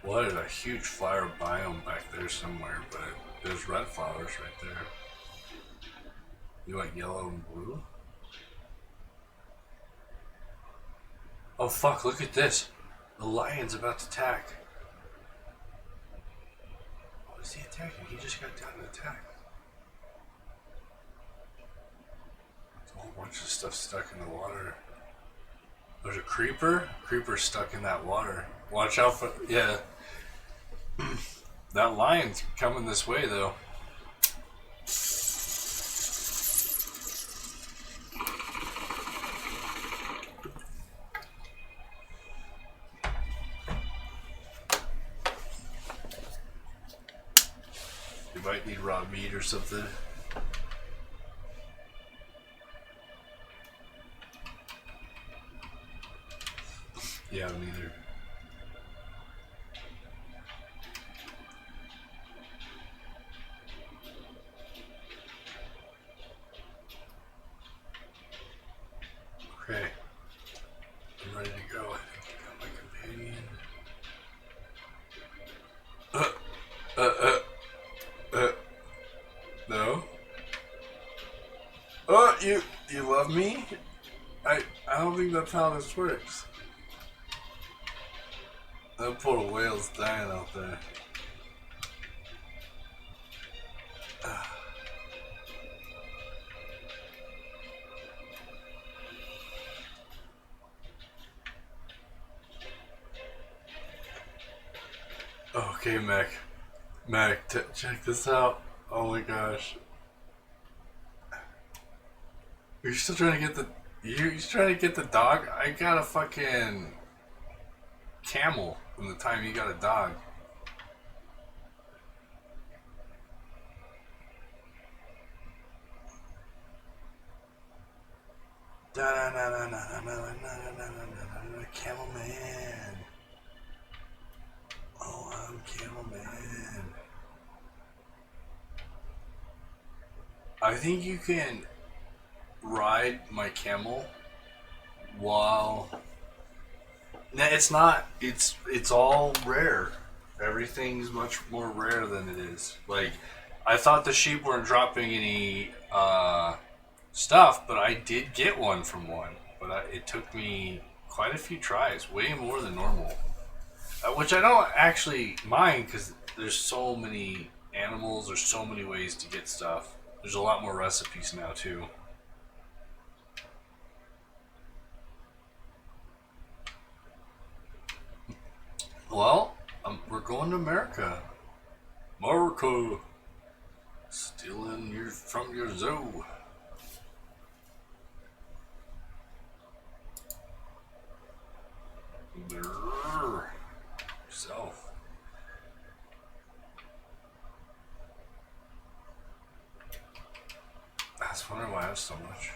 Well, there's a huge flower biome back there somewhere, but there's red flowers right there. You want yellow and blue? Oh fuck, look at this. The lion's about to attack. What is he attacking? He just got down to attack. There's a whole bunch of stuff stuck in the water. There's a creeper? Creeper's stuck in that water. Watch out for... Yeah. That lion's coming this way, though. You might need raw meat or something. Yeah, neither. Okay. I'm ready to go. I think I got my companion. No. Oh, you love me? I don't think that's how this works. That poor whale's dying out there. Okay, Mac. Mac, check this out. Oh my gosh. You're still trying to get the... You're trying to get the dog? I got a fucking... camel from the time you got a dog. Camel man. Oh, I'm camel man. I think you can ride my camel while... No, it's not. It's all rare. Everything's much more rare than it is. Like, I thought the sheep weren't dropping any stuff, but I did get one from one. But it took me quite a few tries, way more than normal. Which I don't actually mind, because there's so many animals, there's so many ways to get stuff. There's a lot more recipes now, too. Well, we're going to America. America. Stealing from your zoo. Brrr. Yourself. I was wondering why I have so much.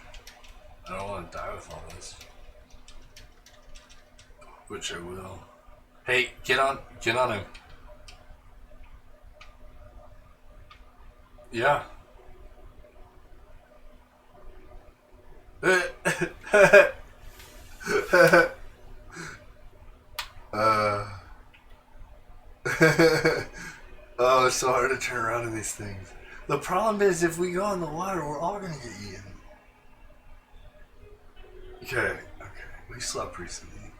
I don't want to die with all this. Which I will. Hey, get on him. Yeah. Oh, it's so hard to turn around in these things. The problem is, if we go in the water, we're all gonna get eaten. Okay. We slept recently.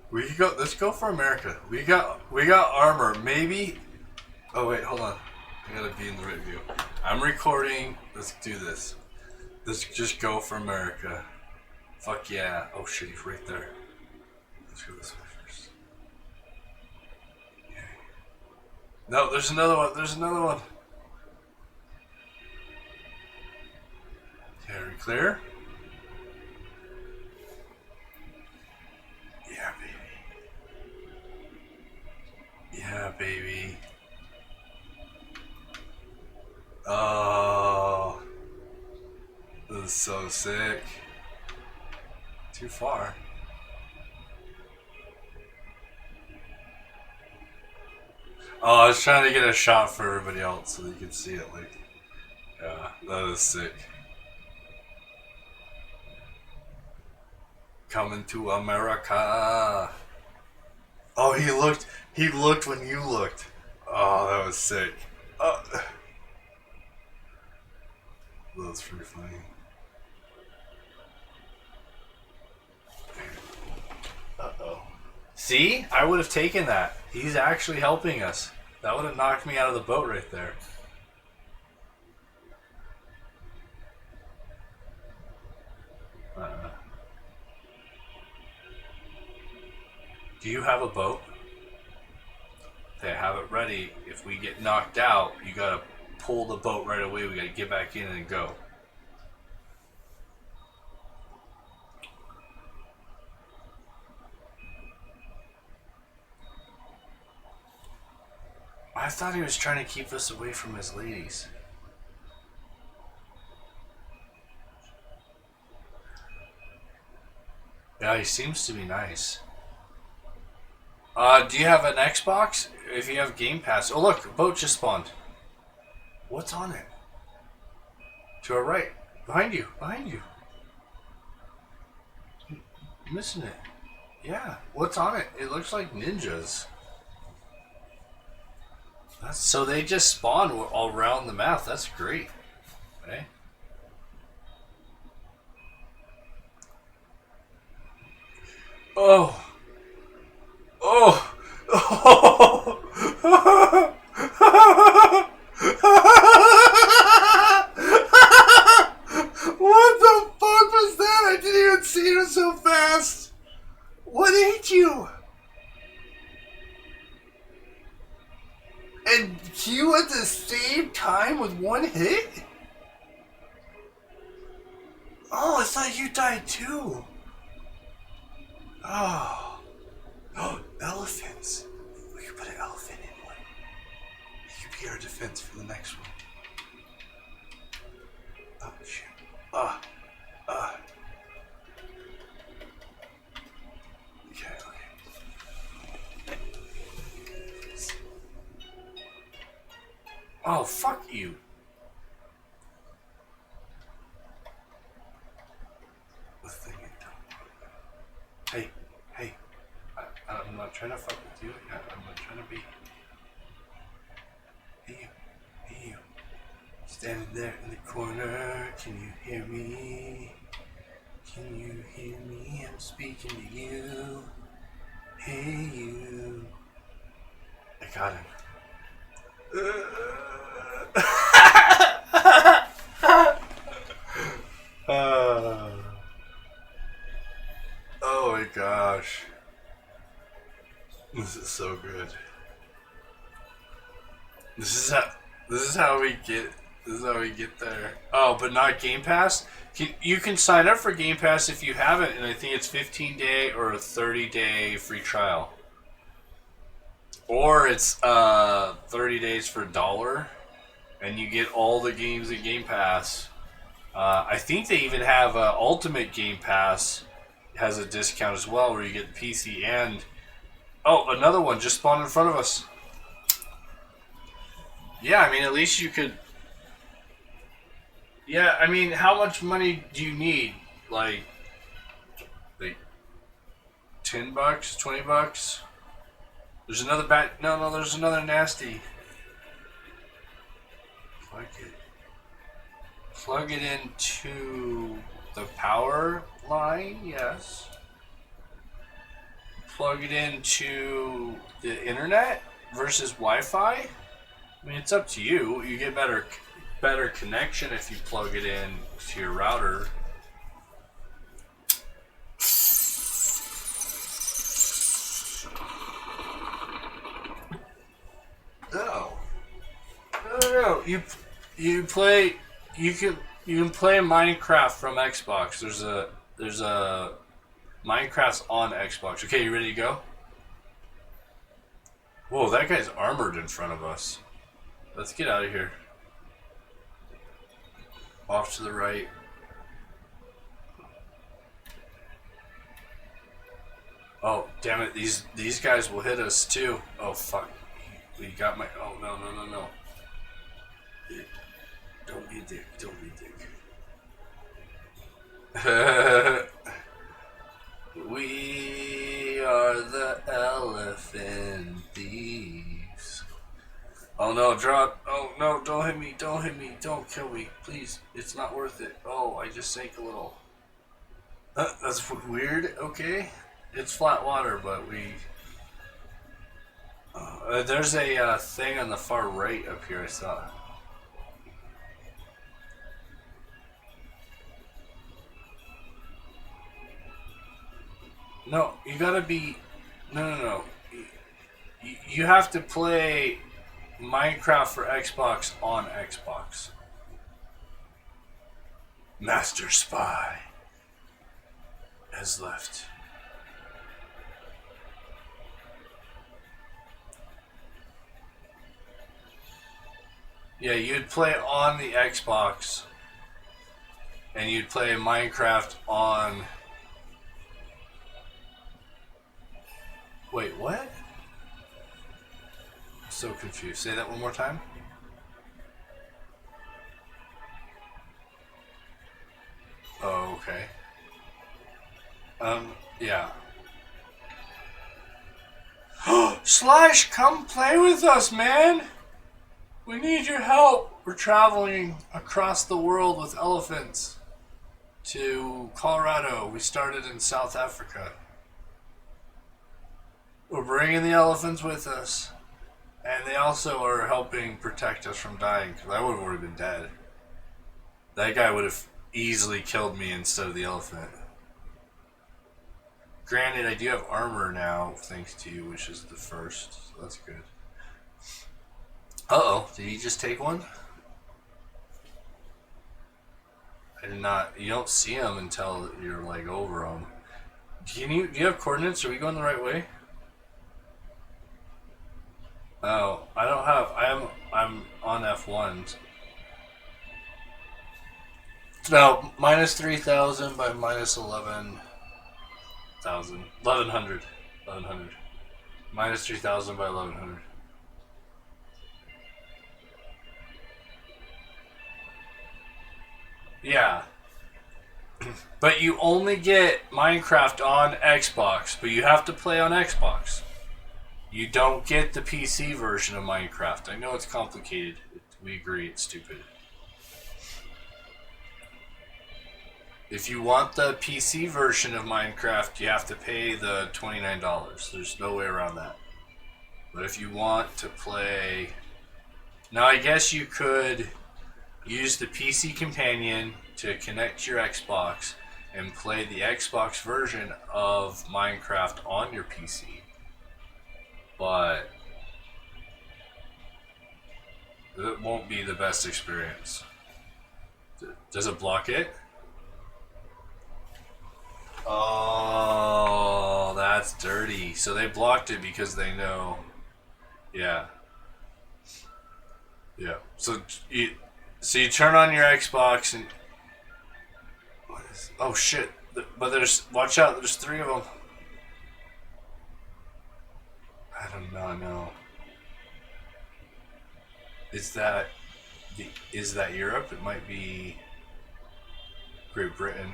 We could go. Let's go for America. We got armor. Maybe. Oh wait, hold on. I gotta be in the right view. I'm recording. Let's do this. Let's just go for America. Fuck yeah. Oh shit, he's right there. Let's go this way first. Okay. No, there's another one. There's another one. Okay, are we clear? Yeah, baby. Yeah, baby. Oh. is so sick. Too far. Oh, I was trying to get a shot for everybody else so they could see it. Like, yeah, that is sick. Coming to America. Oh, he looked. He looked when you looked. Oh, that was sick. That was pretty funny. Uh-oh. See? I would have taken that. He's actually helping us. That would have knocked me out of the boat right there. Do you have a boat? Okay, have it ready. If we get knocked out, you gotta pull the boat right away. We gotta get back in and go. I thought he was trying to keep us away from his ladies. Yeah, he seems to be nice. Do you have an Xbox? If you have Game Pass. Oh look, a boat just spawned. What's on it? To our right. Behind you. Behind you. I'm missing it. Yeah. What's on it? It looks like ninjas. So they just spawn all around the map. That's great. Okay. Oh. Oh. Oh. What the fuck was that? I didn't even see it so fast. What ate you? And you at the same time with one hit? Oh, I thought you died too. Oh. Oh, elephants. We could put an elephant in one. He could be our defense for the next one. Oh, shit. Okay, okay. Oh, fuck you. Hey, hey. I'm not trying to fuck with you. I'm not trying to be. Hey, you. Hey, you. Standing there in the corner. Can you hear me? Can you hear me? I'm speaking to you. Hey, you. I got him. Oh my gosh. This is so good. This is how we get there. Oh, but not Game Pass? You can sign up for Game Pass if you haven't, and I think it's 15-day or a 30-day free trial. Or it's 30 days for $1, and you get all the games in Game Pass. I think they even have Ultimate Game Pass has a discount as well, where you get PC and... Oh, another one just spawned in front of us. Yeah, I mean, at least you could... Yeah, I mean, how much money do you need? Like 10 bucks, 20 bucks? There's another bat. No, there's another nasty. Plug it into the power line, yes. Plug it into the internet versus Wi-Fi. I mean, it's up to you. You get better connection if you plug it in to your router. No. No. You can play Minecraft from Xbox. There's a Minecraft's on Xbox. Okay, you ready to go? Whoa, that guy's armored in front of us. Let's get out of here. Off to the right. Oh, damn it. These guys will hit us too. Oh, fuck. We got my... Oh, no, no, no, no. Don't be a dick. Don't be a dick. We are the elephant thieves. Oh no, drop. Oh no, don't hit me. Don't hit me. Don't kill me. Please. It's not worth it. Oh, I just sank a little. That's weird. Okay. It's flat water, but we... there's a thing on the far right up here, I saw. No, you gotta be... No. You have to play Minecraft for Xbox on Xbox. Master Spy has left. Yeah, you'd play on the Xbox, and you'd play Minecraft on... Wait, what? I'm so confused. Say that one more time. Oh, okay. Yeah. Slash, come play with us, man! We need your help. We're traveling across the world with elephants to Colorado. We started in South Africa. We're bringing the elephants with us. And they also are helping protect us from dying, because I would have already been dead. That guy would have easily killed me instead of the elephant. Granted, I do have armor now, thanks to you, which is the first, so that's good. Uh-oh, did he just take one? I did not. You don't see him until you're like over him. Do you have coordinates? Are we going the right way? Oh, I don't have. I'm on F1. No, minus 3,000 by minus 11,000. 1,100. 1,100. Minus 3,000 by 1,100. Yeah. But you only get Minecraft on Xbox, but you have to play on Xbox. You don't get the PC version of Minecraft. I know it's complicated. We agree it's stupid. If you want the PC version of Minecraft, you have to pay the $29. There's no way around that. But if you want to play... Now, I guess you could use the PC companion to connect your Xbox and play the Xbox version of Minecraft on your PC. But it won't be the best experience. Does it block it? Oh, that's dirty. So they blocked it because they know. Yeah. Yeah. So you turn on your Xbox and... Oh shit. But there's... Watch out, there's 3 of them. I do not know. Is that Europe? It might be Great Britain.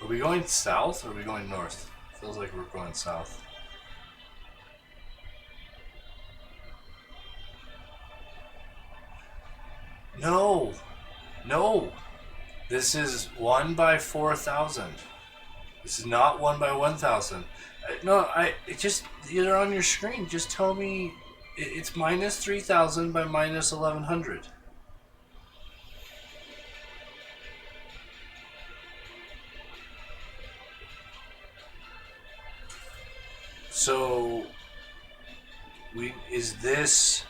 Are we going south or are we going north? Feels like we're going south. No! No! This is 1 by 4,000. This is not 1 by 1,000. No, you're on your screen. Just tell me it's minus 3,000 by minus 1,100. So, is this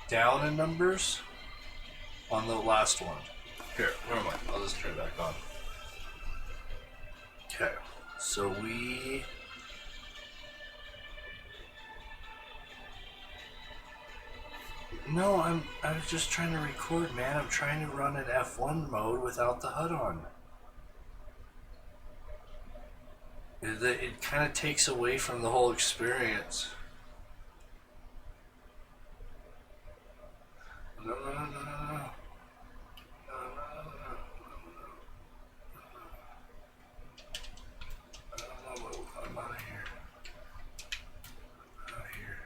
down in numbers on the last one? Here, never mind. I'll just turn it back on. Okay, so we... No, I was just trying to record, man. I'm trying to run in F1 mode without the HUD on. It kind of takes away from the whole experience. No, no, no, no, no, no. I'm out of here. Out of here.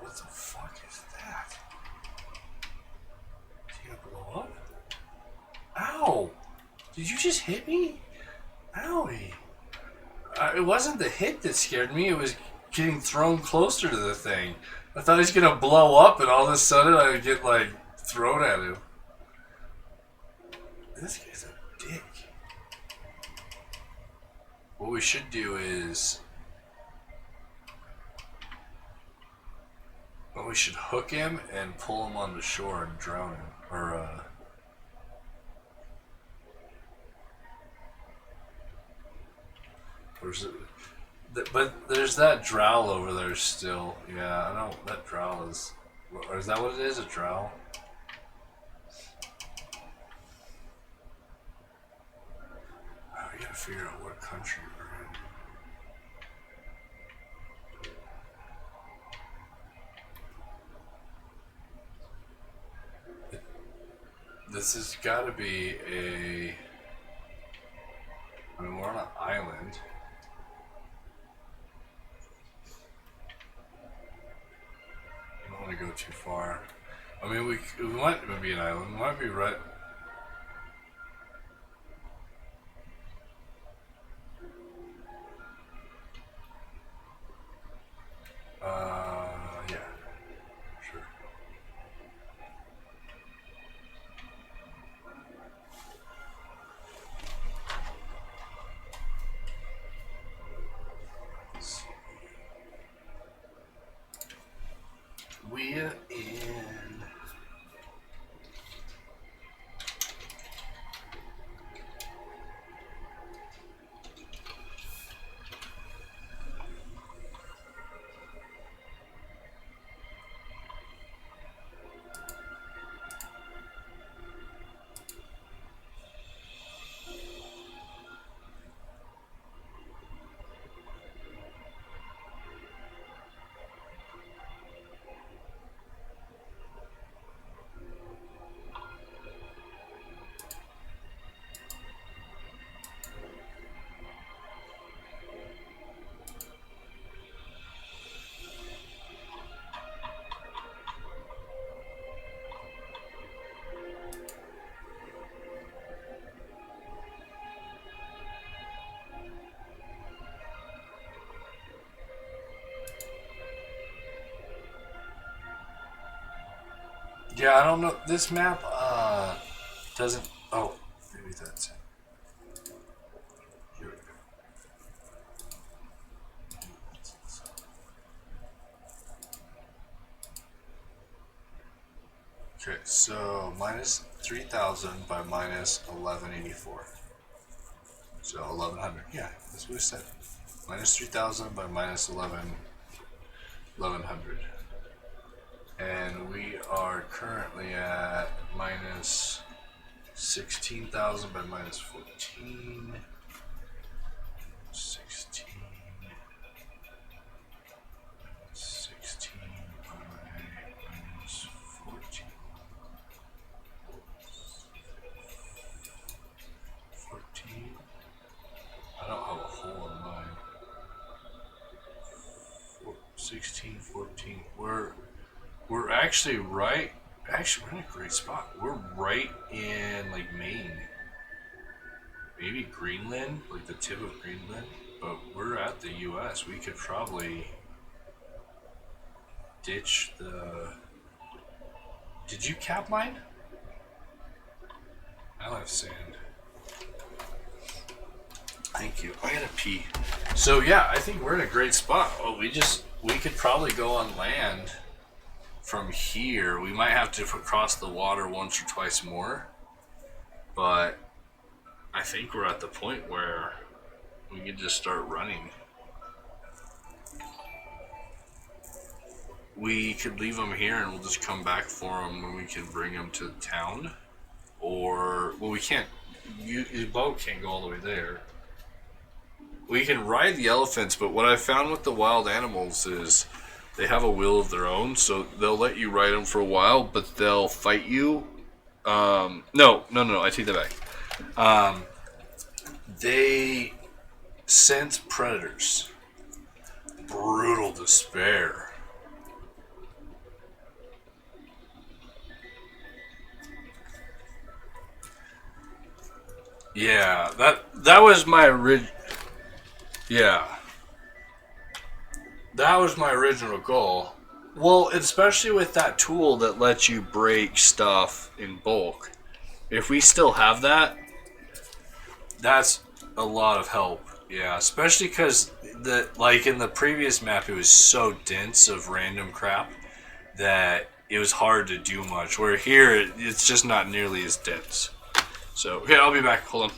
What the fuck is that? Is he gonna blow up? Ow! Did you just hit me? Owie. It wasn't the hit that scared me, it was getting thrown closer to the thing. I thought he was gonna blow up and all of a sudden I would get like thrown at him. This guy's a dick. What we should do is... Well, we should hook him and pull him onto shore and drown him. Or, where's it? But there's that drowl over there still. Yeah, I know that drowl is... Or is that what it is? A drowl? Oh, we gotta figure out what country we're in. This has got to be a... I mean, we're on an island. I don't want to go too far. I mean, we might be an island. We might be right... yeah. Sure. We're in... Yeah, I don't know. This map doesn't... Oh, maybe that's it. Here we go. Okay, so minus 3,000 by minus 1184. So 1,100. Yeah, that's what it said. Minus 3,000 by minus 1,100. And we are currently at minus 16,000 by minus 14. 16. 16 by minus 14. 14. I don't have a hole in mine. 16, 14. We're actually right. Actually, we're in a great spot. We're right in like Maine, maybe Greenland, like the tip of Greenland. But we're at the U.S. We could probably ditch the. Did you cap mine? I don't have sand. Thank you. I gotta pee. So yeah, I think we're in a great spot. Well, we could probably go on land. From here, we might have to cross the water once or twice more, but I think we're at the point where we can just start running. we could leave them here and we'll just come back for them when we can bring them to town. Or, well, we can't, the boat can't go all the way there. We can ride the elephants, but what I found with the wild animals is they have a will of their own, so they'll let you ride them for a while, but they'll fight you. No, I take that back. They sense predators. Brutal despair. Yeah, that was my yeah. That was my original goal. Well, especially with that tool that lets you break stuff in bulk. If we still have that, that's a lot of help. Yeah, especially because like in the previous map, it was so dense of random crap that it was hard to do much. Where here, it's just not nearly as dense. So, okay, I'll be back. Hold on.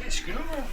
Hey, scoot over.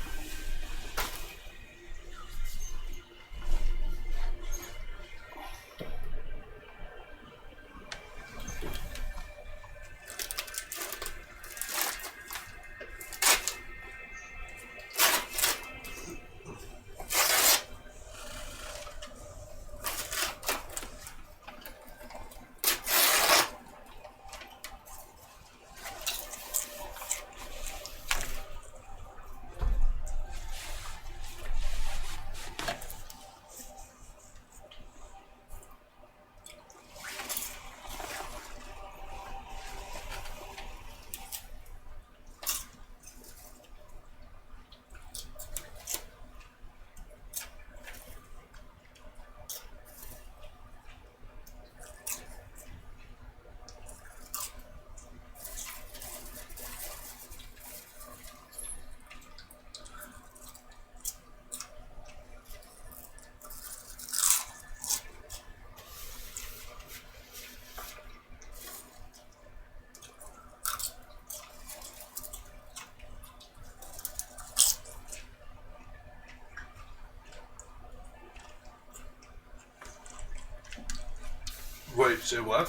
Wait, say what?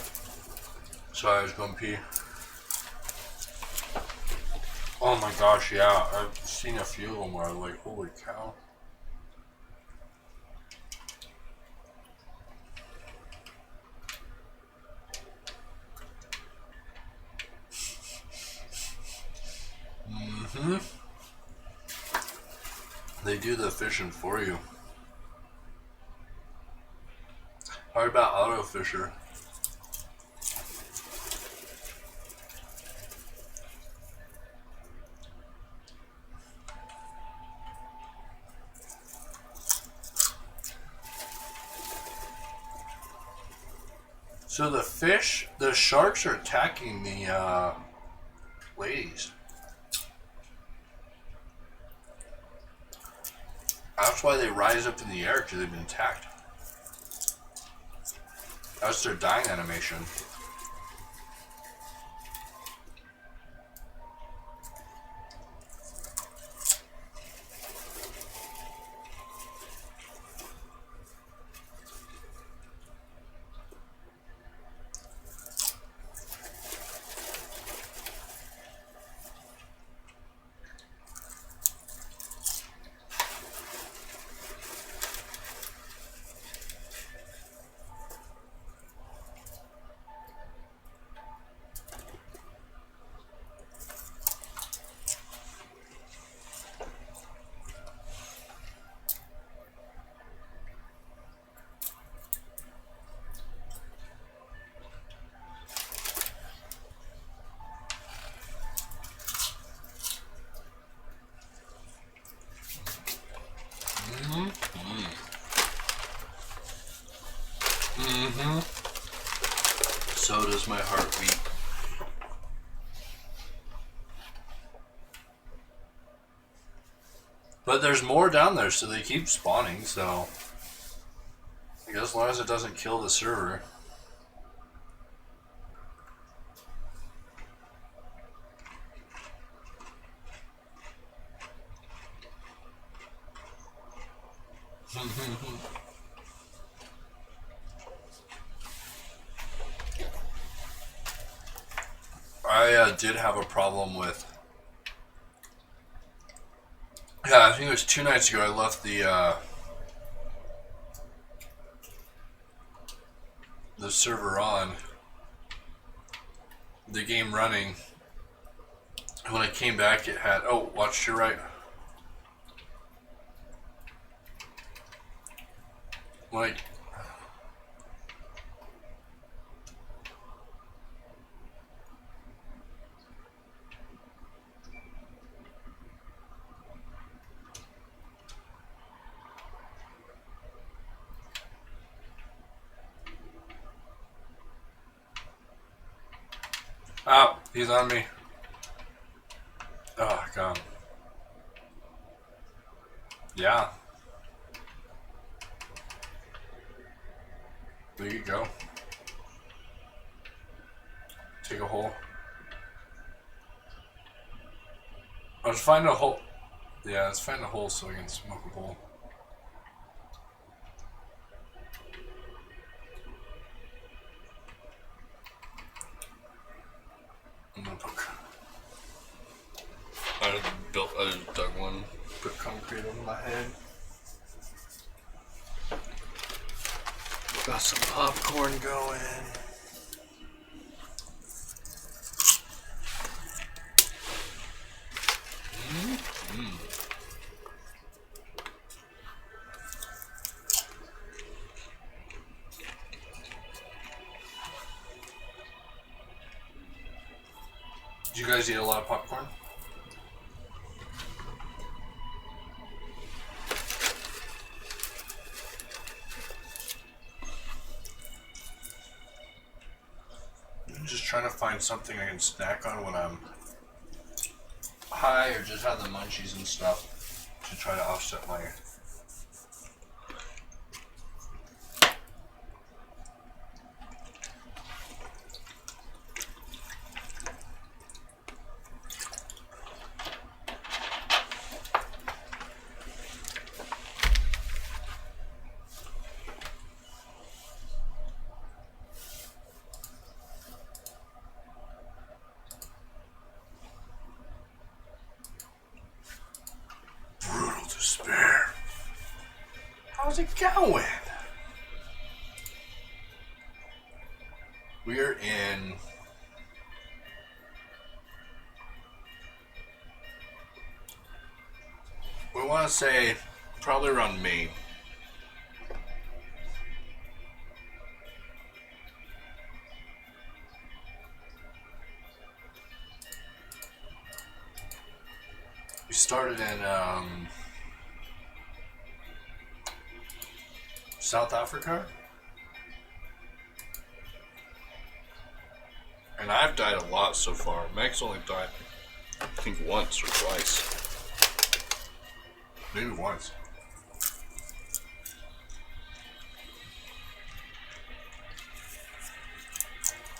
Sorry, I was going to pee. Oh my gosh, yeah. I've seen a few of them where I'm like, holy cow. Mm-hmm. They do the fishing for you. How about auto fisher? So the sharks are attacking the ladies. That's why they rise up in the air, because they've been attacked. That's their dying animation. So does my heartbeat. But there's more down there, so they keep spawning, so I guess as long as it doesn't kill the server. I did have a problem with... Yeah, I think it was 2 nights ago I left the server on, the game running. When I came back it had... Oh, watch to your right. Like... He's on me. Oh, God. Yeah. There you go. Take a hole. Let's find a hole. Yeah, let's find a hole so we can smoke a bowl. I'm gonna put. I just dug one. Put concrete over my head. Got some popcorn going. Did you guys eat a lot of popcorn? I'm just trying to find something I can snack on when I'm high or just have the munchies and stuff to try to offset my. Brutal despair. How's it going? We're in. We want to say probably around May. We started in South Africa, and I've died a lot so far. Meg's only died, I think, once or twice. Maybe once.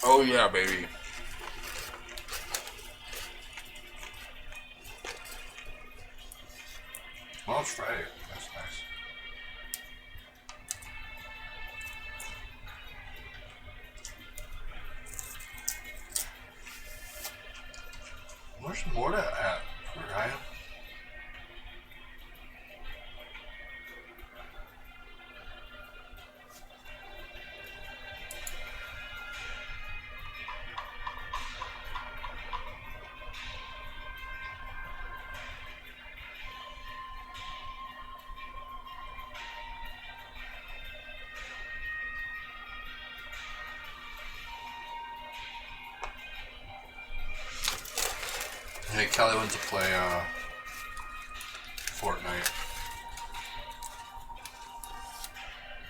Oh yeah, baby. Well, it's Friday. That's nice. Where's Morta at? Poor guy. Hey, Kelly went to play Fortnite.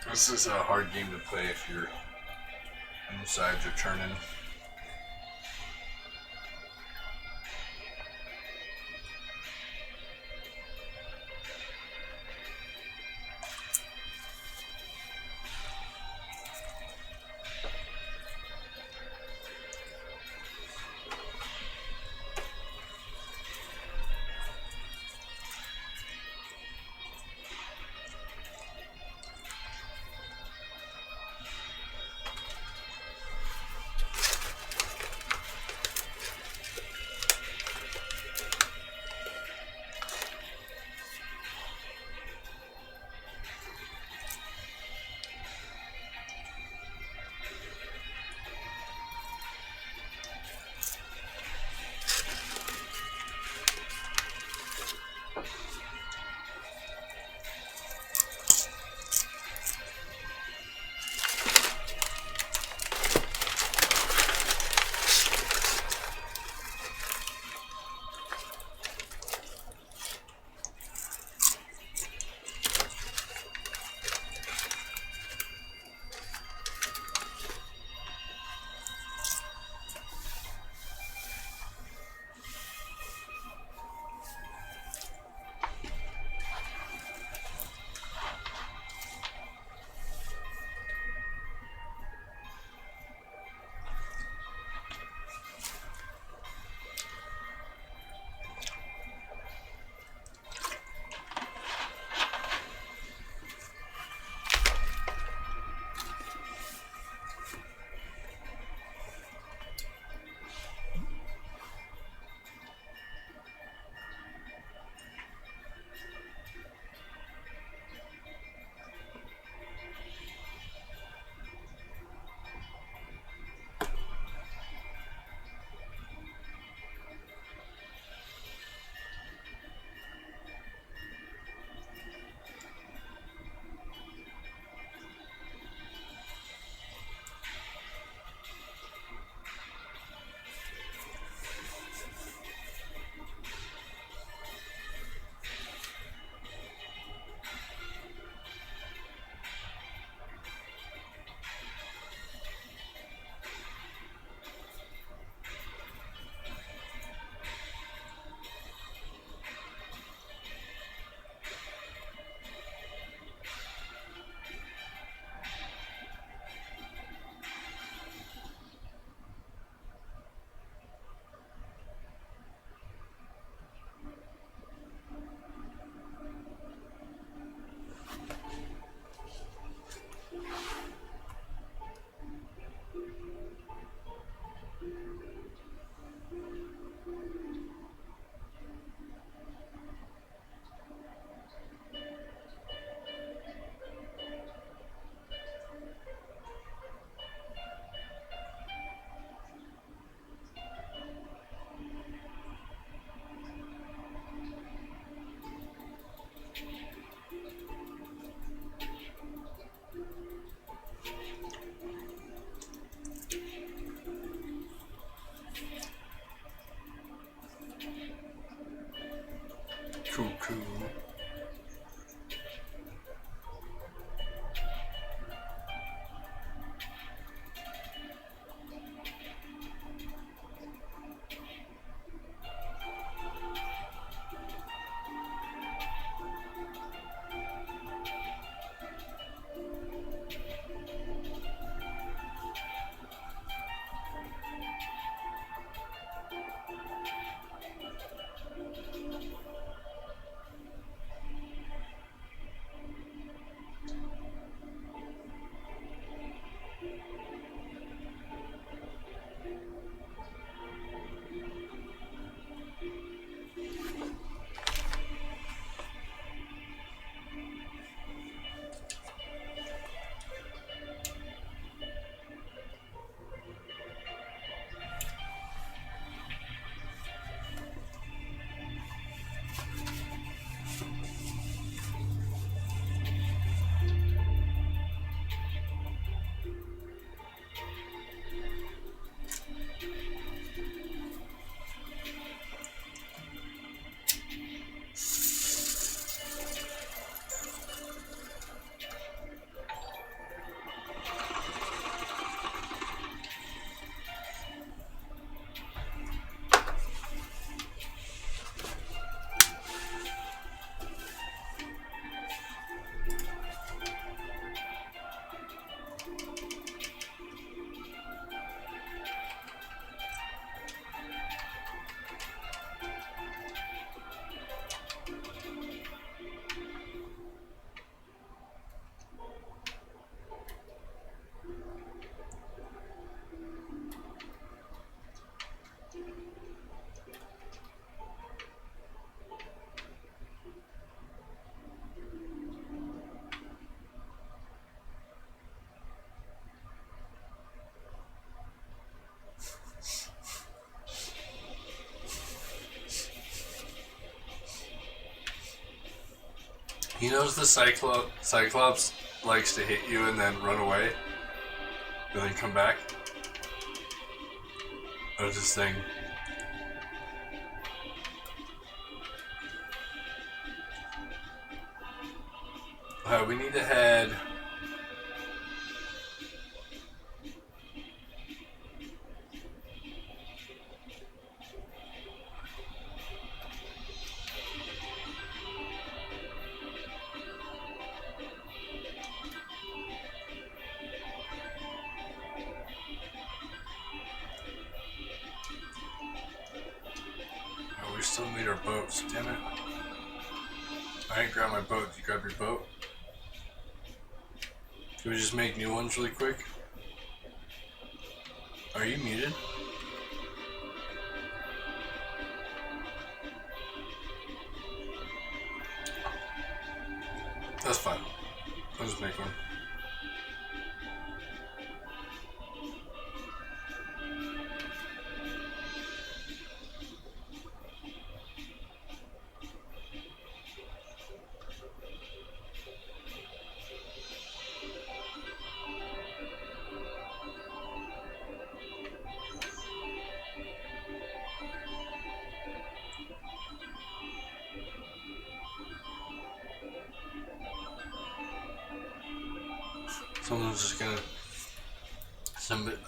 This is a hard game to play if your insides are turning. Cool. He knows the Cyclops likes to hit you and then run away, and then come back. That's his thing. We need to head. We still need our boats, damn it. I didn't grab my boat. Did you grab your boat? Can we just make new ones really quick? Are you muted? That's fine. I'll just make one. Someone's just gonna send it.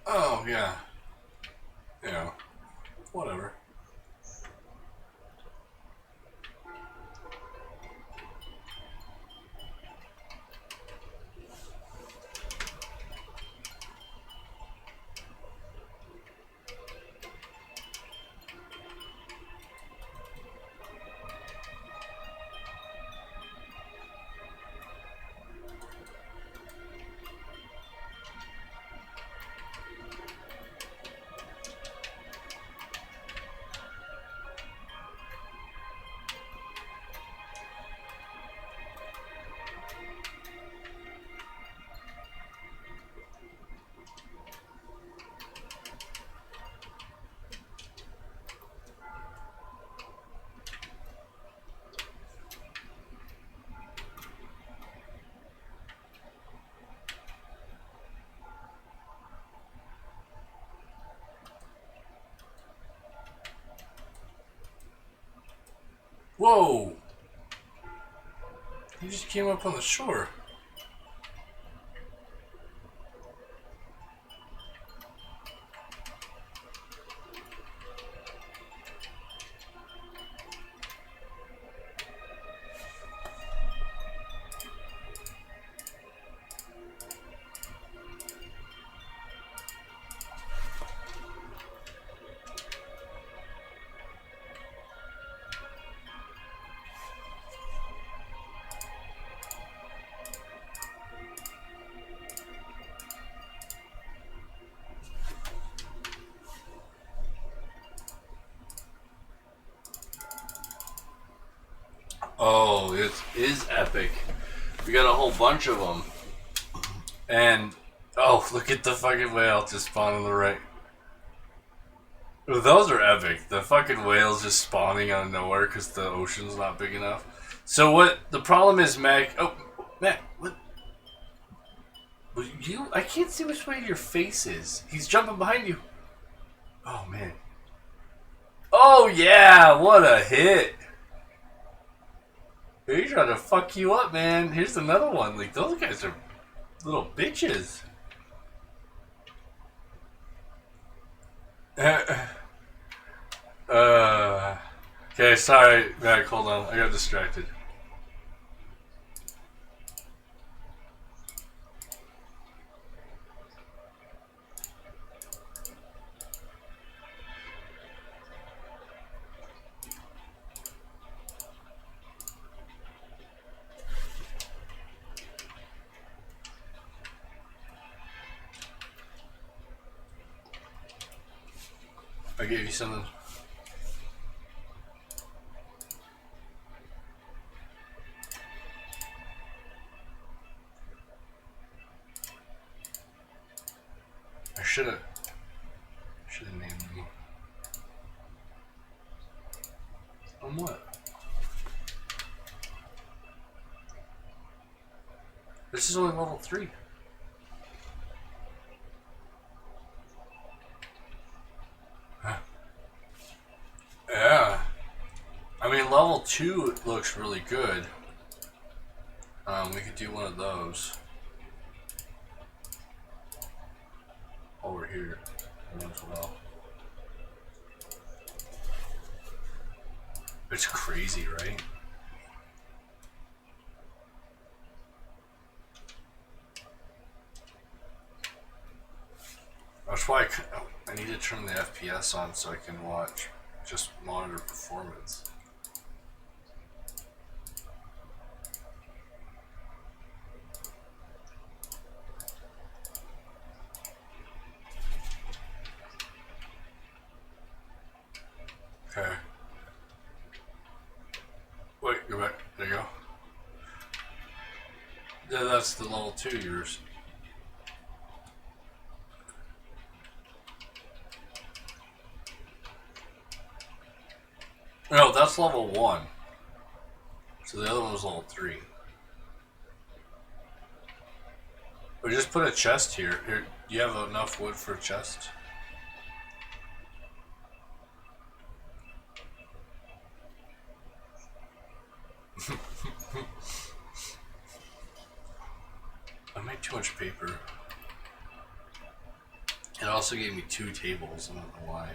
Oh, yeah. Yeah. Whatever. Whoa! He just came up on the shore. Oh, it is epic. We got a whole bunch of them. And, oh, look at the fucking whale just spawned on the right. Those are epic. The fucking whales just spawning out of nowhere because the ocean's not big enough. So what the problem is, Mac... Oh, Mac, what? I can't see which way your face is. He's jumping behind you. Oh, man. Oh, yeah, what a hit. He's trying to fuck you up, man. Here's another one. Like, those guys are little bitches. Okay, sorry, Mac, hold on. I got distracted. I gave you something. I should have named them. On what? This is only level 3. Yeah. I mean, level 2 looks really good. We could do one of those. Over here as well. It's crazy, right? That's why I need to turn the FPS on so I can watch, just monitor performance. Okay. Wait, go back. There you go. Yeah, that's the level 2 yours. No, that's level 1. So the other one was level 3. Or just put a chest here. Here, do you have enough wood for a chest? I made too much paper. It also gave me 2 tables. I don't know why.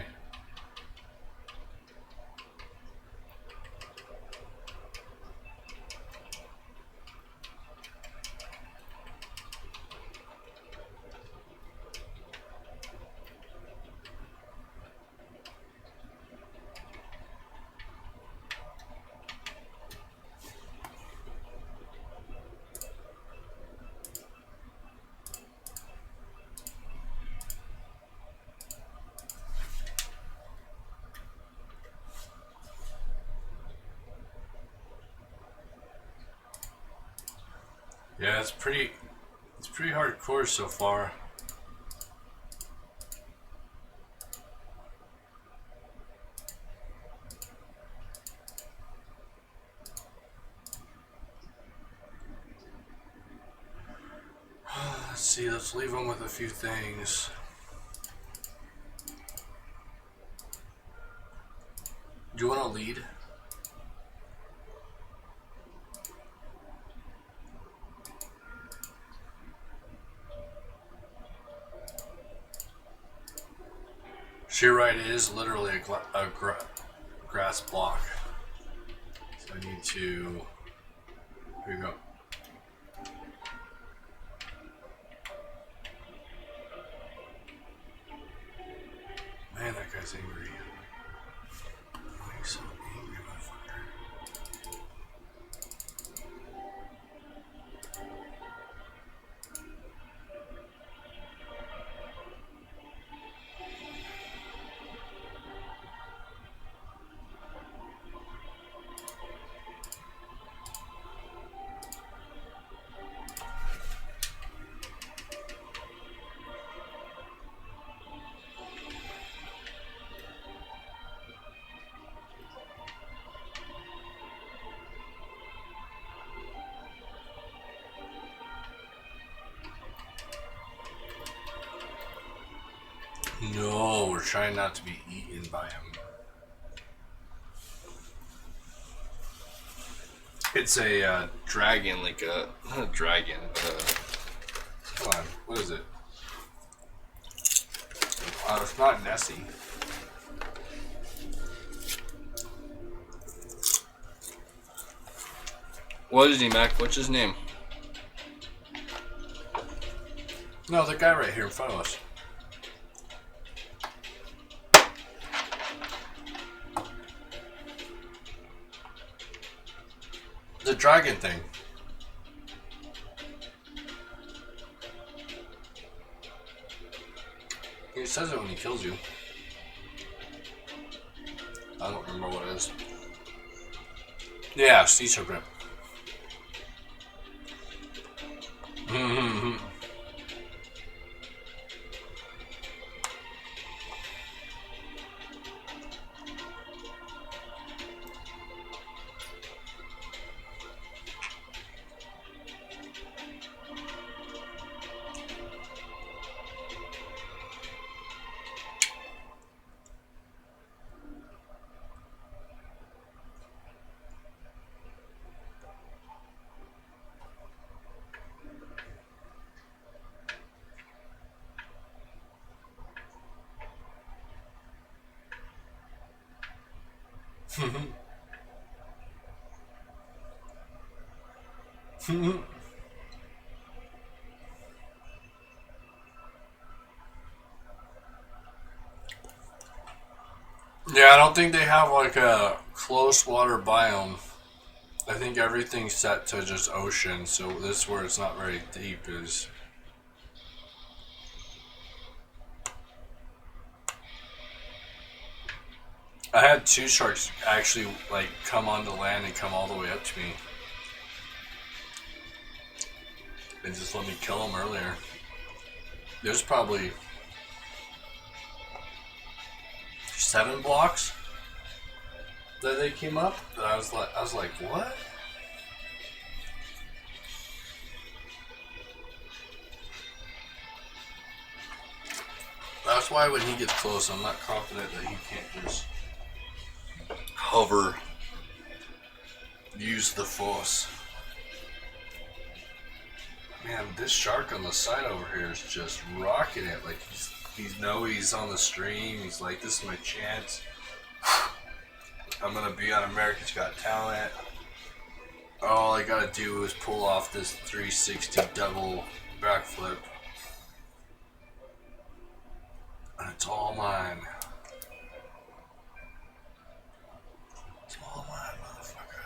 Yeah, it's pretty hardcore so far. Let's see, let's leave them with a few things. Do you want to lead? So you're right, it is literally a grass block. So I need to. Here you go. Man, that guy's angry. Why are you so angry, motherfucker? No, we're trying not to be eaten by him. It's a dragon, like not a dragon, but come on, what is it? It's not Nessie. What is he, Mac? What's his name? No, the guy right here in front of us. The dragon thing. He says it when he kills you. I don't remember what it is. Yeah, sea serpent. Yeah, I don't think they have like a close water biome. I think everything's set to just ocean, so this where it's not very deep is. I had two sharks actually like come onto land and come all the way up to me. And just let me kill them earlier. There's probably 7 blocks that they came up. And I was like, what? That's why when he gets close, I'm not confident that he can't just hover, use the force. Man, this shark on the side over here is just rocking it. Like he's on the stream. He's like, this is my chance. I'm gonna be on America's Got Talent. All I gotta do is pull off this 360 double backflip, and it's all mine. It's all mine, motherfucker.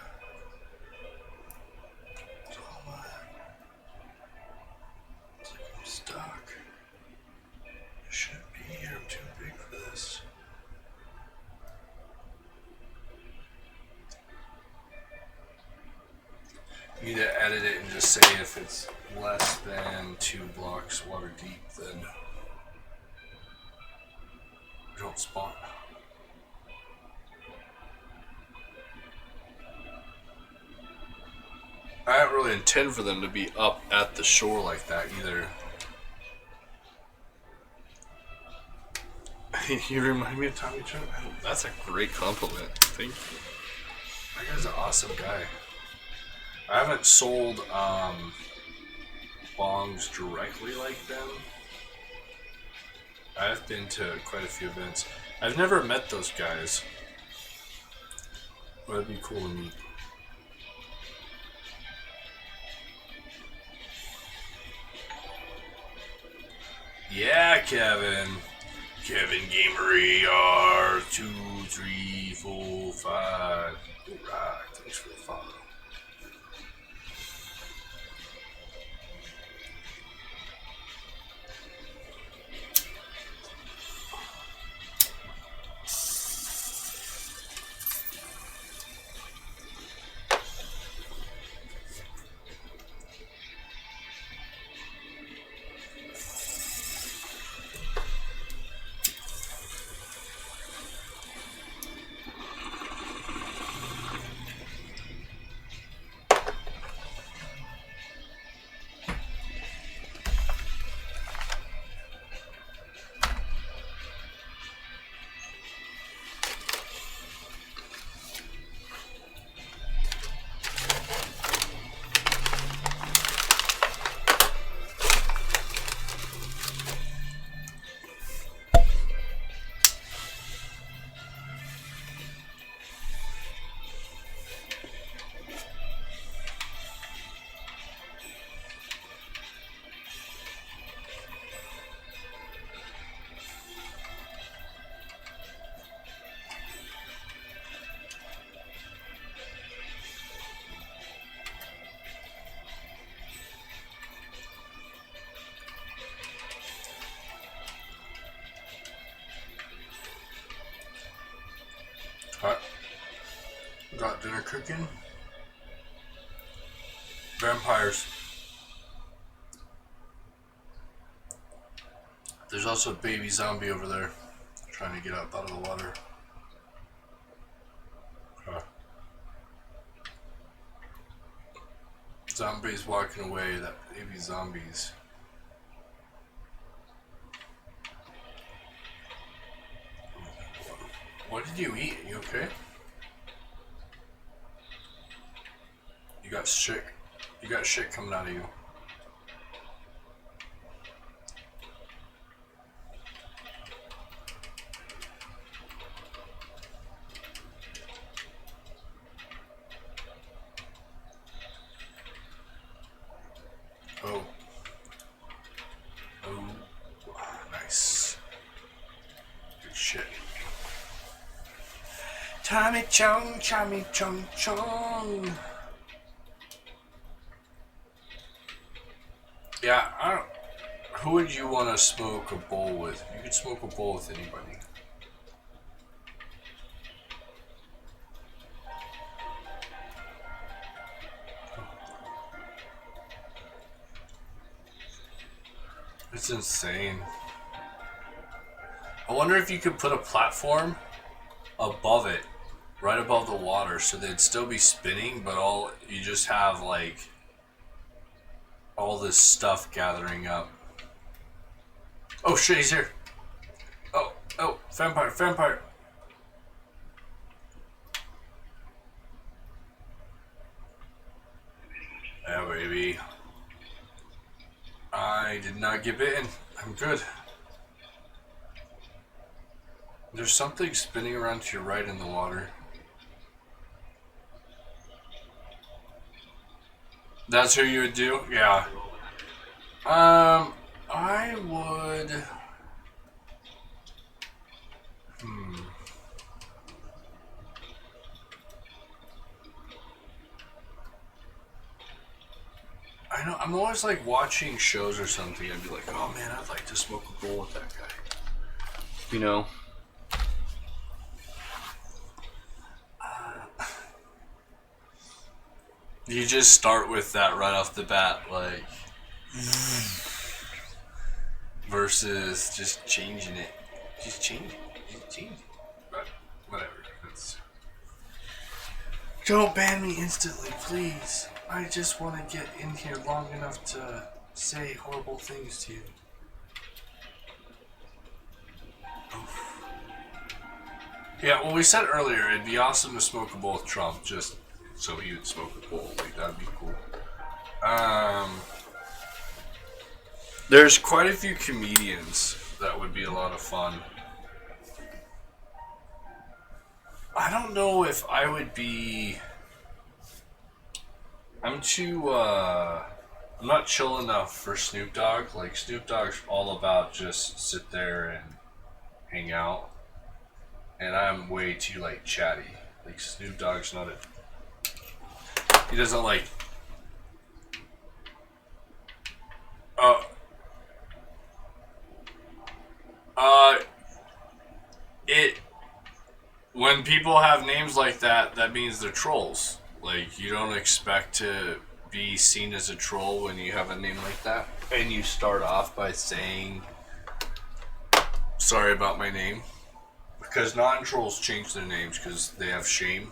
It's all mine. It's like I'm stuck. I shouldn't be here. I'm too big for this. You need to edit it and just say if it's less than 2 blocks water deep, then don't spawn. I don't really intend for them to be up at the shore like that either. You remind me of Tommy Chun. That's a great compliment. Thank you. That guy's an awesome guy. I haven't sold bongs directly like them. I've been to quite a few events. I've never met those guys. But it'd be cool to meet. Yeah, Kevin. Kevin Gamery R2345. Alright, thanks for the follow. Got dinner cooking. Vampires. There's also a baby zombie over there trying to get up out of the water. Zombies walking away, that baby zombies. What did you eat? You okay? You got shit. You got shit coming out of you. Oh. Oh. Nice. Good shit. Tommy Chong, Tommy Chong Chong. Yeah, I don't. Who would you want to smoke a bowl with? You could smoke a bowl with anybody. It's insane. I wonder if you could put a platform above it, right above the water, so they'd still be spinning, but all you just have like all this stuff gathering up. Oh shit, he's here. Oh, vampire, vampire. Yeah, baby. I did not get bitten. I'm good. There's something spinning around to your right in the water. That's who you would do? Yeah. I would... I know, I'm always like watching shows or something, I'd be like, oh man, I'd like to smoke a bowl with that guy. You know? You just start with that right off the bat, like, versus just changing it. Just change it. But whatever. Don't ban me instantly, please. I just want to get in here long enough to say horrible things to you. Oof. Yeah, well, we said earlier it'd be awesome to smoke a bowl with Trump, just so he would smoke a bowl. Like, that'd be cool. There's quite a few comedians That would be a lot of fun. I don't know if I would be... I'm not chill enough for Snoop Dogg. Like, Snoop Dogg's all about just sit there and hang out. And I'm way too, like, chatty. Like, Snoop Dogg's not a... He doesn't, like... When people have names like that, that means they're trolls. Like, you don't expect to be seen as a troll when you have a name like that. And you start off by saying, sorry about my name. Because non-trolls change their names because they have shame.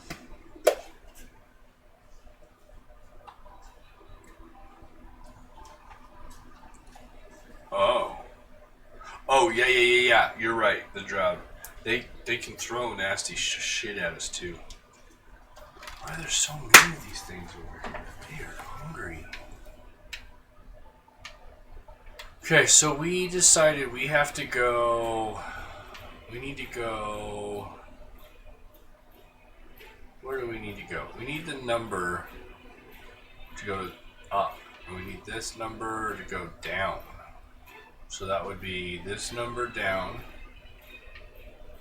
Oh. Oh, yeah. You're right, the drought. They can throw nasty shit at us too. Why are there so many of these things over here? They are hungry. Okay, so we decided we have to go... We need to go... Where do we need to go? We need the number to go up. And we need this number to go down. So that would be this number down.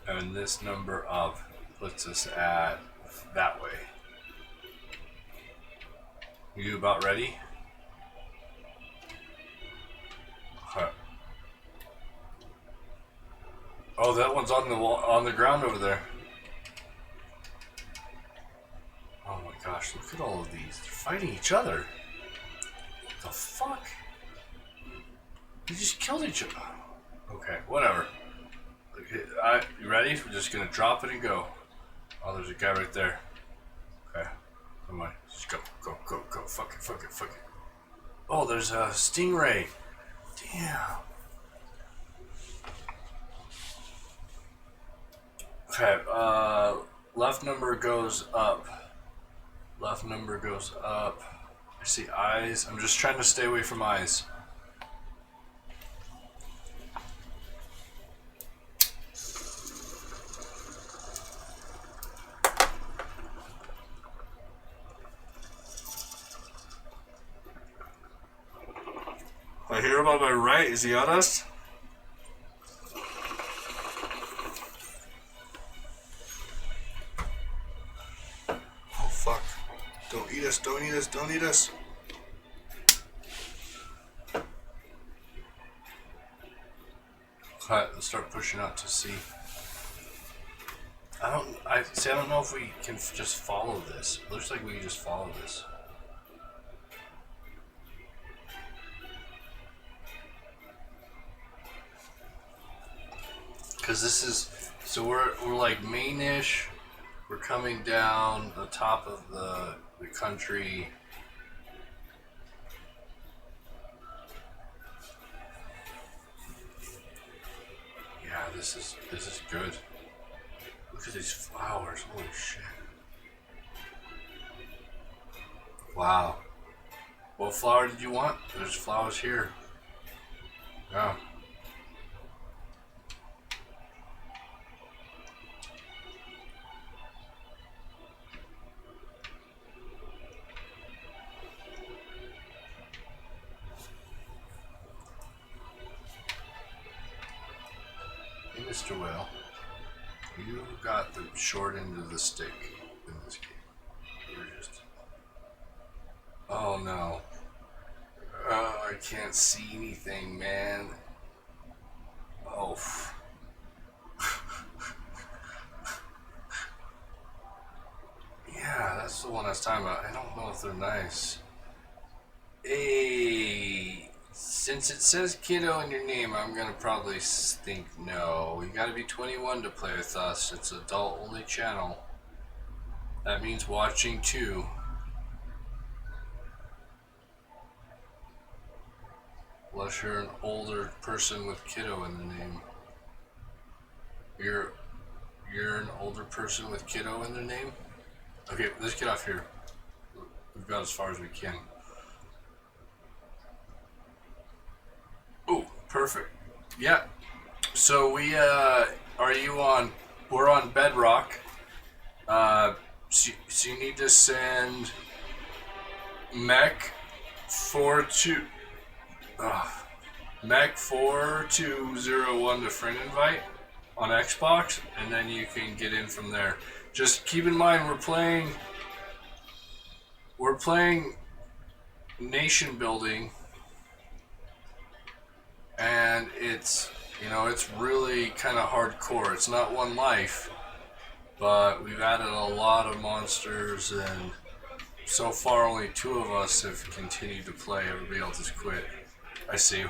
And this number up puts us at that way. You about ready? Okay. Oh, that one's on the wall, on the ground over there. Oh my gosh! Look at all of these. They're fighting each other. What the fuck? They just killed each other. Okay, whatever. You ready? We're just gonna drop it and go. Oh, there's a guy right there. Okay. Come on. Just go. Fuck it. Oh, there's a stingray. Damn. Okay, left number goes up. Left number goes up. I see eyes. I'm just trying to stay away from eyes. I hear him on my right. Is he on us? Oh, fuck. Don't eat us. Alright, let's start pushing out to sea. I don't know if we can just follow this. It looks like we can just follow this. Because this is, so we're like main-ish. We're coming down the top of the country. Yeah, this is good. Look at these flowers. Holy shit. Wow. What flower did you want? There's flowers here. Yeah. Mr. Whale, you got the short end of the stick in this game. You're just... Oh no. I can't see anything, man. Oh. Yeah, that's the one I was talking about. I don't know if they're nice. Hey, since it says kiddo in your name, I'm gonna probably think no. You gotta be 21 to play with us. It's an adult-only channel. That means watching too. Unless you're an older person with kiddo in the name. You're an older person with kiddo in their name? Okay, let's get off here. We've got as far as we can. Oh, perfect. Yeah. So we are you on? We're on Bedrock. So you need to send Mech4201 to friend invite on Xbox, and then you can get in from there. Just keep in mind we're playing nation building, and it's it's really kind of hardcore. It's not one life, but we've added a lot of monsters, and so far only 2 of us have continued to play. Everybody else has quit. I see you.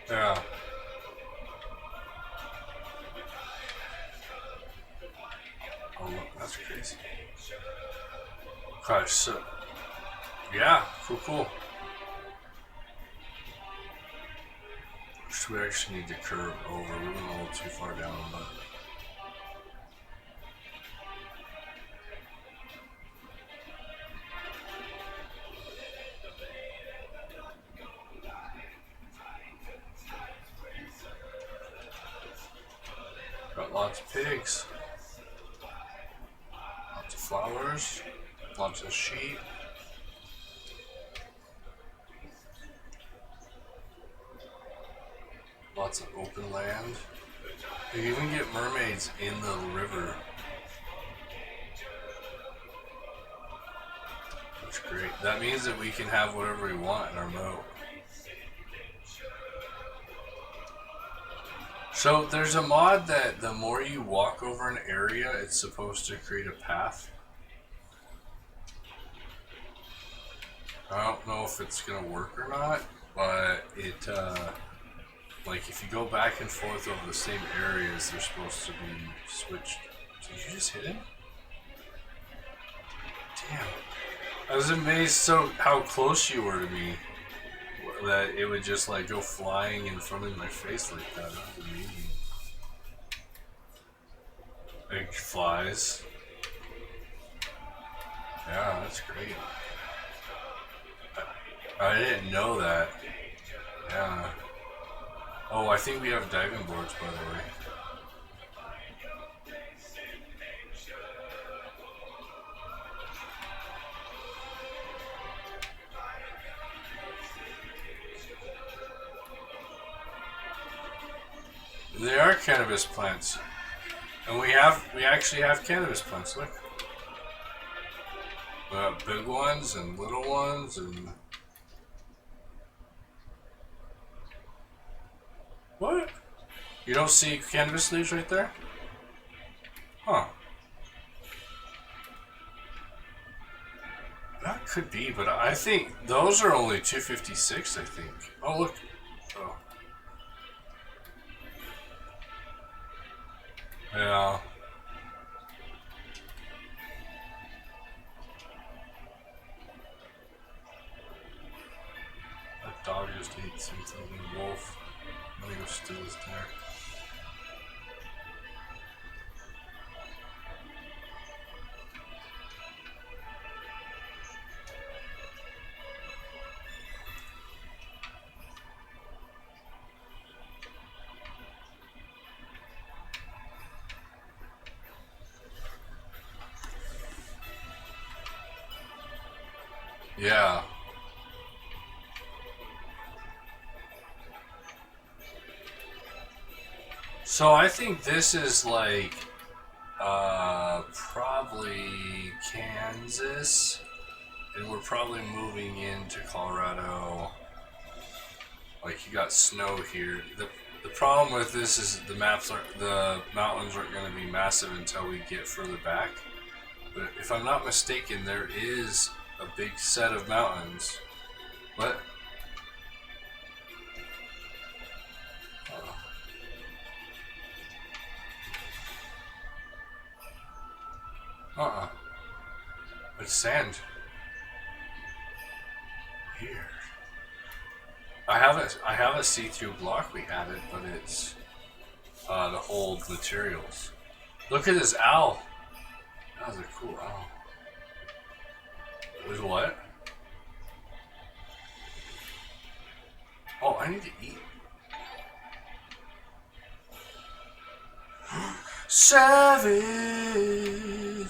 Yeah. Oh look, that's crazy. Okay, so yeah, cool. So we actually need to curve over. We went a little too far down, but got lots of pigs, lots of flowers, lots of sheep. Lots of open land. You even get mermaids in the river. That's great. That means that we can have whatever we want in our moat. So there's a mod that the more you walk over an area, it's supposed to create a path. I don't know if it's gonna work or not, but it like if you go back and forth over the same areas, they're supposed to be switched. Did you just hit him? Damn. I was amazed how close you were to me. That it would just like go flying in front of my face like that. That was amazing. Big flies. Yeah, that's great. I didn't know that. Yeah. Oh, I think we have diving boards, by the way. They are cannabis plants. And we actually have cannabis plants, look. We have big ones and little ones and... What? You don't see cannabis leaves right there? Huh. That could be, but I think those are only 256, I think. Oh, look. Oh. Yeah. That dog just ate something. Wolf. I'm gonna go steal his dinner. Yeah. So I think this is like probably Kansas, and we're probably moving into Colorado. Like you got snow here. The problem with this is the mountains aren't going to be massive until we get further back. But if I'm not mistaken, there is a big set of mountains. What? It's sand. Weird. I have a see-through block we added, but it's the old materials. Look at this owl. That was a cool owl. It was what? Oh, I need to eat. Savage,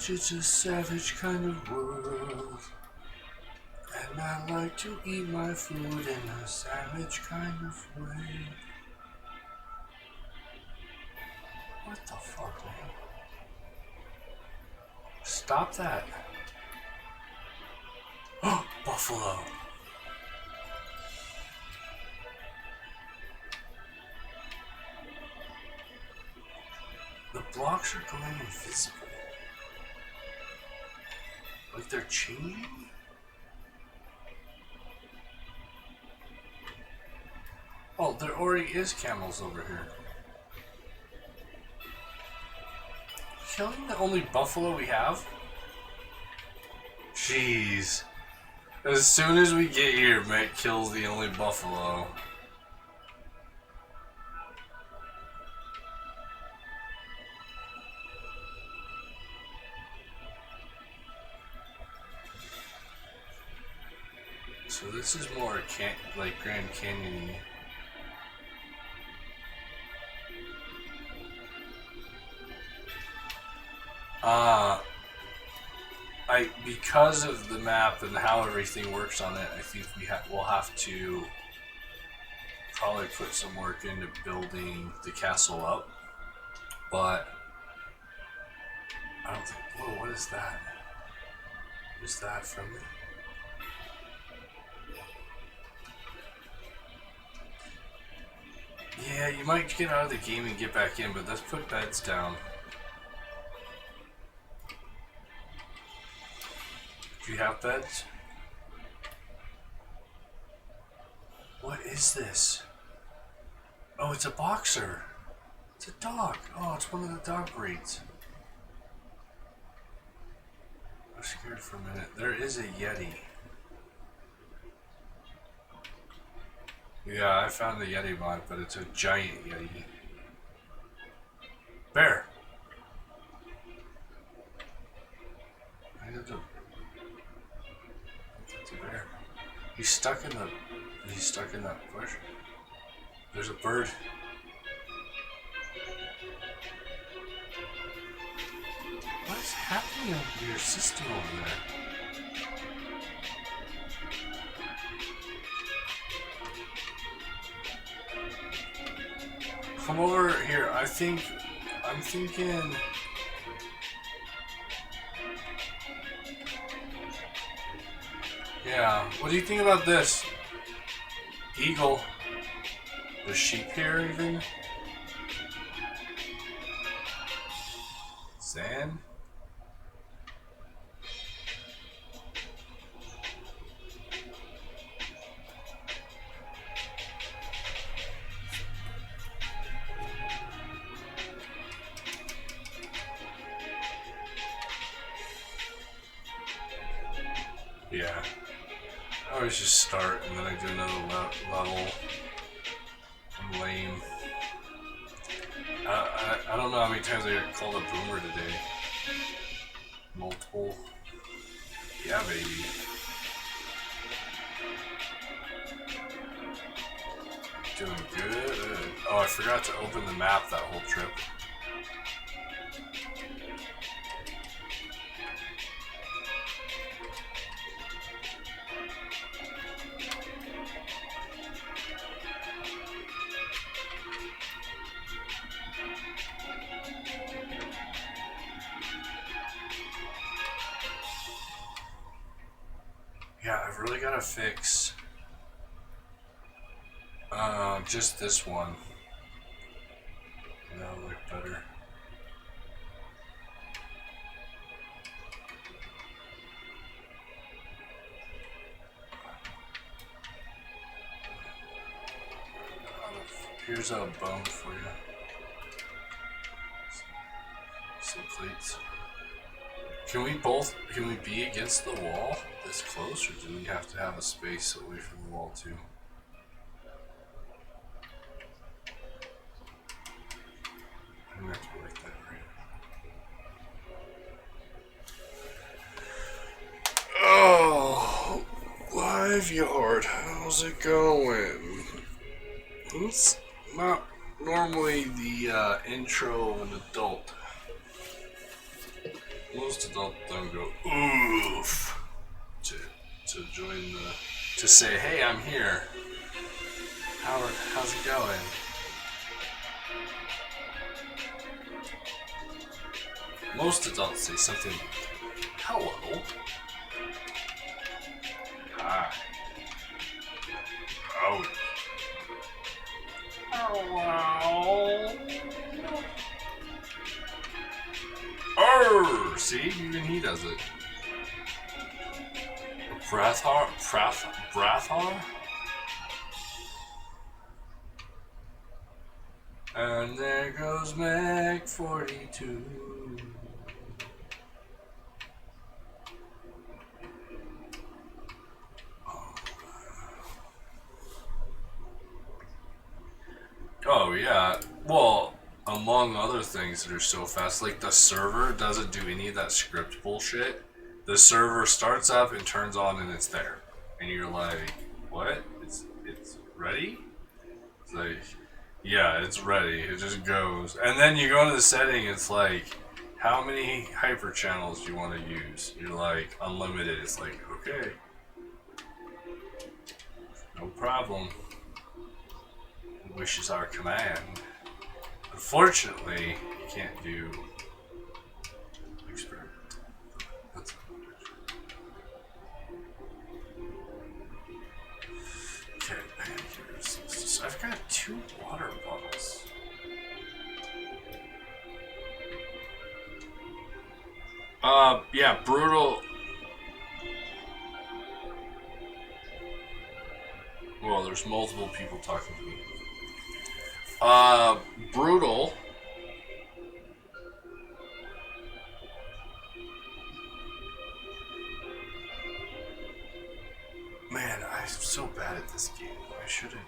it's a savage kind of world. And I like to eat my food in a savage kind of way. What the fuck, man? Stop that. Oh, buffalo. The blocks are going invisible. Like they're changing? Oh, there already is camels over here. Killing the only buffalo we have? Jeez. As soon as we get here, Matt kills the only buffalo. So this is more like Grand Canyon-y. Because of the map and how everything works on it, I think we'll have to probably put some work into building the castle up. But I don't think. Whoa, what is that? Is that friendly? Yeah, you might get out of the game and get back in, but let's put beds down. Do you have beds? What is this? Oh, it's a boxer. It's a dog. Oh, it's one of the dog breeds. I was scared for a minute. There is a Yeti. Yeah, I found the Yeti mod, but it's a giant Yeti. Bear! I need to... It's a bear. He's stuck in that bush. There's a bird. What is happening with your system over there? Come over here. I'm thinking. Yeah. What do you think about this? Eagle. There's sheep here even. Sand. Yeah. I always just start and then I do another level. I'm lame. I don't know how many times I got called a boomer today. Multiple. Yeah, baby. Doing good. Oh, I forgot to open the map that whole trip. Yeah, I've really got to fix just this one. That'll look better. Here's a bone for you. Some plates. Can we be against the wall this close, or do we have to have a space away from the wall too? I'm gonna have to like that, right? Oh, live yard. How's it going? It's not normally the intro of an adult. Most adults don't go oof to join to say, hey, I'm here. How's it going? Most adults say something like, hello. Hi. Howdy. Hello. Arr! See? Even he does it. Brathar? Brathar? And there goes Meg 42. Oh yeah, well, among other things that are so fast, like the server doesn't do any of that script bullshit. The server starts up and turns on and it's there. And you're like, what? It's ready? It's like, yeah, it's ready. It just goes. And then you go into the setting, it's like, how many hyper channels do you want to use? You're like, unlimited. It's like, okay. No problem. Wishes our command. Unfortunately, you can't do experiment. That's okay, and here's this. I've got 2 water bottles. Yeah, brutal. Well, there's multiple people talking to me. Brutal. Man, I'm so bad at this game. This shouldn't.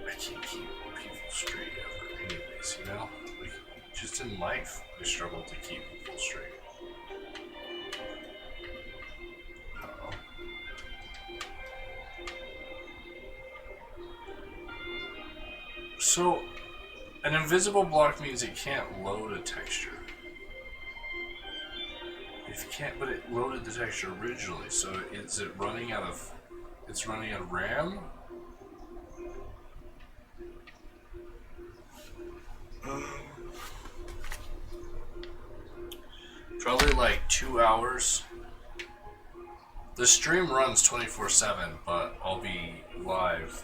I can't keep people straight ever anyways, you know? Like, just in life, I struggle to keep people straight. Uh-oh. So, an invisible block means it can't load a texture. If it can't, but it loaded the texture originally, so is it running out of? It's running out of RAM. Probably like 2 hours. The stream runs 24/7, but I'll be live.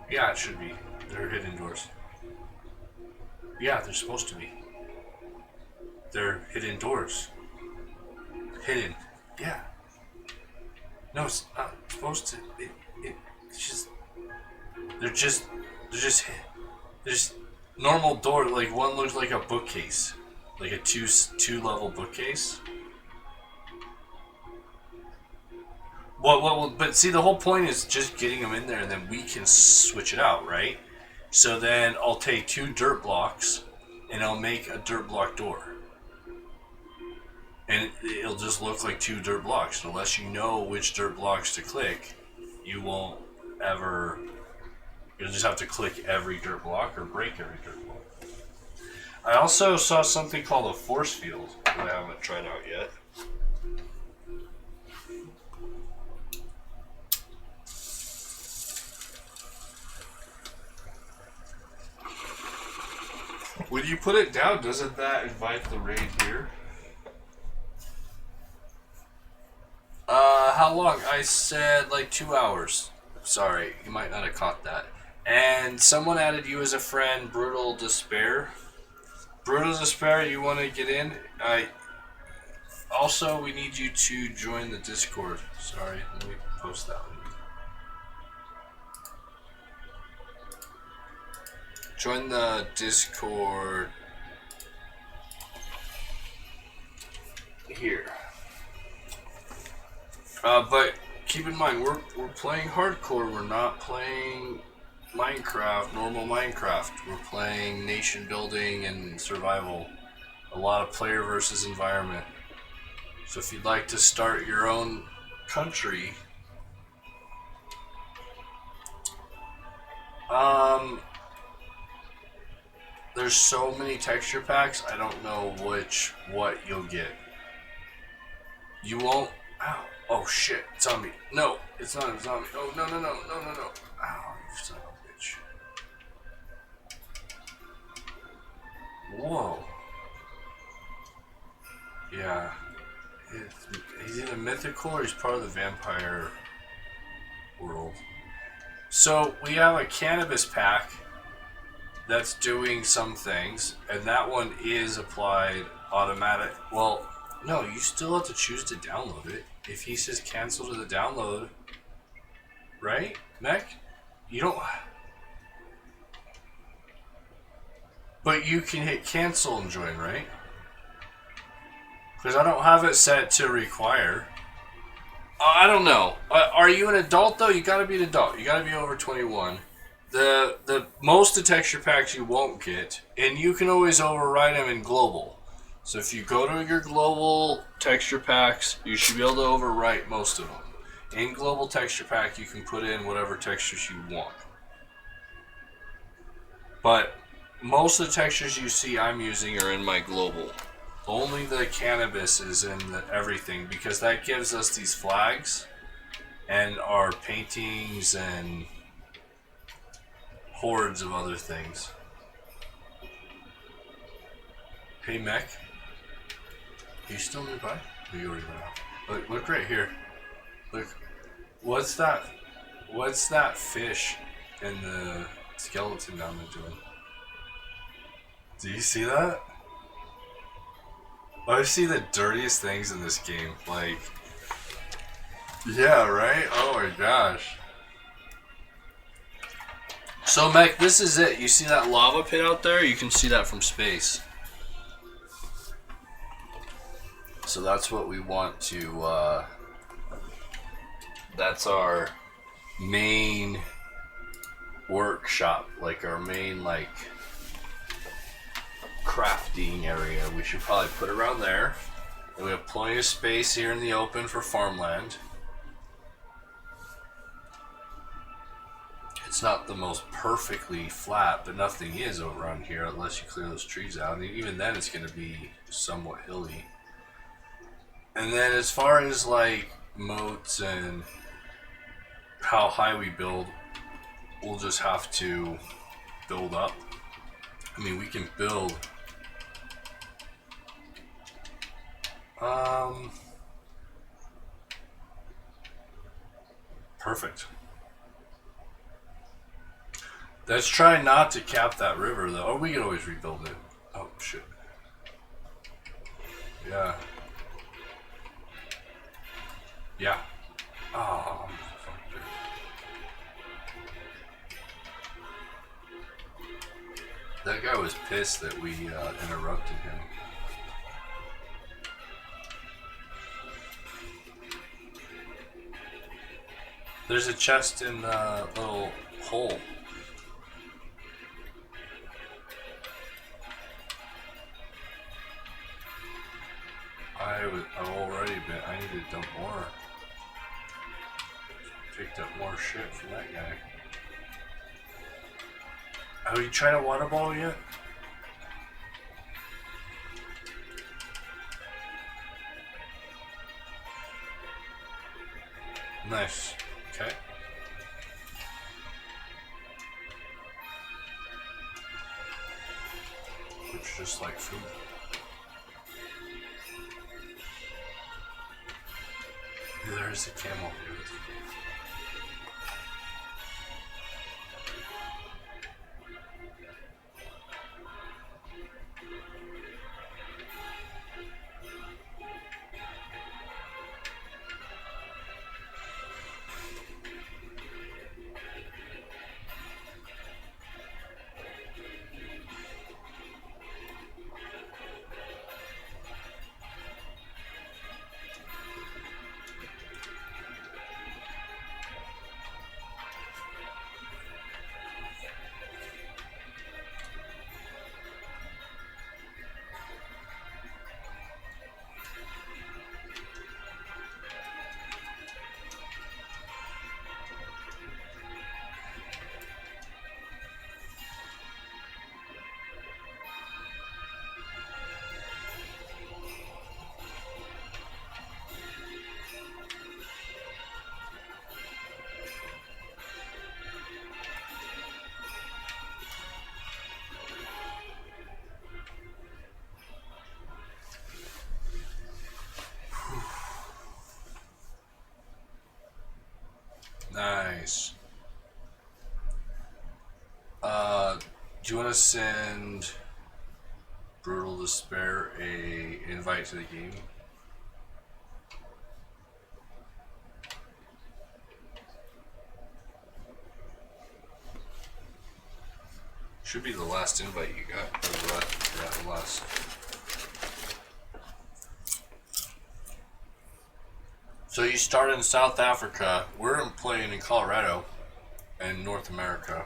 Yeah, it should be. They're hidden doors. Yeah, they're supposed to be. They're hidden doors. Hidden. Yeah. No, it's not supposed to. It's just. They're just normal door. Like one looks like a bookcase, like a two level bookcase. Well, but see, the whole point is just getting them in there, and then we can switch it out, right? So then I'll take 2 dirt blocks, and I'll make a dirt block door. And it'll just look like 2 dirt blocks. Unless you know which dirt blocks to click, you won't ever... You'll just have to click every dirt block or break every dirt block. I also saw something called a force field that I haven't tried out yet. When you put it down, doesn't that invite the raid here? How long? I said like 2 hours. Sorry, you might not have caught that. And someone added you as a friend, Brutal Despair. Brutal Despair, you want to get in? Also, we need you to join the Discord. Sorry, let me post that one. Join the Discord here. But keep in mind, we're playing hardcore. We're not playing Minecraft, normal Minecraft. We're playing nation building and survival. A lot of player versus environment. So if you'd like to start your own country, there's so many texture packs, I don't know what you'll get. You won't. Ow. Oh shit, it's on me. No, it's not a zombie. Oh, no. Ow, you son of a bitch. Whoa. Yeah. He's either mythical or he's part of the vampire world. So we have a cannabis pack that's doing some things, and that one is applied automatic. Well, no, you still have to choose to download it. If he says cancel to the download, right, Mech? You don't. But you can hit cancel and join, right? Because I don't have it set to require. I don't know. Are you an adult though? You gotta be an adult. You gotta be over 21. The most of the texture packs you won't get, and you can always override them in global. So if you go to your global texture packs, you should be able to overwrite most of them. In global texture pack, you can put in whatever textures you want. But most of the textures you see I'm using are in my global. Only the cannabis is in everything, because that gives us these flags and our paintings and hordes of other things. Hey Mech, are you still nearby? Oh, you already went out. Look right here. Look, what's that? What's that fish in the skeleton down there doing? Do you see that? I see the dirtiest things in this game. Like, yeah, right? Oh my gosh. So, Mech, this is it. You see that lava pit out there? You can see that from space. So that's what we want to, that's our main workshop, like our main, like, crafting area. We should probably put it around there. And we have plenty of space here in the open for farmland. It's not the most perfectly flat, but nothing is over on here unless you clear those trees out. And even then it's going to be somewhat hilly. And then as far as like moats and how high we build, we'll just have to build up. I mean, we can build perfect. Let's try not to cap that river though. Or we can always rebuild it. Oh shit. Yeah. Yeah. Oh, fuck, dude. That guy was pissed that we interrupted him. There's a chest in the little hole. I've already been. I need to dump more. Picked up more shit from that guy. Are you trying to water bottle yet? Nice. Okay. It's just like food. There's a camel here. Nice. Do you want to send Brutal Despair a invite to the game? Should be the last invite you got. Or the last. So you started in South Africa. We're playing in Colorado and North America.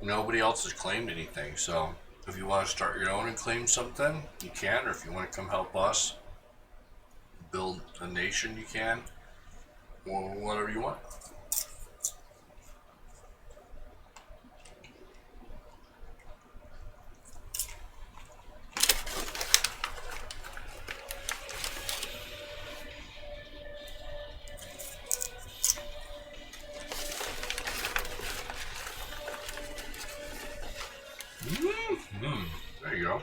Nobody else has claimed anything, so if you want to start your own and claim something, you can, or if you want to come help us build a nation, you can, or whatever you want. There you go.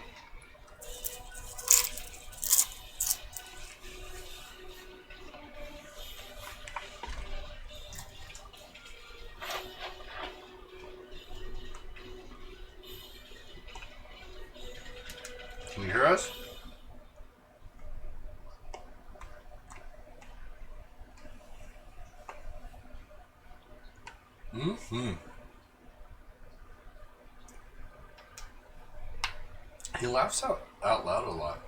Can you hear us? He laughs out loud a lot.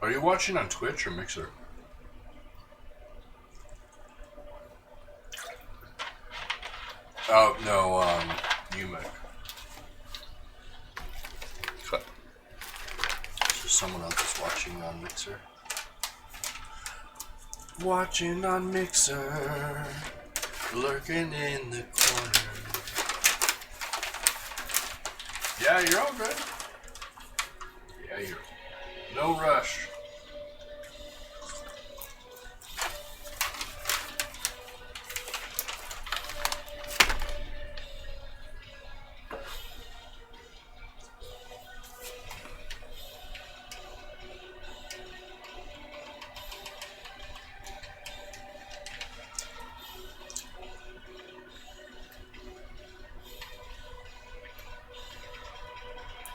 Are you watching on Twitch or Mixer? Oh, no, Umic. Cut. So someone else is watching on Mixer. Watching on Mixer, lurking in the corner. Yeah, you're all good. Yeah, you're... No rush.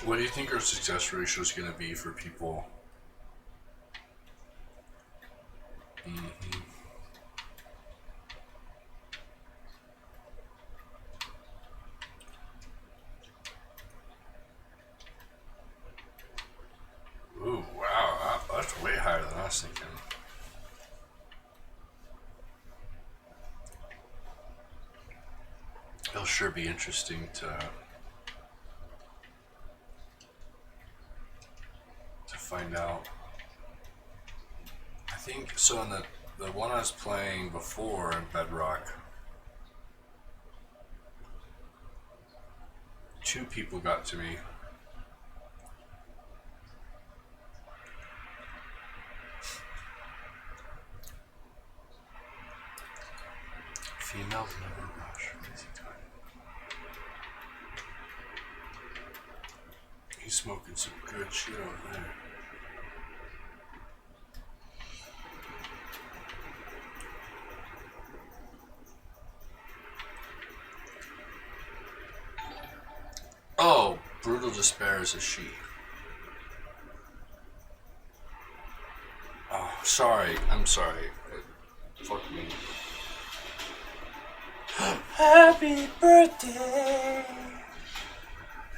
What do you think our success ratio is going to be for people? Ooh, wow, that's way higher than I was thinking. It'll sure be interesting to find out. I think so. In the one I was playing before in Bedrock, 2 people got to me. Females never rush. Easy time. He's smoking some good shit over there. Oh, Brutal Despair is a she. Oh, sorry. I'm sorry. Fuck me. Happy birthday.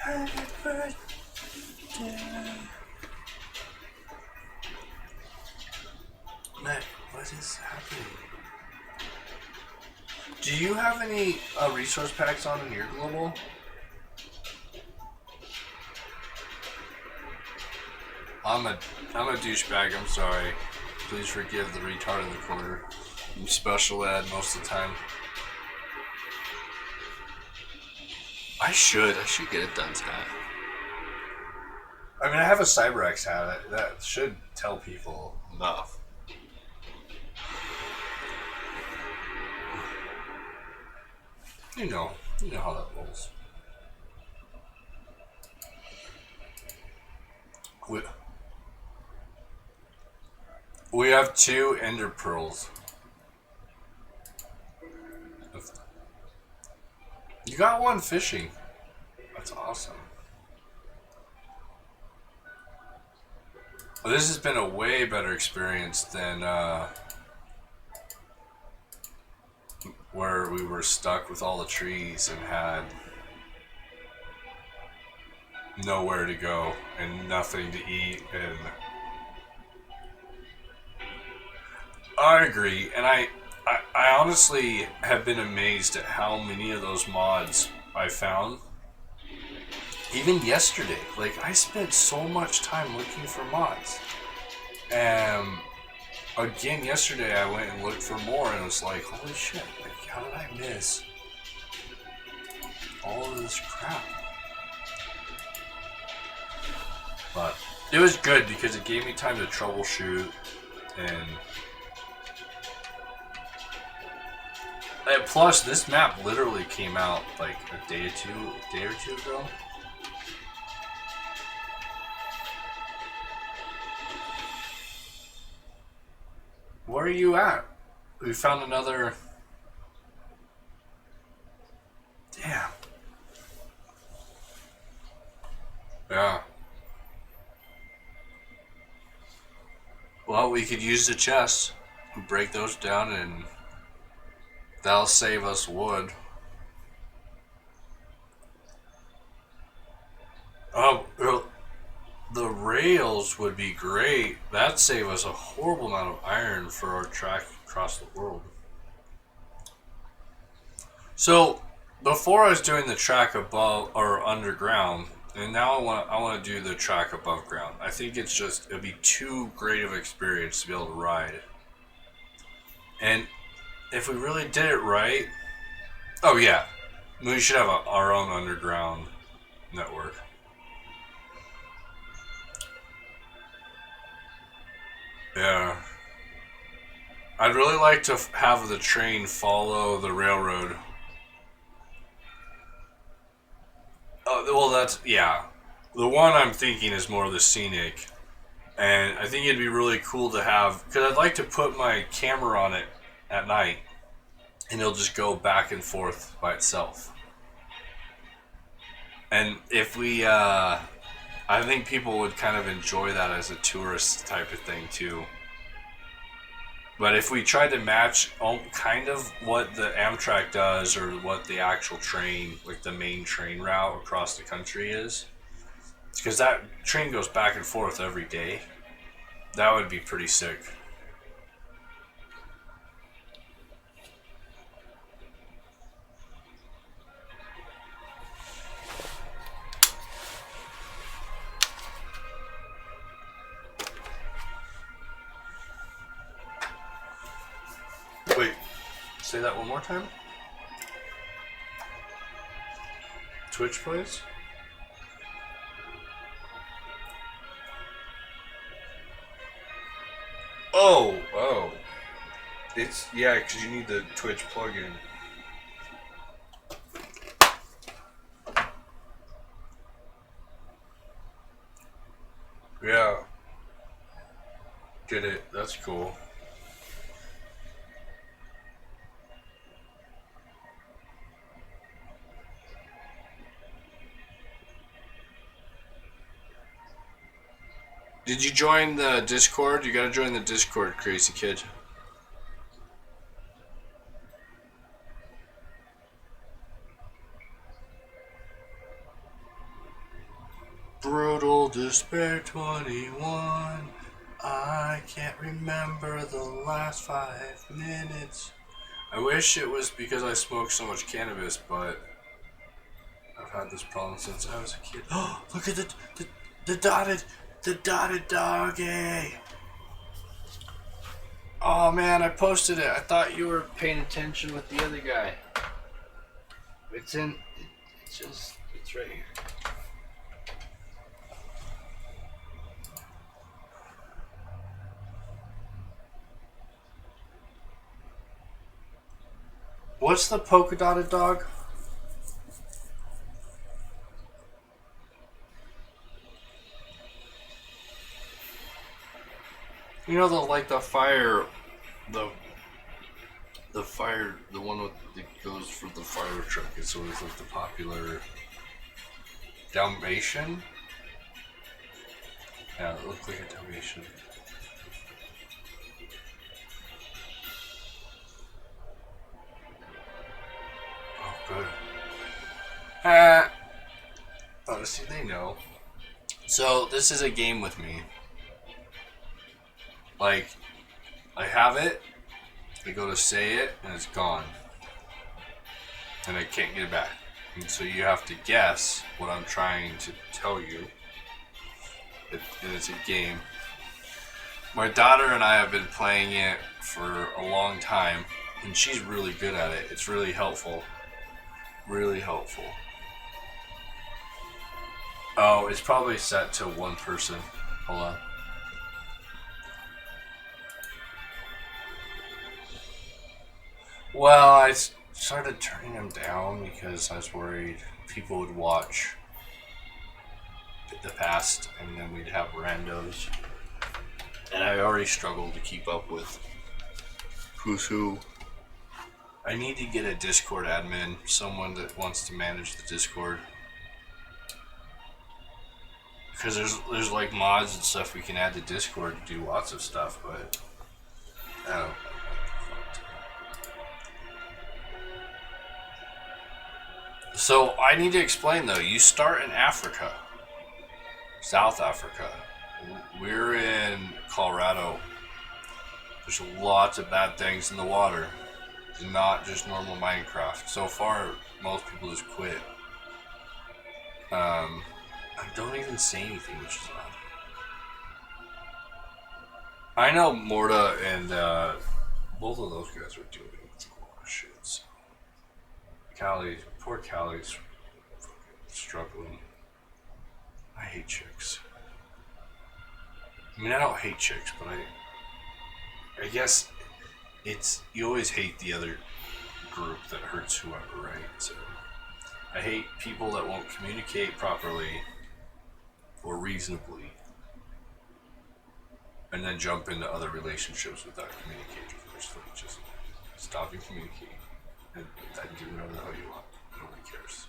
Happy birthday. Matt, what is happening? Do you have any resource packs on in your global? I'm a douchebag, I'm sorry. Please forgive the retard in the corner. I'm special ed most of the time. I should get it done, Scott. I mean, I have a CyberX hat. That should tell people enough. You know how that rolls. We have 2 ender pearls. You got 1 fishing. That's awesome. Well, this has been a way better experience than where we were stuck with all the trees and had nowhere to go and nothing to eat. And I agree, and I honestly have been amazed at how many of those mods I found. Even yesterday, like, I spent so much time looking for mods. And again, yesterday I went and looked for more and it was like, holy shit, like, how did I miss all of this crap? But it was good because it gave me time to troubleshoot and plus this map literally came out like a day or two ago. Where are you at? We found another. Damn. Yeah. Well, we could use the chests and break those down, and that'll save us wood. Oh, the rails would be great. That'd save us a horrible amount of iron for our track across the world. So, before I was doing the track above or underground, and now I want to do the track above ground. I think it'd be too great of an experience to be able to ride. And if we really did it right, oh yeah, we should have our own underground network. Yeah. I'd really like to have the train follow the railroad. Well, that's, yeah. The one I'm thinking is more the scenic. And I think it'd be really cool to have, because I'd like to put my camera on it at night. And it'll just go back and forth by itself. And if we, I think people would kind of enjoy that as a tourist type of thing too. But if we tried to match kind of what the Amtrak does or what the actual train, like the main train route across the country is, because that train goes back and forth every day, that would be pretty sick. Wait, say that one more time. Twitch plays? Oh. It's, yeah, because you need the Twitch plugin. Yeah. Get it. That's cool. Did you join the Discord? You gotta join the Discord, crazy kid. Brutal Despair 21. I can't remember the last 5 minutes. I wish it was because I smoked so much cannabis, but I've had this problem since I was a kid. Oh, look at the dotted doggy. Oh man, I posted it. I thought you were paying attention with the other guy. It's right here. What's the polka dotted dog? You know, the fire, the fire, the one with that goes for the fire truck. It's always like the popular Dalmatian. Yeah, it looked like a Dalmatian. Oh, good. Honestly, they know. So this is a game with me. Like, I have it, I go to say it, and it's gone. And I can't get it back. And so you have to guess what I'm trying to tell you. And it's a game. My daughter and I have been playing it for a long time, and she's really good at it. It's really helpful. Really helpful. Oh, it's probably set to one person. Hold on. Well, I started turning them down because I was worried people would watch the past and then we'd have randos. And I already struggled to keep up with who's who. I need to get a Discord admin, someone that wants to manage the Discord. Because there's like mods and stuff we can add to Discord to do lots of stuff, but I don't know. So I need to explain though, you start in Africa, South Africa. We're in Colorado. There's lots of bad things in the water. It's not just normal Minecraft. So far, most people just quit. I don't even say anything, which is odd. I know Morta and both of those guys are doing a lot of shit. So. Poor Callie's struggling. I hate chicks. I mean, I don't hate chicks, but I guess it's, you always hate the other group that hurts whoever, right? So I hate people that won't communicate properly or reasonably and then jump into other relationships without communicating first. Like, just stop and communicate and do whatever the hell you want. Nobody cares.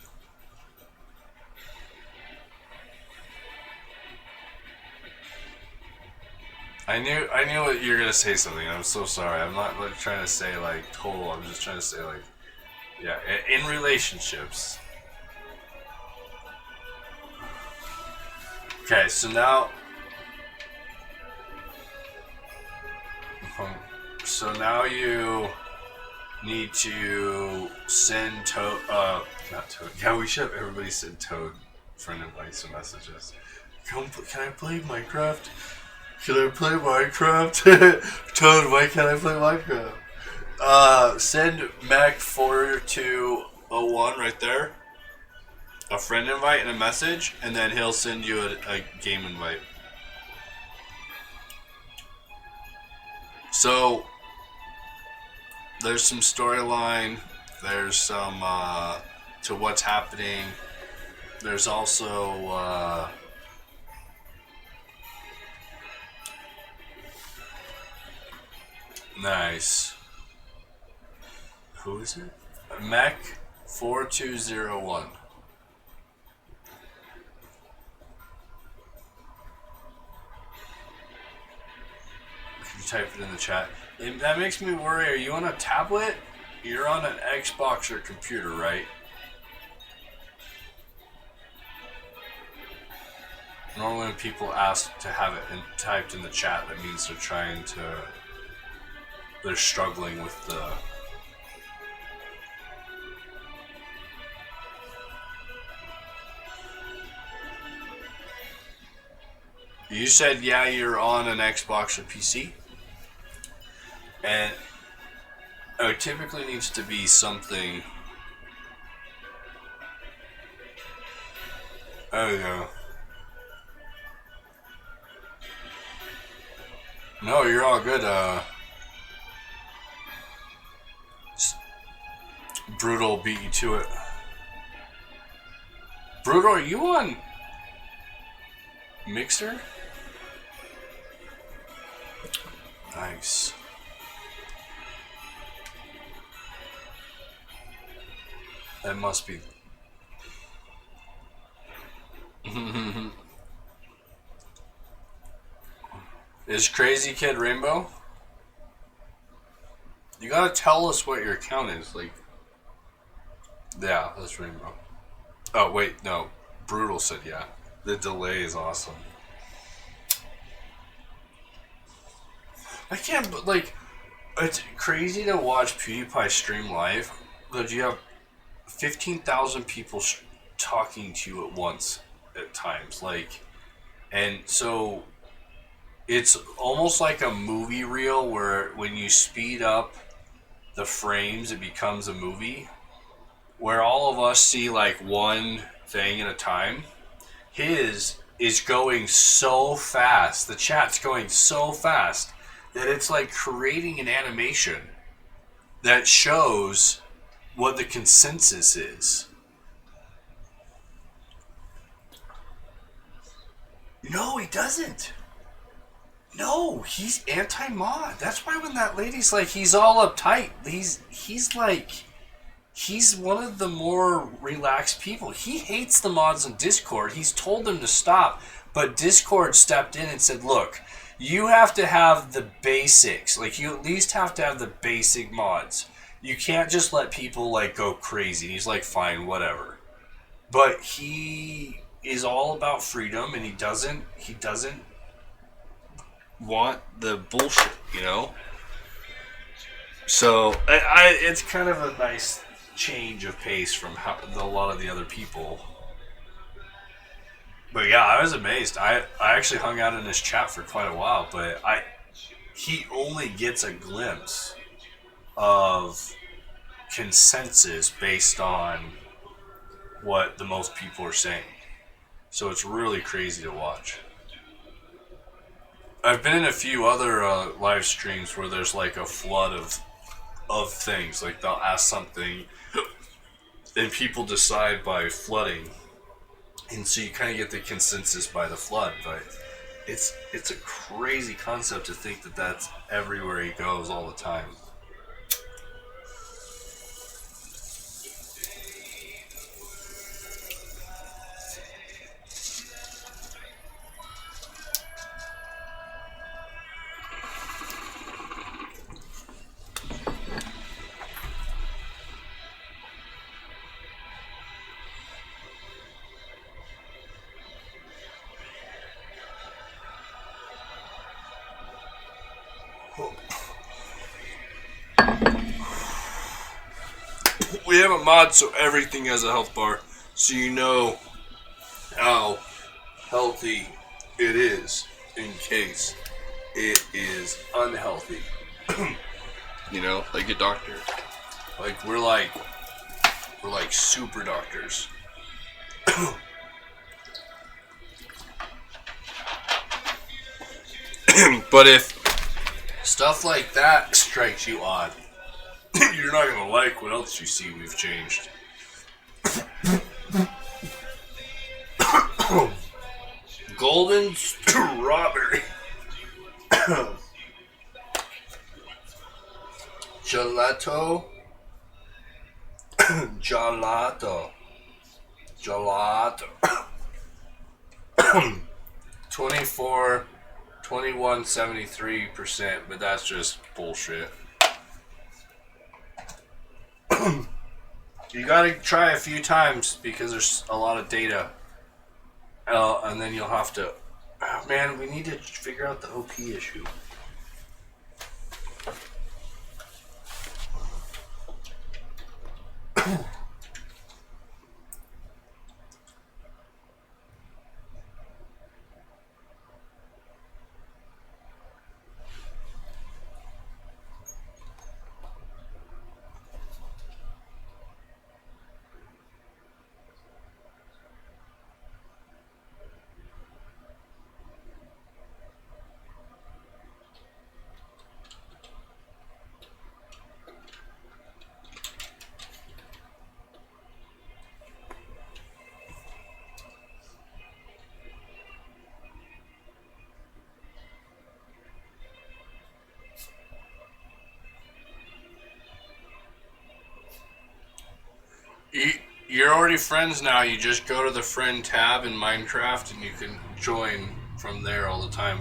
I knew you were gonna say something. I'm so sorry. I'm not like trying to say like total. I'm just trying to say like, yeah, in relationships. Okay, so now, you need to send not Toad. Yeah, we should have everybody send Toad friend invites and messages. Can I play Minecraft? Can I play Minecraft? Toad, why can't I play Minecraft? Send Mac4201 right there a friend invite and a message, and then he'll send you a game invite. So there's some storyline, there's some to what's happening. There's also nice. Who is it? Mac4201. Can you type it in the chat? That makes me worry. Are you on a tablet? You're on an Xbox or computer, right? Normally when people ask to have it typed in the chat, that means they're struggling with the... You said, yeah, you're on an Xbox or PC? And it typically needs to be something... Oh, no. No, you're all good. Brutal beat you to it. Brutal, are you on Mixer? Nice. That must be. Is Crazy Kid Rainbow? You gotta tell us what your account is. Like, yeah, that's Rainbow. Oh, wait, no. Brutal said yeah. The delay is awesome. I can't, but like, it's crazy to watch PewDiePie stream live, but you have 15,000 people talking to you at once at times. Like, and so it's almost like a movie reel where when you speed up the frames, it becomes a movie where all of us see like one thing at a time. His is going so fast, the chat's going so fast that it's like creating an animation that shows what the consensus is. No, he doesn't. No, he's anti-mod. That's why when that lady's like, he's all uptight. He's like, he's one of the more relaxed people. He hates the mods on Discord. He's told them to stop, but Discord stepped in and said, look, you have to have the basics. Like, you at least have to have the basic mods. You can't just let people, like, go crazy. And he's like, fine, whatever. But he is all about freedom, and he doesn't want the bullshit, you know? So, it's kind of a nice change of pace from a lot of the other people. But yeah, I was amazed. I actually hung out in his chat for quite a while, but he only gets a glimpse of consensus based on what the most people are saying. So it's really crazy to watch. I've been in a few other live streams where there's like a flood of things. Like they'll ask something and people decide by flooding. And so you kind of get the consensus by the flood, but it's a crazy concept to think that that's everywhere he goes all the time. We have a mod so everything has a health bar, so you know how healthy it is in case it is unhealthy. You know, like a doctor. Like we're like super doctors. But if stuff like that strikes you odd, you're not gonna like what else you see we've changed. Golden strawberry. Gelato. Gelato. 21.73%, but that's just bullshit. You gotta try a few times because there's a lot of data. And then you'll have to... Oh, man, we need to figure out the OP issue. You're already friends now. You just go to the friend tab in Minecraft and you can join from there all the time.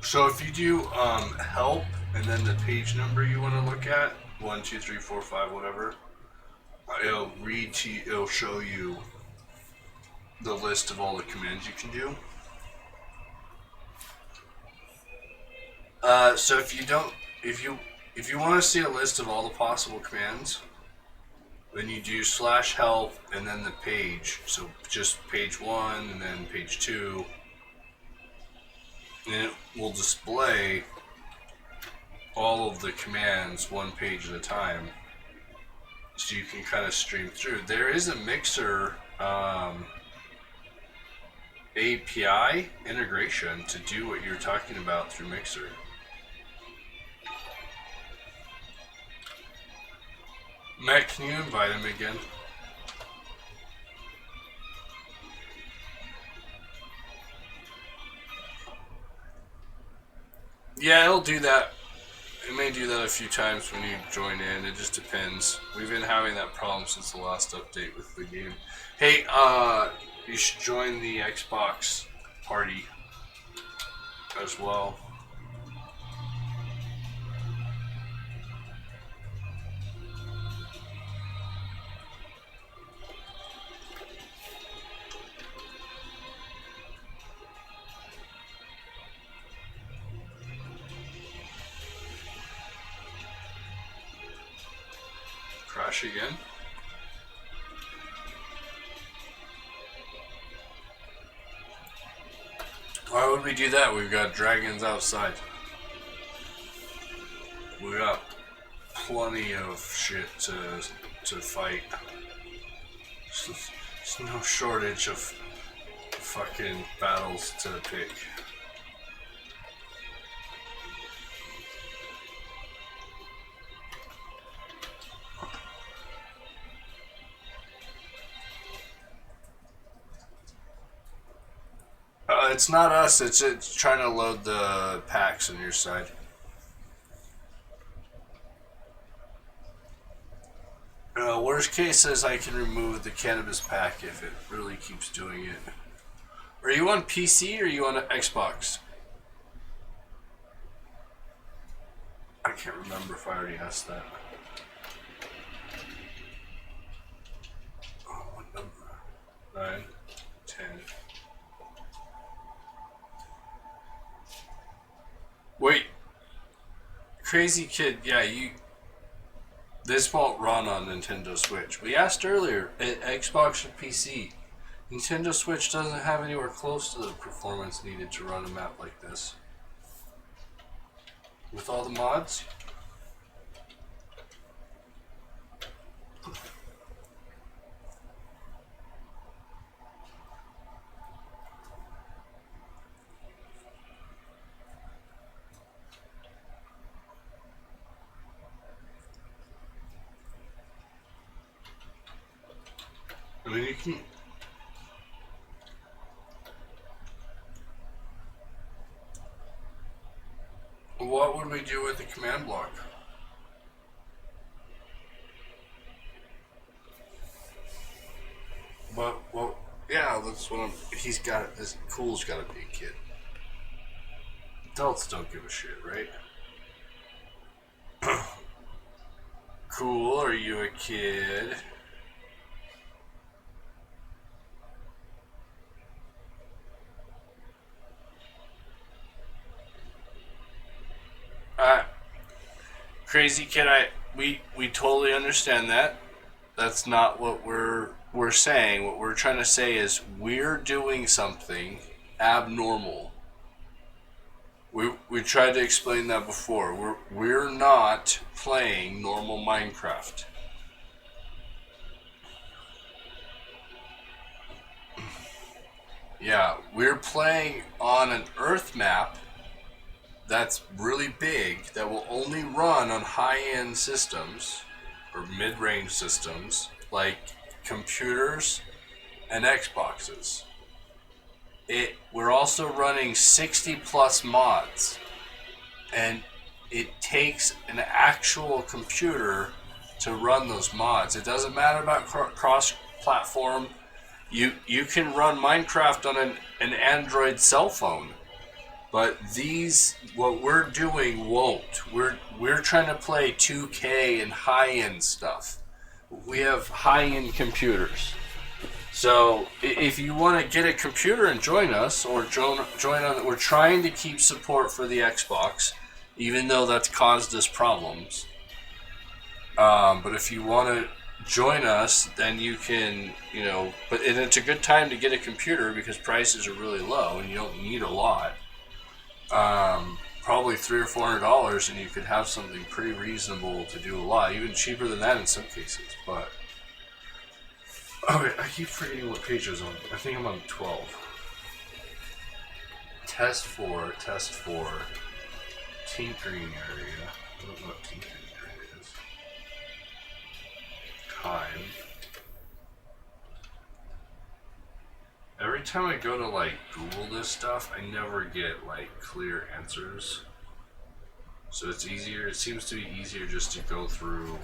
So if you do help and then the page number you want to look at, 1, 2, 3, 4, 5, whatever, it'll show you the list of all the commands you can do. So if you want to see a list of all the possible commands, then you do /help and then the page. So just page 1 and then page 2. And it will display all of the commands one page at a time, so you can kind of stream through. There is a Mixer API integration to do what you're talking about through Mixer. Matt, can you invite him again? Yeah, it'll do that. It may do that a few times when you join in. It just depends. We've been having that problem since the last update with the game. Hey, you should join the Xbox party as well. Crash again. Why would we do that? We've got dragons outside. We got plenty of shit to fight. There's no shortage of fucking battles to pick. It's not us, it's trying to load the packs on your side. Worst case is I can remove the Cannabis pack if it really keeps doing it. Are you on PC or are you on Xbox? I can't remember if I already asked that. Oh, what number? 9, 10. Wait, crazy kid, yeah, this won't run on Nintendo Switch. We asked earlier, Xbox or PC. Nintendo Switch doesn't have anywhere close to the performance needed to run a map like this. With all the mods. I mean, you can. What would we do with the command block? But, well, yeah, that's what he's got it. This Cool's got to be a kid. Adults don't give a shit, right? Cool, are you a kid? Crazy kid, we totally understand that. That's not what we're saying. What we're trying to say is we're doing something abnormal. We tried to explain that before. We're not playing normal Minecraft. Yeah, we're playing on an Earth map that's really big, that will only run on high-end systems or mid-range systems like computers and Xboxes. We're also running 60 plus mods. and it takes an actual computer to run those mods. It doesn't matter about cross-platform. You can run Minecraft on an Android cell phone, but what we're doing won't. We're trying to play 2K and high-end stuff. We have high-end computers. So if you want to get a computer and join us, or join on, we're trying to keep support for the Xbox, even though that's caused us problems. But if you want to join us, then you can, and it's a good time to get a computer because prices are really low and you don't need a lot. Probably $300 or $400, and you could have something pretty reasonable to do a lot, even cheaper than that in some cases. But wait, I keep forgetting what page I was on. I think I'm on 12. Test 4, tinkering area. I don't know what tinkering area is. Time. Every time I go to Google this stuff, I never get clear answers. So it's easier. It seems to be easier just to go through.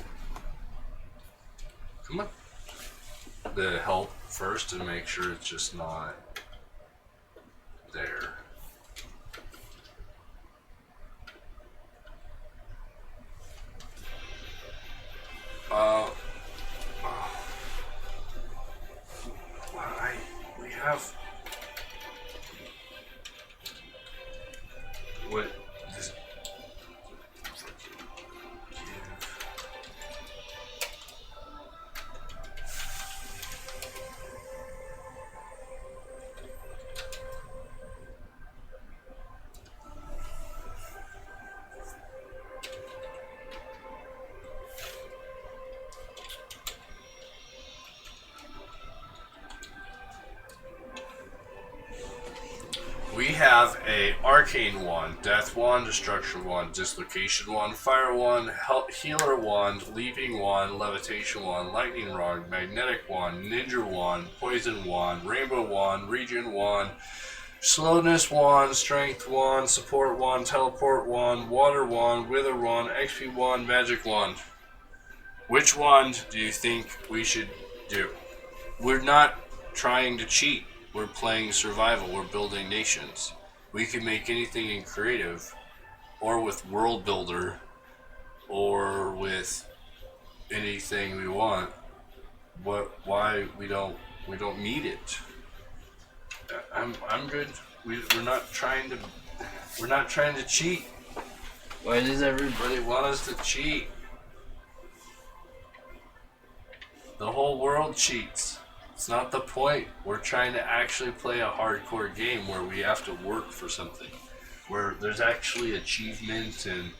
Come on. The help first and make sure it's just not there. We have what this we have a arcane wand, death wand, destruction wand, dislocation wand, fire wand, healer wand, leaping wand, levitation wand, lightning rod, magnetic wand, ninja wand, poison wand, rainbow wand, regen wand, slowness wand, strength wand, support wand, teleport wand, water wand, wither wand, XP wand, magic wand. Which wand do you think we should do? We're not trying to cheat. We're playing survival. We're building nations. We can make anything in creative, or with world builder, or with anything we want. Why we don't need it? I'm good. We're not trying to cheat. Why does everybody want us to cheat? The whole world cheats. It's not the point. We're trying to actually play a hardcore game where we have to work for something, where there's actually achievement and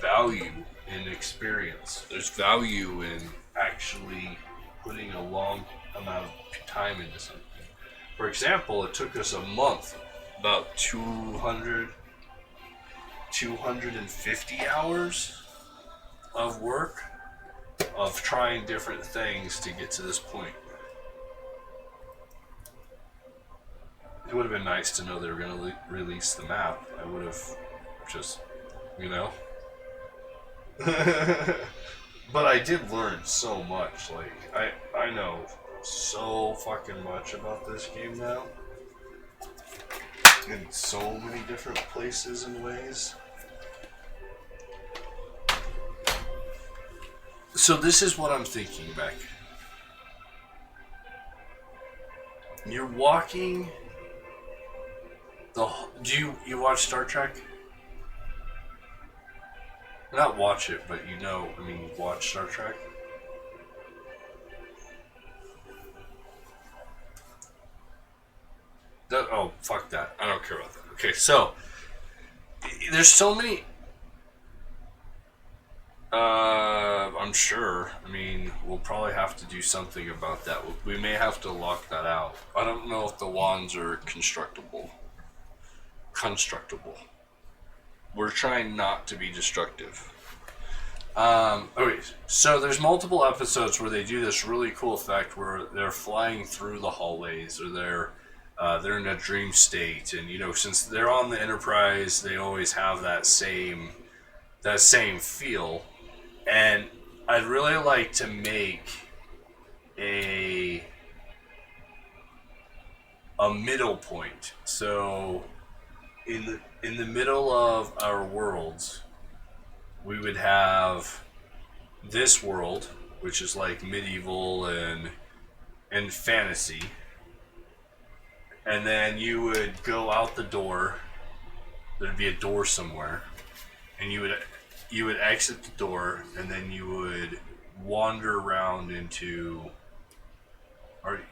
value in experience. There's value in actually putting a long amount of time into something. For example, it took us a month, about 250 hours of work, of trying different things to get to this point. It would have been nice to know they were going to release the map. I would have just, But I did learn so much. I know so fucking much about this game now. In so many different places and ways. So this is what I'm thinking, Beck. You're walking... Do you watch Star Trek? Not watch it, but watch Star Trek. Oh, fuck that. I don't care about that. Okay, so there's so many. I'm sure. We'll probably have to do something about that. We may have to lock that out. I don't know if the wands are constructible. We're trying not to be destructive. Okay, so there's multiple episodes where they do this really cool effect where they're flying through the hallways, or they're they're in a dream state, and since they're on the Enterprise, they always have that same feel. And I'd really like to make a middle point. So in the middle of our worlds, we would have this world, which is like medieval and fantasy. And then you would go out the door. There'd be a door somewhere, and you would exit the door, and then you would wander around into.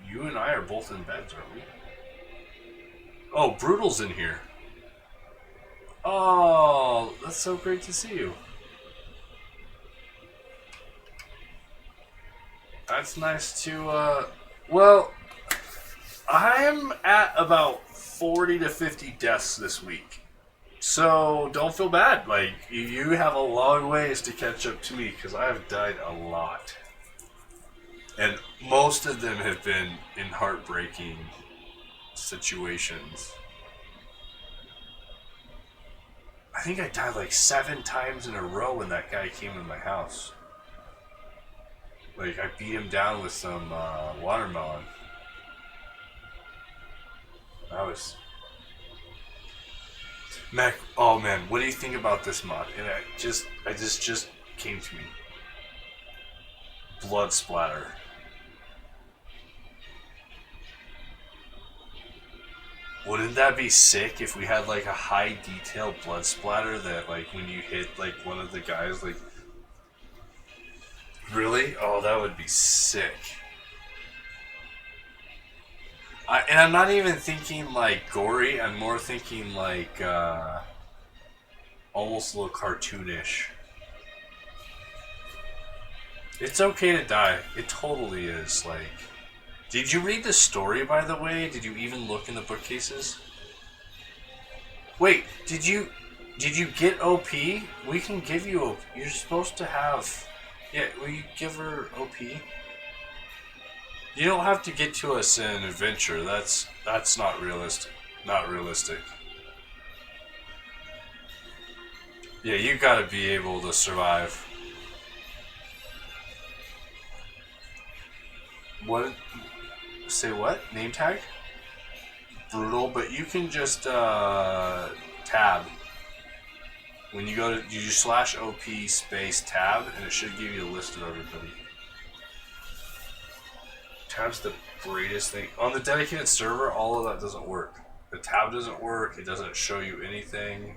You and I are both in beds, aren't we? Oh, Brutal's in here. Oh, that's so great to see you. That's nice to. Well, I'm at about 40 to 50 deaths this week. So don't feel bad. Like, you have a long ways to catch up to me, because I have died a lot. And most of them have been in heartbreaking situations. I think I died like 7 times in a row when that guy came in my house. Like, I beat him down with some watermelon. That was... Mac, oh man, what do you think about this mod? And it just came to me. Blood splatter. Wouldn't that be sick if we had like a high detail blood splatter that like when you hit like one of the guys like... Really? Oh, that would be sick. And I'm not even thinking like gory, I'm more thinking like almost a little cartoonish. It's okay to die. It totally is. Like, did you read the story, by the way? Did you even look in the bookcases? Wait, did you get OP? We can give you OP. You're supposed to have... Yeah, will you give her OP? You don't have to get to us in an adventure. That's not realistic. Not realistic. Yeah, you gotta be able to survive. What? Say what? Name tag? Brutal, but you can just tab. When you go to, you just /OP space tab, and it should give you a list of everybody. Tab's the greatest thing. On the dedicated server, all of that doesn't work. The tab doesn't work, it doesn't show you anything.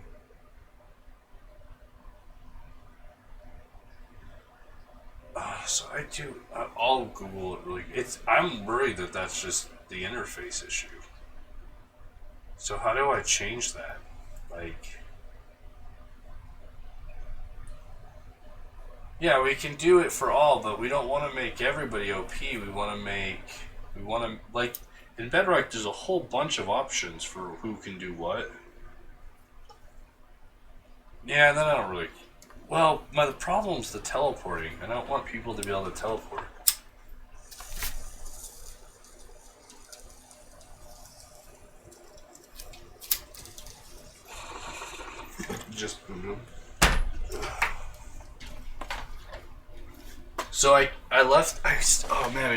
So I'll Google it really. I'm worried that that's just the interface issue. So how do I change that? Like... Yeah, we can do it for all, but we don't want to make everybody OP. We want to, like, in Bedrock, there's a whole bunch of options for who can do what. Yeah, and then I don't really... Well, the problem's the teleporting. I don't want people to be able to teleport. Just boot them. So I left. Oh man,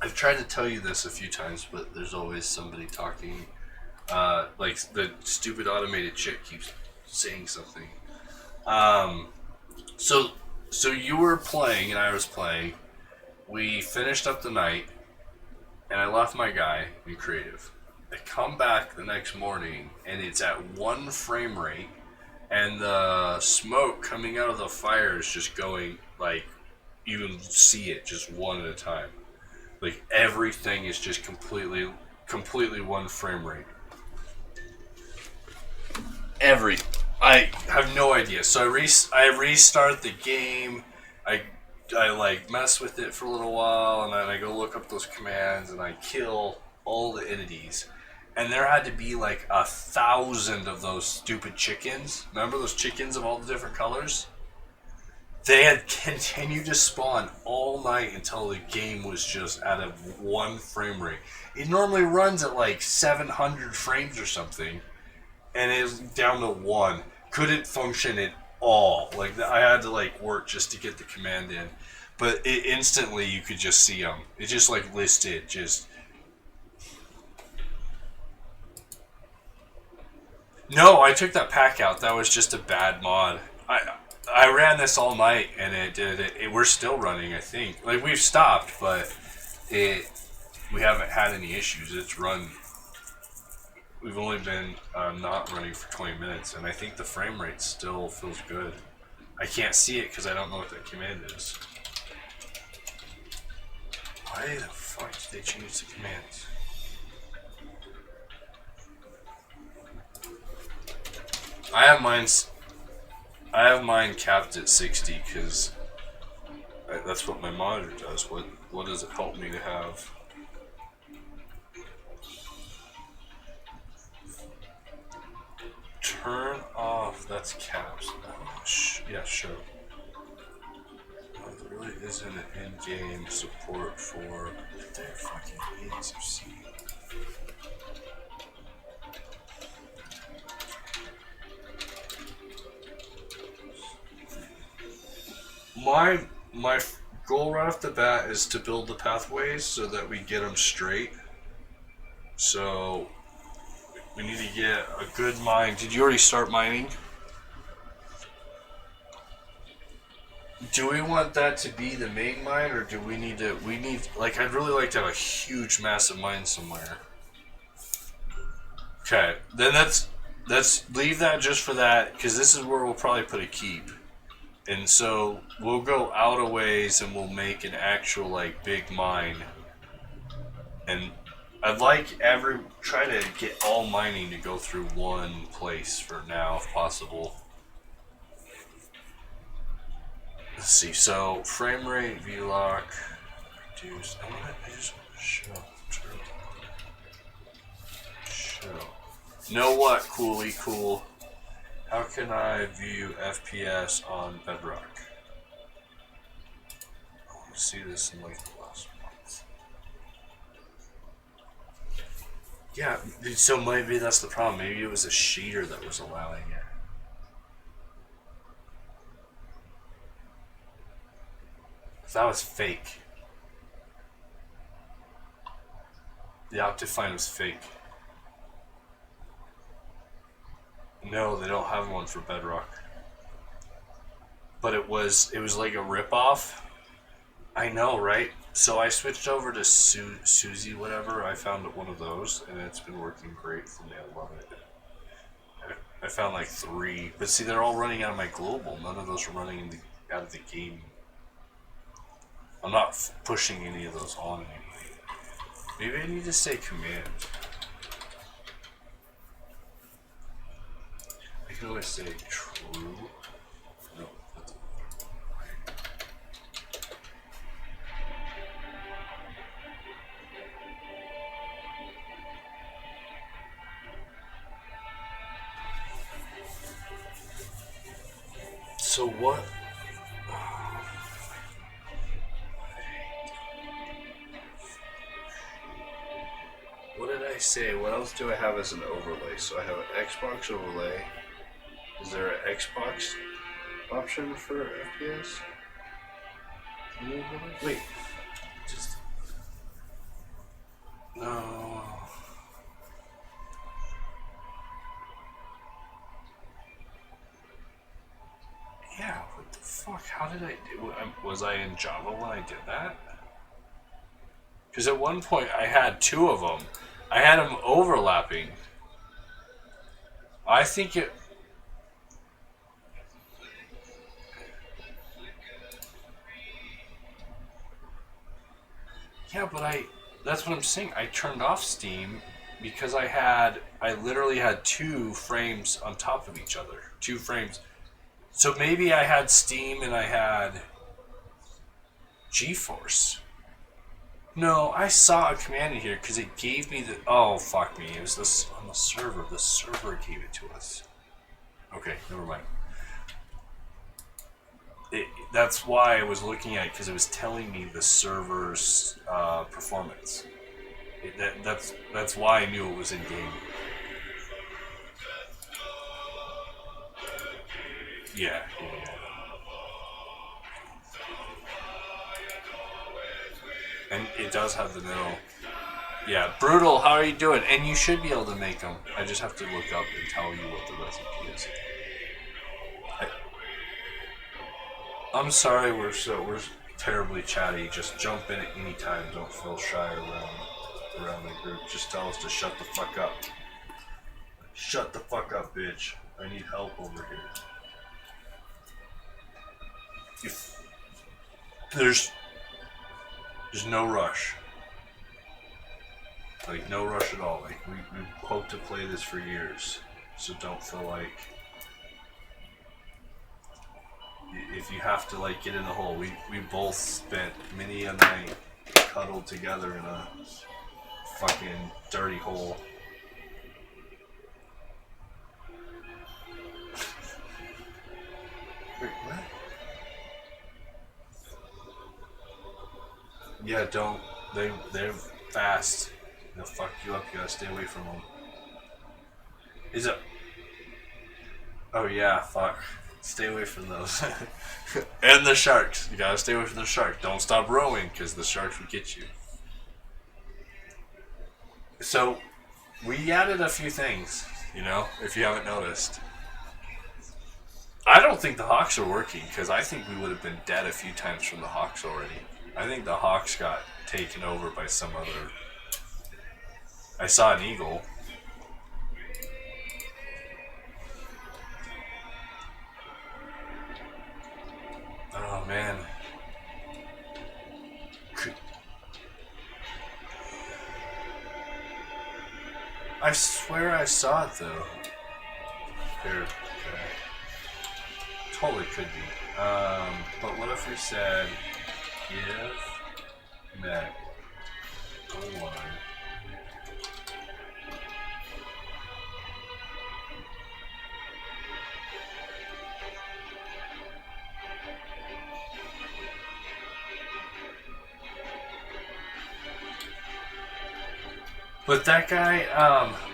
I've tried to tell you this a few times, but there's always somebody talking. Like the stupid automated chick keeps saying something. So you were playing and I was playing. We finished up the night, and I left my guy in creative. I come back the next morning, and it's at 1 frame rate, and the smoke coming out of the fire is just going, like, you can see it just one at a time. Like, everything is just completely 1 frame rate. I have no idea. So I restart the game. I like mess with it for a little while, and then I go look up those commands, and I kill all the entities. And there had to be like 1,000 of those stupid chickens. Remember those chickens of all the different colors? They had continued to spawn all night until the game was just at a 1 frame rate. It normally runs at like 700 frames or something, and it was down to 1. Couldn't function at all. Like, I had to like work just to get the command in, but it instantly you could just see them. It just like listed just. No, I took that pack out. That was just a bad mod. I ran this all night and it did it. We're still running, I think. Like, we've stopped, but we haven't had any issues. It's run. We've only been not running for 20 minutes, and I think the frame rate still feels good. I can't see it because I don't know what that command is. Why the fuck did they change the commands? I have mine capped at 60 because that's what my monitor does. What does it help me to have? Turn off. That's caps. Yeah, show. There really isn't an in-game support for. There fucking is. You see. My goal right off the bat is to build the pathways so that we get them straight. So we need to get a good mine. Did you already start mining? Do we want that to be the main mine, or do we need to? Like, I'd really like to have a huge, massive mine somewhere. Okay, then let's leave that just for that, because this is where we'll probably put a keep. And so we'll go out a ways and we'll make an actual like big mine. And I'd like try to get all mining to go through one place for now if possible. Let's see, so frame rate, V-lock, reduce. I just want to show. Know what, Cooley Cool? How can I view FPS on Bedrock? I want to see this in like the last month. Yeah, so maybe that's the problem. Maybe it was a shader that was allowing it. That was fake. The Optifine was fake. No, they don't have one for Bedrock. But it was like a ripoff. I know, right? So I switched over to Suzy, whatever. I found one of those, and it's been working great for me. I love it. I found like 3, but see, they're all running out of my global. None of those are running out of the game. I'm not pushing any of those on anymore. Maybe I need to say command. I can always say true. No, that's so what? What did I say? What else do I have as an overlay? So I have an Xbox overlay. Is there an Xbox option for FPS? Wait. Just. No. Yeah, what the fuck? How did I do? Was I in Java when I did that? Because at one point I had 2 of them. I had them overlapping. I think it. Yeah, but that's what I'm saying. I turned off Steam because I literally had 2 frames on top of each other. 2 frames. So maybe I had Steam and I had GeForce. No, I saw a command in here because it gave me the. Oh, fuck me. It was this on the server. The server gave it to us. Okay, never mind. That's why I was looking at it, because it was telling me the server's performance. That's why I knew it was in game. Yeah. And it does have the middle. Yeah, Brutal, how are you doing? And you should be able to make them. I just have to look up and tell you what the recipe is. I'm sorry we're terribly chatty. Just jump in at any time. Don't feel shy around the group. Just tell us to shut the fuck up. Shut the fuck up, bitch. I need help over here. If there's no rush. Like, no rush at all. Like, we hope to play this for years. So don't feel like if you have to, like, get in the hole. We both spent many a night cuddled together in a fucking dirty hole. Wait, what? Yeah, don't. They're fast. They'll fuck you up. You gotta stay away from them. Is it? Oh yeah, fuck. Stay away from those. And the sharks. You gotta stay away from the shark. Don't stop rowing, because the sharks will get you. So, we added a few things, if you haven't noticed. I don't think the hawks are working, because I think we would have been dead a few times from the hawks already. I think the hawks got taken over by some other... I saw an eagle. Oh, man. I swear I saw it, though. Here. Okay. Totally could be. But what if we said, give Meg a 1. But that guy,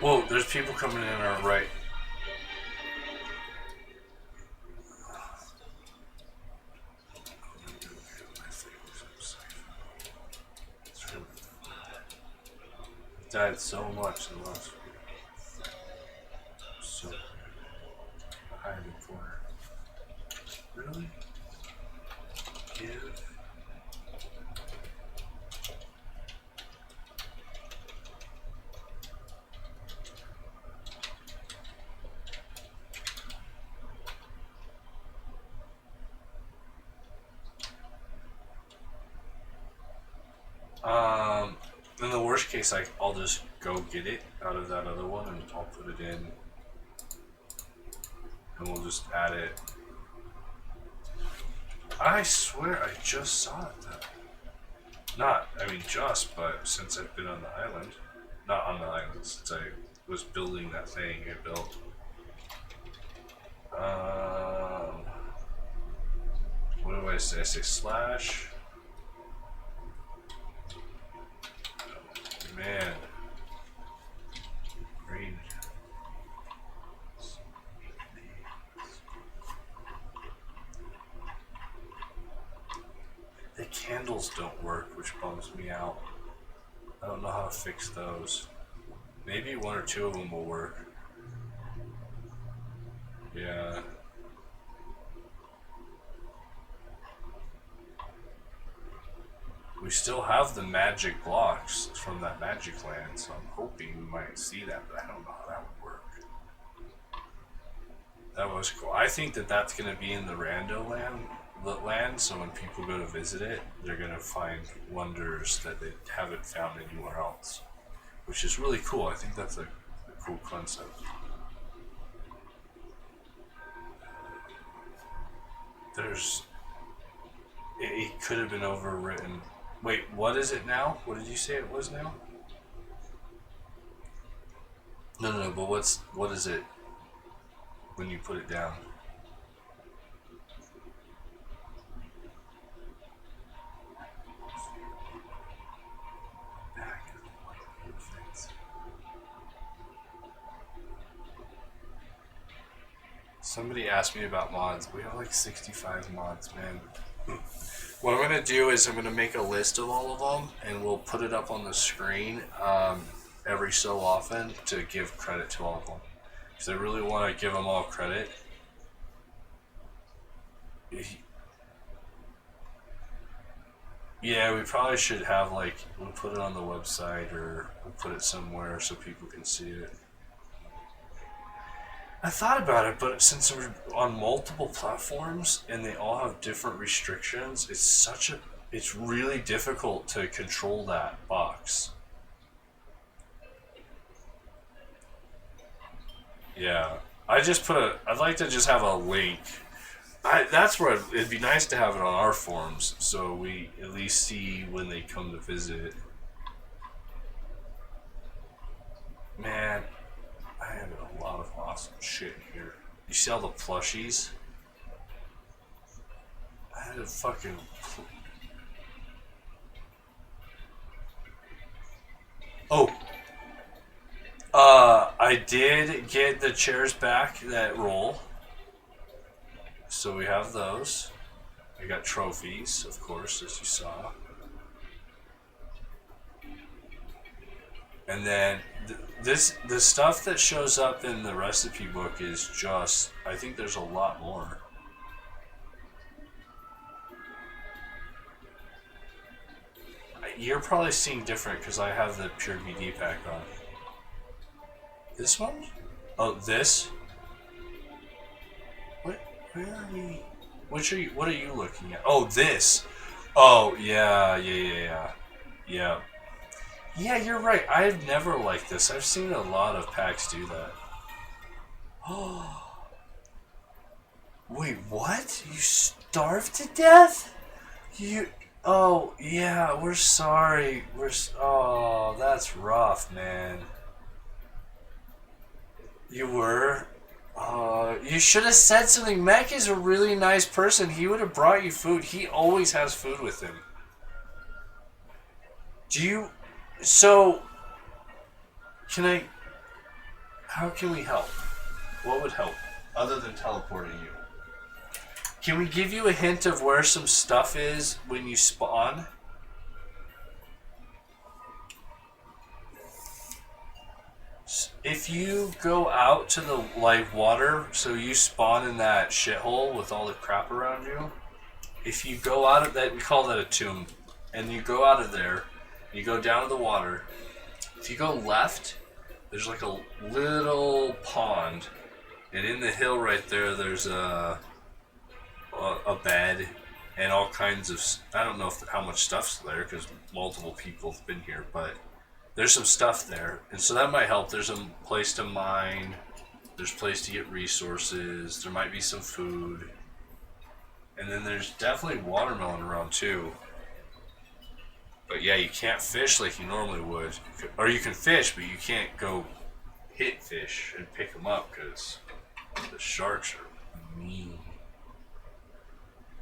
whoa, there's people coming in on our right. Died so much in the last week. So behind the corner. Really? Give. In the worst case, I'll just go get it out of that other one and I'll put it in, and we'll just add it. I swear I just saw it though. But since I've been on the island. Not on the island, since I was building that thing I built. What do I say? I say slash. Man. Green. The candles don't work, which bums me out. I don't know how to fix those. Maybe 1 or 2 of them will work. Yeah. We still have the magic blocks from that magic land, so I'm hoping we might see that, but I don't know how that would work. That was cool. I think that's going to be in the rando land, so when people go to visit it, they're going to find wonders that they haven't found anywhere else, which is really cool. I think that's a cool concept. It could have been overwritten. Wait, what is it now? What did you say it was now? No, but what is it when you put it down? Somebody asked me about mods. We have like 65 mods, man. What I'm going to do is I'm going to make a list of all of them, and we'll put it up on the screen every so often to give credit to all of them. Because I really want to give them all credit. Yeah, we probably should have, like, we'll put it on the website or we'll put it somewhere so people can see it. I thought about it, but since we're on multiple platforms and they all have different restrictions, it's really difficult to control that box. Yeah, I'd like to just have a link. That's where it'd be nice to have it on our forums, so we at least see when they come to visit. Man, I have a lot of awesome shit here. You see all the plushies? I had a fucking... Oh! I did get the chairs back that roll. So we have those. I got trophies, of course, as you saw. And then the stuff that shows up in the recipe book is just, I think there's a lot more. You're probably seeing different because I have the Pure BD pack on. This one? Oh, this? Where are we? What are you looking at? Oh, this. Oh, yeah. Yeah, you're right. I've never liked this. I've seen a lot of packs do that. Oh. Wait, what? You starved to death? Oh, yeah, we're sorry. Oh, that's rough, man. You were? You should have said something. Mac is a really nice person. He would have brought you food. He always has food with him. How can we help? What would help? Other than teleporting you. Can we give you a hint of where some stuff is when you spawn? If you go out to the live water, so you spawn in that shithole with all the crap around you, if you go out of that, we call that a tomb, and you go out of there, you go down to the water, if you go left, there's like a little pond, and in the hill right there, there's a bed, and all kinds of, I don't know how much stuff's there, because multiple people have been here, but there's some stuff there, and so that might help. There's a place to mine, there's a place to get resources, there might be some food, and then there's definitely watermelon around too. But yeah, you can't fish like you normally would. Or you can fish, but you can't go hit fish and pick them up because the sharks are mean.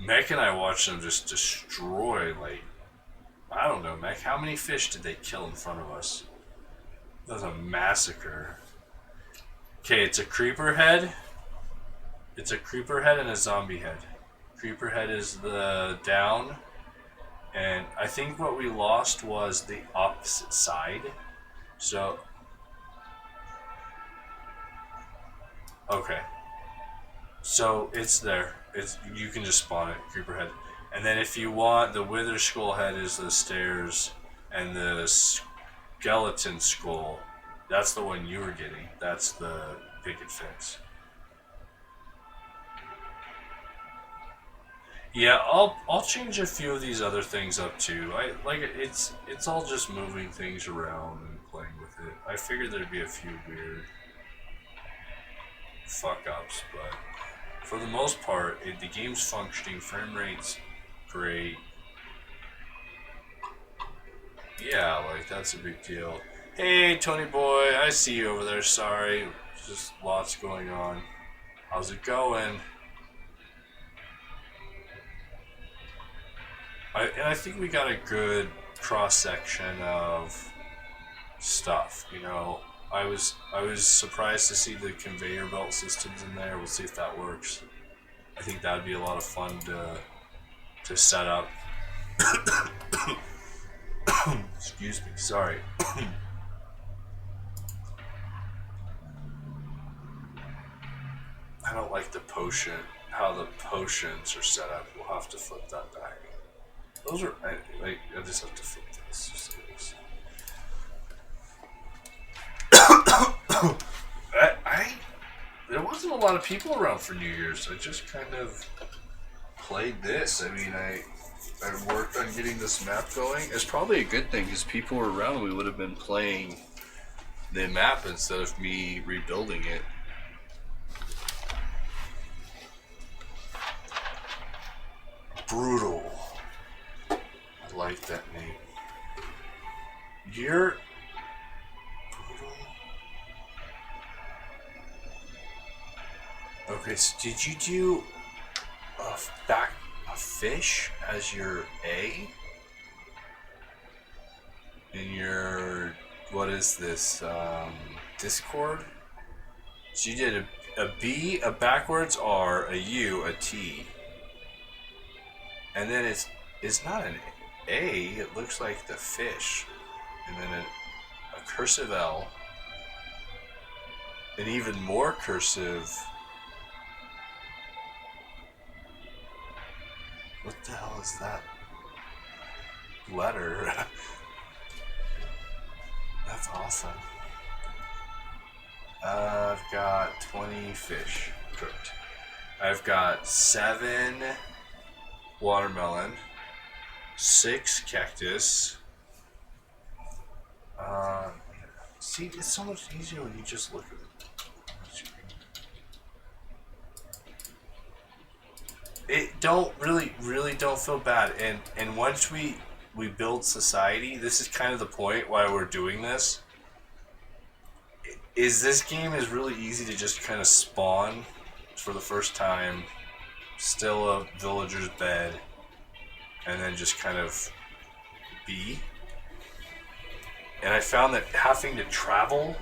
Mech and I watched them just destroy, like, I don't know, Mech, how many fish did they kill in front of us? That was a massacre. Okay, it's a creeper head. It's a creeper head and a zombie head. Creeper head is the down. And I think what we lost was the opposite side. So, okay. So it's there. You can just spawn it, creeper head. And then if you want, the wither skull head is the stairs, and the skeleton skull, that's the one you were getting. That's the picket fence. Yeah, I'll change a few of these other things up too. It's all just moving things around and playing with it. I figured there'd be a few weird fuck ups, but for the most part, the game's functioning, frame rate's great. Yeah, like that's a big deal. Hey, Tony boy, I see you over there. Sorry, just lots going on. How's it going? I think we got a good cross section of stuff, you know. I was surprised to see the conveyor belt systems in there. We'll see if that works. I think that'd be a lot of fun to set up. Excuse me, sorry. I don't like the potion, how the potions are set up. We'll have to flip that back. Those are, I just have to flip this. Just do this. There wasn't a lot of people around for New Year's. I just kind of played this. I mean, I worked on getting this map going. It's probably a good thing because people were around. We would have been playing the map instead of me rebuilding it. Brutal. I like that name. You're brutal. Okay, so did you do a fish as your A? In your, what is this, Discord? So you did a B, a backwards R, a U, a T. And then it's not an A, it looks like the fish. And then a cursive L. An even more cursive. What the hell is that letter? That's awesome. I've got 20 fish cooked. I've got 7 watermelon, 6 cactus. See, it's so much easier when you just look at it. It don't really don't feel bad, and once we build society, this is kind of the point why we're doing this. Is this game is really easy to just kind of spawn for the first time, still a villager's bed, and then just kind of be. And I found that having to travel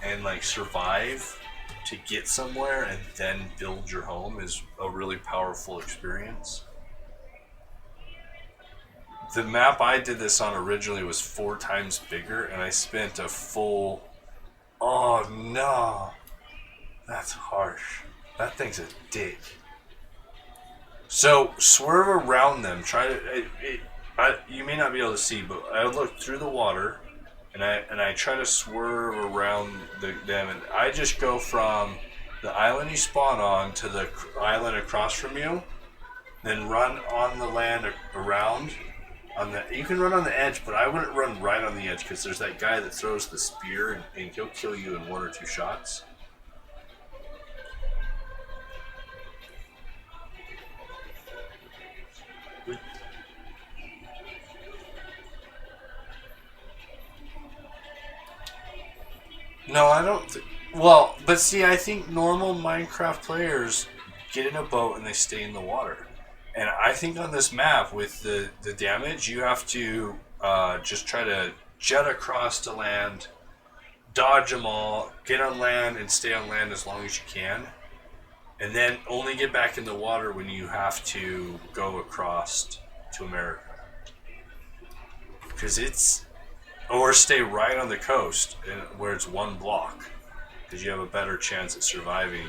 and like survive to get somewhere and then build your home is a really powerful experience. The map I did this on originally was 4 times bigger, and I spent a full... Oh no! That's harsh. That thing's a dick. So, swerve around them. Try to... you may not be able to see, but I look through the water, and I try to swerve around them, and I just go from the island you spawn on to the island across from you, then run on the land around. You can run on the edge, but I wouldn't run right on the edge because there's that guy that throws the spear and he'll kill you in 1 or 2 shots. No, I don't. Well, but see, I think normal Minecraft players get in a boat and they stay in the water. And I think on this map, with the damage, you have to just try to jet across to land, dodge them all, get on land, and stay on land as long as you can. And then only get back in the water when you have to go across to America. Because it's... Or stay right on the coast where it's 1 block. Because you have a better chance at surviving.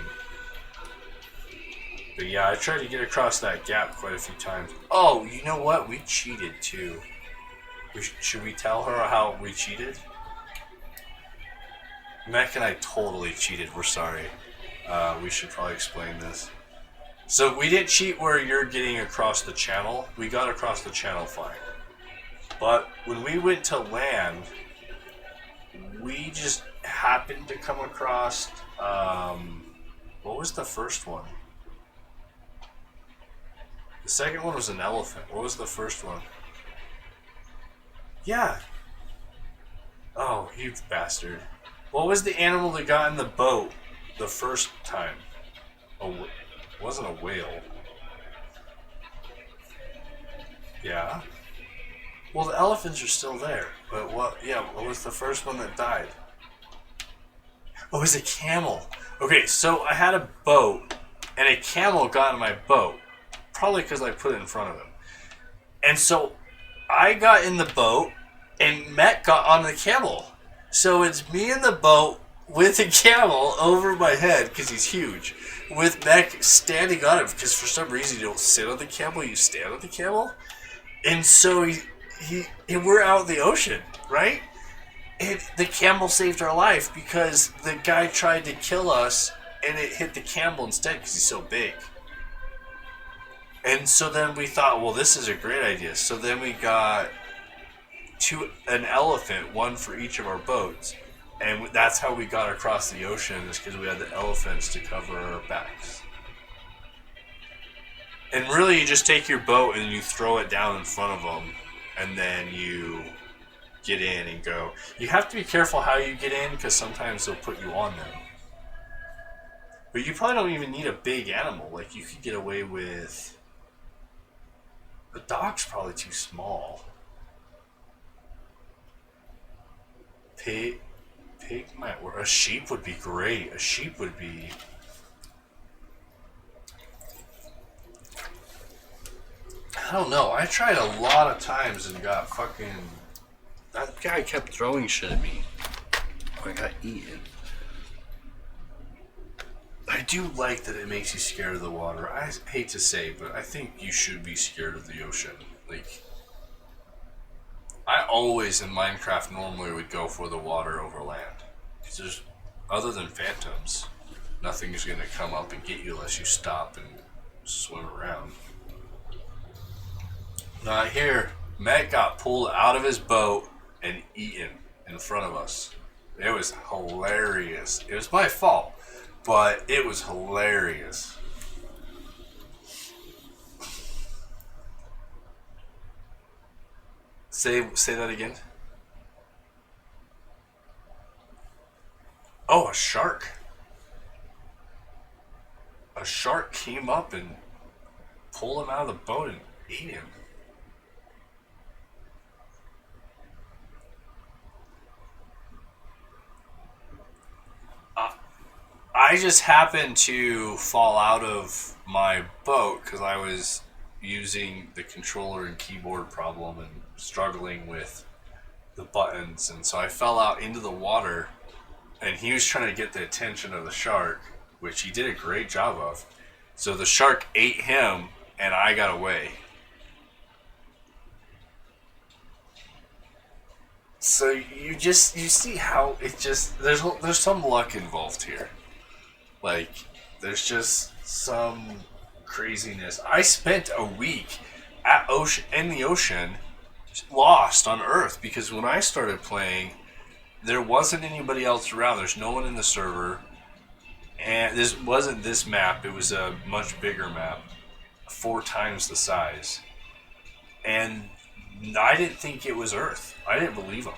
But yeah, I tried to get across that gap quite a few times. Oh, you know what? We cheated too. Should we tell her how we cheated? Mech and I totally cheated. We're sorry. We should probably explain this. So we didn't cheat where you're getting across the channel. We got across the channel fine. But when we went to land, we just happened to come across... what was the first one? The second one was an elephant. What was the first one? Yeah. Oh, you bastard. What was the animal that got in the boat the first time? It wasn't a whale. Yeah. Well, the elephants are still there. But what? Yeah, what was the first one that died? Oh, it was a camel. Okay, so I had a boat, and a camel got in my boat. Probably because I put it in front of him. And so I got in the boat, and Matt got on the camel. So it's me in the boat with a camel over my head, because he's huge, with Matt standing on it, because for some reason you don't sit on the camel, you stand on the camel. And so we're out in the ocean, right? The camel saved our life because the guy tried to kill us and it hit the camel instead because he's so big. And so then we thought, well, this is a great idea. So then we got an elephant, one for each of our boats. And that's how we got across the ocean, is because we had the elephants to cover our backs. And really, you just take your boat and you throw it down in front of them, and then you get in and go. You have to be careful how you get in, because sometimes they'll put you on them. But you probably don't even need a big animal. Like, you could get away with... A dog's probably too small. Pig might work. A sheep would be great. A sheep would be... I don't know. I tried a lot of times and got fucking... That guy kept throwing shit at me. I got eaten. I do like that it makes you scared of the water. I hate to say, but I think you should be scared of the ocean. Like, I always in Minecraft normally would go for the water over land. Because there's, other than phantoms, nothing's going to come up and get you unless you stop and swim around. Not here. Matt got pulled out of his boat and eaten in front of us. It was hilarious. It was my fault, but it was hilarious. Say that again. Oh, a shark. A shark came up and pulled him out of the boat and ate him. I just happened to fall out of my boat because I was using the controller and keyboard problem and struggling with the buttons, and so I fell out into the water, and he was trying to get the attention of the shark, which he did a great job of. So the shark ate him and I got away. So you see how it just, there's some luck involved here. Like, there's just some craziness. I spent a week in the ocean, lost on Earth, because when I started playing, there wasn't anybody else around. There's no one in the server, and this wasn't this map. It was a much bigger map, 4 times the size, and I didn't think it was Earth. I didn't believe them,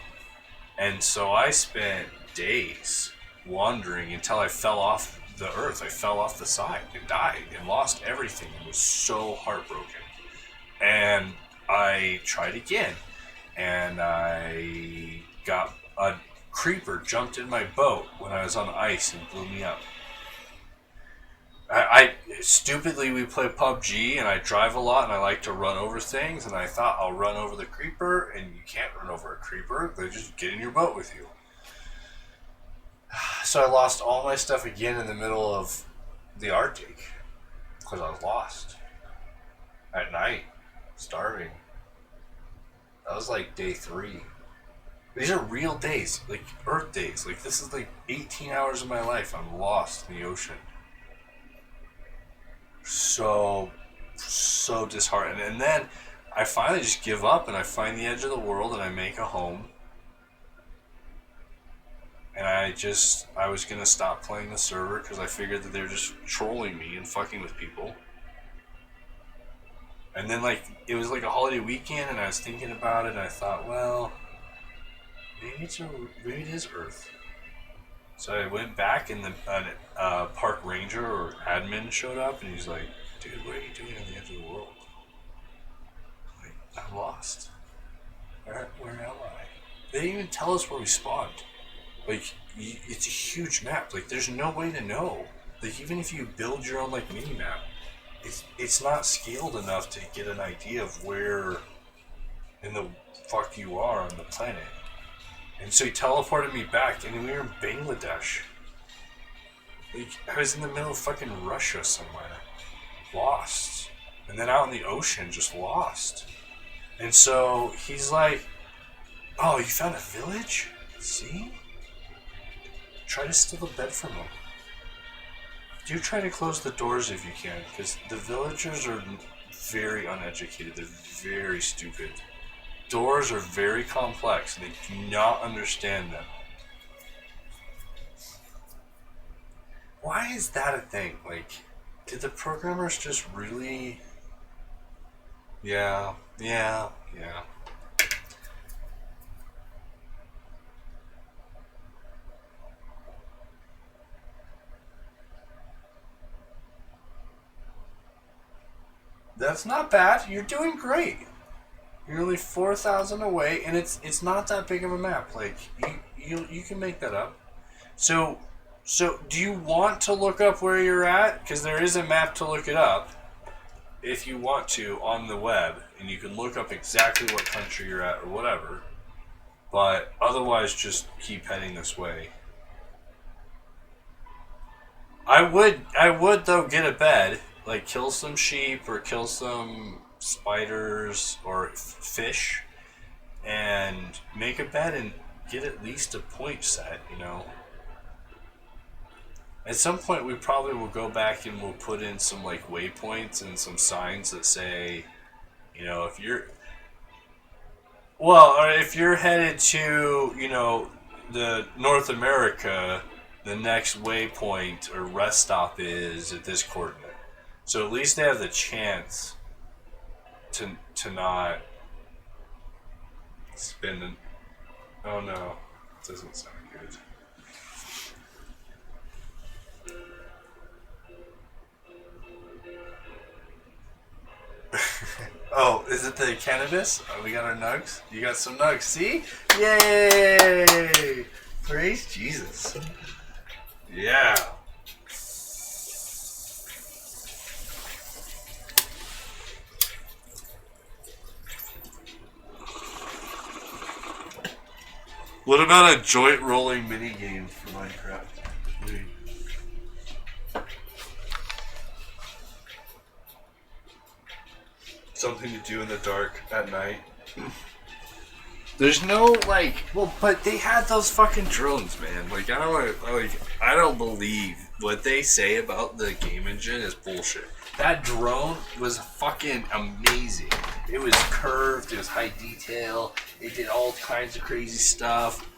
and so I spent days wandering until I fell off the Earth. I fell off the side and died and lost everything. It was so heartbroken. And I tried again, and I got a creeper jumped in my boat when I was on ice and blew me up. I stupidly, we play PUBG and I drive a lot and I like to run over things, and I thought I'll run over the creeper, and you can't run over a creeper. They just get in your boat with you. So I lost all my stuff again in the middle of the Arctic because I was lost at night, starving. That was like day 3. These are real days, like Earth days. Like, this is like 18 hours of my life I'm lost in the ocean. So disheartened. And then I finally just give up and I find the edge of the world and I make a home. And I was going to stop playing the server because I figured that they were just trolling me and fucking with people. And then, like, it was like a holiday weekend, and I was thinking about it, and I thought, well, maybe it is Earth. So I went back, and the park ranger or admin showed up, and he's like, dude, what are you doing on the edge of the world? I'm like, I'm lost. Where am I? They didn't even tell us where we spawned. Like, it's a huge map. Like, there's no way to know. Like, even if you build your own, like, mini-map, it's not scaled enough to get an idea of where in the fuck you are on the planet. And so he teleported me back, and we were in Bangladesh. Like, I was in the middle of fucking Russia somewhere. Lost. And then out in the ocean, just lost. And so he's like, oh, you found a village? See? Try to steal a bed from them. Do try to close the doors if you can, because the villagers are very uneducated. They're very stupid. Doors are very complex, and they do not understand them. Why is that a thing? Like, did the programmers just really... Yeah. That's not bad. You're doing great. You're only 4,000 away, and it's not that big of a map. Like, you can make that up. So do you want to look up where you're at? Because there is a map to look it up, if you want to, on the web, and you can look up exactly what country you're at or whatever. But otherwise, just keep heading this way. I would though get a bed, like kill some sheep or kill some spiders or fish, and make a bed and get at least a point set, you know. At some point we probably will go back and we'll put in some like waypoints and some signs that say, you know, if you're headed to, you know, the North America, the next waypoint or rest stop is at this coordinate. So at least they have the chance to not spend an... Oh no, it doesn't sound good. Oh, is it the cannabis? Oh, we got our nugs? You got some nugs, see? Yay! Praise Jesus. Yeah. What about a joint rolling mini game for Minecraft? Something to do in the dark at night. There's no like, well, but they had those fucking drones, man. Like, I don't believe what they say about the game engine is bullshit. That drone was fucking amazing. It was curved. It was high detail. It did all kinds of crazy stuff.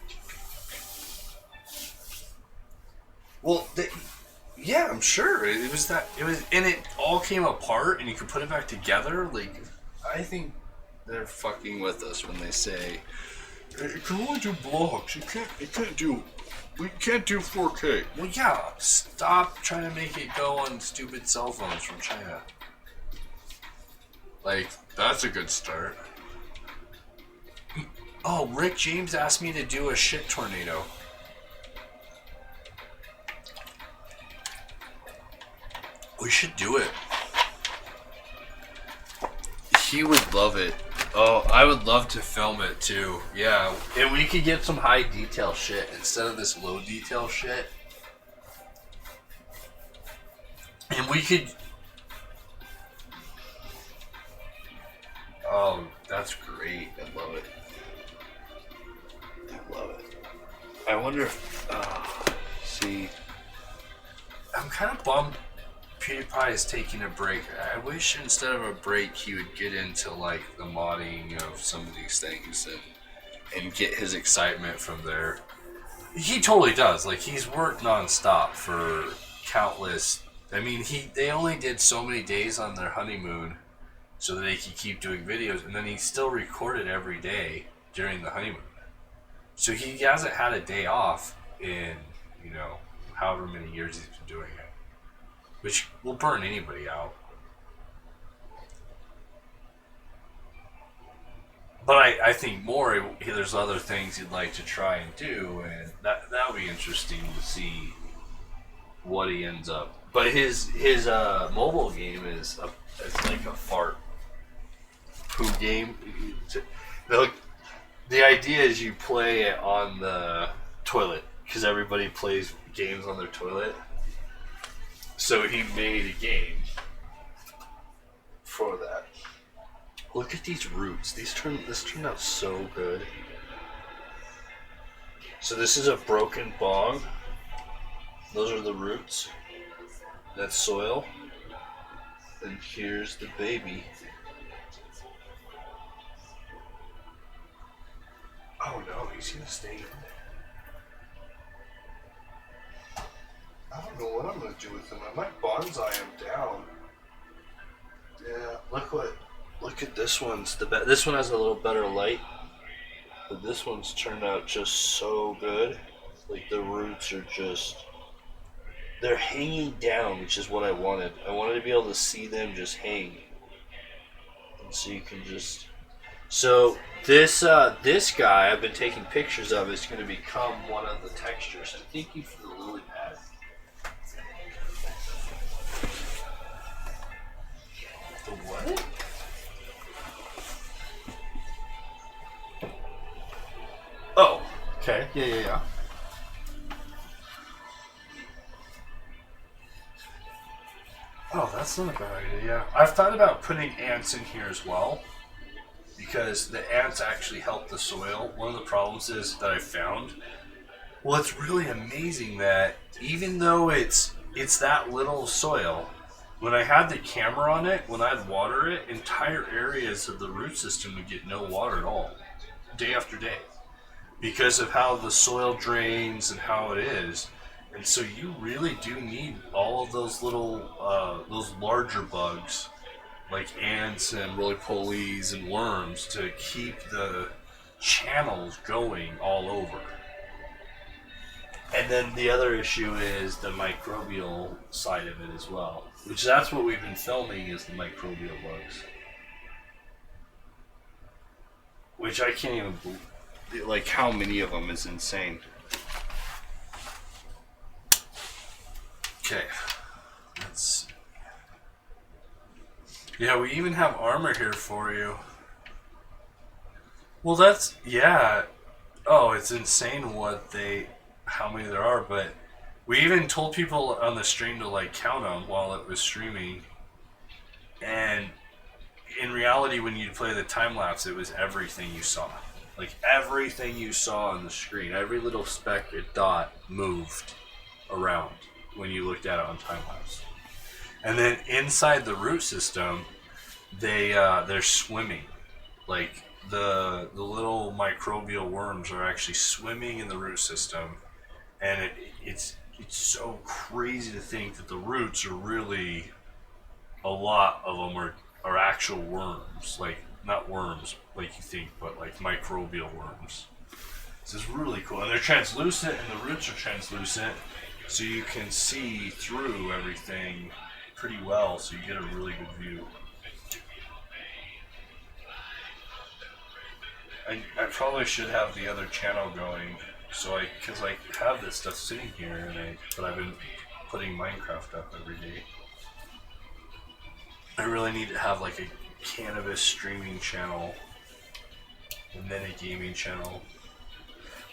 Well, yeah, I'm sure it was that. It was, and it all came apart, and you could put it back together. Like, I think they're fucking with us when they say it can only do blocks. We can't do 4K. Well, yeah. Stop trying to make it go on stupid cell phones from China. Like, that's a good start. Oh, Rick James asked me to do a shit tornado. We should do it. He would love it. Oh, I would love to film it too. Yeah, and we could get some high detail shit instead of this low detail shit. And we could... Oh, that's great. I love it. I love it. I wonder if... see... I'm kind of bummed PewDiePie is taking a break. I wish instead of a break he would get into like the modding of some of these things and get his excitement from there. He totally does. Like, he's worked nonstop for countless... I mean, they only did so many days on their honeymoon so that they could keep doing videos, and then he still recorded every day during the honeymoon. So he hasn't had a day off in, you know, however many years he's been doing it. Which will burn anybody out. But I think more, there's other things he'd like to try and do, and that would be interesting to see what he ends up. But his mobile game is it's like a fart poo game. The idea is you play it on the toilet because everybody plays games on their toilet. So he made a game for that. Look at these roots. This turned out so good. So this is a broken bog. Those are the roots. That's soil. And here's the baby. Oh no, he's gonna stay in there. I don't know what I'm gonna do with him. I might bonsai him down. Yeah, look at this one's the best. This one has a little better light, but this one's turned out just so good. Like the roots are just, they're hanging down, which is what I wanted. I wanted to be able to see them just hang, and so you can just. So this guy I've been taking pictures of is going to become one of the textures. So thank you for the lily pad. The what? Oh, okay. Yeah. Oh, that's not a bad idea. Yeah, I've thought about putting ants in here as well, because the ants actually help the soil. One of the problems is that I found. Well, it's really amazing that even though it's that little soil, when I had the camera on it, when I'd water it, entire areas of the root system would get no water at all, day after day, because of how the soil drains and how it is. And so you really do need all of those little, those larger bugs, like ants and roly-polies and worms, to keep the channels going all over. And then the other issue is the microbial side of it as well, which that's what we've been filming, is the microbial bugs. Which I can't even believe, like how many of them is insane. Okay, let's see. Yeah, we even have armor here for you. Well, that's, yeah. Oh, it's insane how many there are, but we even told people on the stream to like count them while it was streaming. And in reality, when you play the time lapse, it was everything you saw. Like everything you saw on the screen, every little speck or dot moved around when you looked at it on time lapse. And then inside the root system, they're swimming. Like the little microbial worms are actually swimming in the root system, and it's so crazy to think that the roots are really, a lot of them are actual worms, like not worms like you think, but like microbial worms. This is really cool, and they're translucent, and the roots are translucent, so you can see through everything pretty well, so you get a really good view. I probably should have the other channel going, because I have this stuff sitting here, but I've been putting Minecraft up every day. I really need to have like a cannabis streaming channel, and then a gaming channel.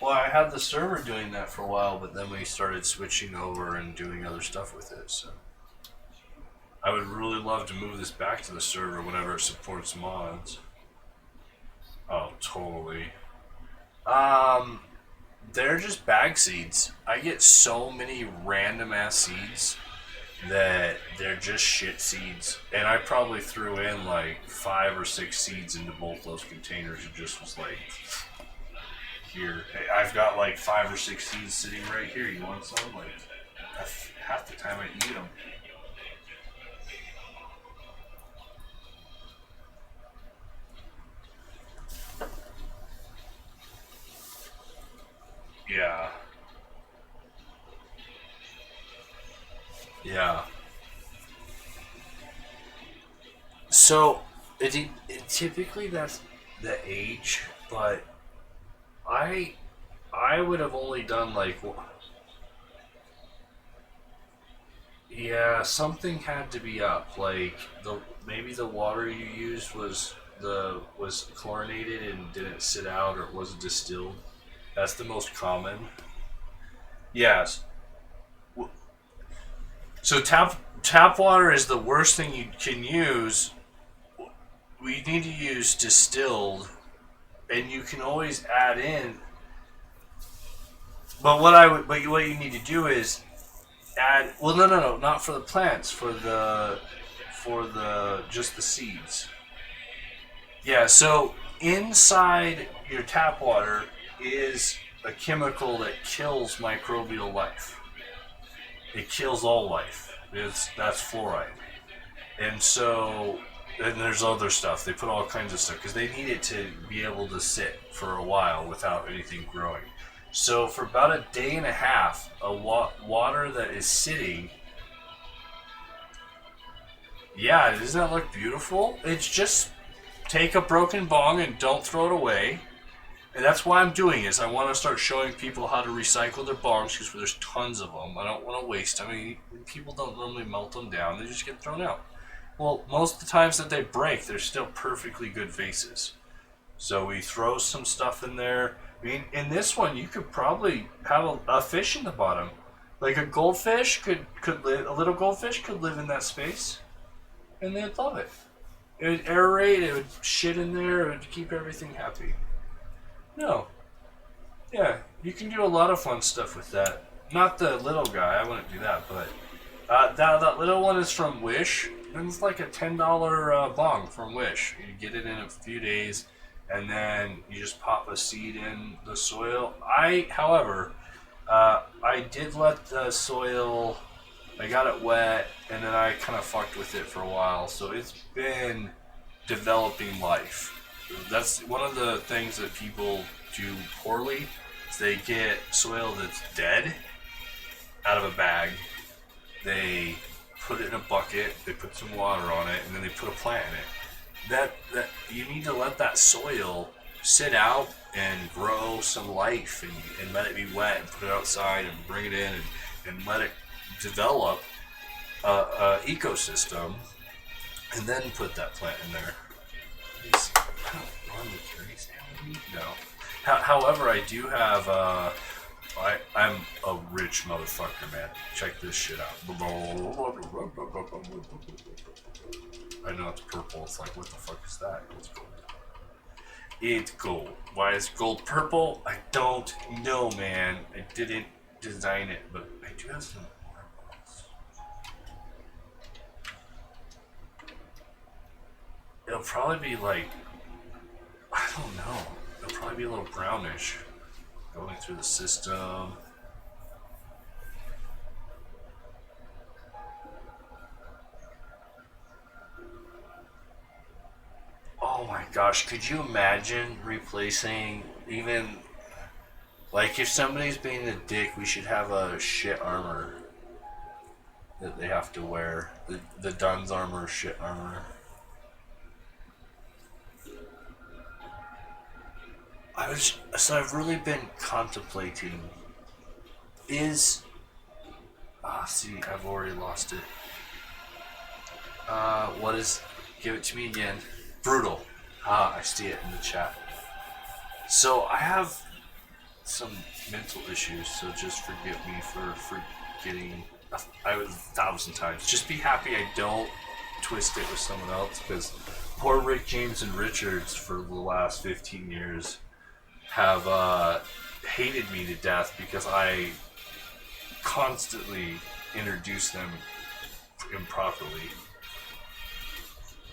Well, I had the server doing that for a while, but then we started switching over and doing other stuff with it, so. I would really love to move this back to the server whenever it supports mods. Oh, totally. They're just bag seeds. I get so many random ass seeds that they're just shit seeds. And I probably threw in like 5 or 6 seeds into both those containers. It just was like, here. Hey, I've got like 5 or 6 seeds sitting right here. You want some? Like, half the time I eat them. Yeah. Yeah. So, typically the age, but I would have only done like, yeah, something had to be up. Like maybe the water you used was chlorinated and didn't sit out, or it wasn't distilled. That's the most common. Yes. So tap water is the worst thing you can use. We need to use distilled, and you can always add in. But what you need to do is add. Well, no, not for the plants. For the just the seeds. Yeah. So inside your tap water is a chemical that kills microbial life. It kills all life. That's fluoride. And so, and there's other stuff. They put all kinds of stuff because they need it to be able to sit for a while without anything growing. So for about a day and a half, water that is sitting. Yeah, doesn't that look beautiful? It's just take a broken bong and don't throw it away. And that's why I'm doing is I want to start showing people how to recycle their bongs because there's tons of them. I don't want to waste them. I mean, people don't normally melt them down. They just get thrown out. Well, most of the times that they break, they're still perfectly good vases. So we throw some stuff in there. I mean, in this one, you could probably have a fish in the bottom. Like a goldfish could live, a little goldfish could live in that space. And they'd love it. It would aerate, it would shit in there, it would keep everything happy. No. Yeah, you can do a lot of fun stuff with that. Not the little guy, I wouldn't do that, but that little one is from Wish. And it's like a $10 bong from Wish. You get it in a few days, and then you just pop a seed in the soil. However, I did let the soil, I got it wet, and then I kind of fucked with it for a while. So it's been developing life. That's one of the things that people do poorly is they get soil that's dead out of a bag. They put it in a bucket, they put some water on it, and then they put a plant in it. That you need to let that soil sit out and grow some life and let it be wet and put it outside and bring it in and let it develop a ecosystem and then put that plant in there. I don't normally carry sand with me. No. However, I do have. I'm a rich motherfucker, man. Check this shit out. I know it's purple. It's like, what the fuck is that? It's gold. It's gold. Why is gold purple? I don't know, man. I didn't design it, but I do have some marbles. It'll probably be like, I don't know. It'll probably be a little brownish going through the system. Oh my gosh, could you imagine replacing even, like if somebody's being a dick, we should have a shit armor that they have to wear. The Dun's armor, shit armor. I've really been contemplating see, I've already lost it. Give it to me again. Brutal. I see it in the chat. So I have some mental issues, so just forgive me for forgetting. I was 1,000 times. Just be happy I don't twist it with someone else, because poor Rick James and Richards for the last 15 years have hated me to death because I constantly introduce them improperly.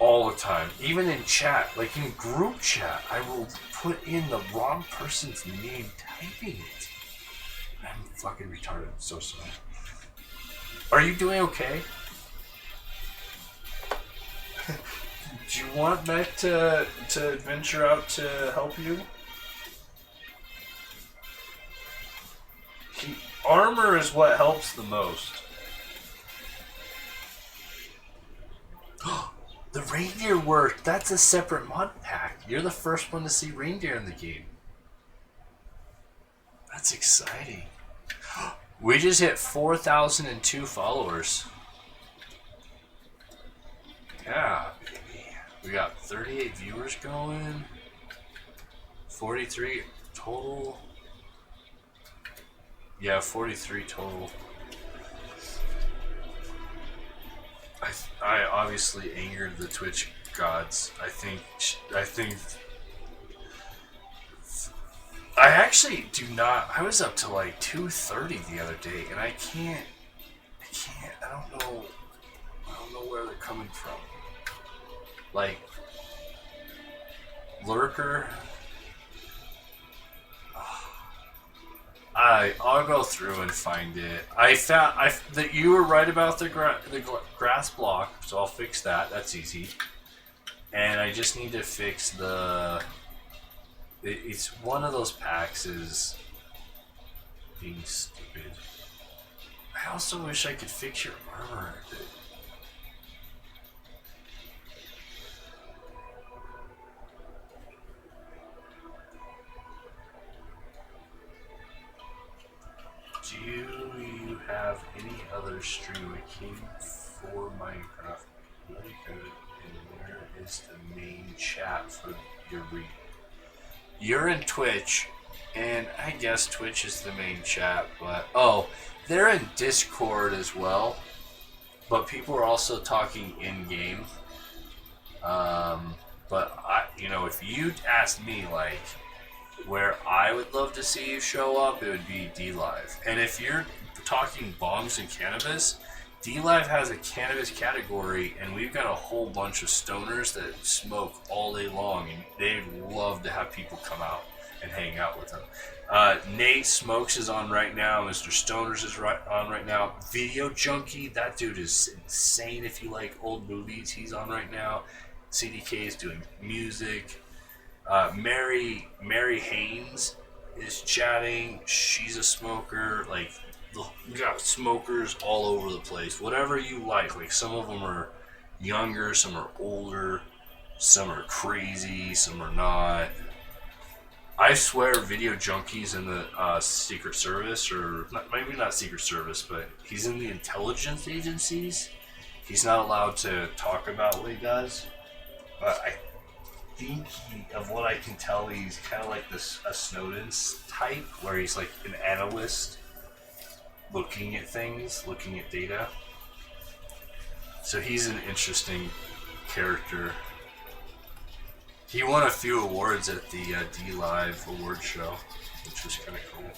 All the time. Even in chat, like in group chat, I will put in the wrong person's name typing it. I'm fucking retarded. I'm so sorry. Are you doing okay? Do you want Mac to venture out to help you? Armor is what helps the most. The reindeer work, that's a separate mod pack. You're the first one to see reindeer in the game. That's exciting. We just hit 4,002 followers. Yeah, baby. We got 38 viewers going. 43 total. Yeah, 43 total. I obviously angered the Twitch gods. I think I actually do not. I was up to like 2:30 the other day, and I don't know where they're coming from. Like lurker. I'll go through and find it. I found that you were right about the grass block, so I'll fix that. That's easy. And I just need to fix the. It's one of those packs is being stupid. I also wish I could fix your armor. Do you have any other stream akin for Minecraft? Really good. And where is the main chat for your read? You're in Twitch, and I guess Twitch is the main chat, but they're in Discord as well. But people are also talking in game. But if you asked me like where I would love to see you show up, it would be D-Live. And if you're talking bongs and cannabis, D-Live has a cannabis category, and we've got a whole bunch of stoners that smoke all day long, and they'd love to have people come out and hang out with them. Nate Smokes is on right now. Mr. Stoners is on right now. Video Junkie, that dude is insane. If you like old movies, he's on right now. CDK is doing music. Mary Haynes is chatting. She's a smoker. Like, we got smokers all over the place. Whatever you like. Like, some of them are younger, some are older, some are crazy, some are not. I swear Video Junkie's in the Secret Service, or maybe not Secret Service, but he's in the intelligence agencies. He's not allowed to talk about what he does. But I think of what I can tell, he's kind of like a Snowden's type, where he's like an analyst looking at things, looking at data. So he's an interesting character. He won a few awards at the D-Live award show, which was kind of cool.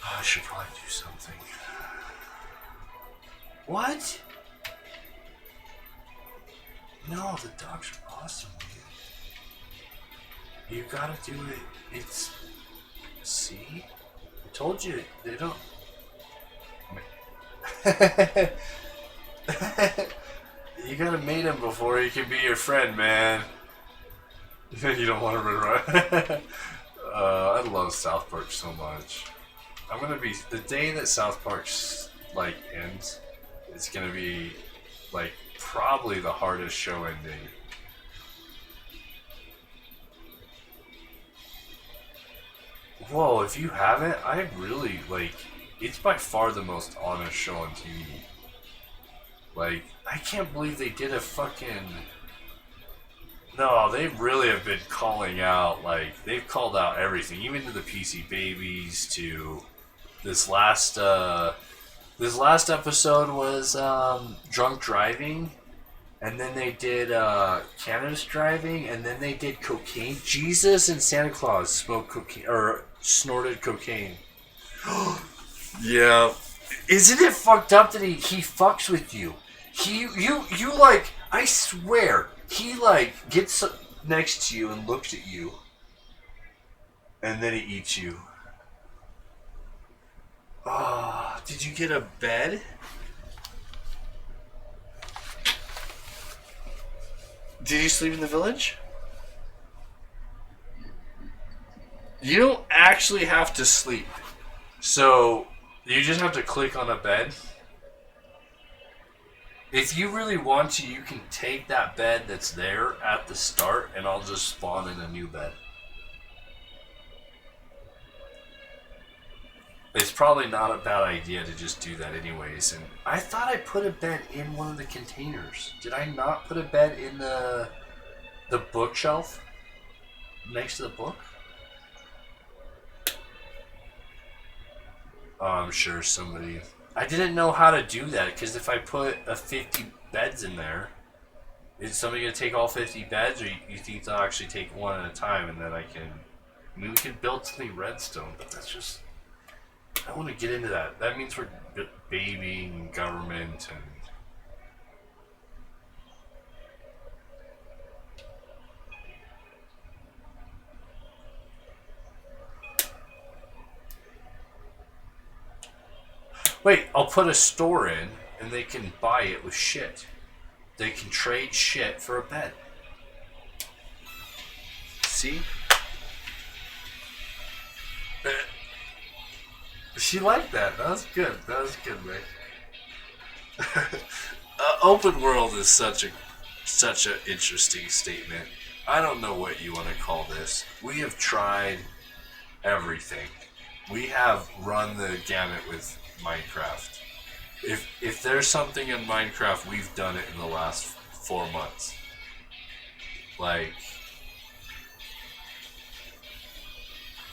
I should probably do something. What? No, the dogs are awesome, dude. You gotta do it. It's... See? I told you, they don't... You gotta meet him before he can be your friend, man. You don't want to run. I love South Park so much. I'm gonna be... The day that South Park's, like, ends, it's gonna be, like, probably the hardest show ending. Whoa, if you haven't, I really, like... It's by far the most honest show on TV. Like, I can't believe they did a fucking... No, they really have been calling out, like, they've called out everything, even to the PC babies, to this last episode was drunk driving, and then they did cannabis driving, and then they did cocaine. Jesus and Santa Claus smoked cocaine, or snorted cocaine. Yeah. Isn't it fucked up that he fucks with you? You like, I swear, he like gets next to you and looks at you, and then he eats you. Oh, did you get a bed? Did you sleep in the village? You don't actually have to sleep. So you just have to click on a bed. If you really want to, you can take that bed that's there at the start and I'll just spawn in a new bed. It's probably not a bad idea to just do that anyways. And I thought I put a bed in one of the containers. Did I not put a bed in the bookshelf next to the book? Oh, I'm sure somebody... I didn't know how to do that, because if I put 50 beds in there, is somebody going to take all 50 beds, or you think they'll actually take one at a time, and then I can... I mean, we could build something redstone, but that's just... I want to get into that. That means we're babying government and... Wait, I'll put a store in, and they can buy it with shit. They can trade shit for a bed. See? She liked that. That was good. That was good, man. Open world is such an interesting statement. I don't know what you want to call this. We have tried everything. We have run the gamut with Minecraft. If there's something in Minecraft, we've done it in the last 4 months. Like,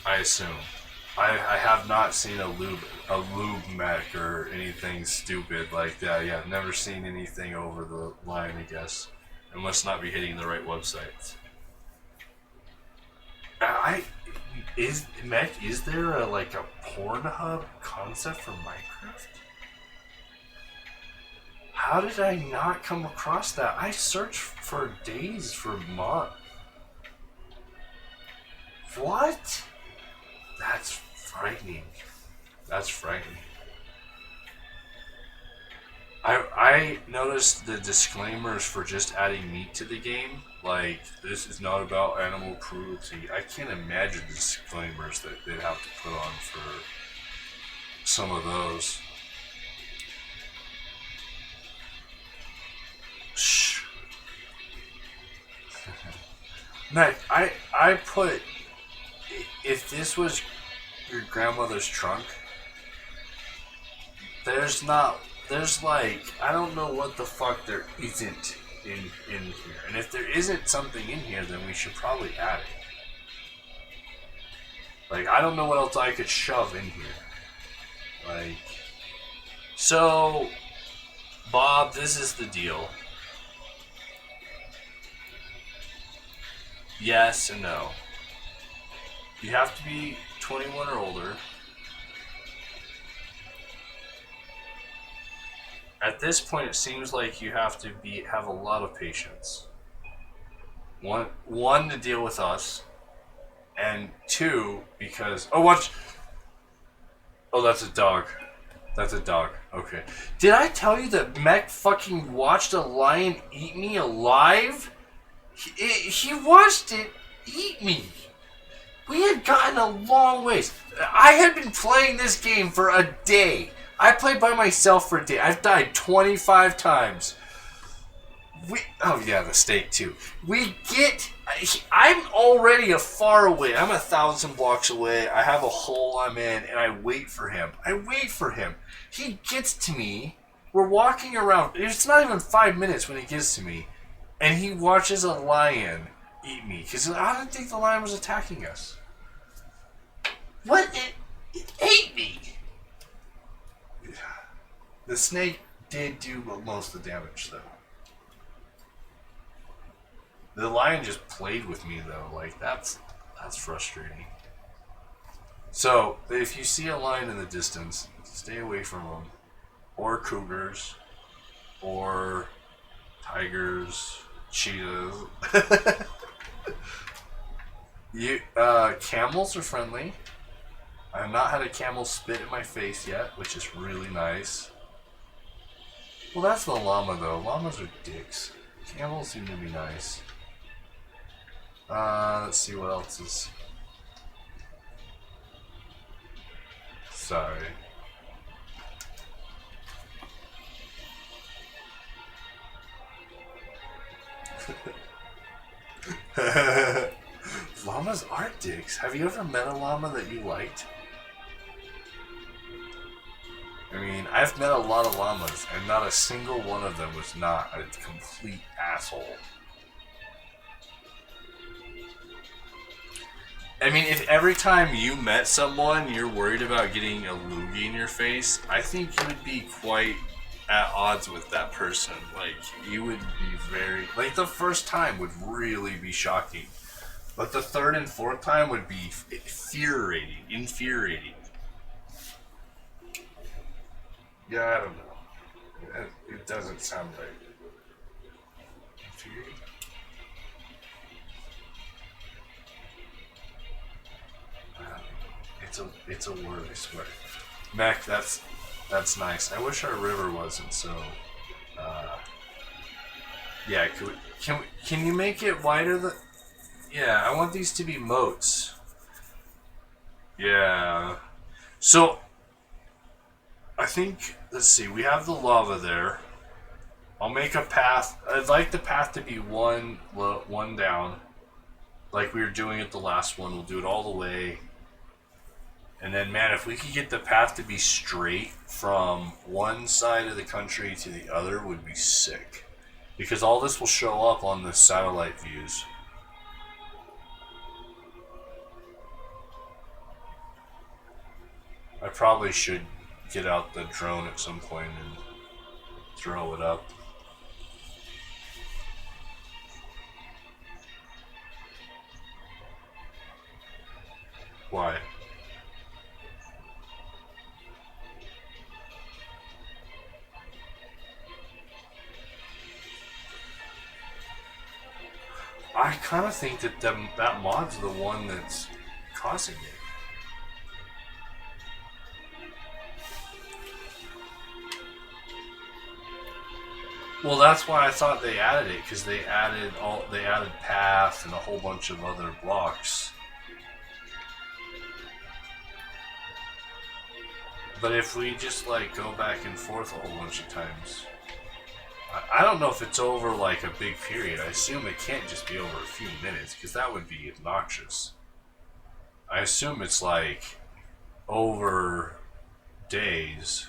I assume. I have not seen a lube mech or anything stupid like that. Yeah, I've never seen anything over the line, I guess. I must not be hitting the right websites. Is there a Pornhub concept for Minecraft? How did I not come across that? I searched for days for mod. What? That's frightening. That's frightening. I noticed the disclaimers for just adding meat to the game. Like, this is not about animal cruelty. I can't imagine the disclaimers that they'd have to put on for some of those. Shh. Mac, I put... If this was your grandmother's trunk, there's like, I don't know what the fuck there isn't in here. And if there isn't something in here, then we should probably add it. Like, I don't know what else I could shove in here. Like, so, Bob, this is the deal. Yes and no. You have to be 21 or older. At this point, it seems like you have to have a lot of patience. One to deal with us, and two because watch. Oh, that's a dog. That's a dog. Okay. Did I tell you that Mech fucking watched a lion eat me alive? He watched it eat me. We had gotten a long ways. I had been playing this game for a day. I played by myself for a day. I've died 25 times. Oh yeah, the steak too. I'm already far away. I'm 1,000 blocks away. I have a hole I'm in, and I wait for him. He gets to me. We're walking around. It's not even 5 minutes when he gets to me, and he watches a lion eat me because I didn't think the lion was attacking us. What? It ate me. The snake did do most of the damage, though. The lion just played with me, though. Like, that's frustrating. So, if you see a lion in the distance, stay away from them. Or cougars. Or tigers. Cheetahs. Camels are friendly. I have not had a camel spit in my face yet, which is really nice. Well, that's the llama, though. Llamas are dicks. Camels seem to be nice. Let's see what else is... Sorry. Llamas are dicks. Have you ever met a llama that you liked? I mean, I've met a lot of llamas, and not a single one of them was not a complete asshole. I mean, if every time you met someone you're worried about getting a loogie in your face, I think you would be quite at odds with that person. Like, you would be very... Like, the first time would really be shocking. But the third and fourth time would be infuriating. Yeah, I don't know. It doesn't sound right. Infuriating? It's a word, I swear. Mac, that's nice. I wish our river wasn't so. Yeah, can you make it wider? Yeah, I want these to be moats. Yeah. So I think, let's see. We have the lava there. I'll make a path. I'd like the path to be one down, like we were doing at the last one. We'll do it all the way. And then, man, if we could get the path to be straight from one side of the country to the other, would be sick. Because all this will show up on the satellite views. I probably should get out the drone at some point and throw it up. Why? I kind of think that that mod's the one that's causing it. Well, that's why I thought they added it, because they added path and a whole bunch of other blocks. But if we just like go back and forth a whole bunch of times, I don't know if it's over like a big period. I assume it can't just be over a few minutes, because that would be obnoxious. I assume it's like over days.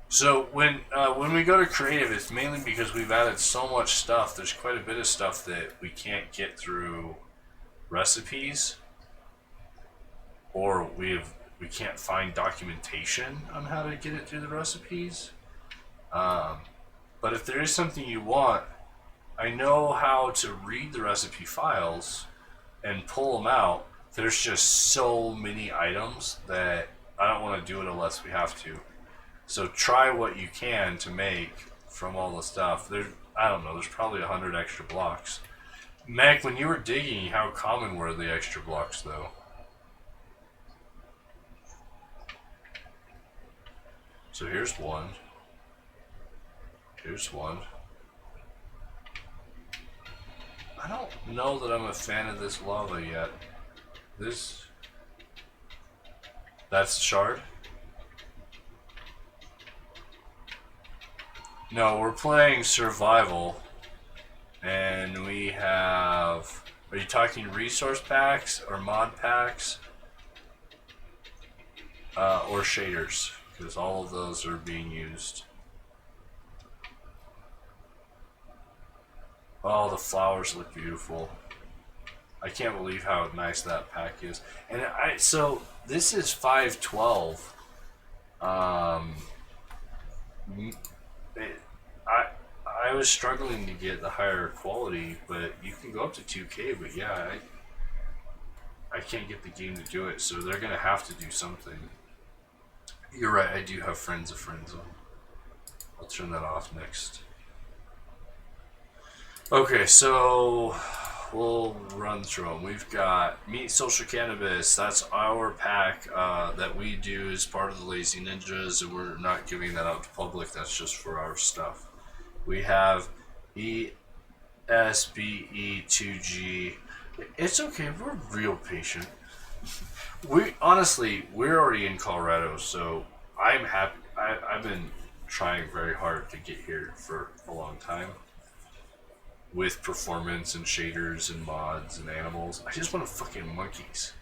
So when we go to creative, it's mainly because we've added so much stuff. There's quite a bit of stuff that we can't get through recipes, or we can't find documentation on how to get it through the recipes. But if there is something you want, I know how to read the recipe files and pull them out. There's just so many items that I don't want to do it unless we have to. So try what you can to make from all the stuff. I don't know, there's probably 100 extra blocks. Mac, when you were digging, how common were the extra blocks though? So here's one. Here's one. I don't know that I'm a fan of this lava yet. That's shard? No, we're playing survival, and we have... Are you talking resource packs, or mod packs, or shaders? Because all of those are being used. Oh, the flowers look beautiful. I can't believe how nice that pack is. And so this is 512. I was struggling to get the higher quality, but you can go up to 2K. But yeah, I can't get the game to do it, so they're gonna have to do something. You're right. I do have friends of friends on. I'll turn that off next. Okay, so we'll run through them. We've got Meet Social Cannabis. That's our pack that we do as part of the Lazy Ninjas, and we're not giving that out to public. That's just for our stuff. We have ESBE2G, It's okay. We're real patient. We're already in Colorado, so I'm happy. I've been trying very hard to get here for a long time with performance and shaders and mods and animals. I just want fucking monkeys,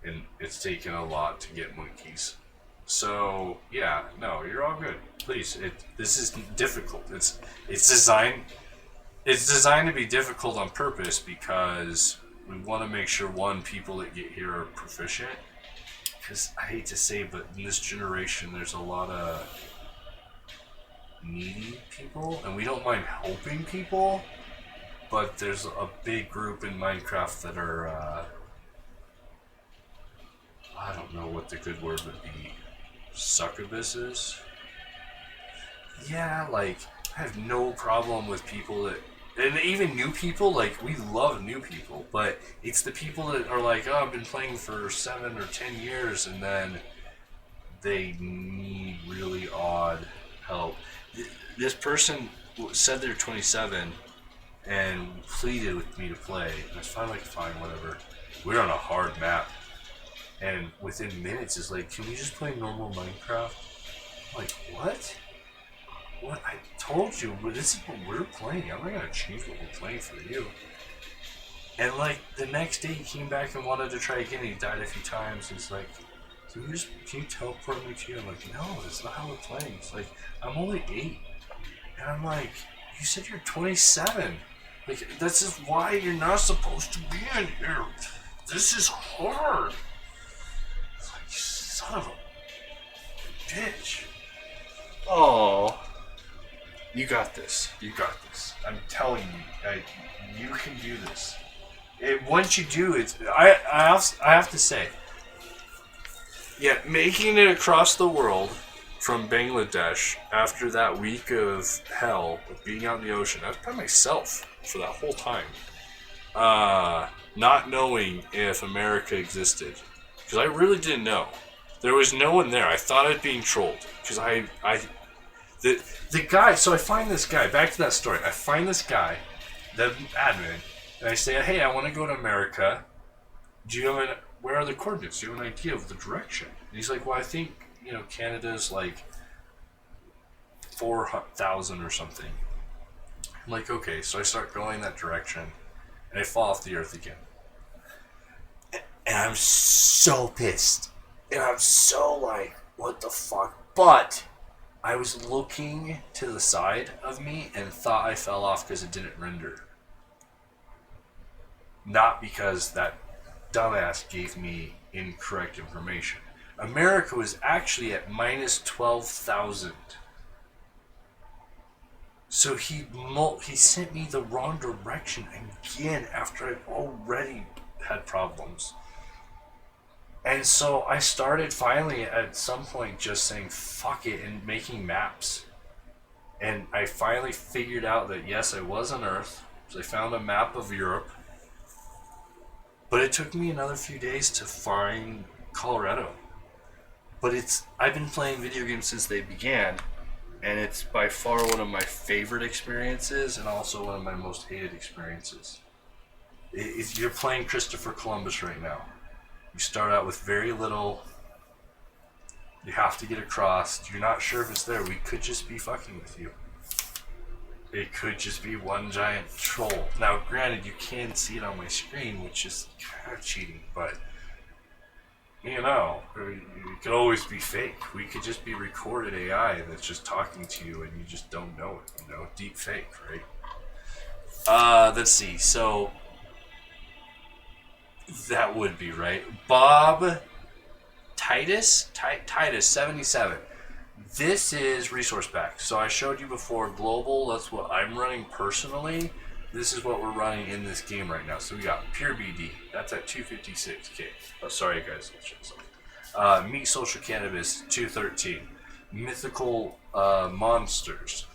and it's taken a lot to get monkeys. So yeah, no, you're all good. Please, this is difficult. It's designed to be difficult on purpose because we want to make sure people that get here are proficient. Because I hate to say, but in this generation, there's a lot of needy people, and we don't mind helping people. But there's a big group in Minecraft that are, I don't know what the good word would be, succubuses? Yeah, like, I have no problem with people that, and even new people, like, we love new people, but it's the people that are like, oh, I've been playing for 7 or 10 years, and then they need really odd help. This person said they're 27, and pleaded with me to play. And I was finally like, fine, whatever. We're on a hard map. And within minutes, it's like, can we just play normal Minecraft? I'm like, what? What? I told you, but this is what we're playing. I'm not going to change what we're playing for you. And like, the next day he came back and wanted to try again. He died a few times. He's like, can you teleport me to you? I'm like, no, that's not how we're playing. It's like, I'm only 8. And I'm like, you said you're 27. Like, this is why you're not supposed to be in here. This is hard. It's like, son of a bitch. Oh, you got this. You got this. I'm telling you, you can do this. Once you do it, I have to say, yeah, making it across the world from Bangladesh after that week of hell of being out in the ocean, I was by myself for that whole time, not knowing if America existed, because I really didn't know. There was no one there. I thought I'd being trolled because the guy. So I find this guy. Back to that story. I find this guy, the admin, and I say, hey, I want to go to America. Do you have where are the coordinates? Do you have an idea of the direction? And he's like, well, I think Canada's like 4,000 or something. I'm like, okay, so I start going that direction, and I fall off the earth again. And I'm so pissed. And I'm so like, what the fuck? But I was looking to the side of me and thought I fell off because it didn't render. Not because that dumbass gave me incorrect information. America was actually at minus 12,000. So he sent me the wrong direction again after I already had problems. And so I started finally at some point just saying fuck it and making maps. And I finally figured out that yes, I was on Earth. So I found a map of Europe. But it took me another few days to find Colorado. But I've been playing video games since they began, and it's by far one of my favorite experiences and also one of my most hated experiences. You're playing Christopher Columbus right now. You start out with very little. You have to get across. You're not sure if it's there. We could just be fucking with you. It could just be one giant troll. Now, granted, you can see it on my screen, which is kind of cheating, but it could always be fake. We could just be recorded AI that's just talking to you and you just don't know it, deep fake, right? Let's see, so that would be right. Bob Titus 77. This is resource back. So I showed you before global, that's what I'm running personally. This is what we're running in this game right now. So we got Pure BD, that's at 256k. Oh, sorry guys. Meet Social Cannabis, 213. Mythical Monsters,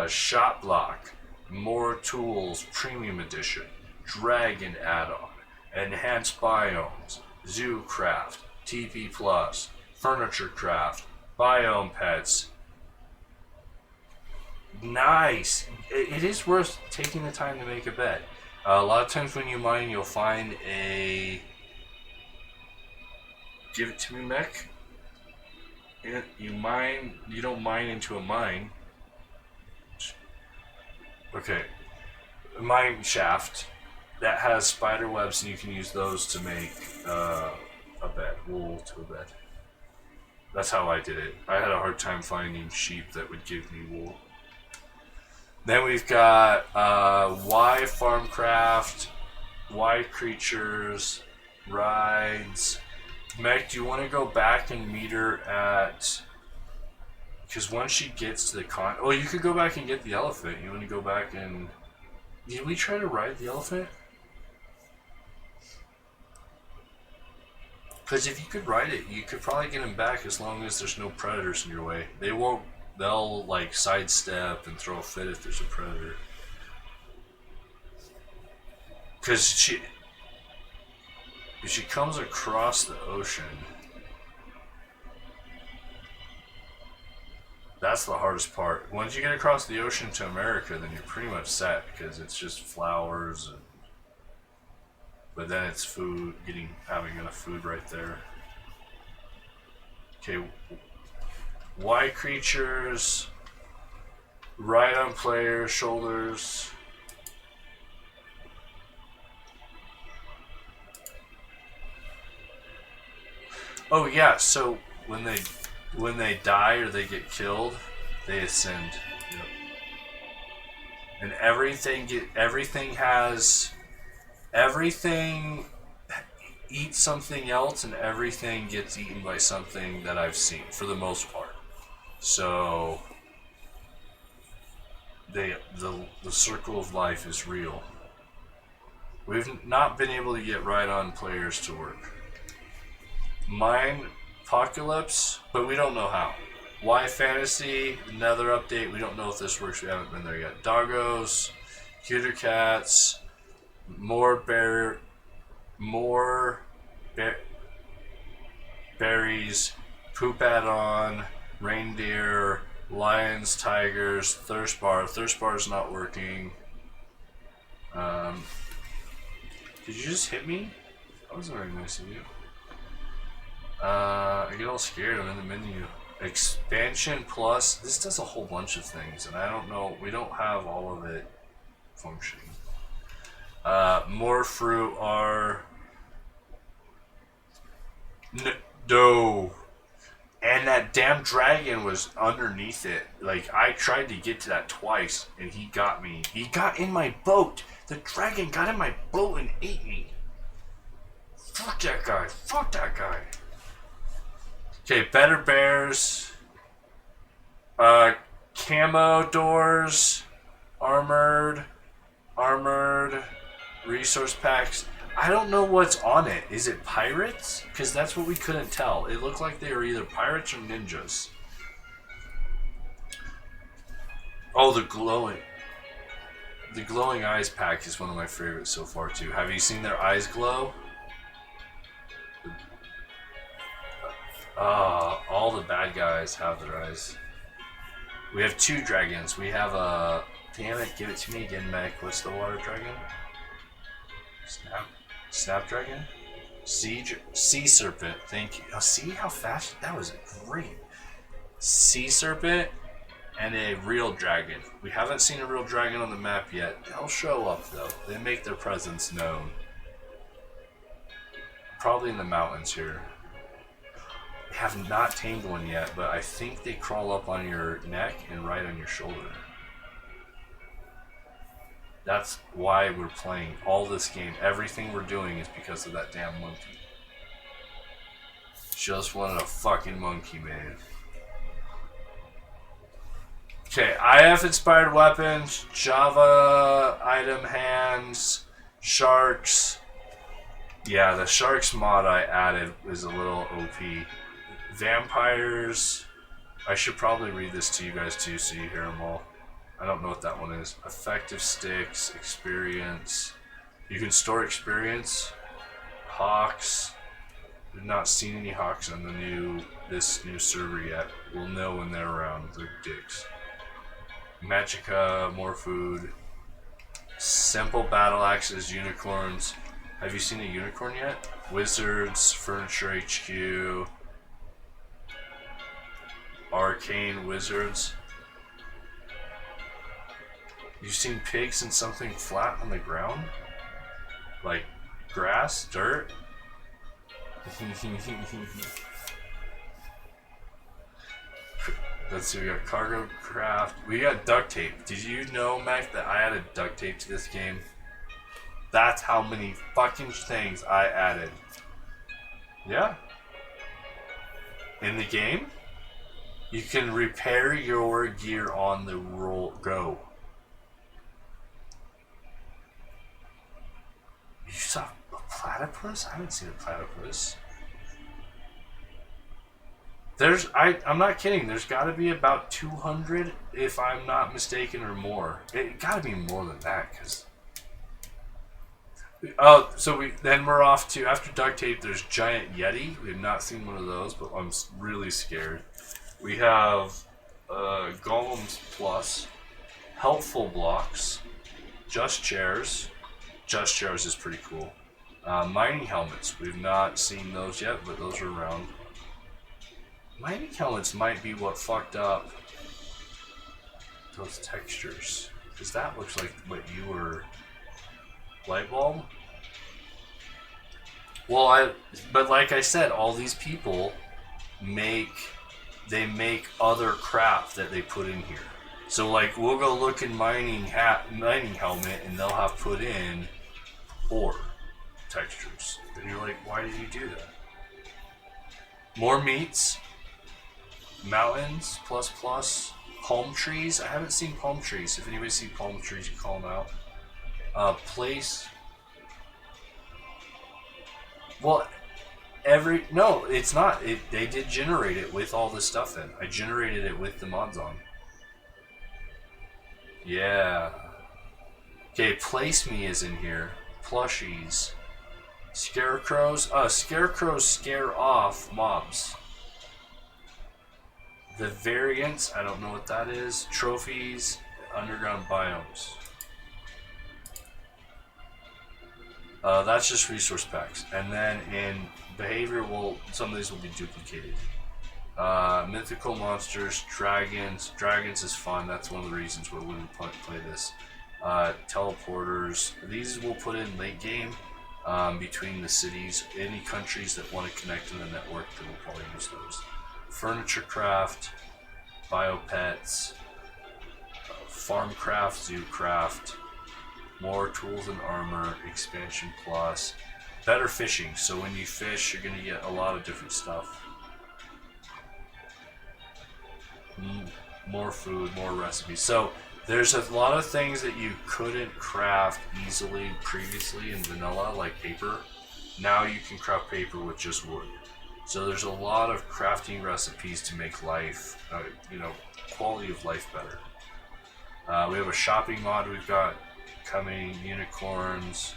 Shot Block, More Tools Premium Edition, Dragon Add-on, Enhanced Biomes, Zoo Craft, TP Plus, Furniture Craft, Biome Pets. Nice. It is worth taking the time to make a bet. A lot of times when you mine, you'll find a... Give it to me, mech. You mine... You don't mine into a mine. Okay. A mine shaft that has spider webs, and you can use those to make a bed. Wool to a bed. That's how I did it. I had a hard time finding sheep that would give me wool. Then we've got Y Farmcraft, Y Creatures, Rides. Meg, do you want to go back and meet her at... Because once she gets to the Oh, you could go back and get the elephant. You want to go back and... Did we try to ride the elephant? Because if you could ride it, you could probably get him back as long as there's no predators in your way. They won't... They'll like sidestep and throw a fit if there's a predator. Because if she comes across the ocean, that's the hardest part. Once you get across the ocean to America, then you're pretty much set because it's just flowers. But then it's food, having enough food right there. Okay. Y creatures, ride on player, shoulders. Oh yeah, so when they die or they get killed, they ascend. Yep. And everything eats something else, and everything gets eaten by something that I've seen for the most part. So the circle of life is real. We've not been able to get right on players to work. Mine Apocalypse, but we don't know how. Y Fantasy, another update. We don't know if this works. We haven't been there yet. Doggos, Cuter Cats, more berries, poop add-on, reindeer, lions, tigers, thirst bar. Thirst bar is not working. Did you just hit me? That wasn't very nice of you. I get all scared. I'm in the menu. Expansion plus. This does a whole bunch of things, and I don't know. We don't have all of it functioning. More fruit are. No. And that damn dragon was underneath it. Like, I tried to get to that twice, and he got me. He got in my boat. The dragon got in my boat and ate me. Fuck that guy. Fuck that guy. Okay, better bears. Camo doors. Armored. Resource packs. I don't know what's on it. Is it pirates? Because that's what we couldn't tell. It looked like they were either pirates or ninjas. Oh, the glowing eyes pack is one of my favorites so far too. Have you seen their eyes glow? All the bad guys have their eyes. We have two dragons. We have a... Damn it, give it to me again, Meg. What's the water dragon? Snapdragon? Sea serpent. Thank you. Oh, see how fast? That was great. Sea serpent and a real dragon. We haven't seen a real dragon on the map yet. They'll show up though. They make their presence known. Probably in the mountains here. I have not tamed one yet, but I think they crawl up on your neck and right on your shoulder. That's why we're playing all this game. Everything we're doing is because of that damn monkey. Just wanted a fucking monkey, man. Okay, IF inspired weapons, Java item hands, sharks. Yeah, the sharks mod I added is a little OP. Vampires. I should probably read this to you guys too so you hear them all. I don't know what that one is. Effective sticks, experience. You can store experience. Hawks. We've not seen any hawks on this new server yet. We'll know when they're around. They're dicks. Magicka, more food. Simple battle axes, unicorns. Have you seen a unicorn yet? Wizards, Furniture HQ, Arcane Wizards. You've seen pigs and something flat on the ground? Like grass, dirt? Let's see, we got cargo craft. We got duct tape. Did you know, Mac, that I added duct tape to this game? That's how many fucking things I added. Yeah. In the game, you can repair your gear on the go. You saw a platypus? I haven't seen a platypus. I'm not kidding, there's gotta be about 200, if I'm not mistaken, or more. It gotta be more than that, because... Oh, so we're off to, after duct tape, there's giant yeti. We have not seen one of those, but I'm really scared. We have golems plus, helpful blocks, just chairs. Just chairs is pretty cool. Mining helmets, we've not seen those yet, but those are around. Mining helmets might be what fucked up those textures, because that looks like what you were... Light bulb? Well, but like I said, all these people make other crap that they put in here. So like, we'll go look in mining helmet, and they'll have put in ore textures, and you're like, why did you do that? More meats, mountains plus, palm trees. I haven't seen palm trees. If anybody see palm trees, you call them out. Place. Well, no, it's not. They did generate it with all this stuff in. I generated it with the mods on. Yeah. Okay, place me is in here. Plushies. Scarecrows. Scarecrows scare off mobs. The variants, I don't know what that is. Trophies, underground biomes. That's just resource packs. And then in behavior, some of these will be duplicated. Mythical monsters, dragons. Dragons is fun. That's one of the reasons why we wouldn't play this. Teleporters. These we'll put in late game between the cities. Any countries that want to connect to the network, then we'll probably use those. Furniture craft, biopets, farm craft, zoo craft, more tools and armor, expansion plus, better fishing. So when you fish, you're going to get a lot of different stuff. More food, more recipes. So there's a lot of things that you couldn't craft easily previously in vanilla, like paper. Now you can craft paper with just wood. So there's a lot of crafting recipes to make life, quality of life better. We have a shopping mod we've got coming, unicorns,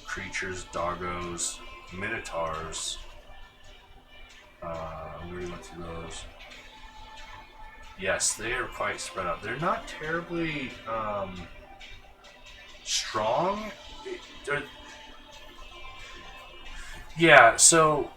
creatures, doggos, minotaurs. We already went through those. Yes, they are quite spread out. They're not terribly strong. Yeah, so,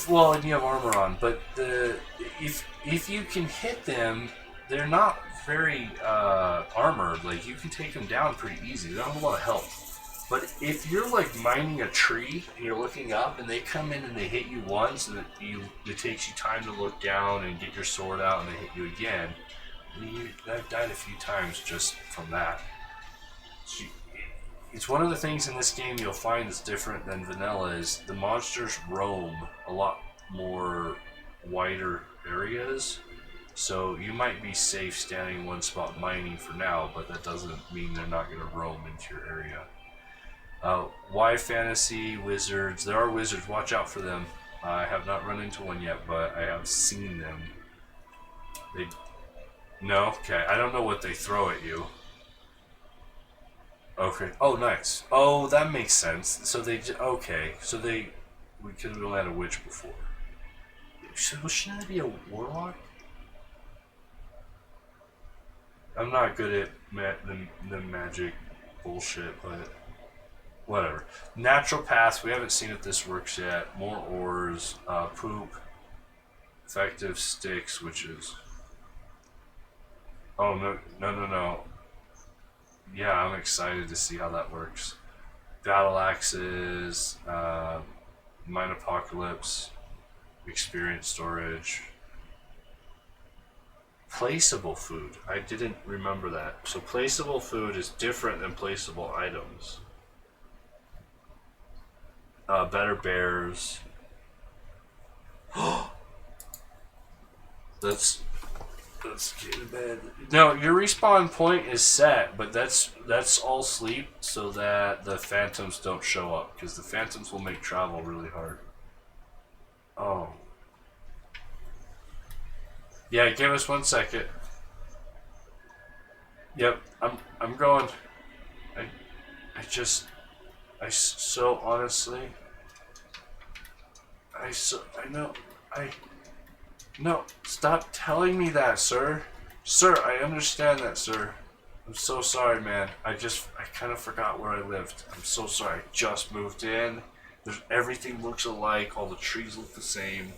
well, and you have armor on, but if you can hit them, they're not very armored. Like, you can take them down pretty easy. They don't have a lot of health. But if you're like mining a tree and you're looking up and they come in and they hit you once, and it takes you time to look down and get your sword out and they hit you again, I've died a few times just from that. So it's one of the things in this game you'll find that's different than vanilla is the monsters roam a lot more wider areas. So you might be safe standing in one spot mining for now, but that doesn't mean they're not going to roam into your area. Why fantasy wizards? There are wizards. Watch out for them. I have not run into one yet, but I have seen them. No? Okay. I don't know what they throw at you. Okay. Oh, nice. Oh, that makes sense. So okay. So we could have only had a witch before. Shouldn't it be a warlock? I'm not good at the magic bullshit, but whatever. Natural paths. We haven't seen if this works yet. More ores. Poop. Effective sticks, which is. Oh no. Yeah, I'm excited to see how that works. Battle axes. Mine apocalypse. Experience storage. Placeable food. I didn't remember that. So placeable food is different than placeable items. Better bears. Let's get to bed. No, your respawn point is set, but that's all sleep so that the phantoms don't show up, because the phantoms will make travel really hard. Oh. Yeah, give us 1 second. Yep, I'm going. So honestly, no, stop telling me that, sir. Sir, I understand that, sir. I'm so sorry, man. I kind of forgot where I lived. I'm so sorry. I just moved in. Everything looks alike. All the trees look the same.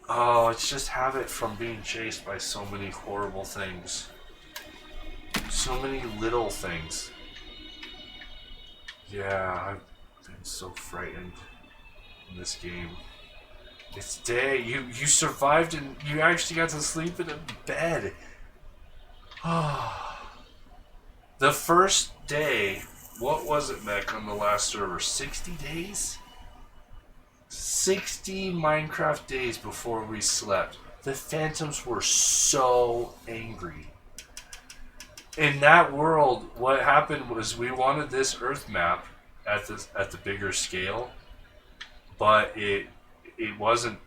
Oh, it's just habit from being chased by so many horrible things. So many little things. Yeah, I've been so frightened in this game. It's day. You survived and you actually got to sleep in a bed. The first day, what was it, Mech, on the last server? 60 days? 60 Minecraft days before we slept. The phantoms were so angry. In that world, what happened was we wanted this Earth map at the bigger scale, but it wasn't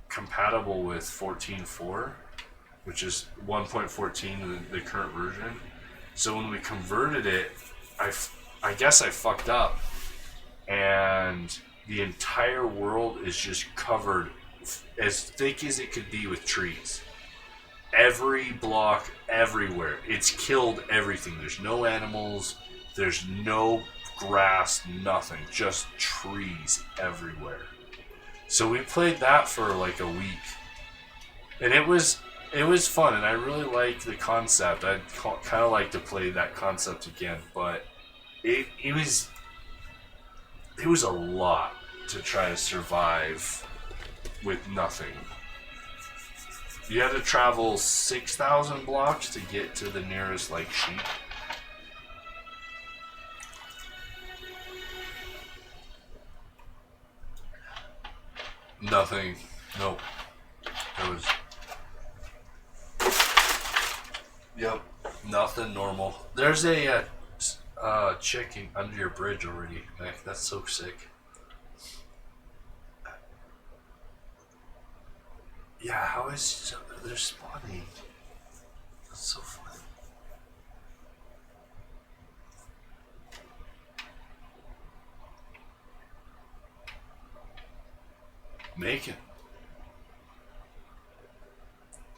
compatible with 14.4, which is 1.14, the current version. So when we converted it, I guess I fucked up, and the entire world is just covered as thick as it could be with trees. Every block, everywhere. It's killed everything. There's no animals. There's no grass, nothing. Just trees everywhere. So we played that for like a week. And it was fun, and I really like the concept. I'd kind of like to play that concept again, but it was a lot to try to survive with nothing. You had to travel 6,000 blocks to get to the nearest, like, sheep. Nothing. Nope. It was... Yep. Nothing normal. There's a chicken under your bridge already, Mac. That's so sick. Yeah, how is they're spawning? That's so funny.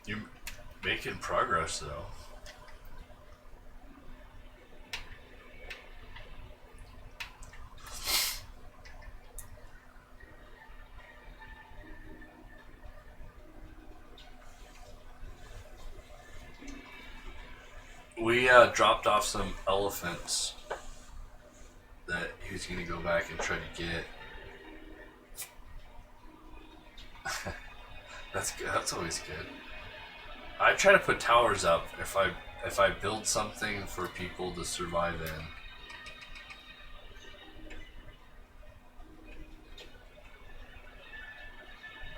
You're making progress though. We dropped off some elephants that he was going to go back and try to get. That's good. That's always good. I try to put towers up if I build something for people to survive in.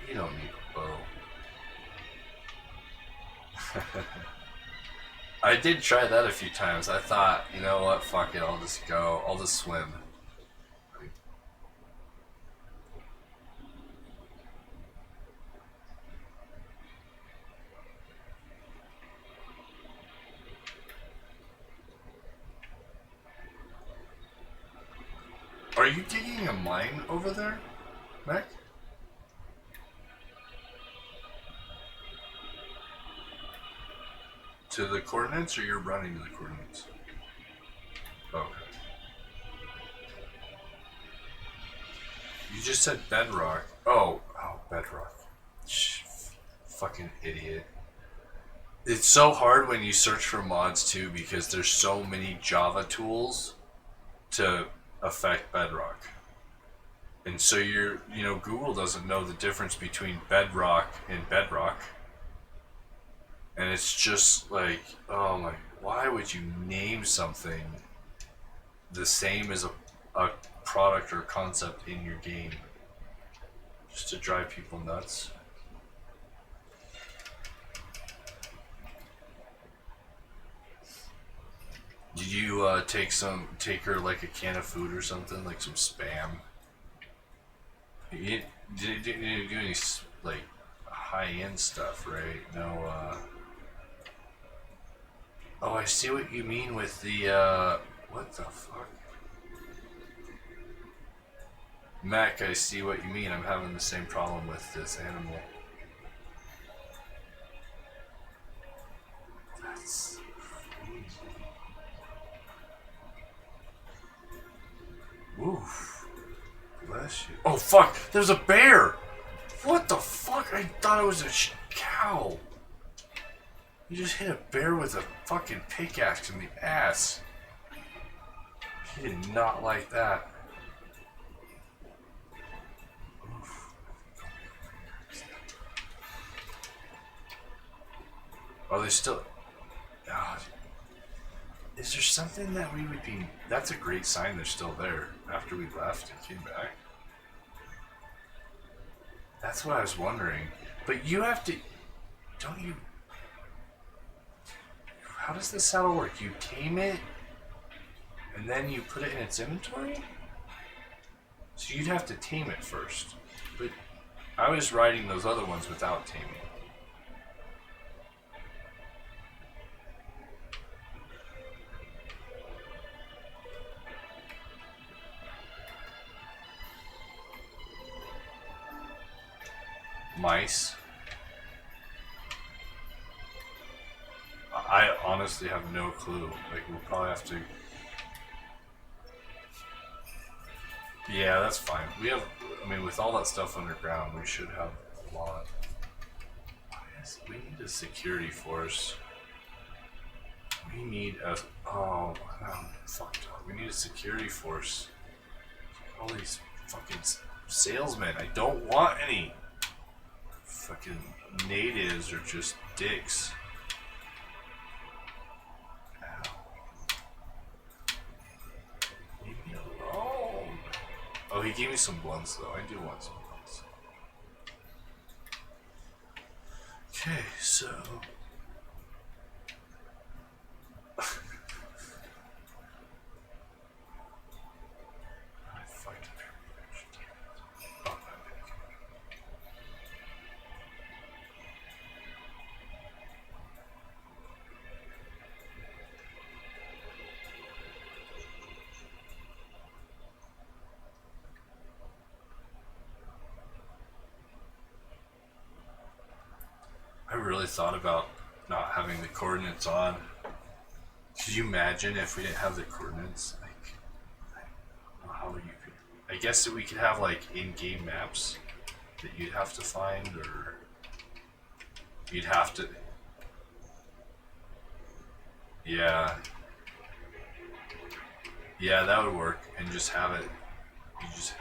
You don't need a bow. I did try that a few times. I thought, you know what, fuck it, I'll just go. I'll just swim. Are you digging a mine over there, Mac? to the coordinates, or you're running to the coordinates? Okay. You just said Bedrock. Oh, Bedrock. Fucking idiot. It's so hard when you search for mods too, because there's so many Java tools to affect Bedrock. And so Google doesn't know the difference between Bedrock and Bedrock. And it's just like, oh my, why would you name something the same as a product or concept in your game? Just to drive people nuts. Did you take her like a can of food or something, like some Spam? You didn't do any like high-end stuff, right? No. Oh, I see what you mean with the what the fuck? Mac, I see what you mean. I'm having the same problem with this animal. That's crazy. Oof. Bless you. Oh fuck! There's a bear! What the fuck? I thought it was a cow. You just hit a bear with a fucking pickaxe in the ass. He did not like that. Oof. Are they still... God. Is there something that we would be... That's a great sign they're still there after we left and came back. That's what I was wondering. But you have to... Don't you... How does this saddle work? You tame it, and then you put it in its inventory? So you'd have to tame it first. But I was riding those other ones without taming. Mice. I honestly have no clue. Like, we'll probably have to... Yeah, that's fine. We have... I mean, with all that stuff underground, we should have a lot. We need a security force. We need a... Oh, I'm fucked up. We need a security force. All these fucking salesmen. I don't want any. Fucking natives are just dicks. Oh, he gave me some blunts though. I do want some blunts. Okay, so... I fucked up here. Oh, I really thought about not having the coordinates on. Could you imagine if we didn't have the coordinates? Like, I don't know how you could. I guess that we could have like in-game maps that you'd have to find, or you'd have to. Yeah. Yeah, that would work, and just have it. You just.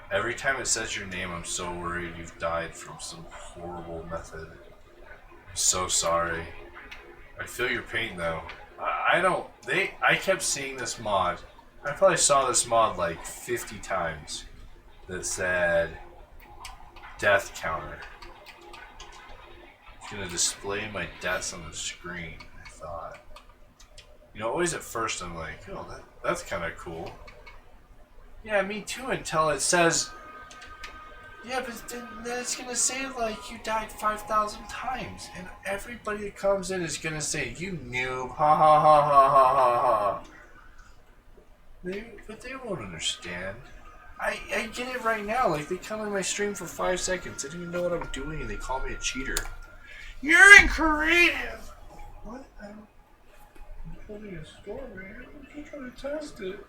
Every time it says your name, I'm so worried you've died from some horrible method. I'm so sorry. I feel your pain though. I kept seeing this mod. I probably saw this mod like 50 times that said death counter. It's gonna display my deaths on the screen, I thought. You know, always at first I'm like, oh, that's kind of cool. Yeah, me too, until it says, yeah, but then it's going to say, like, you died 5,000 times. And everybody that comes in is going to say, you noob, ha ha ha ha ha ha ha. But they won't understand. I get it right now. Like, they come in my stream for 5 seconds. They don't even know what I'm doing, and they call me a cheater. You're creative. What? I'm holding a store, man. I'm just trying to test it.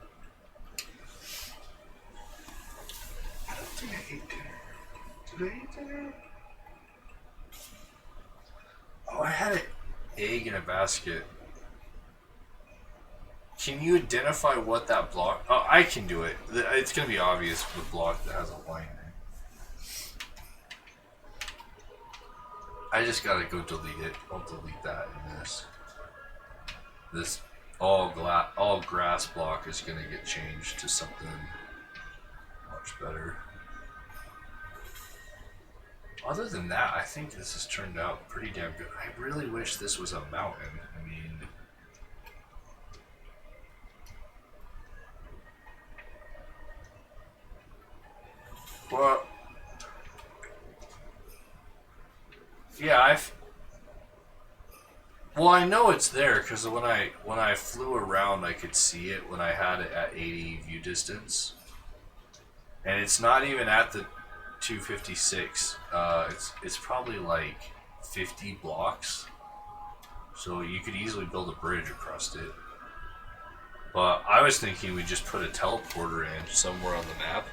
I don't think I ate dinner. Did I eat dinner? Oh, I had an egg in a basket. Can you identify what that block... Oh, I can do it. It's going to be obvious the block that has a line in it. I just got to go delete it. I'll delete that in this. This all grass block is going to get changed to something much better. Other than that, I think this has turned out pretty damn good. I really wish this was a mountain. I mean... Well, yeah, well, I know it's there because when I flew around, I could see it when I had it at 80 view distance, and it's not even at the 256. It's probably like 50 blocks, so you could easily build a bridge across it. But I was thinking we just put a teleporter in somewhere on the map.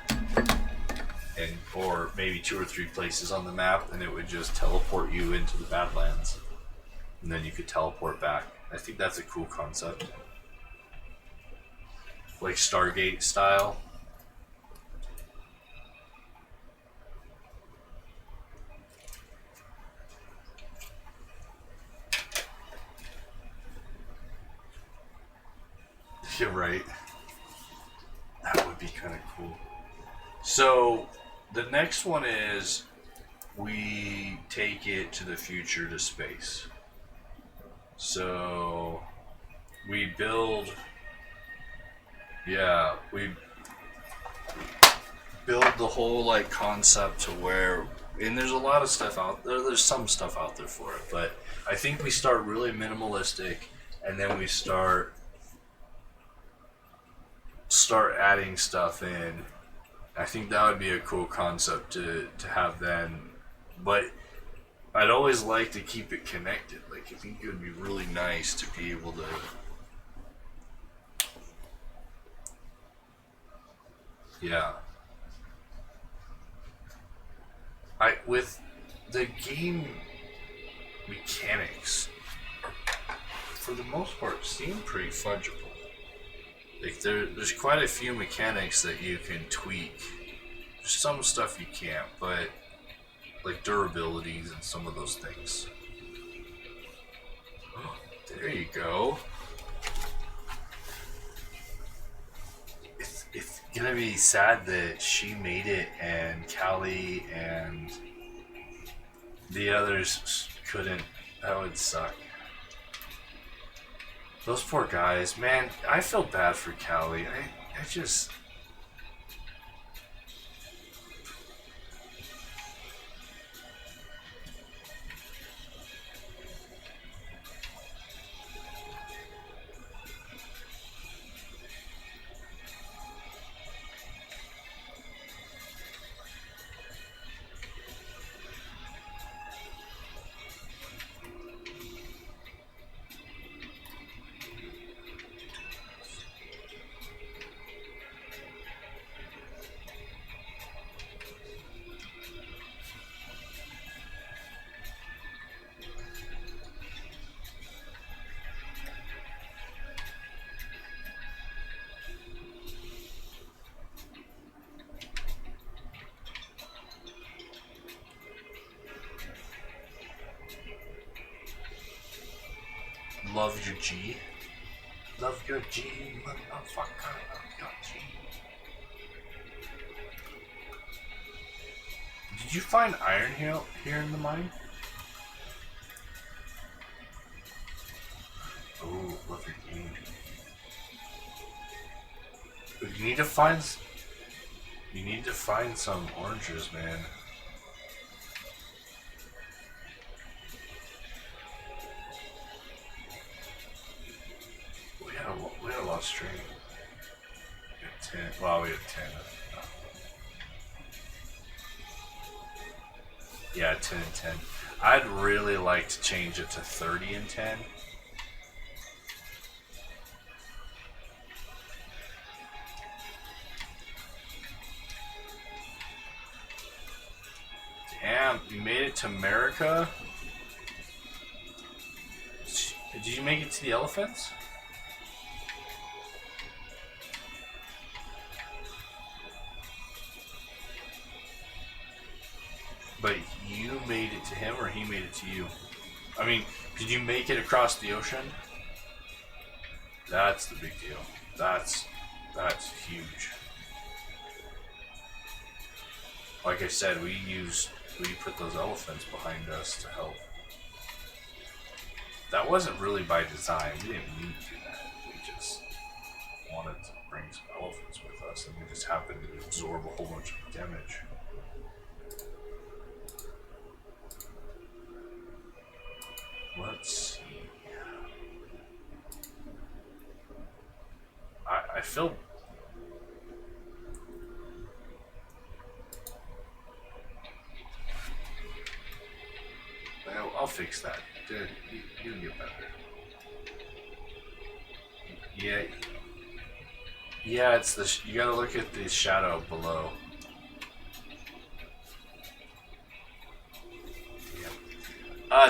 Or maybe 2 or 3 places on the map, and it would just teleport you into the Badlands. And then you could teleport back. I think that's a cool concept. Like Stargate style. You're right. That would be kind of cool. So... the next one is we take it to the future to space. So we build the whole like concept to where, and there's a lot of stuff out there, there's some stuff out there for it, but I think we start really minimalistic and then we start adding stuff in. I think that would be a cool concept to have then, but I'd always like to keep it connected. Like, I think it would be really nice to be able to, yeah. With the game mechanics, for the most part, seem pretty fungible. Like there's quite a few mechanics that you can tweak. There's some stuff you can't, but like durabilities and some of those things. Oh, there you go. It's gonna be sad that she made it and Callie and the others couldn't. That would suck. Those poor guys, man, I feel bad for Callie. I just... Love your G. Love your G, motherfucker. Love your G. Did you find iron here in the mine? Oh, love your game. But you need to find some oranges, man. We had a lot of string. We had 10. Wow, we had 10. Yeah, 10 and 10. I'd really like to change it to 30 and 10. Damn, you made it to America? Did you make it to the elephants? But you made it to him or he made it to you? I mean, did you make it across the ocean? That's the big deal. That's huge. Like I said, we put those elephants behind us to help. That wasn't really by design. We didn't mean to do that. We just wanted to bring some elephants with us, and we just happened to absorb a whole bunch of damage. Let's see. I feel. I'll fix that. Dude, you'll get better. Yeah. Yeah, it's the. You gotta look at the shadow below.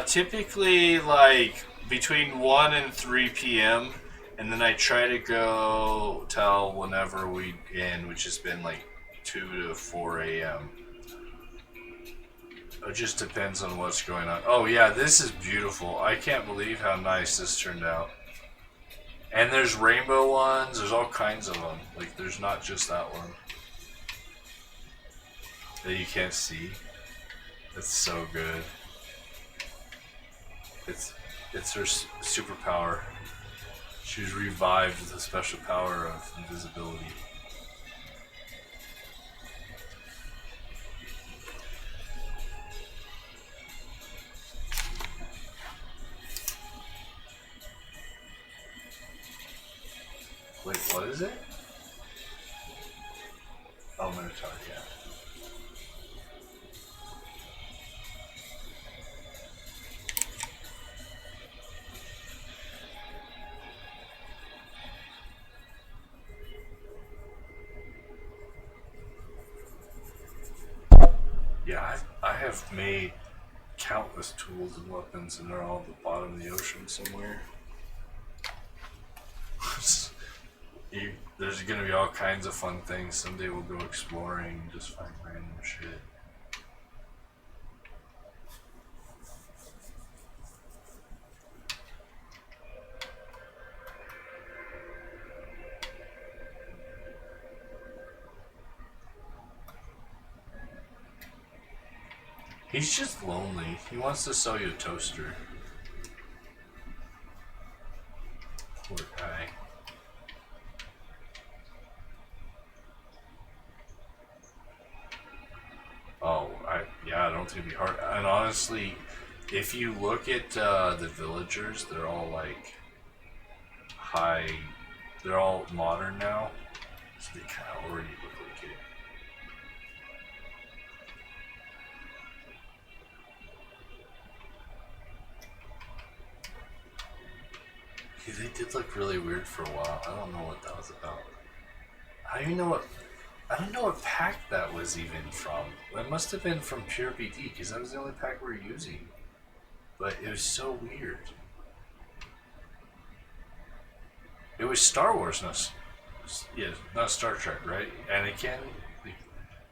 Typically, like, between 1 and 3 p.m., and then I try to go till whenever we end, which has been, like, 2 to 4 a.m. It just depends on what's going on. Oh, yeah, this is beautiful. I can't believe how nice this turned out. And there's rainbow ones. There's all kinds of them. Like, there's not just that one that you can't see. It's so good. It's her superpower. She was revived with a special power of invisibility. Wait, what is it? Oh, Minotaur, yeah. Yeah, I have made countless tools and weapons, and they're all at the bottom of the ocean somewhere. There's gonna be all kinds of fun things. Someday we'll go exploring and just find random shit. He's just lonely. He wants to sell you a toaster. Poor guy. Oh, yeah, I don't think it'd be hard. And honestly, if you look at the villagers, they're all like high. They're all modern now, so they kind of already look like it. Yeah, they did look really weird for a while. I don't know what that was about. I don't even know what. I don't know what pack that was even from. It must have been from Pure BD, because that was the only pack we were using. But it was so weird. It was Star Wars, not Star Trek, right? Anakin,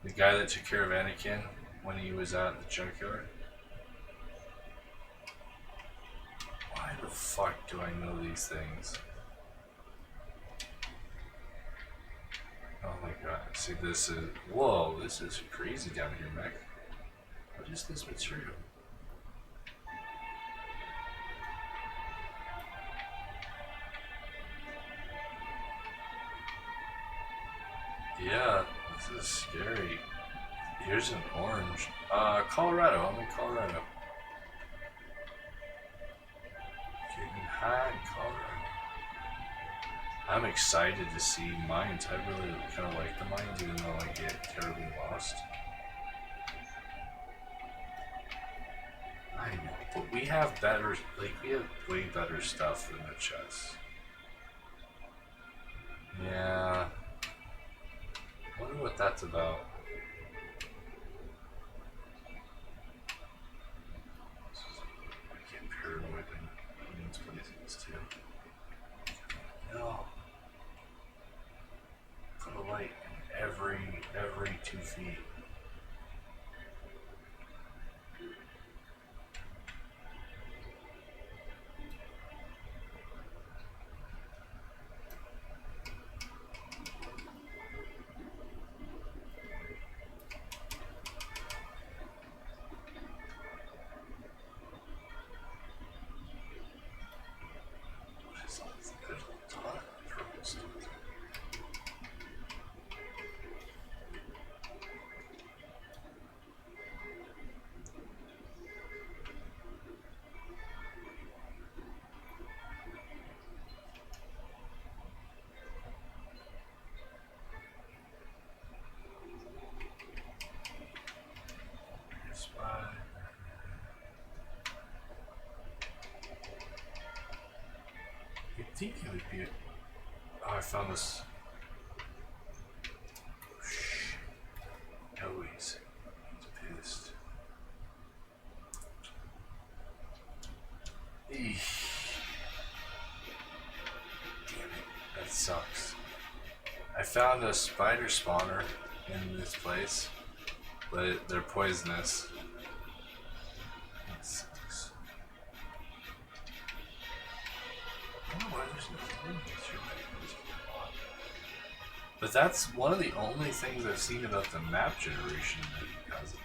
the guy that took care of Anakin when he was at the junkyard. Why the fuck do I know these things? Oh my god, see this is, whoa, this is crazy down here, mech. What is this material? Yeah, this is scary. Here's an orange. Colorado, I'm in Colorado. Getting high in Colorado. I'm excited to see mines. I really kind of like the mines, even though I get terribly lost. I know, but we have better, we have way better stuff than the chest. Yeah. I wonder what that's about. I get paranoid in these places too. No. Put a light in every 2 feet. I think it would be. Oh, I found this. Shh. No, he's pissed. Eesh. Damn it, that sucks. I found a spider spawner in this place, but they're poisonous. That sucks. I don't know why there's no thing. But that's one of the only things I've seen about the map generation that does it.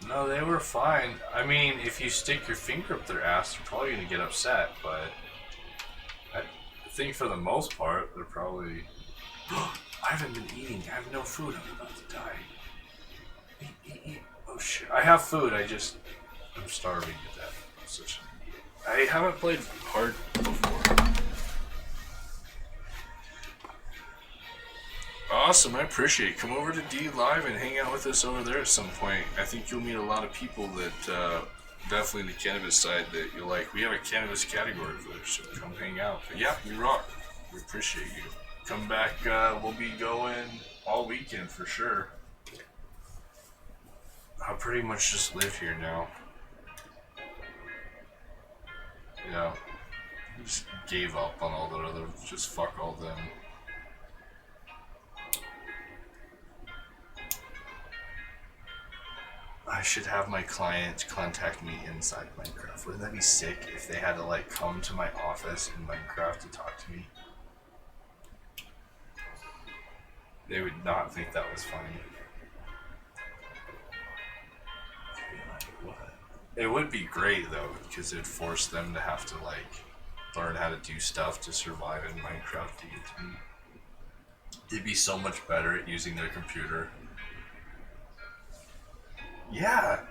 No, they were fine. I mean, if you stick your finger up their ass, they're probably gonna get upset, but I think for the most part, they're probably... I haven't been eating. I have no food. I'm about to die. Eat. Oh shit. I have food. I'm starving to death. I'm such an idiot. I haven't played hard before. Awesome. I appreciate it. Come over to D Live and hang out with us over there at some point. I think you'll meet a lot of people that definitely in the cannabis side that you like. We have a cannabis category over there, so come hang out. But yeah, you rock. We appreciate you. Come back, we'll be going all weekend for sure. I pretty much just live here now. Yeah. I just gave up on all the other, just fuck all them. I should have my clients contact me inside Minecraft. Wouldn't that be sick if they had to like come to my office in Minecraft to talk to me? They would not think that was funny. It would be great though, because it'd force them to have to like learn how to do stuff to survive in Minecraft to get to me. They'd be so much better at using their computer. Yeah,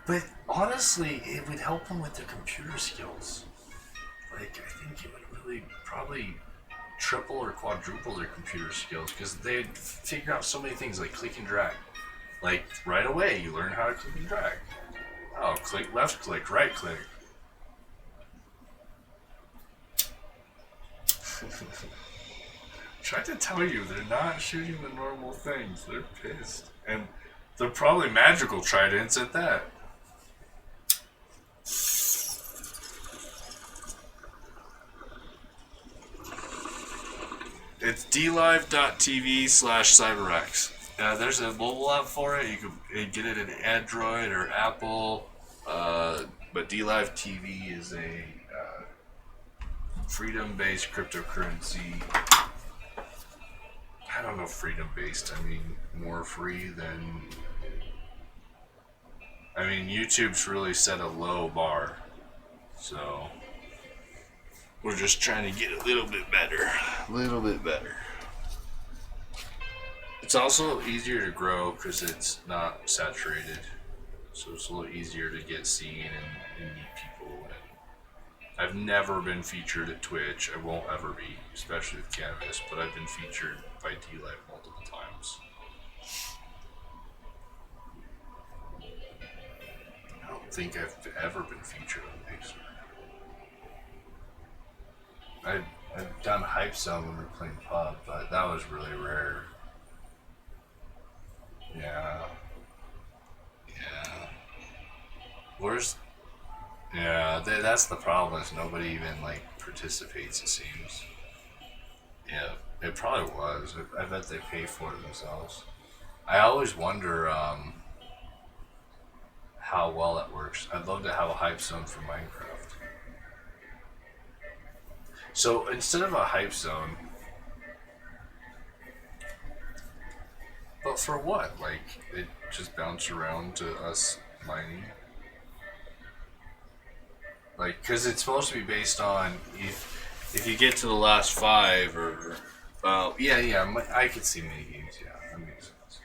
but honestly, it would help them with their computer skills. Like, I think it would really probably triple or quadruple their computer skills because they'd figure out so many things like click and drag. Like right away, you learn how to click and drag. Oh, click, left click, right click. Tried to tell you, they're not shooting the normal things. They're pissed, and they're probably magical tridents at that. It's dlive.tv/cyberx. There's a mobile app for it. You can get it in Android or Apple. But DLive TV is a freedom-based cryptocurrency. I don't know, freedom-based. I mean, more free than... I mean, YouTube's really set a low bar. So... we're just trying to get a little bit better. A little bit better. It's also easier to grow because it's not saturated. so it's a little easier to get seen and meet people. And I've never been featured at Twitch. I won't ever be, especially with Cannabis, but I've been featured by D-Live multiple times. I don't think I've ever been featured on Pixar. I've done Hype Zone when we were playing pub, but that was really rare. Yeah. Where's... Yeah, that's the problem, is nobody even, like, participates, it seems. Yeah, it probably was. I bet they pay for it themselves. I always wonder, how well that works. I'd love to have a hype zone for Minecraft. So, instead of a hype zone... But for what? Like, it just bounced around to us mining? Like, because it's supposed to be based on if you get to the last 5 or... yeah, I could see mini games, yeah, that makes sense.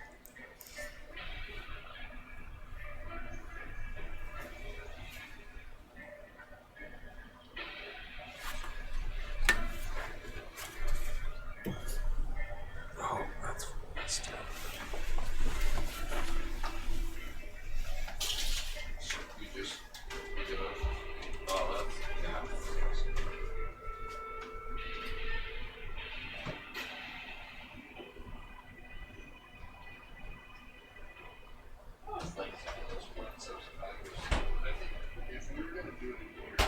Oh, that's tough. You just get off. Oh, that's, yeah. Oh, it's like those one subscribers. I think if we were going to do it in here, I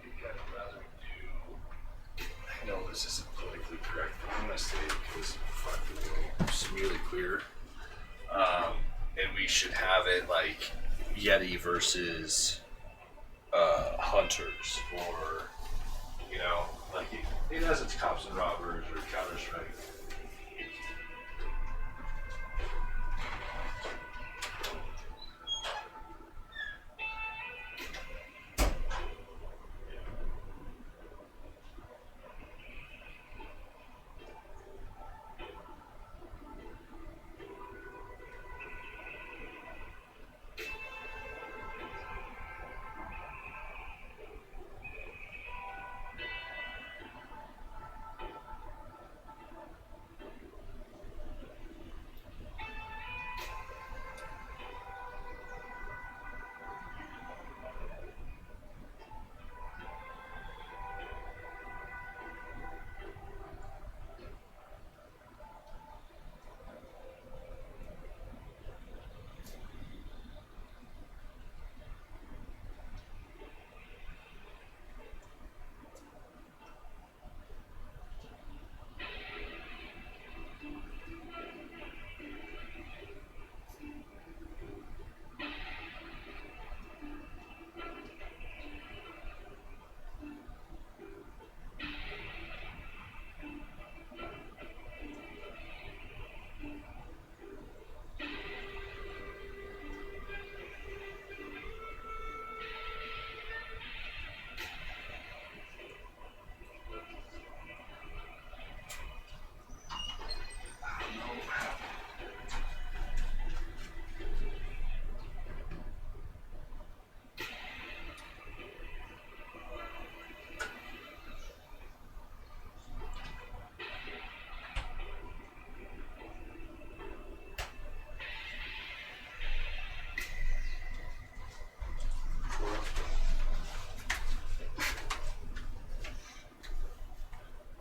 think I'd rather do. I know this isn't politically correct, but I'm going to say it because fuck the world, it's really clear. And we should have it like Yeti versus hunters, or like it has its cops and robbers or Counter-Strike.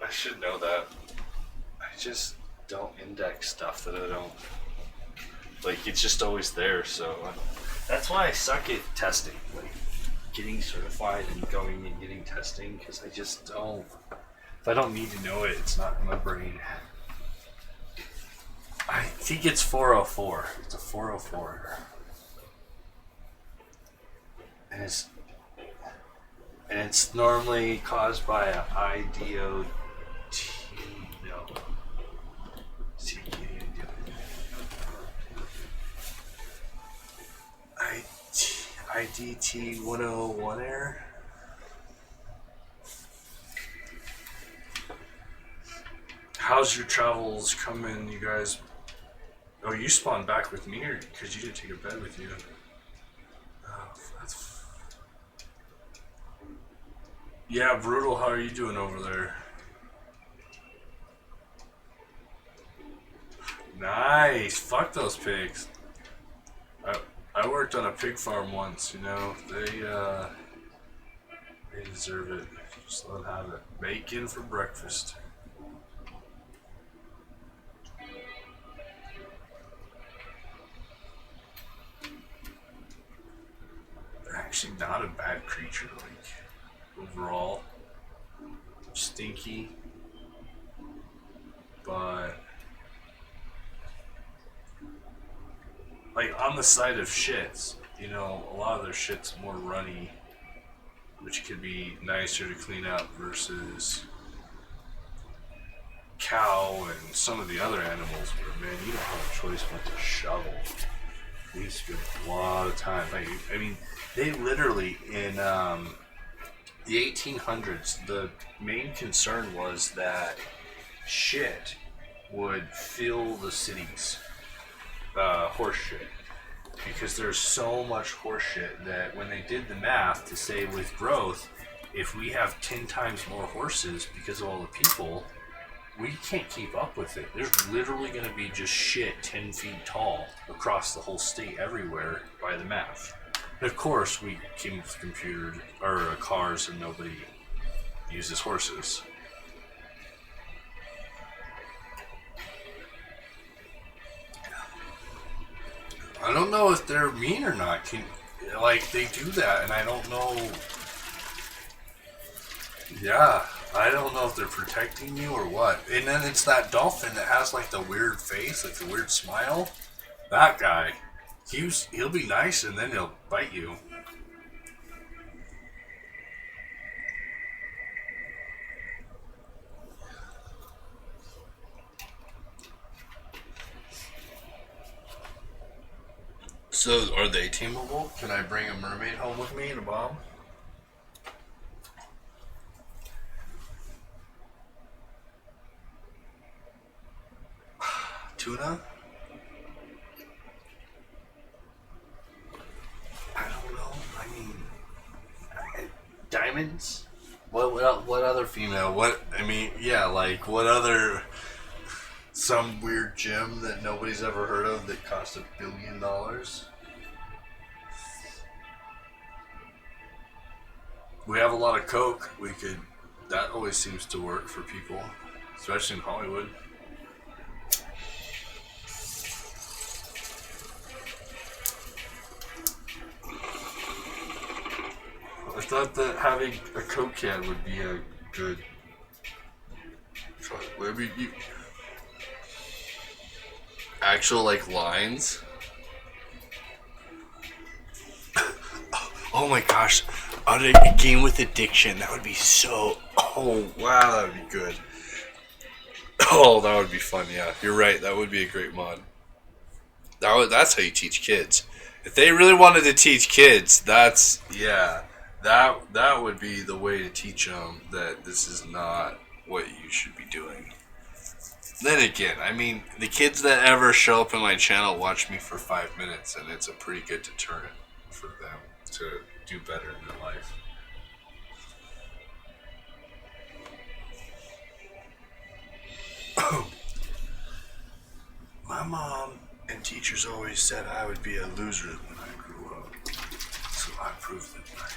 I should know that. I just don't index stuff that I don't like. It's just always there, so that's why I suck at testing, like getting certified and going and getting testing, because I just don't. If I don't need to know it, it's not in my brain. I think it's 404. It's a 404, and it's normally caused by an IDOT. No. IDT 101 error. How's your travels coming, you guys? Oh, you spawned back with me, or because you didn't take a bed with you? Yeah, Brutal, how are you doing over there? Nice. Fuck those pigs. I worked on a pig farm once, you know. They deserve it. Just let them have it. Bacon for breakfast. They're actually not a bad creature, like, overall. Stinky. But, like, on the side of shits, you know, a lot of their shit's more runny, which could be nicer to clean up versus cow and some of the other animals where, man, you don't have a choice but to shovel. We spend a lot of time. Like, I mean, they literally, in the 1800s, the main concern was that shit would fill the cities. Horse shit. Because there's so much horse shit that when they did the math to say with growth, if we have 10 times more horses because of all the people, we can't keep up with it. There's literally going to be just shit 10 feet tall across the whole state everywhere by the math. And of course, we came with computers or cars and nobody uses horses. I don't know if they're mean or not. Like, they do that, and I don't know. Yeah, I don't know if they're protecting you or what. And then it's that dolphin that has, like, the weird face, like the weird smile. That guy. He'll be nice, and then he'll bite you. So, are they tameable? Can I bring a mermaid home with me and a bomb? Tuna? I don't know. I mean, diamonds? What other female? Yeah, like, what other... Some weird gem that nobody's ever heard of that cost $1 billion? We have a lot of coke. That always seems to work for people, especially in Hollywood. I thought that having a coke can would be a good... Actual, like, lines? Oh my gosh. A game with addiction. That would be so... Oh, wow, that would be good. Oh, that would be fun, yeah. You're right, that would be a great mod. That's how you teach kids. If they really wanted to teach kids, that would be the way to teach them that this is not what you should be doing. Then again, I mean, the kids that ever show up in my channel watch me for 5 minutes, and it's a pretty good deterrent for them to do better in their life. My mom and teachers always said I would be a loser when I grew up, so I proved them right.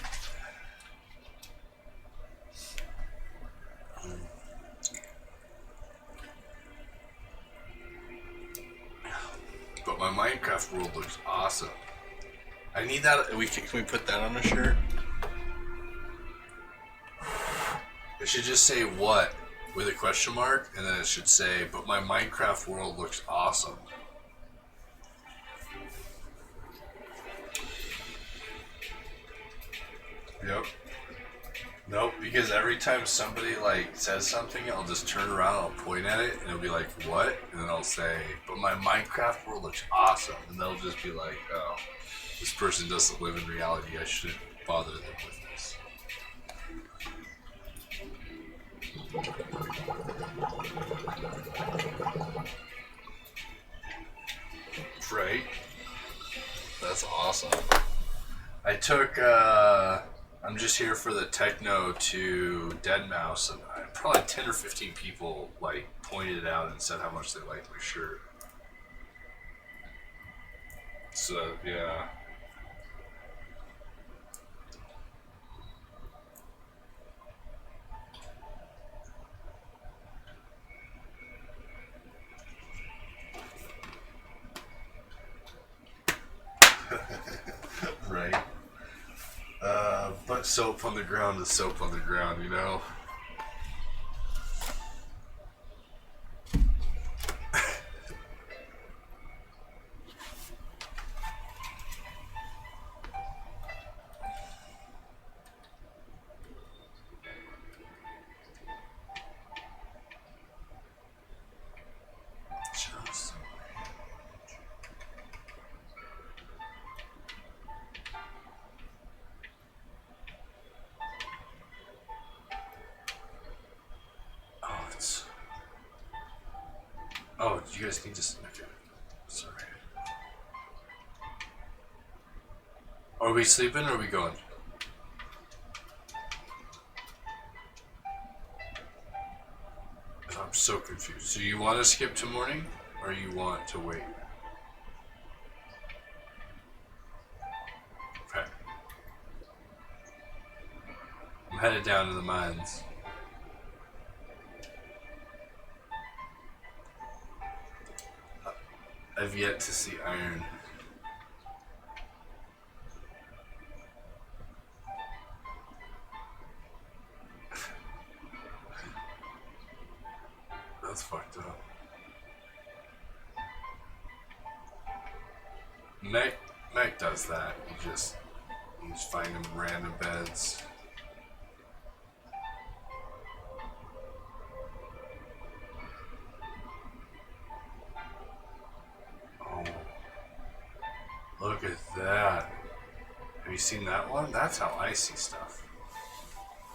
But my Minecraft world looks awesome. I need that. Can we put that on a shirt? It should just say what with a question mark, and then it should say, but my Minecraft world looks awesome. Yep. Nope, because every time somebody like says something, I'll just turn around, I'll point at it, and it'll be like, what? And then I'll say, but my Minecraft world looks awesome. And they'll just be like, oh, this person doesn't live in reality, I shouldn't bother them with this. Right? That's awesome. I took, I'm just here for the techno to Deadmau5, and probably 10 or 15 people like pointed out and said how much they liked my shirt. So yeah. Right. But soap on the ground is soap on the ground, you know? Just Oh, you guys need to. Okay. Sorry. Are we sleeping or are we going? I'm so confused. So you want to skip to morning or you want to wait? Okay. I'm headed down to the mines. I've yet to see iron. That's fucked up. Meg does that. He's finding random beds. Oh, look at that. Have you seen that one? That's how I see stuff.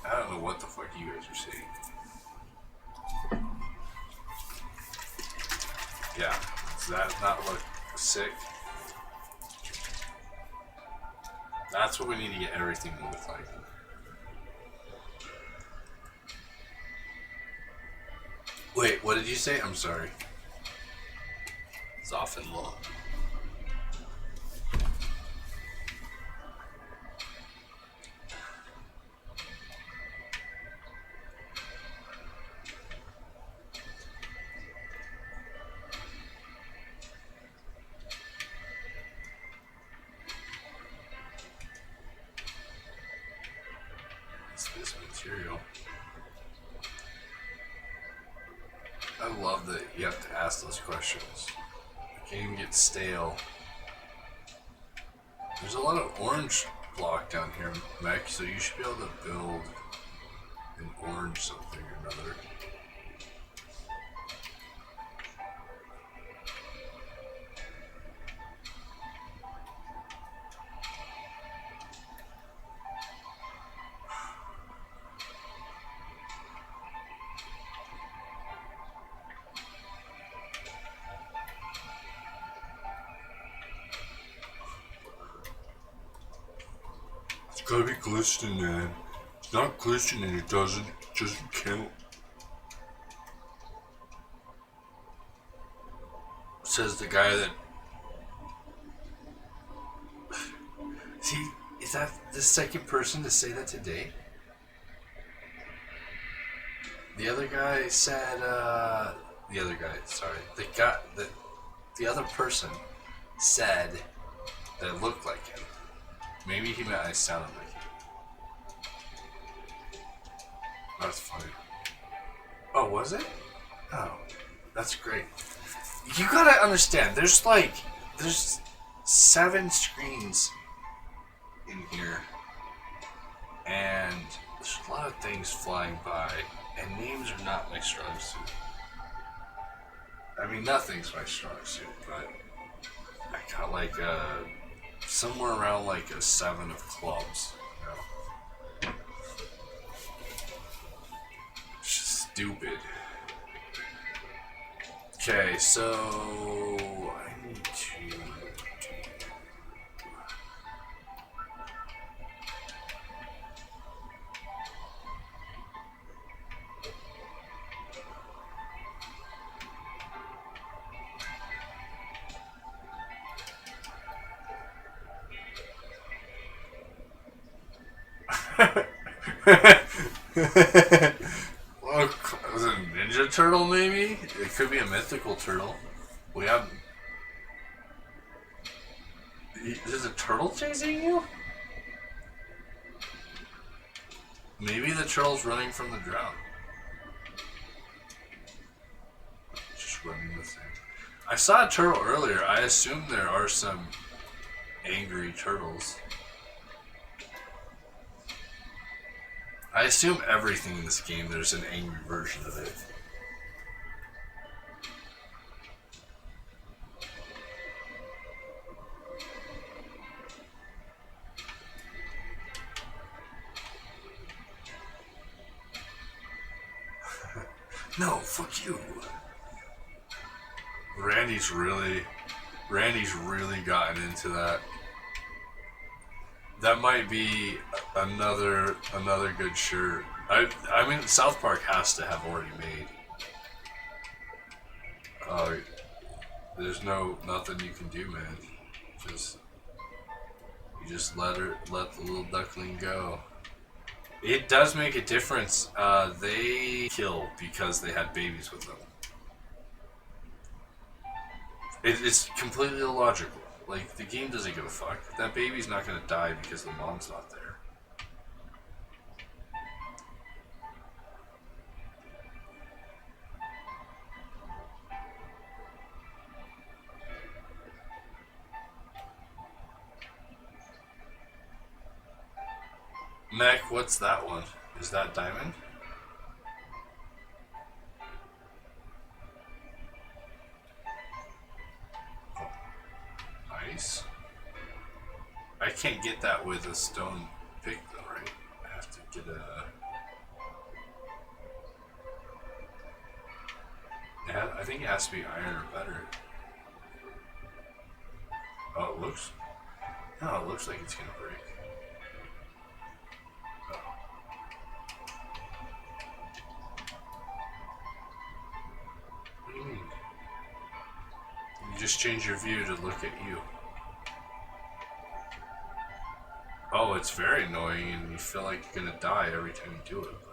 I don't know what the fuck you guys are seeing. Yeah, does that not look sick? That's what we need to get everything to look like. Wait, what did you say? I'm sorry. It's off and low. This material. I love that you have to ask those questions. The game gets stale. There's a lot of orange block down here, Mech, so you should be able to build an orange something or another. It's gotta be glistening, man. It's not glistening, it doesn't count. Says the guy that. See, is that the second person to say that today? The other guy said, the other guy, sorry. The other person said that it looked like him. Maybe he meant I sounded like him. That's funny. Oh, was it? Oh, that's great. You gotta understand, there's 7 screens in here, and there's a lot of things flying by, and names are not my strong suit. I mean, nothing's my strong suit, but I got like somewhere around like a 7 of clubs. You know? It's just stupid. Okay, so I need to do Well, was it a Ninja Turtle maybe? It could be a mythical turtle. We have... Is a turtle chasing you? Maybe the turtle's running from the drought. Just running the thing. I saw a turtle earlier. I assume there are some angry turtles. I assume everything in this game there's an angry version of it. No, fuck you. Randy's really gotten into that. That might be another good shirt. I mean, South Park has to have already made. There's nothing you can do, man. You just let the little duckling go. It does make a difference. They kill because they had babies with them. It's completely illogical. Like, the game doesn't give a fuck. That baby's not gonna die because the mom's not there. Mac, what's that one? Is that diamond? Oh, nice. I can't get that with a stone pick though, right? I have to get a... I think it has to be iron or better. Oh, it looks... No, it looks like it's gonna break. What do you mean? You just change your view to look at you. Oh, it's very annoying and you feel like you're gonna die every time you do it, but...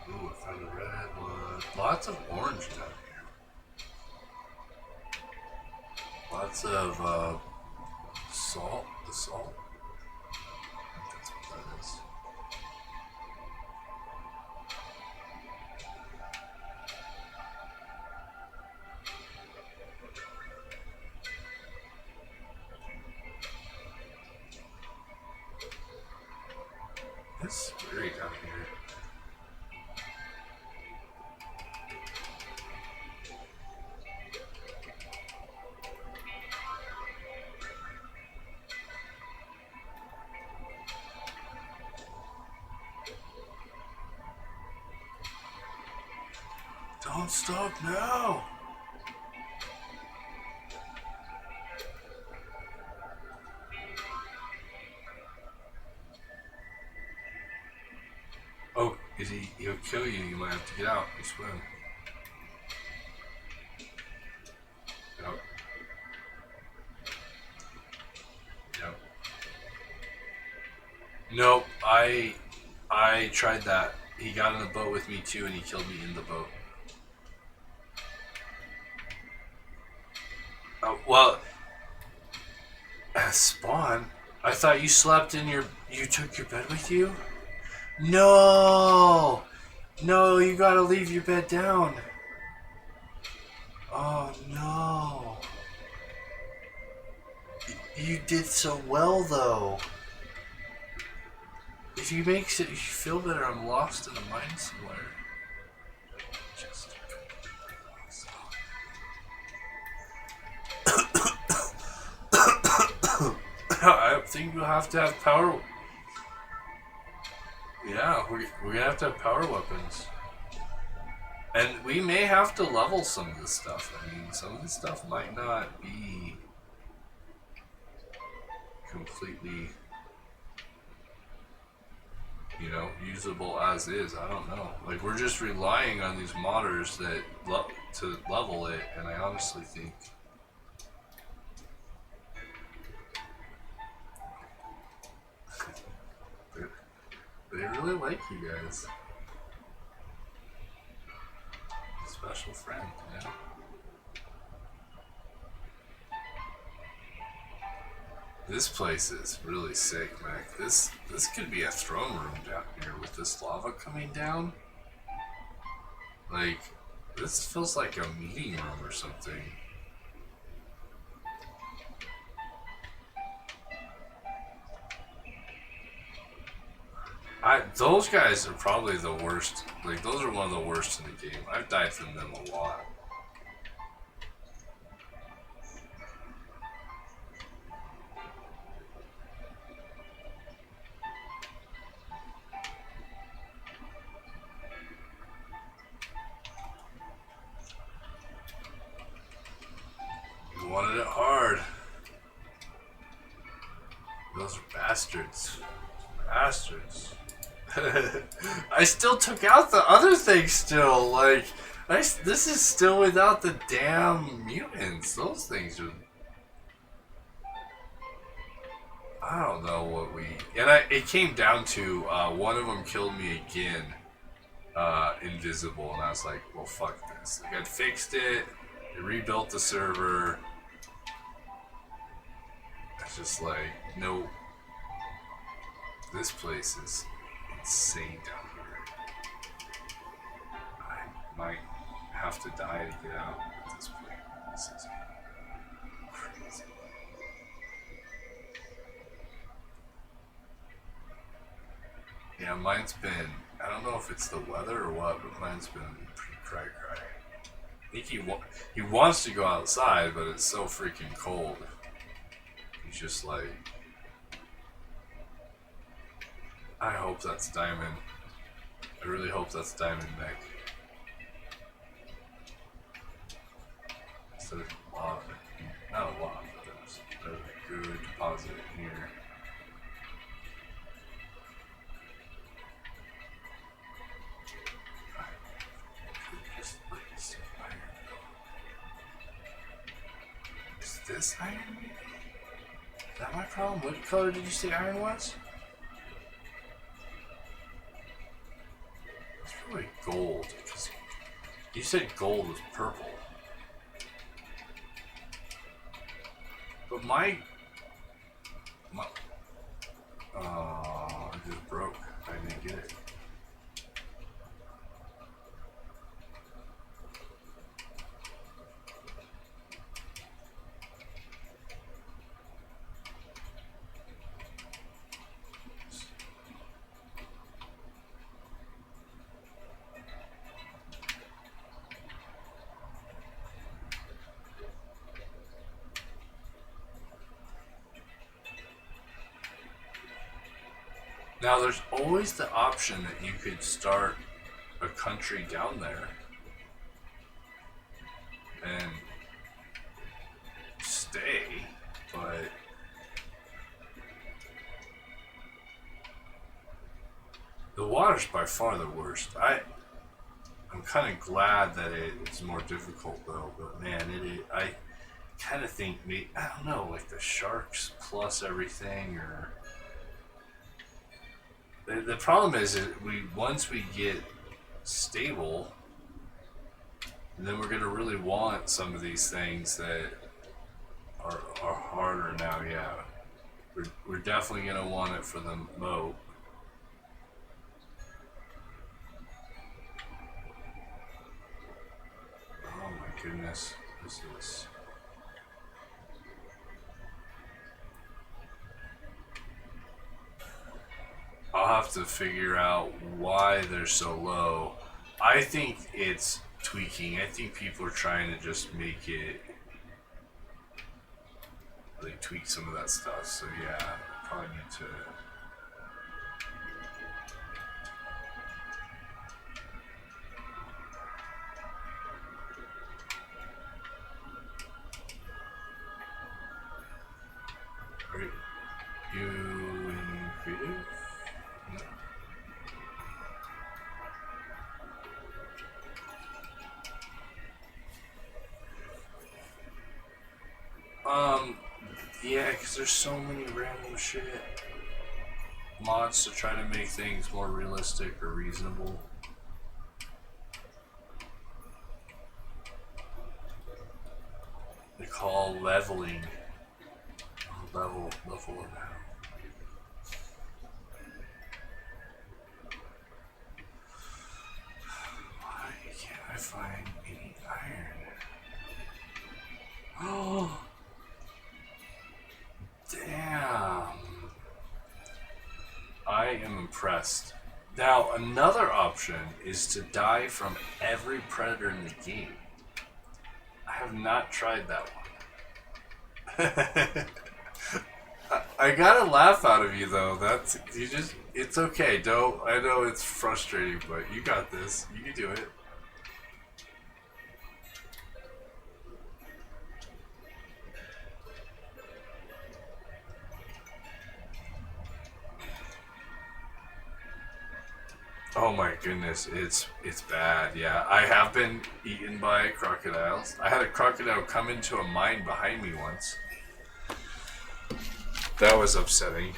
Ooh, I found a red one. Lots of orange down here. Lots of, salt. The salt? I think that's what that is. It's scary down here. Don't stop now! Oh, he'll kill you, you might have to get out and swim. Yep. Yep. Nope, I tried that. He got in the boat with me too and he killed me in the boat. Well, Spawn, I thought you slept in you took your bed with you? No! No, you gotta leave your bed down. Oh no. You did so well though. If you makes it you feel better, I'm lost in a mine somewhere. Just I think we'll have to have power. Yeah, we're gonna have to have power weapons. And we may have to level some of this stuff. I mean, some of this stuff might not be completely you know, usable as is. I don't know. Like, we're just relying on these modders that to level it, and I honestly think they really like you guys. Special friend, yeah. This place is really sick, Mac. This could be a throne room down here with this lava coming down. Like, this feels like a meeting room or something. Those guys are probably the worst. Like, those are one of the worst in the game. I've died from them a lot. You wanted it hard. Those are bastards. Bastards. I still took out the other thing still. Like, this is still without the damn mutants. Those things are... I don't know what we... And it came down to one of them killed me again. Invisible. And I was like, well, fuck this. Like, I'd fixed it. I rebuilt the server. It's just like, nope. This place is insane down here. I might have to die to get out at this point. This is crazy. Yeah, mine's been, I don't know if it's the weather or what, but mine's been pretty cry. I think he wants to go outside, but it's so freaking cold. He's just like, I hope that's Diamond. I really hope that's Diamond Mech. Instead of lava. Not a lot, but there's a good deposit in here. Is this iron? Is that my problem? What color did you say iron was? It's probably gold, because you said gold was purple. But my it just broke. I didn't get it. Now, there's always the option that you could start a country down there and stay, but the water's by far the worst. I'm kind of glad that it's more difficult though, but man, I kind of think I don't know, like the sharks plus everything, or the problem is that once we get stable, then we're gonna really want some of these things that are harder now. Yeah, we're definitely gonna want it for the moat. Oh my goodness, this is. I'll have to figure out why they're so low. I think it's tweaking. I think people are trying to just make it, like, tweak some of that stuff. So yeah, probably need to. Are you in creative? No. Yeah, because there's so many random shit mods to try to make things more realistic or reasonable. They call leveling. Level it out. Why can't I find any iron? Oh, damn. I am impressed. Now, another option is to die from every predator in the game. I have not tried that one. I gotta laugh out of you though. It's okay. I know it's frustrating, but you got this. You can do it. Oh my goodness, it's bad. Yeah, I have been eaten by crocodiles. I had a crocodile come into a mine behind me once. That was upsetting.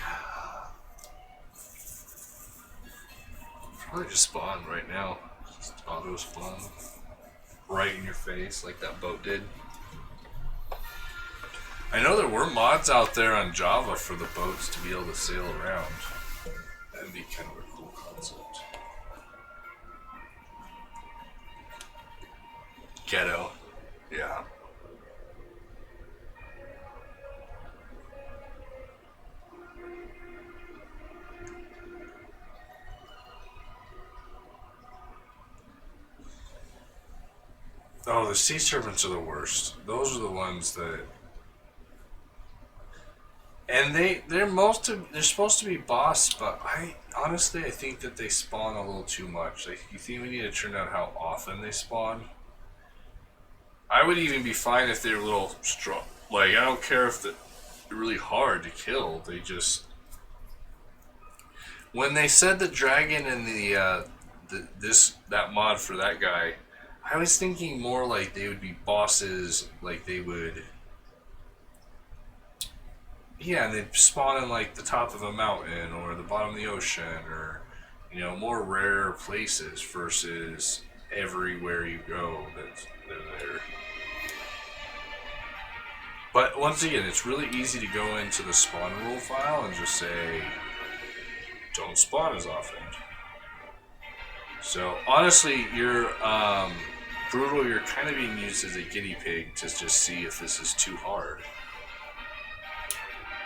Probably just spawn right now. Just auto spawn. Right in your face like that boat did. I know there were mods out there on Java for the boats to be able to sail around. That'd be kind of a cool concept. Ghetto. Yeah. Oh, the sea serpents are the worst. Those are the ones that, and they're supposed to be boss, but I think that they spawn a little too much. Like, you think we need to turn out how often they spawn? I would even be fine if they're a little strong. Like, I don't care if they're really hard to kill. They just, when they said the dragon and that mod for that guy, I was thinking more like they would be bosses, like they would, yeah, and they'd spawn in like the top of a mountain or the bottom of the ocean, or, you know, more rare places versus everywhere you go that they're there. But once again, it's really easy to go into the spawn rule file and just say, don't spawn as often. So honestly, you're Brutal, you're kind of being used as a guinea pig to just see if this is too hard.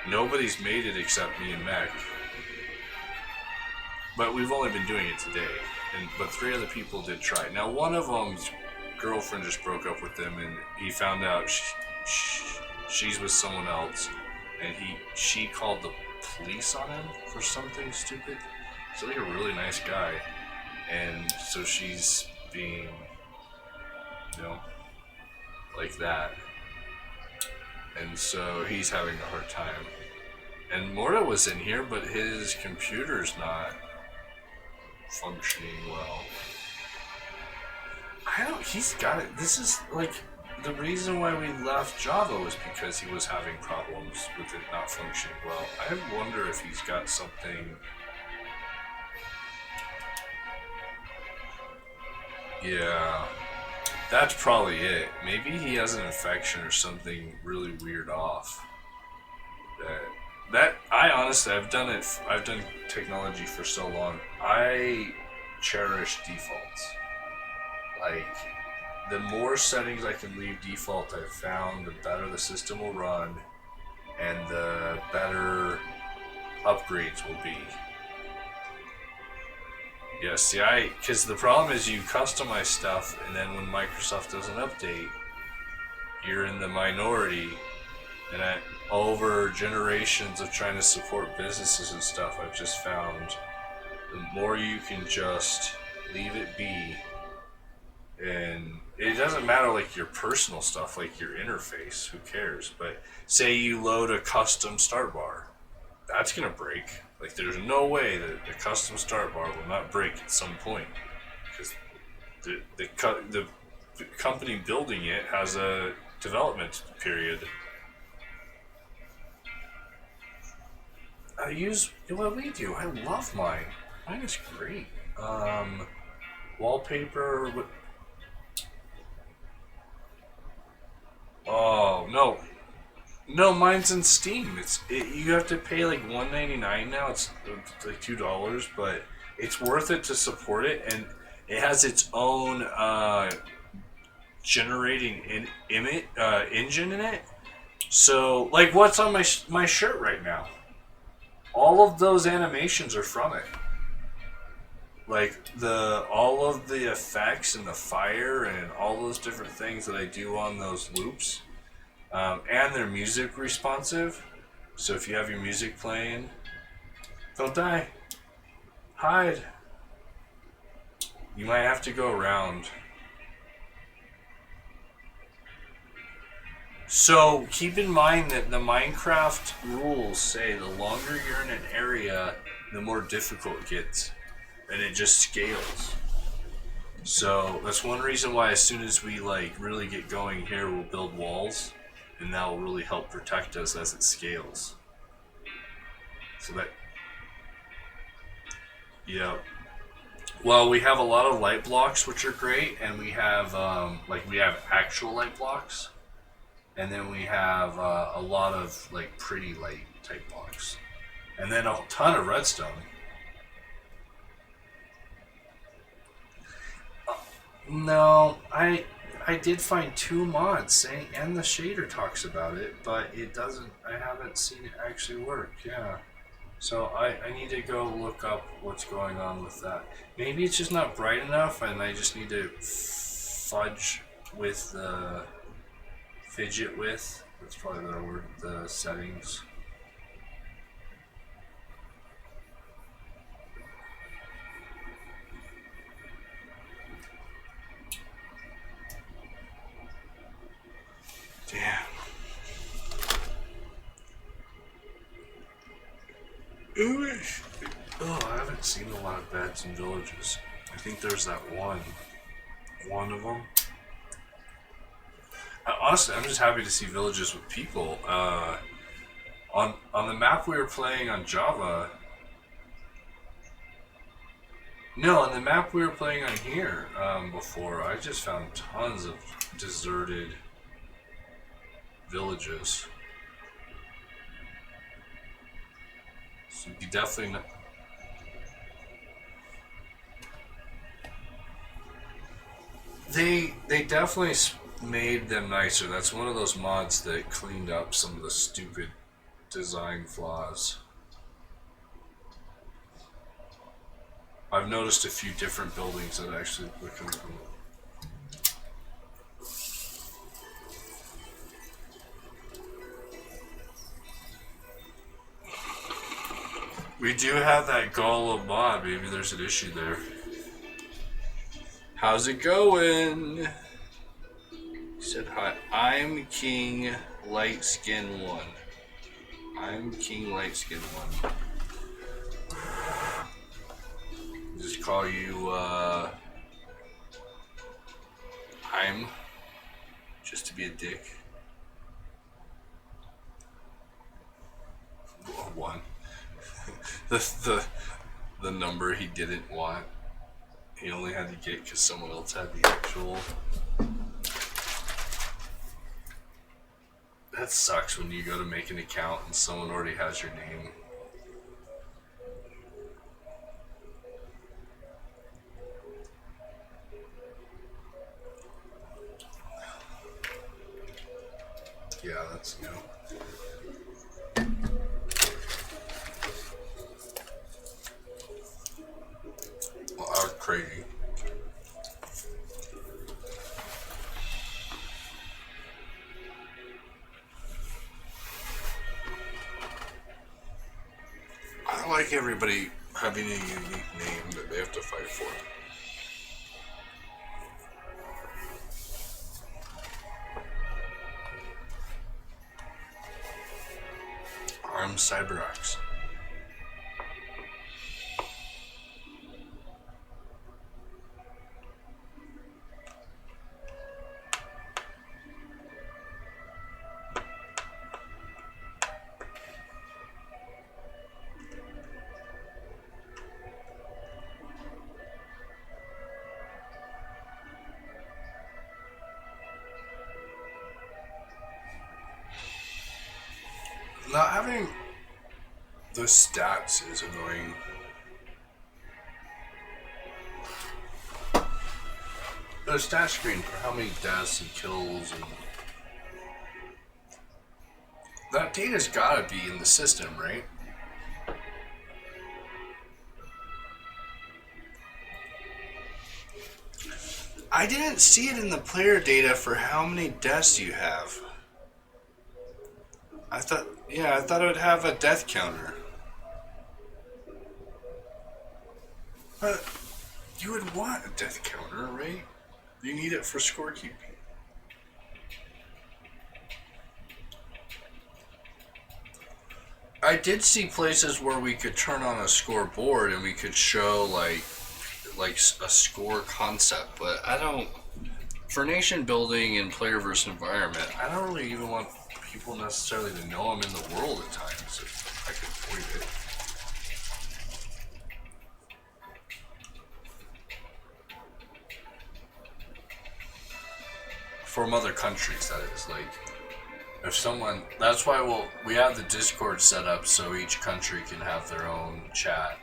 Nobody's made it except me and Mac. But we've only been doing it today. But 3 other people did try it. Now, one of them's girlfriend just broke up with him, and he found out she's with someone else, and she called the police on him for something stupid. He's like a really nice guy, and so she's being, you know, like that. And so he's having a hard time. And Morta was in here, but his computer's not functioning well. He's got it. This is like, the reason why we left Java was because he was having problems with it not functioning well. I wonder if he's got something. Yeah. That's probably it. Maybe he has an infection or something really weird off. I've done technology for so long. I cherish defaults. Like, the more settings I can leave default, I've found, the better the system will run, and the better upgrades will be. Yeah, see, because the problem is you customize stuff, and then when Microsoft does an update, you're in the minority, and over generations of trying to support businesses and stuff, I've just found the more you can just leave it be, and it doesn't matter like your personal stuff, like your interface, who cares, but say you load a custom start bar, that's gonna break. Like, there's no way that the custom start bar will not break at some point, because the company building it has a development period, use what we do. I love mine. Mine is great. Wallpaper. Oh no, no, mine's in Steam. You have to pay like $1.99 now. It's like $2, but it's worth it to support it, and it has its own generating engine in it. So, like, what's on my shirt right now? All of those animations are from it. Like all of the effects and the fire and all those different things that I do on those loops, and they're music responsive. So if you have your music playing, don't die. Hide. You might have to go around. So keep in mind that the Minecraft rules say the longer you're in an area, the more difficult it gets. And it just scales. So that's one reason why as soon as we like really get going here, we'll build walls. And that will really help protect us as it scales. So that... Yeah. Well, we have a lot of light blocks, which are great. And we have, we have actual light blocks. And then we have a lot of like pretty light type blocks, and then a ton of redstone. No, I did find 2 mods saying, and the shader talks about it, but it doesn't. I haven't seen it actually work. Yeah, so I need to go look up what's going on with that. Maybe it's just not bright enough, and I just need to fudge with the. Fidget with, that's probably the word, the settings. Damn. Oh, I haven't seen a lot of beds and villages. I think there's that one of them. Honestly, I'm just happy to see villages with people. On the map we were playing on Java. No, on the map we were playing on here before, I just found tons of deserted villages. So you definitely not. They definitely made them nicer. That's one of those mods that cleaned up some of the stupid design flaws. I've noticed a few different buildings that actually look cool. We do have that Golem mod. Maybe there's an issue there. How's it going? He said hi. I'm King Light Skin 1. I'm King Light Skin 1. Just call you I'm just to be a dick. 1. the number he didn't want. He only had to get because someone else had the actual. That sucks when you go to make an account and someone already has your name. Yeah, that's new. Well, I was crazy. I like everybody having a unique name that they have to fight for. I'm CyberX. Not having the stats is annoying. The stat screen for how many deaths and kills and that data's gotta be in the system, right? I didn't see it in the player data for how many deaths you have. I thought it would have a death counter. But you would want a death counter, right? You need it for scorekeeping. I did see places where we could turn on a scoreboard and we could show like a score concept, but I don't. For nation building and player versus environment, I don't really even want people necessarily to know I'm in the world at times if I can avoid it. From other countries, that is. Like, if someone, that's why we have the Discord set up so each country can have their own chat.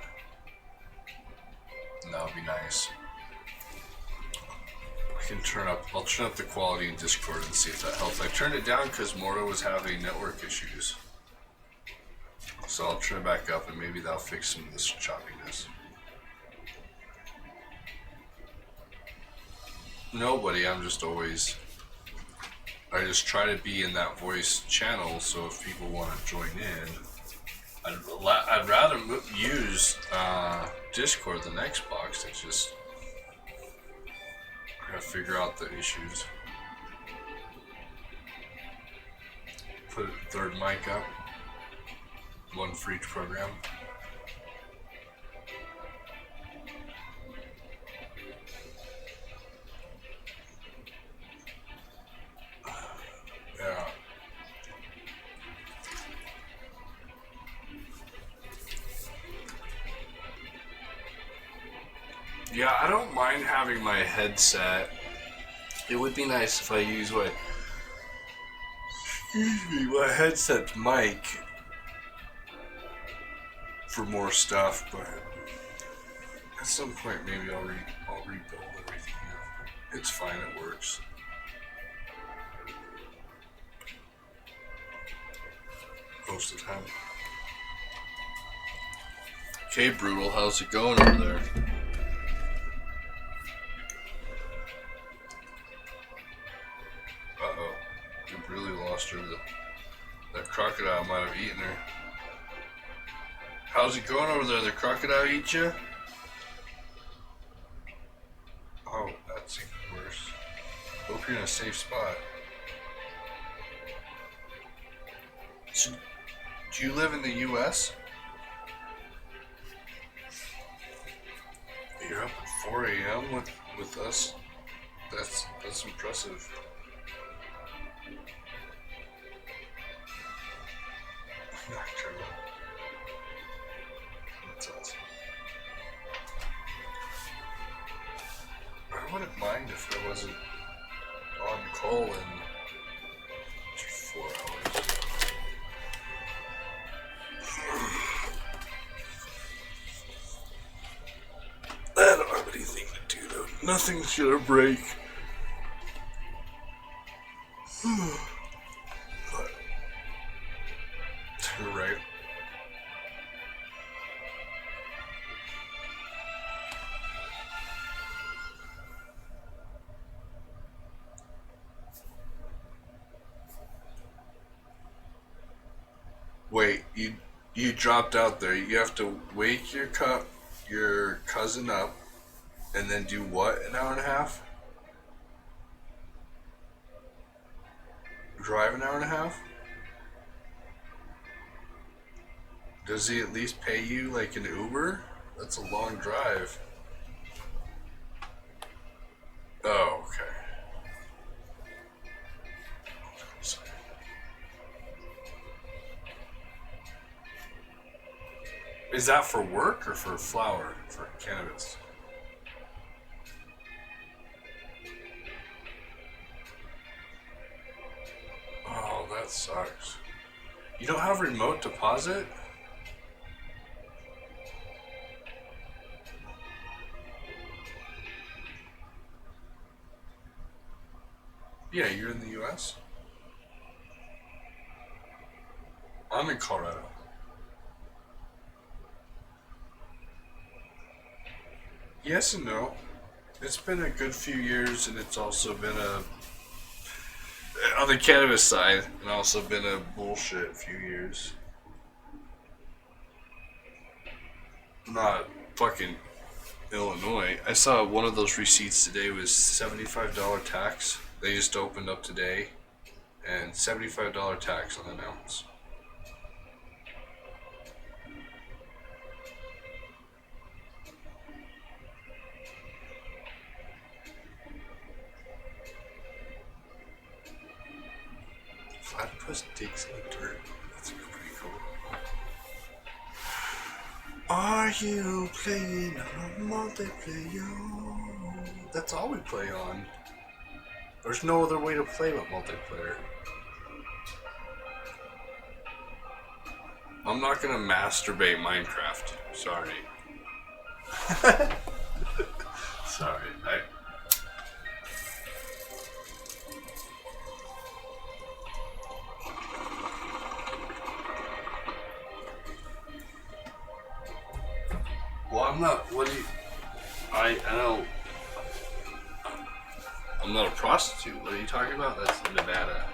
And that would be nice. I'll turn up the quality in Discord and see if that helps. I turned it down because Morta was having network issues. So I'll turn it back up and maybe that'll fix some of this choppiness. Nobody, I just try to be in that voice channel, so if people want to join in, I'd rather use Discord than Xbox. It's just I gotta figure out the issues. Put a third mic up, one for each program. Yeah. Yeah, I don't mind having my headset. It would be nice if I use my headset mic for more stuff, but at some point maybe I'll rebuild everything. It's fine, it works. Most of the time. Okay, Brutal, how's it going over there? Uh-oh. You really lost her. That crocodile might have eaten her. How's it going over there? The crocodile eat you? Oh, that's even worse. Hope you're in a safe spot. So, do you live in the U.S.? You're up at 4 a.m. with us? That's impressive. Nocturnal. That's awesome. I wouldn't mind if I wasn't on call in 4 hours. I don't have anything to do though. Nothing's gonna break. But, you're right. Wait, you dropped out there. You have to wake your cousin up and then do what, an hour and a half? Drive an hour and a half? Does he at least pay you like an Uber? That's a long drive. Oh, okay. Is that for work or for flower? For cannabis? Oh, that sucks. You don't have remote deposit? Yeah, you're in the US? I'm in Colorado. Yes and no. It's been a good few years, and it's also been on the cannabis side, and also been a bullshit few years. Not fucking Illinois. I saw one of those receipts today was $75 tax. They just opened up today, and $75 tax on an ounce. Platypus digs in the dirt. That's pretty cool. Are you playing on multiplayer? That's all we play on. There's no other way to play with multiplayer. I'm not gonna masturbate Minecraft. Sorry. Sorry. Well, I'm not. What do you? I know. I'm not a prostitute. What are you talking about? That's Nevada.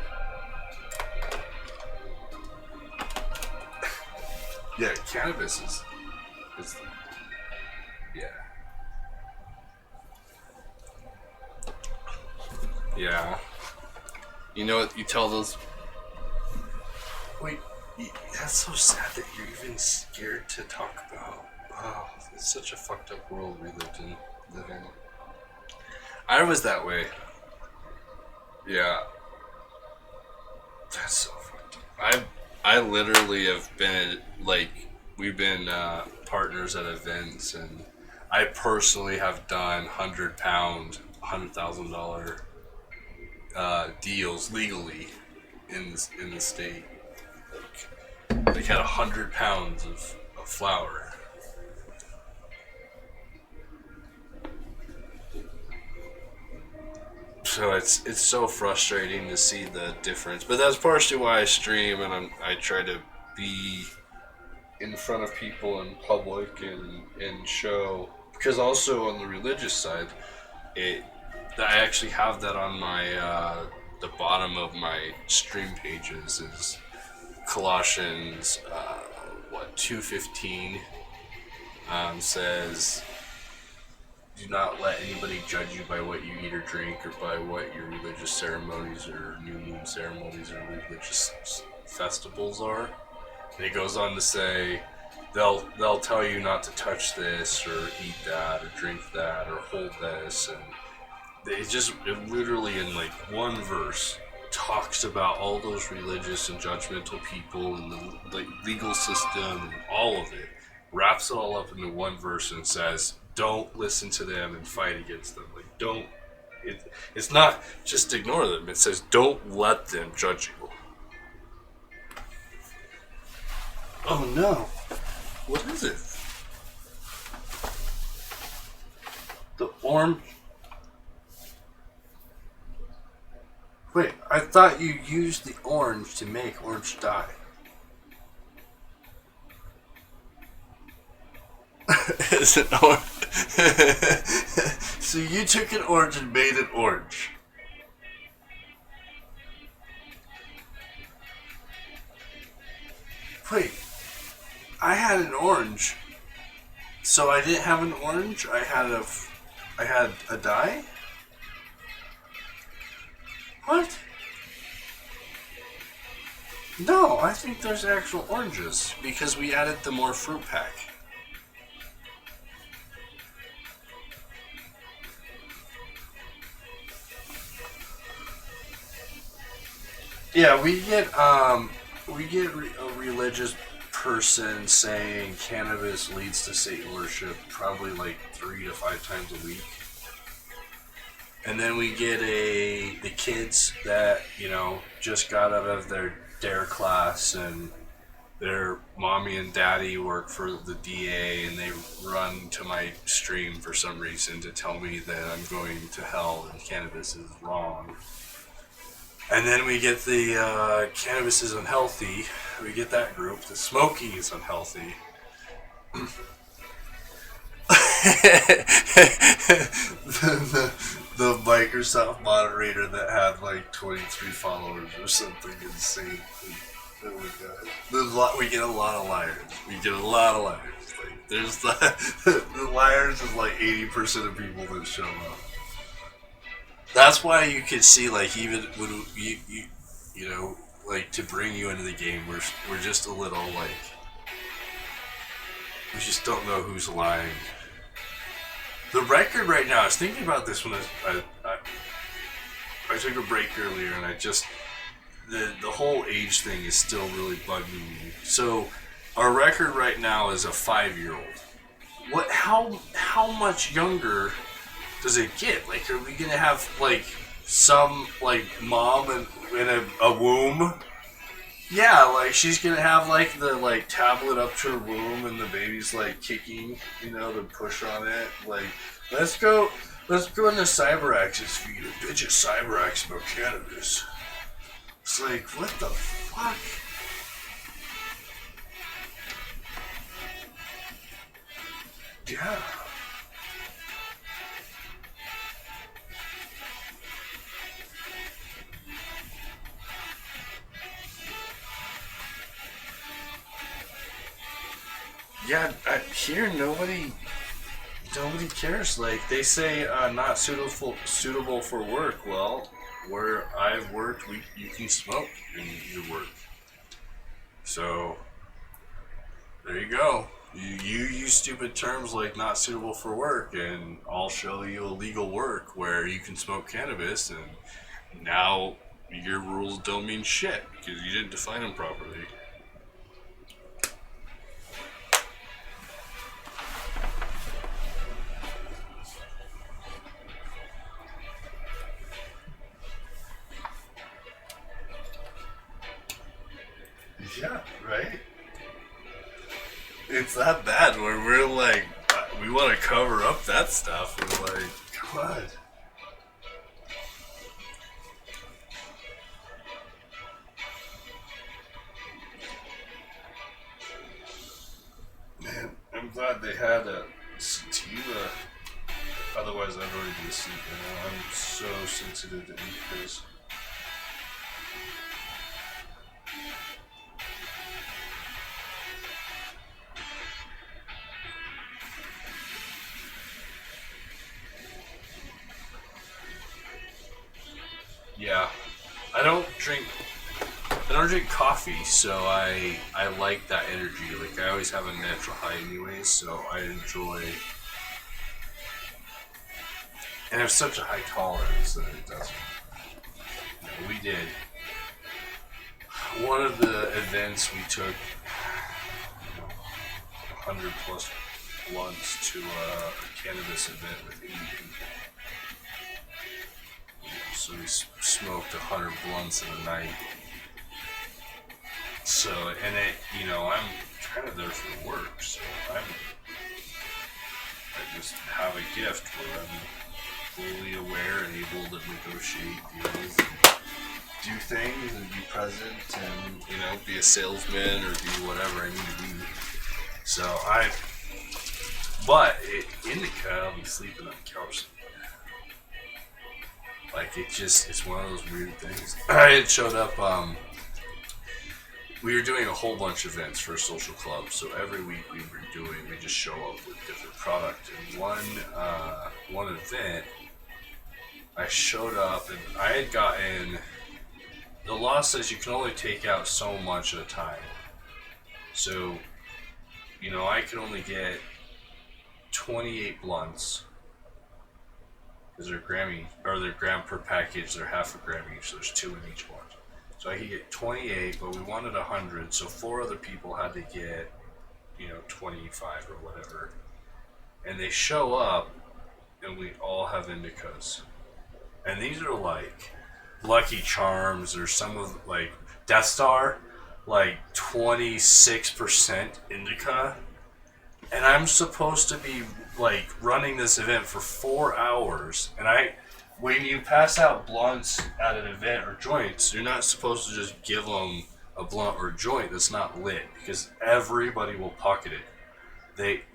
Yeah, cannabis is yeah. Yeah. You know what you tell those. Wait, that's so sad that you're even scared to talk about. Oh, it's such a fucked up world we live in. I was that way. Yeah. That's so fucked up. I literally have been, like, we've been partners at events, and I personally have done £100, $100,000 deals legally in the state. Like had 100 pounds of flour. So it's so frustrating to see the difference, but that's partially why I stream, and I try to be in front of people in public and show, because also on the religious side, I actually have that on my the bottom of my stream pages is Colossians 2:15 says, do not let anybody judge you by what you eat or drink, or by what your religious ceremonies or new moon ceremonies or religious festivals are. And it goes on to say, they'll tell you not to touch this or eat that or drink that or hold this, and it literally in like one verse talks about all those religious and judgmental people and the like legal system and all of it, wraps it all up into one verse and says, don't listen to them and fight against them. Like, don't. It's not just ignore them. It says don't let them judge you. Oh no! What is it? The orange. Wait, I thought you used the orange to make orange dye. Is it orange? So you took an orange and made it orange. Wait, I had an orange. So I didn't have an orange. I had a dye. What? No, I think there's actual oranges because we added the more fruit pack. Yeah, we get a religious person saying cannabis leads to Satan worship probably like 3 to 5 times a week. And then we get the kids that, just got out of their DARE class, and their mommy and daddy work for the DA, and they run to my stream for some reason to tell me that I'm going to hell and cannabis is wrong. And then we get the cannabis is unhealthy. We get that group. The smoking is unhealthy. the Microsoft moderator that had like 23 followers or something insane. Oh my god. We get a lot of liars. Like, there's the liars is like 80% of people that show up. That's why you can see, like, even when you know, like, to bring you into the game, we're just a little, like, we just don't know who's lying. The record right now, I was thinking about this when I took a break earlier, and I just, the whole age thing is still really bugging me. So, our record right now is a 5-year-old. How much younger does it get? Like, are we gonna have, like, some, like, mom in a womb? Yeah, like, she's gonna have, like, the, like, tablet up to her womb and the baby's, like, kicking, you know, the push on it. Like, let's go into CyberAx's feed and bitch at CyberAx about cannabis. It's like, what the fuck? Yeah. Yeah, here nobody cares. Like, they say not suitable for work. Well, where I've worked, you can smoke in your work. So there you go. You use stupid terms like not suitable for work, and I'll show you a legal work where you can smoke cannabis, and now your rules don't mean shit because you didn't define them properly. Yeah, right? It's that bad where we're like, we want to cover up that stuff. We're like, God. Man, I'm glad they had a sativa. Otherwise, I'd already be asleep. You know? I'm so sensitive to increase. Yeah, I don't drink coffee, so I like that energy. Like, I always have a natural high anyways, so I enjoy, and I have such a high tolerance that it doesn't. You know, we did one of the events, we took 100 plus blunts to a cannabis event with 80 people. So we smoked 100 blunts in a night. So, and it, you know, I'm kind of there for work, so I just have a gift where I'm fully aware and able to negotiate deals and do things and be present and, you know, be a salesman or do whatever I need to be. So but indica, I'll be sleeping on the couch. Like, it's one of those weird things. I had showed up, we were doing a whole bunch of events for a social club, so every week we just show up with different product. And one event, I showed up and I had gotten, the law says you can only take out so much at a time. So, you know, I could only get 28 blunts. Because they're gram per package, they're half a gram each, so there's 2 in each one. So I could get 28, but we wanted 100, so 4 other people had to get, you know, 25 or whatever. And they show up, and we all have indicas. And these are like Lucky Charms, or some of, like, Death Star, like 26% indica, and I'm supposed to be like running this event for 4 hours, and when you pass out blunts at an event or joints, you're not supposed to just give them a blunt or joint that's not lit, because everybody will pocket it.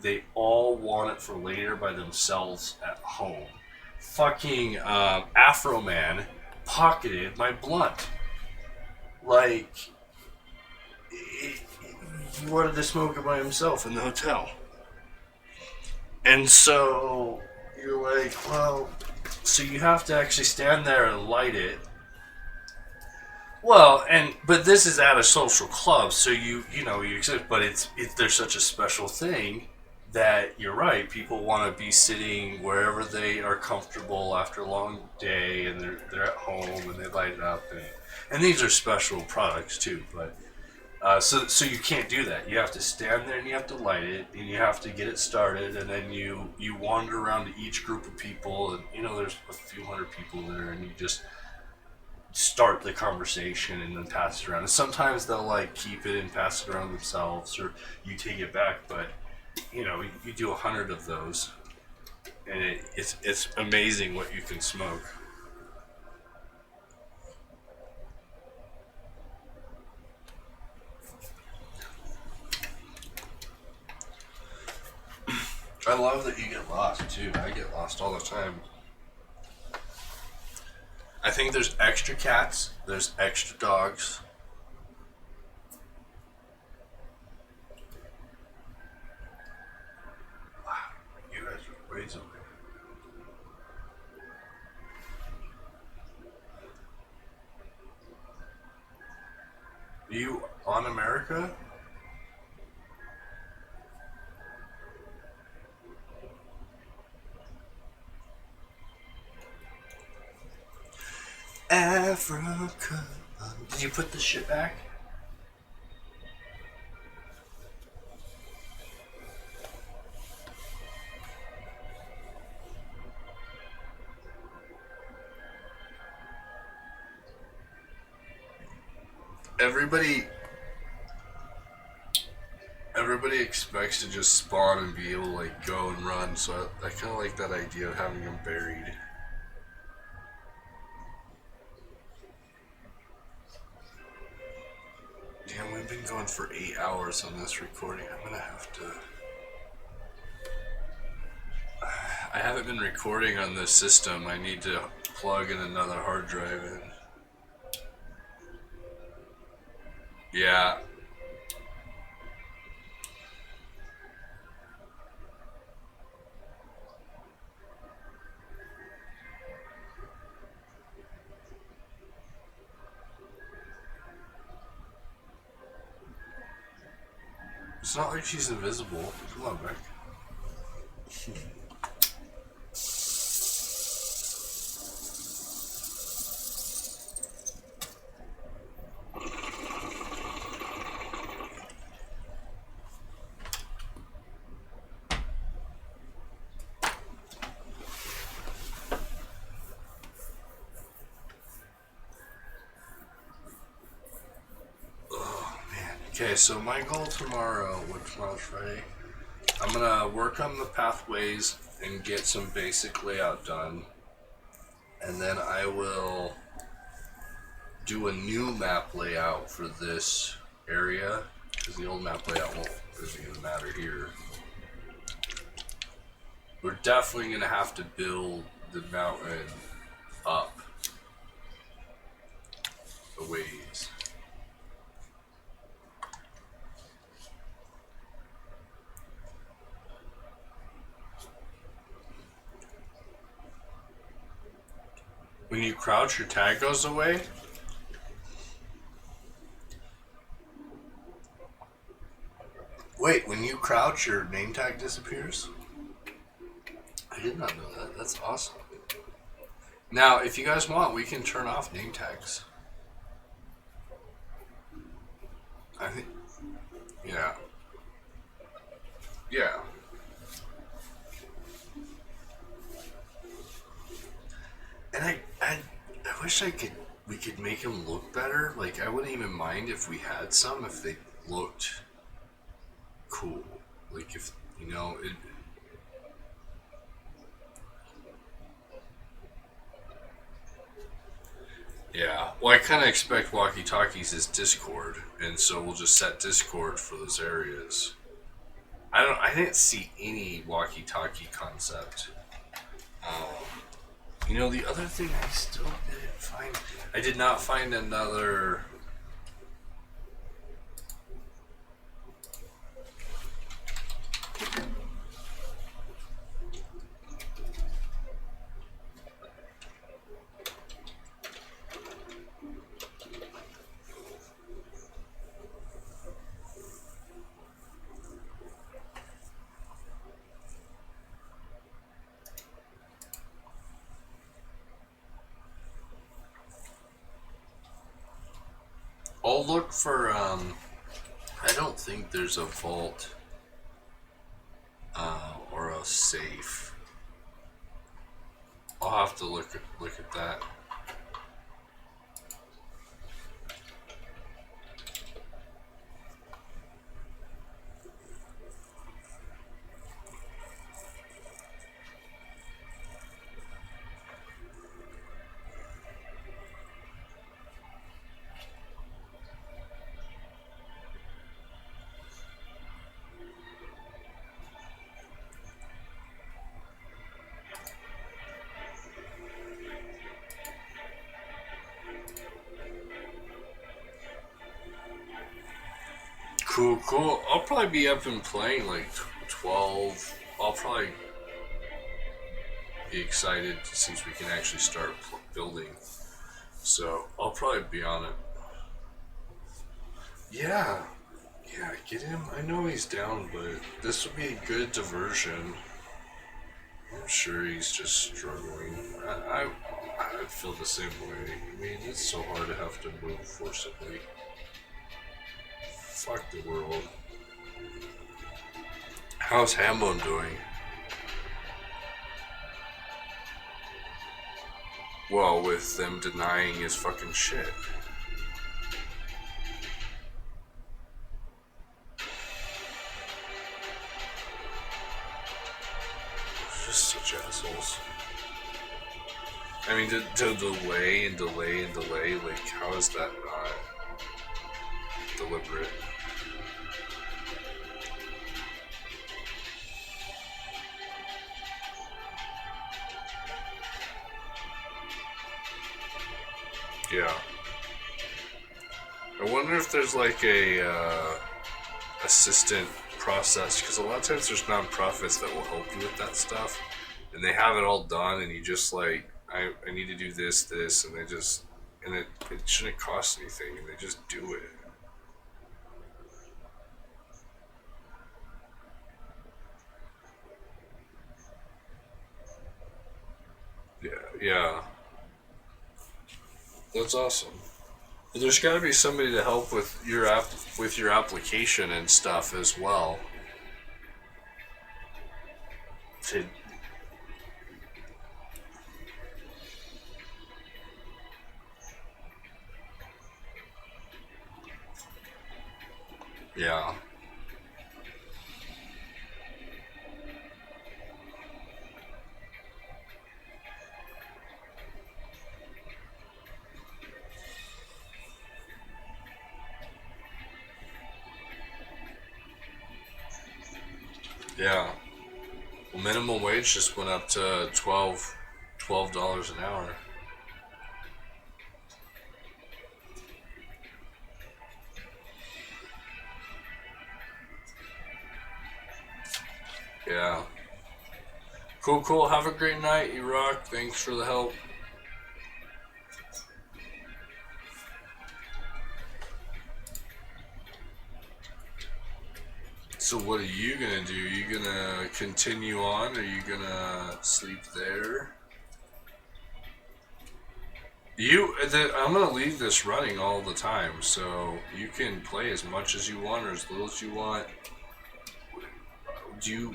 They all want it for later by themselves at home. Fucking Afro Man pocketed my blunt. Like, he wanted to smoke it by himself in the hotel. And so you're like, well, so you have to actually stand there and light it. Well, but this is at a social club, so you exist. But there's such a special thing that you're right. People want to be sitting wherever they are comfortable after a long day, and they're at home and they light it up, and these are special products too. But so you can't do that. You have to stand there and you have to light it, and you have to get it started, and then you wander around to each group of people, and there's a few hundred people there, and you just start the conversation and then pass it around. And sometimes they'll like keep it and pass it around themselves, or you take it back. But you do 100 of those, and it's amazing what you can smoke. I love that you get lost too. I get lost all the time. I think there's extra cats, there's extra dogs. Wow, you guys are ways away. Are you on America? Africa. Did you put the shit back? Everybody expects to just spawn and be able to like go and run, so I kind of like that idea of having them buried. Damn, we've been going for 8 hours on this recording. I'm gonna have to... I haven't been recording on this system. I need to plug in another hard drive in. Yeah. It's not like she's invisible. Come on, Beck. Okay, so my goal tomorrow, tomorrow's Friday, I'm gonna work on the pathways and get some basic layout done, and then I will do a new map layout for this area, because the old map layout isn't gonna matter here. We're definitely gonna have to build the mountain up a ways. When you crouch, your tag goes away? Wait, when you crouch, your name tag disappears? I did not know that. That's awesome. Now, if you guys want, we can turn off name tags. I think... Yeah. Yeah. And I wish I could we could make them look better. Like, I wouldn't even mind if we had some if they looked cool. Like, if, you know, it. Yeah, well, I kind of expect walkie-talkies as Discord, and so we'll just set Discord for those areas. I didn't see any walkie-talkie concept. You know, the other thing I still didn't find, I did not find another. I'll look for, I don't think there's a vault, or a safe. I'll have to look at that. Cool. I'll probably be up and playing like 12. I'll probably be excited since we can actually start building. So I'll probably be on it. Yeah, get him. I know he's down, but this would be a good diversion. I'm sure he's just struggling. I feel the same way. I mean, it's so hard to have to move forcibly. Fuck the world. How's Hambone doing? Well, with them denying his fucking shit. Just such assholes. I mean, to delay and delay and delay, like, how is that not deliberate? Yeah. I wonder if there's like a assistant process, because a lot of times there's nonprofits that will help you with that stuff, and they have it all done, and you just like, I need to do this, and they just, and it shouldn't cost anything, and they just do it. Yeah. That's awesome. But there's got to be somebody to help with your application and stuff as well. Yeah. Yeah. Well, minimum wage just went up to $12 an hour. Yeah. Cool. Have a great night, you rock. Thanks for the help. So what are you gonna do? You gonna continue on, or are you gonna sleep there? I'm gonna leave this running all the time, so you can play as much as you want or as little as you want.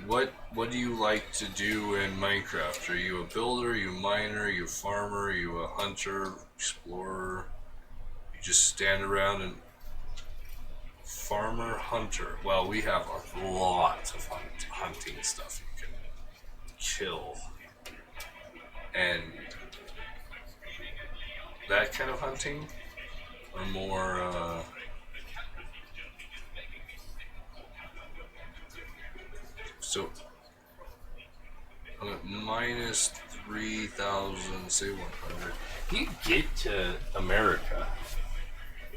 what do you like to do in Minecraft? Are you a builder? Are you a miner? Are you a farmer? Are you a hunter, explorer? You just stand around and farmer, hunter. Well, we have a lot of hunting stuff you can kill, and that kind of hunting, or more. So I'm at minus 3,000, say 100. You get to America.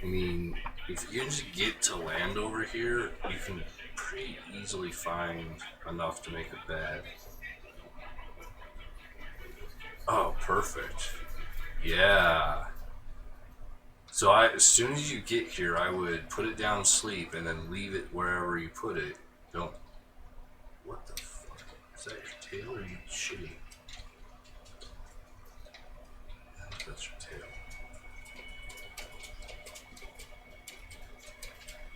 I mean, if you just get to land over here, you can pretty easily find enough to make a bed. Oh, perfect. Yeah. So as soon as you get here, I would put it down, sleep, and then leave it wherever you put it. Don't. What the fuck? Is that your tail or you shitty? That's your tail.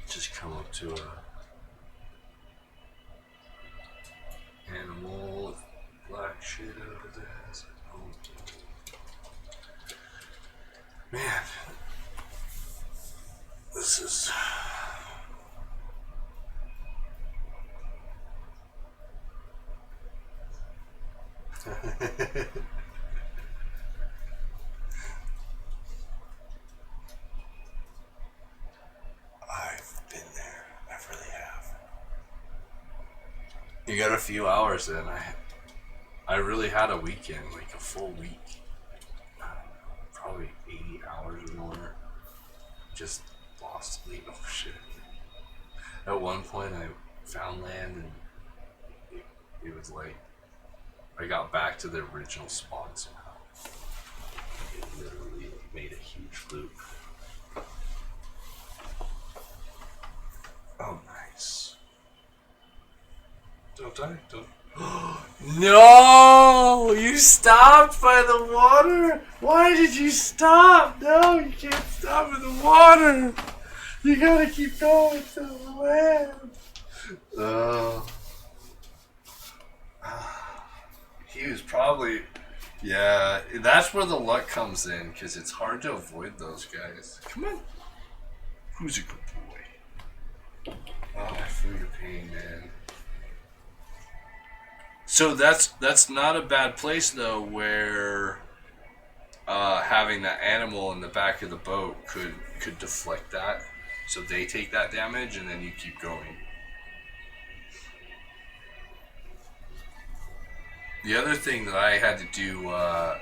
Just come up to a animal with black shit over there. Man, this is. I've been there. I really have. You got a few hours in. I really had a weekend, like a full week. Probably 80 hours or more. Just lost sleep. Oh shit. At one point I found land and it was like I got back to the original spot somehow. It literally made a huge loop. Oh, nice. Don't die, don't. No! You stopped by the water? Why did you stop? No, you can't stop in the water. You gotta keep going to the land. He was probably. Yeah, that's where the luck comes in, because it's hard to avoid those guys. Come on. Who's a good boy? Oh, I feel your pain, man. So that's not a bad place though, where having that animal in the back of the boat could deflect that, so they take that damage and then you keep going. The other thing that I had to do, at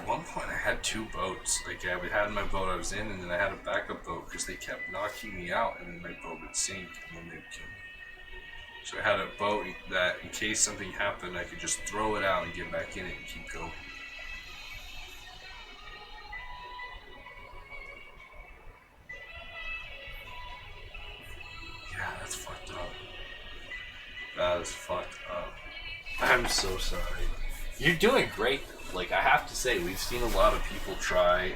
one point I had two boats. Like I had my boat I was in, and then I had a backup boat because they kept knocking me out, and then my boat would sink, and then they'd kill me. So I had a boat that, in case something happened, I could just throw it out and get back in it and keep going. Yeah, that's fucked up. That is fucked up. I'm so sorry. You're doing great. Like, I have to say, we've seen a lot of people try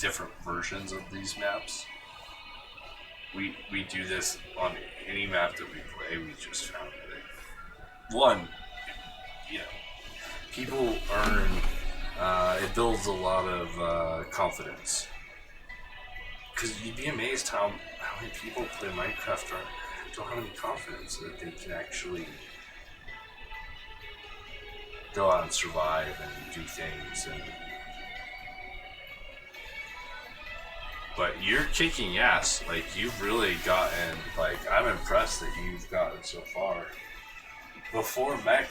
different versions of these maps. We do this on any map that we play. We just found that one, you know, people earn. It builds a lot of confidence. Because you'd be amazed how many people play Minecraft don't have any confidence that they can actually go out and survive and do things. But you're kicking ass. Like, you've really gotten, like, I'm impressed that you've gotten so far. Before Mech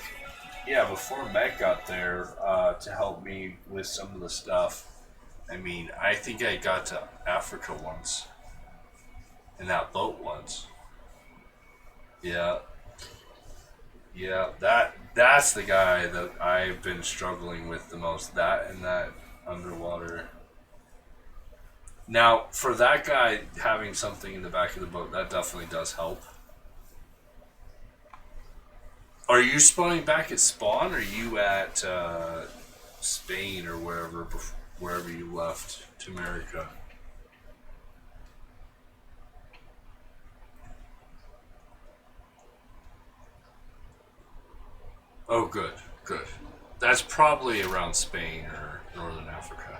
got there to help me with some of the stuff, I mean, I think I got to Africa once. In that boat once. Yeah. Yeah, that's the guy that I've been struggling with the most. That and that underwater. Now, for that guy having something in the back of the boat, that definitely does help. Are you spawning back at spawn, or are you at Spain or wherever you left to America? Oh, good, good. That's probably around Spain or Northern Africa.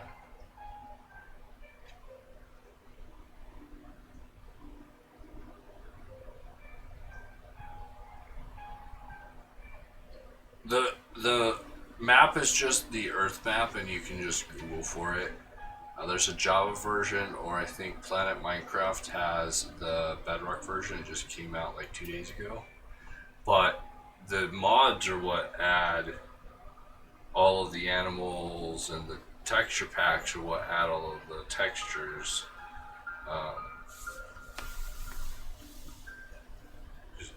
The map is just the Earth map, and you can just Google for it. There's a Java version, or I think Planet Minecraft has the Bedrock version. It just came out like 2 days ago. But the mods are what add all of the animals, and the texture packs are what add all of the textures. Um,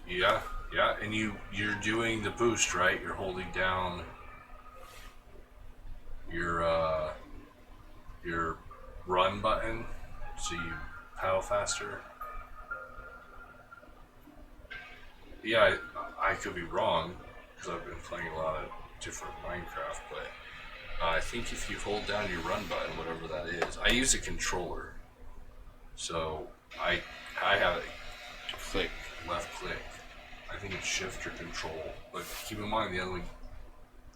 yeah, yeah, and you're doing the boost, right? You're holding down your run button, so you paddle faster. Yeah, I could be wrong because I've been playing a lot of different Minecraft, but I think if you hold down your run button, whatever that is, I use a controller, so I have it click, left click. I think it's shift or control, but keep in mind the other one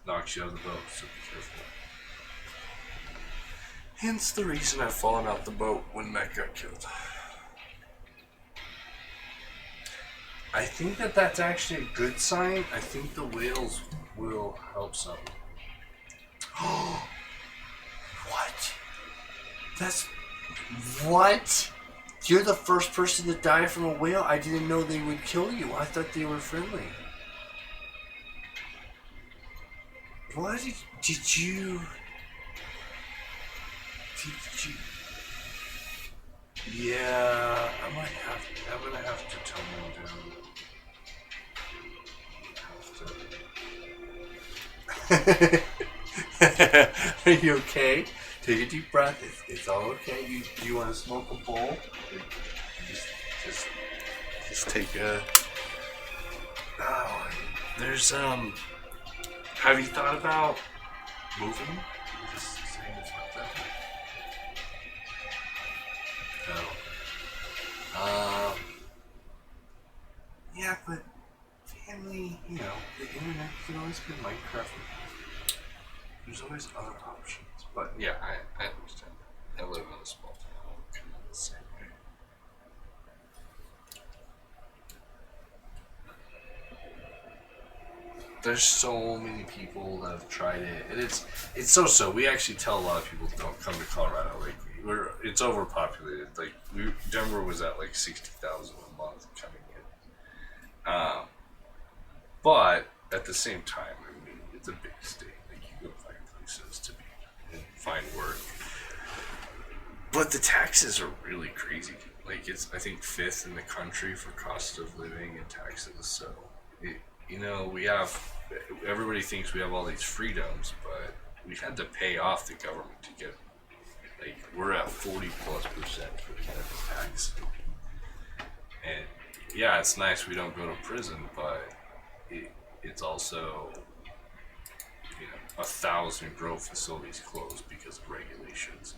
knocks you out of the boat, so be careful. Hence the reason I've fallen out the boat when Matt got killed. I think that's actually a good sign. I think the whales will help some. What? That's... What? You're the first person to die from a whale? I didn't know they would kill you. I thought they were friendly. What? Did you... Yeah, I'm gonna have to tone them down. Are you okay? Take a deep breath. It's all okay. You want to smoke a bowl? Just take a. Oh, there's Have you thought about moving? Just saying it's like that. No. Yeah, but family, the internet, you can always get Minecraft. There's always other options. But yeah, I understand. I live in a small town. Kind of the same way. There's so many people that have tried it, and it's so. We actually tell a lot of people don't come to Colorado. Like it's overpopulated. Like Denver was at like 60,000 a month coming in. But at the same time, I mean, it's a big state. Like you can find places to be and find work. But the taxes are really crazy. Like it's I think 5th in the country for cost of living and taxes. So we have everybody thinks we have all these freedoms, but we had to pay off the government to get. Like we're at 40+% for cannabis tax, and yeah, it's nice we don't go to prison, but it's also 1,000 grow facilities closed because of regulations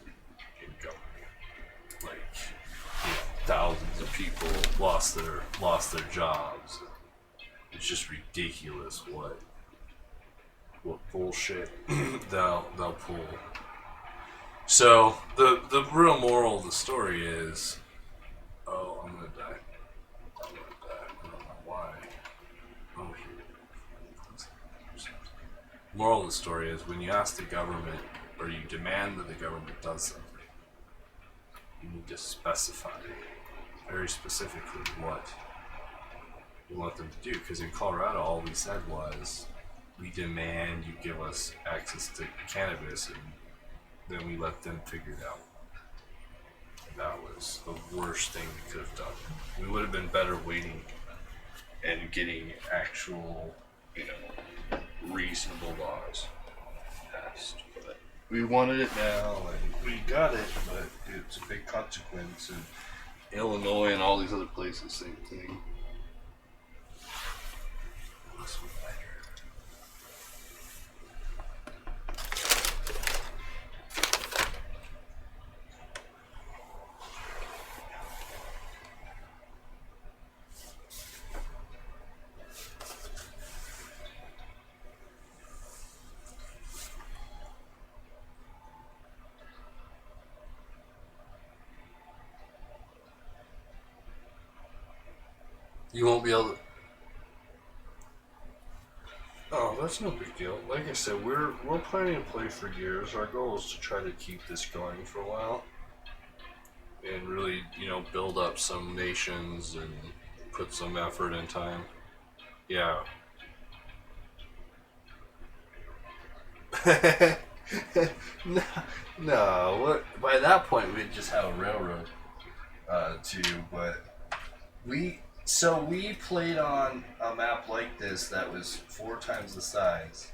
in government. Like thousands of people lost their jobs. It's just ridiculous what bullshit they'll pull. So the real moral of the story is, I'm gonna die. I don't know why. Oh, here. Moral of the story is when you ask the government or you demand that the government does something, you need to specify very specifically what you want them to do. Because in Colorado, all we said was, we demand you give us access to cannabis, and then we let them figure it out. And that was the worst thing we could have done. We would have been better waiting and getting actual, reasonable laws passed. But we wanted it now, and we got it, but it's a big consequence. And Illinois and all these other places, same thing. You won't be able to. Oh, that's no big deal. Like I said, we're planning to play for years. Our goal is to try to keep this going for a while, and really, build up some nations and put some effort and time. Yeah. no, no. What? By that point, we'd just have a railroad, too. But we played on a map like this that was 4 times the size,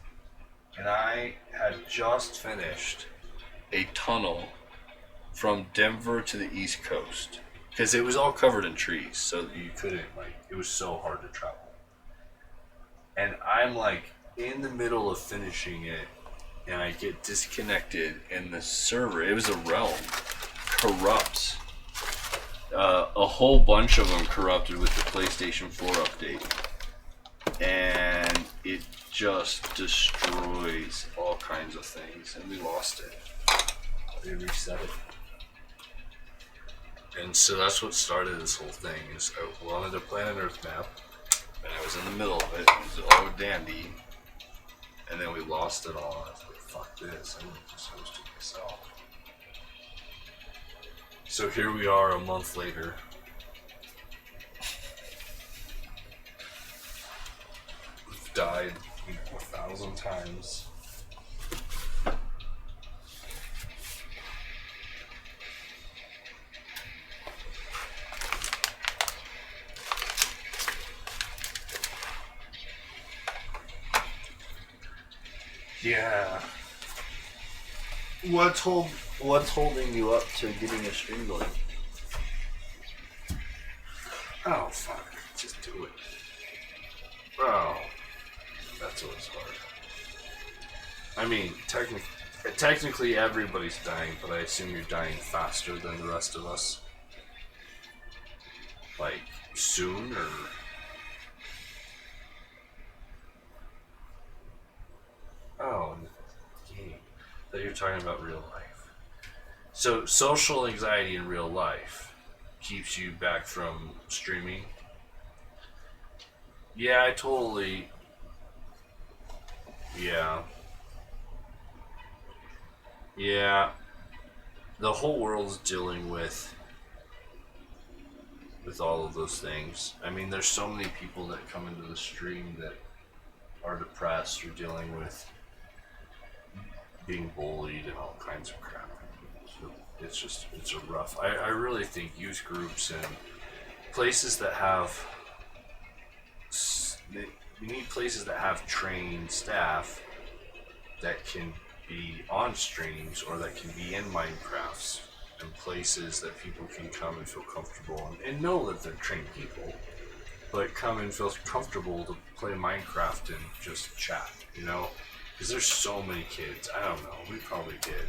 and I had just finished a tunnel from Denver to the East Coast because it was all covered in trees, so you couldn't it was so hard to travel. And I'm in the middle of finishing it, and I get disconnected, and the server, it was a realm, corrupts. A whole bunch of them corrupted with the PlayStation 4 update, and it just destroys all kinds of things, and we lost it. They reset it. And so that's what started this whole thing, is I wanted to plan an Earth map, and I was in the middle of it, it was all dandy, and then we lost it all. I was like, fuck this, I'm gonna just host it myself. So here we are a month later. We've died 1,000 times. Yeah. What's holding you up to getting a stream going? Oh fuck! Just do it. Oh, that's always hard. I mean, technically everybody's dying, but I assume you're dying faster than the rest of us. Like soon, or? Oh, game. That you're talking about real life. So social anxiety in real life keeps you back from streaming. Yeah, I totally. Yeah. Yeah. The whole world's dealing with all of those things. I mean, there's so many people that come into the stream that are depressed or dealing with being bullied and all kinds of crap. So it's a rough. I really think youth groups and places that have. We need places that have trained staff that can be on streams or that can be in Minecrafts, and places that people can come and feel comfortable and know that they're trained people, but come and feel comfortable to play Minecraft and just chat, because there's so many kids. I don't know, we probably get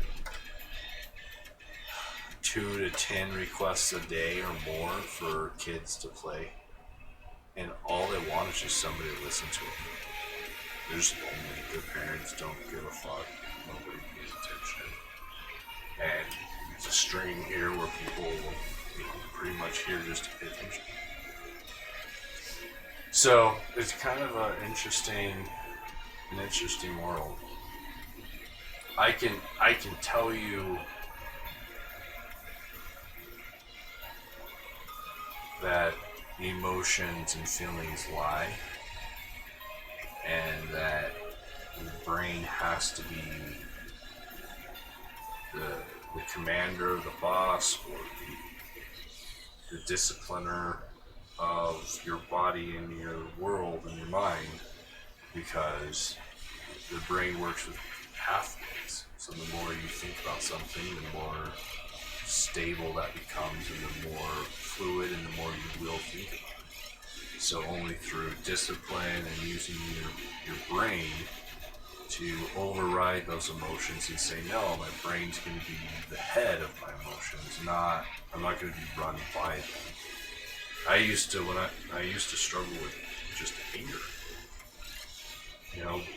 2 to 10 requests a day or more for kids to play, and all they want is just somebody to listen to them. There's only their parents don't give a fuck, nobody pays attention, and it's a stream here where people will pretty much here just to pay attention. So it's kind of an interesting world. I can tell you that emotions and feelings lie, and that the brain has to be the commander, the boss, or the discipliner of your body and your world and your mind, because the brain works with pathways. So the more you think about something, the more stable that becomes, and the more fluid, and the more you will think about it. So only through discipline and using your brain to override those emotions and say, no, my brain's going to be the head of my emotions, I'm not going to be run by them. I used to struggle with just anger.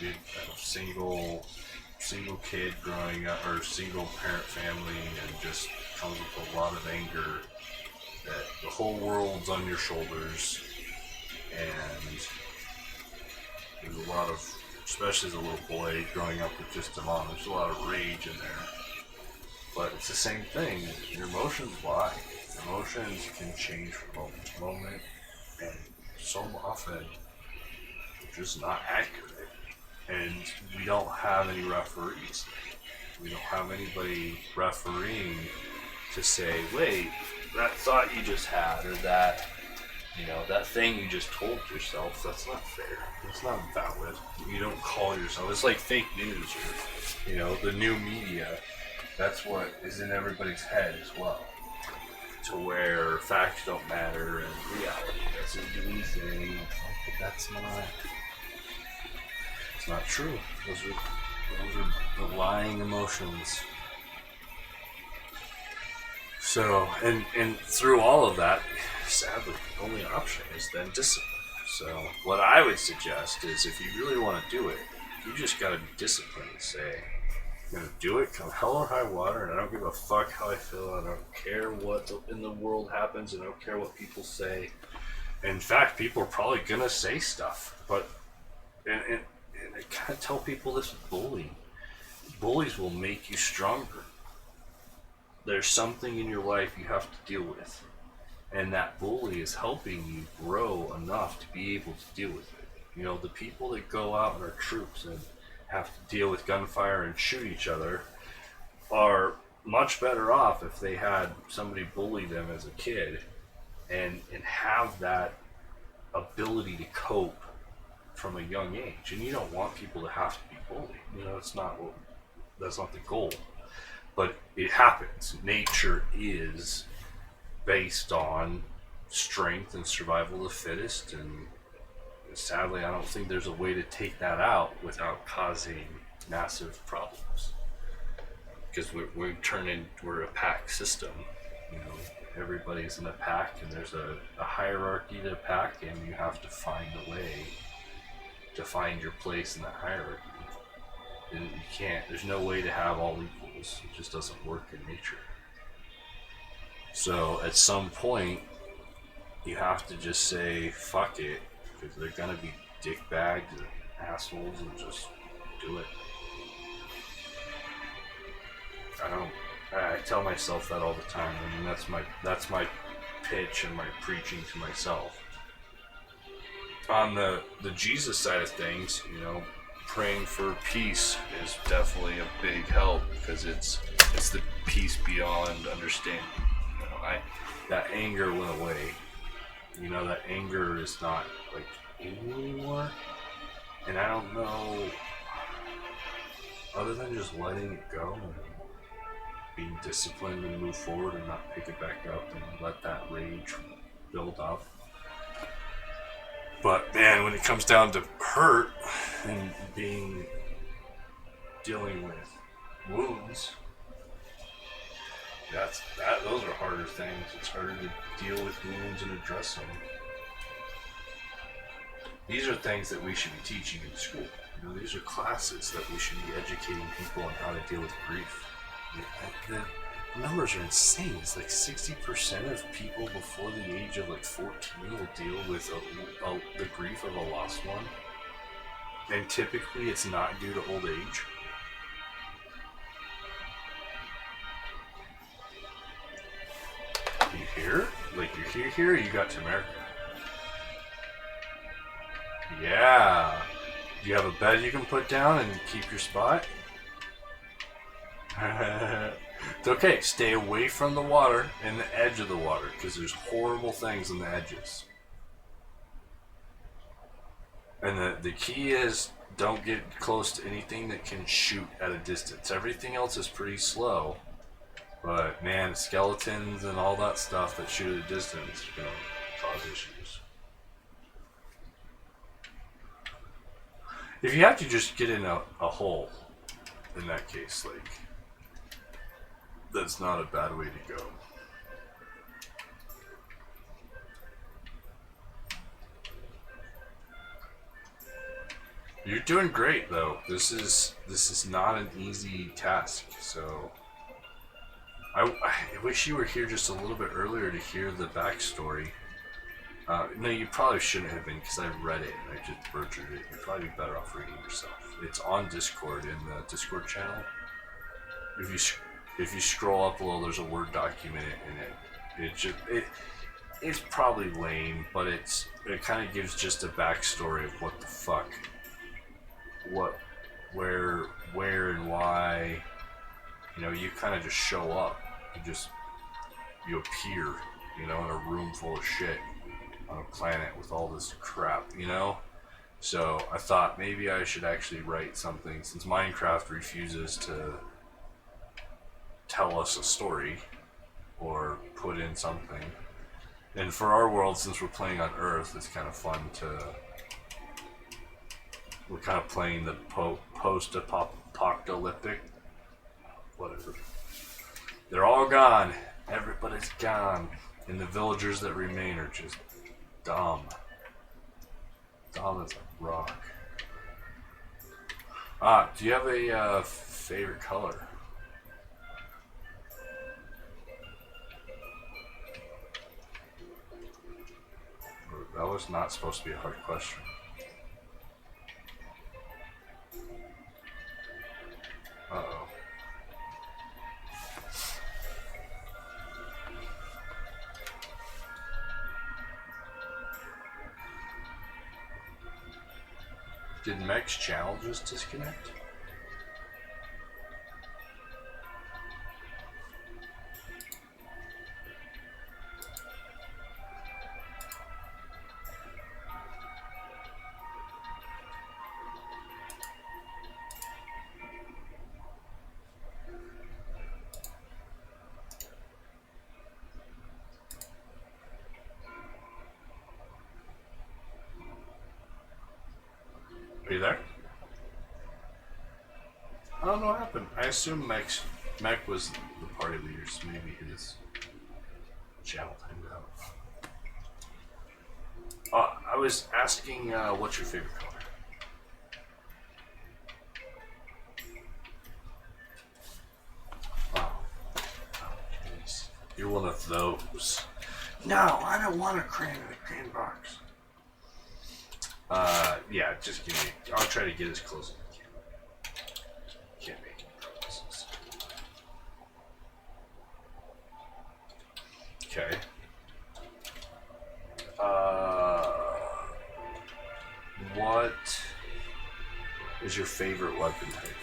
Being a single kid growing up, or single parent family, and just comes with a lot of anger that the whole world's on your shoulders, and there's a lot of, especially as a little boy growing up with just a mom, there's a lot of rage in there. But it's the same thing. Your emotions lie. Emotions can change from moment to moment, and so often they're just not accurate. And we don't have any referees. We don't have anybody refereeing to say, wait, that thought you just had, or that, that thing you just told yourself, that's not fair. It's not valid. You don't call yourself. It's like fake news or, the new media. That's what is in everybody's head as well. To where facts don't matter and reality doesn't do anything. But that's not. It's not true. Those are the lying emotions. So, and through all of that, sadly, the only option is then discipline. So, what I would suggest is if you really want to do it, you just got to be disciplined and say, I'm going to do it, come hell or high water, and I don't give a fuck how I feel. I don't care what in the world happens. I don't care what people say. In fact, people are probably going to say stuff. But, and I kind of tell people this with bullying. Bullies will make you stronger. There's something in your life you have to deal with. And that bully is helping you grow enough to be able to deal with it. The people that go out and are troops and have to deal with gunfire and shoot each other are much better off if they had somebody bully them as a kid and have that ability to cope from a young age. And you don't want people to have to be bullied. That's not the goal. But it happens. Nature is based on strength and survival of the fittest, and sadly, I don't think there's a way to take that out without causing massive problems. Because we're a pack system. Everybody's in a pack, and there's a hierarchy to a pack, and you have to find a way to find your place in that hierarchy. And you can't. There's no way to have all equals. It just doesn't work in nature. So at some point, you have to just say fuck it, because they're gonna be dickbags and assholes, and just do it. I tell myself that all the time. I mean, that's my pitch and my preaching to myself. On the Jesus side of things, praying for peace is definitely a big help, because it's the peace beyond understanding. That anger went away. That anger is not like anymore. And I don't know, other than just letting it go and being disciplined and move forward and not pick it back up and let that rage build up. But man, when it comes down to hurt and dealing with wounds, those are harder things. It's harder to deal with wounds and address them. These are things that we should be teaching in school. These are classes that we should be educating people on how to deal with grief. The numbers are insane. It's like 60% of people before the age of 14 will deal with the grief of a lost one. And typically it's not due to old age. You here? You're here, you got to America. Yeah. Do you have a bed you can put down and keep your spot? It's okay. Stay away from the water and the edge of the water, because there's horrible things on the edges. And the key is, don't get close to anything that can shoot at a distance. Everything else is pretty slow. But man, skeletons and all that stuff that shoot at a distance is going to cause issues. If you have to just get in a hole, in that case, that's not a bad way to go. You're doing great, though. This is not an easy task, so I wish you were here just a little bit earlier to hear the backstory. No, you probably shouldn't have been because I read it and I just butchered it. You'd probably be better off reading yourself. It's on Discord in the Discord channel. If you scroll up a little, there's a Word document in it. It's probably lame, but it kind of gives just a backstory of what the fuck, where and why. You know, you kind of just show up. You appear, you know, in a room full of shit on a planet with all this crap, you know? So I thought maybe I should actually write something, since Minecraft refuses to tell us a story or put in something. And for our world, since we're playing on Earth, it's kind of fun we're kind of playing the post-apocalyptic, whatever. They're all gone. Everybody's gone. And the villagers that remain are just dumb. Dumb as a rock. Do you have a favorite color? That was not supposed to be a hard question. Uh-oh. Did Mech's channel just disconnect? Are you there? I don't know what happened. I assume Mech was the party leader, so maybe his channel timed out. I was asking, what's your favorite color? Oh, jeez. You're one of those. No, I don't want a crayon in a crayon box. Yeah, just give me. I'll try to get as close as I can. Can't make any promises. Okay. What is your favorite weapon type?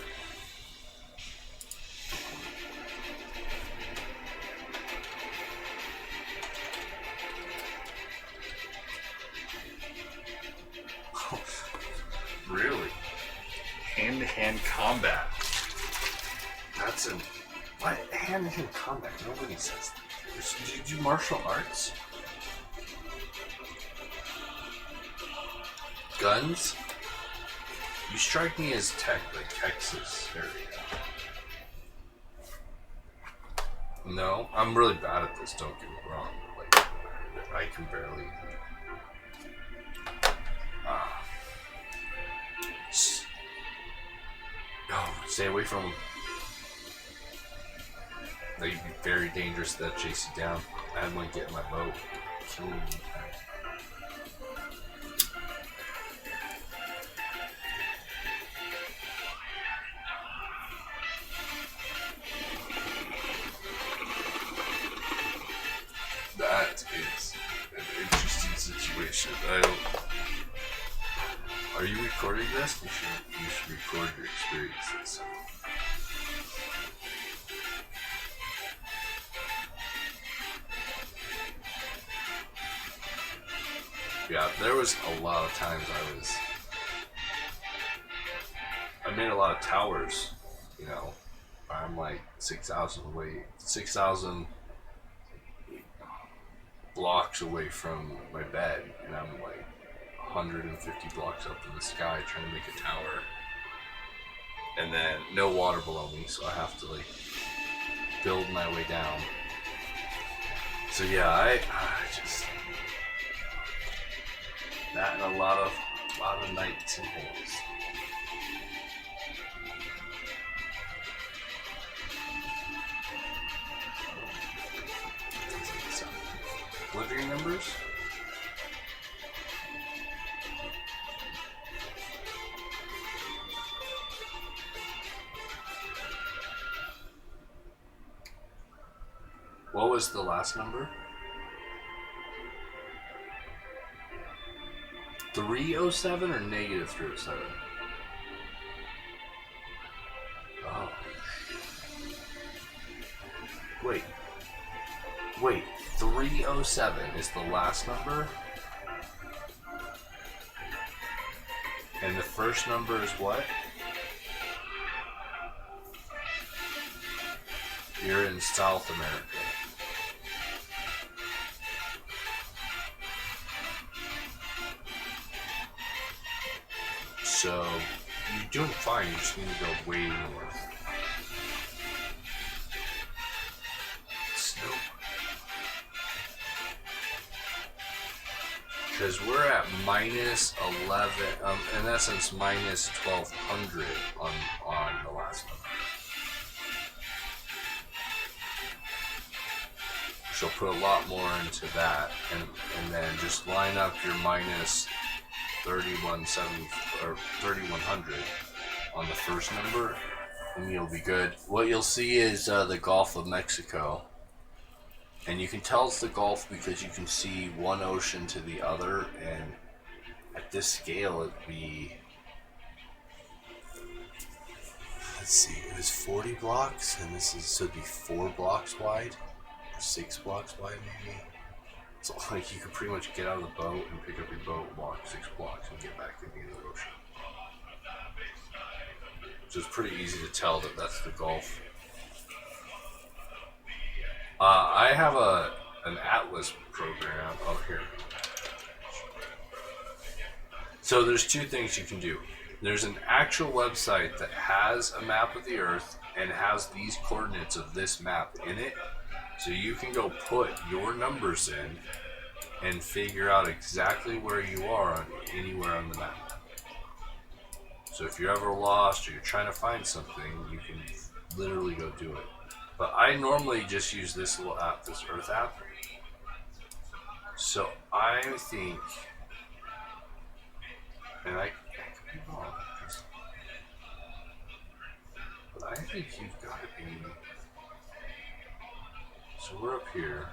Really? Hand-to-hand combat. That's an... What? Hand-to-hand combat? Nobody says that. Do you do martial arts? Guns? You strike me as like Texas area. No? I'm really bad at this, don't get me wrong. Like, I can barely... Oh, stay away from them. They'd be very dangerous. They'll chase you down. I had one get in my boat. Kill me. That is an interesting situation. Are you recording this? You should record your experiences. Yeah, there was a lot of times I made a lot of towers, you know. I'm like 6,000 blocks away from my bed, and I'm like 150 blocks up in the sky trying to make a tower, and then no water below me, so I have to like build my way down. So yeah, I just that and a lot of nights and days. What are your numbers? What was the last number? 307 or negative 307? Oh. Wait. Wait. 307 is the last number? And the first number is what? You're in South America. So, you're doing fine, you just need to go way north. Snow. Because we're at minus 11, in essence, minus 1200 on the last number. So put a lot more into that, and then just line up your minus 3170 or 3100 on the first number, and you'll be good. What you'll see is the Gulf of Mexico, and you can tell it's the Gulf because you can see one ocean to the other, and at this scale it'd be, let's see, it was 40 blocks, and this is, so it'd be 4 blocks wide. 6 blocks wide, maybe. So, like, you could pretty much get out of the boat and pick up your boat, walk 6 blocks, and get back into the ocean. So it's pretty easy to tell that that's the Gulf. I have an Atlas program up here. So there's 2 things you can do. There's an actual website that has a map of the Earth and has these coordinates of this map in it. So you can go put your numbers in and figure out exactly where you are on anywhere on the map. So if you're ever lost or you're trying to find something, you can literally go do it. But I normally just use this little app, this Earth app. So I think, and I could be wrong, but I think you've got to be. So we're up here.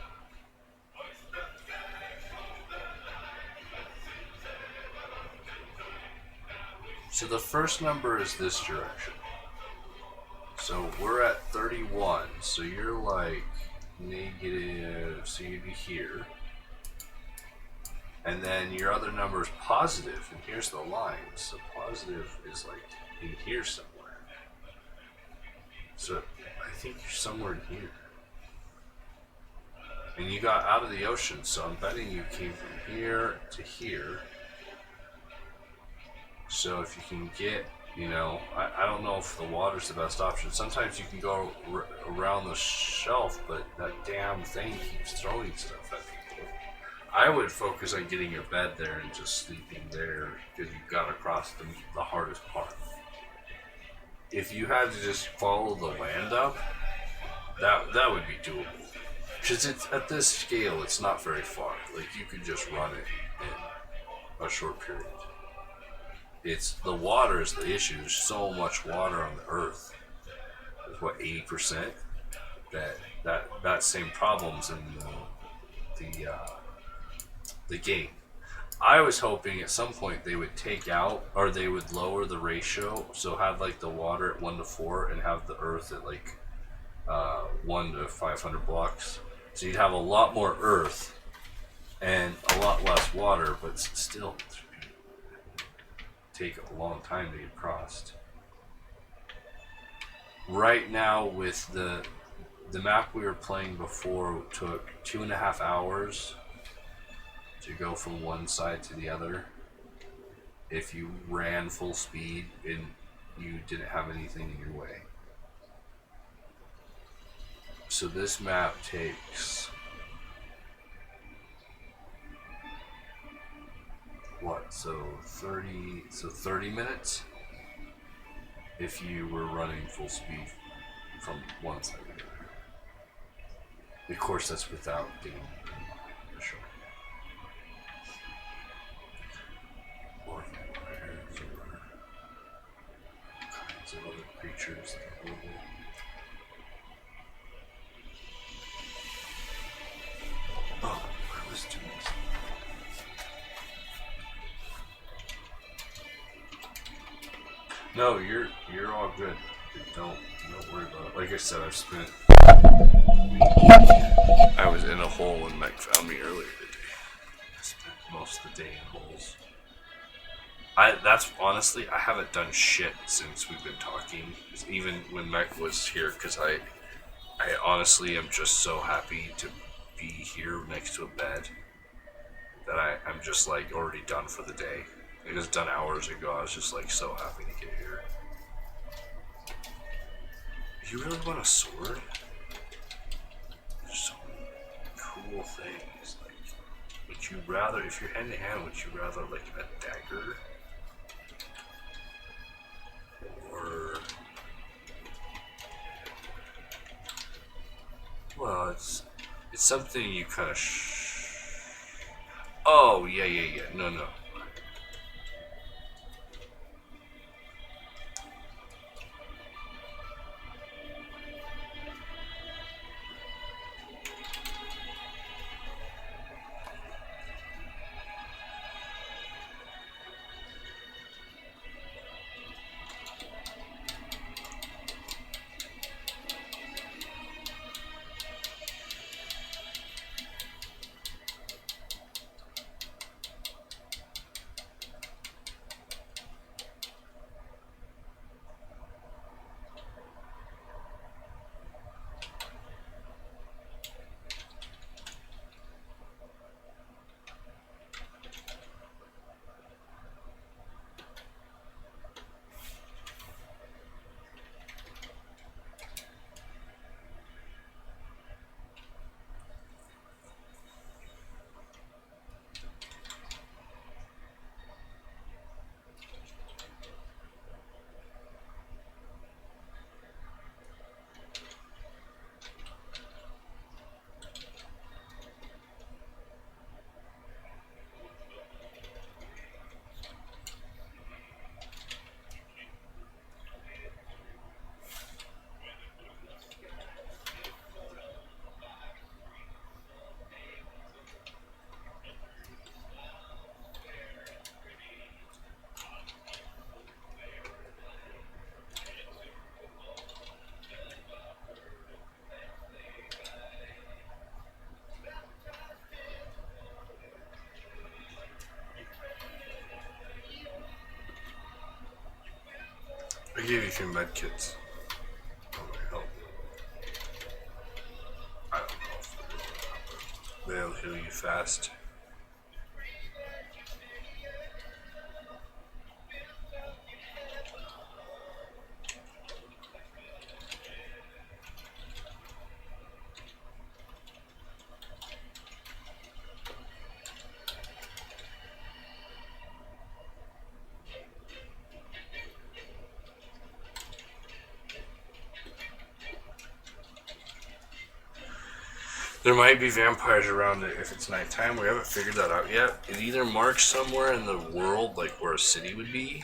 So the first number is this direction. So we're at 31. So you're like negative, so you'd be here. And then your other number is positive, and here's the line. So positive is like in here somewhere. So I think you're somewhere in here. And you got out of the ocean, so I'm betting you came from here to here. So if you can get, you know, I don't know if the water's the best option. Sometimes you can go around the shelf, but that damn thing keeps throwing stuff at people. I would focus on getting your bed there and just sleeping there, because you've got to cross the hardest part. If you had to just follow the land up, that would be doable. Because it's at this scale, it's not very far. Like, you could just run it in a short period. It's the water is the issue. There's so much water on the Earth. There's what, 80%? That same problems in the game. I was hoping at some point they would take out, or they would lower the ratio, so have like the water at 1:4 and have the Earth at like 1 to 500 blocks. So you'd have a lot more Earth and a lot less water, but still take a long time to get crossed. Right now, with the map we were playing before, took 2.5 hours to go from one side to the other. If you ran full speed and you didn't have anything in your way. So this map takes what? So 30 minutes if you were running full speed from one side to the other. Of course, that's without getting the shore. Or vampires or kinds of other creatures that live there. No, you're all good. Don't worry about it. Like I said, I was in a hole when Mike found me earlier today. I spent most of the day in holes. That's honestly, I haven't done shit since we've been talking. Even when Mike was here, because I honestly am just so happy to be here next to a bed that I'm just like already done for the day. It was done hours ago. I was just like so happy to get here. You really want a sword? There's so many cool things. Like, would you rather, if you're hand to hand, would you rather like a dagger? Or, well, it's something you kind of. Oh yeah. No. I gave you 3 med kits. That might help. I don't know if they'll heal you fast. There might be vampires around it if it's nighttime. We haven't figured that out yet. It either marks somewhere in the world, like where a city would be,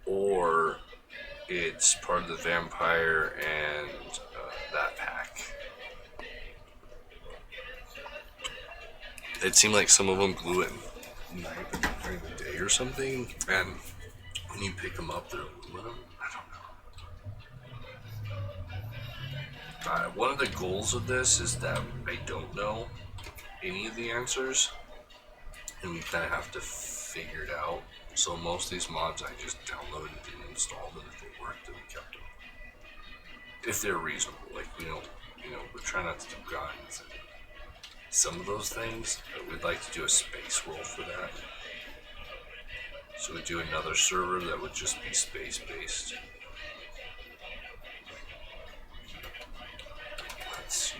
or it's part of the vampire and that pack. It seemed like some of them glue it night during the day or something, and when you pick them up, they're aluminum. I don't know. One of the goals of this is that I don't know any of the answers, and we kind of have to figure it out. So most of these mods I just downloaded and installed, and if they worked, then we kept them. If they're reasonable, like we're trying not to do guns and some of those things, but we'd like to do a space roll for that. So we'd do another server that would just be space based. Let's see.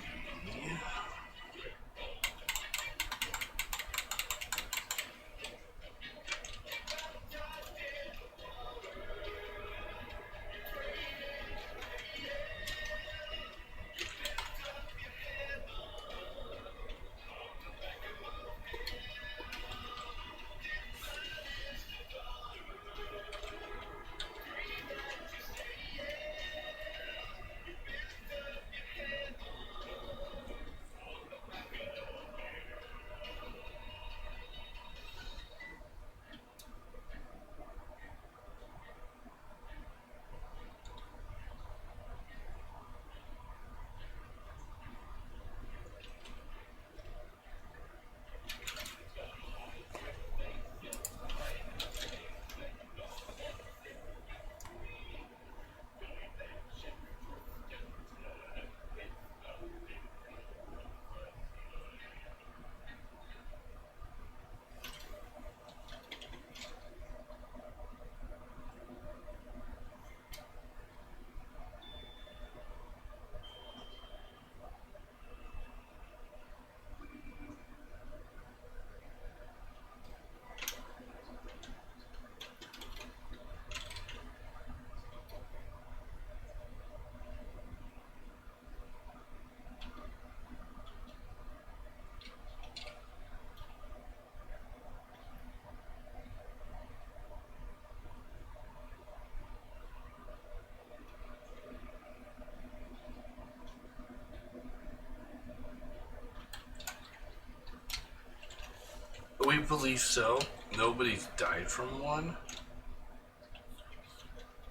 believe so. Nobody's died from one.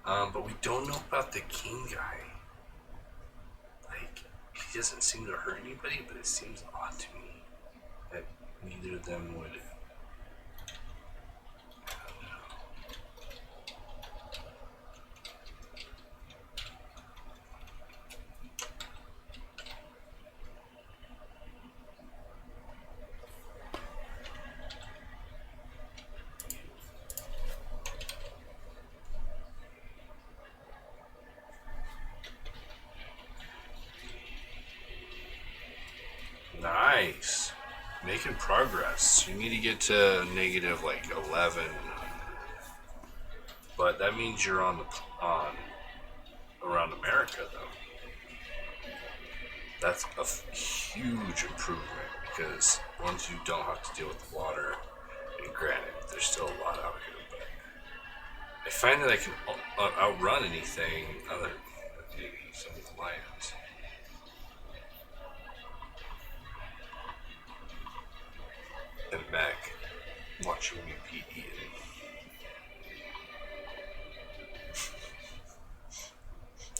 But we don't know about the king guy. Like, he doesn't seem to hurt anybody, but it seems odd to me that neither of them would. Nice. Making progress. You need to get to negative like 11. But that means you're on around America though. That's a huge improvement because once you don't have to deal with the water, and granted, there's still a lot out here, but I find that I can outrun anything other than maybe some of the lions. And Meg watching me be eaten.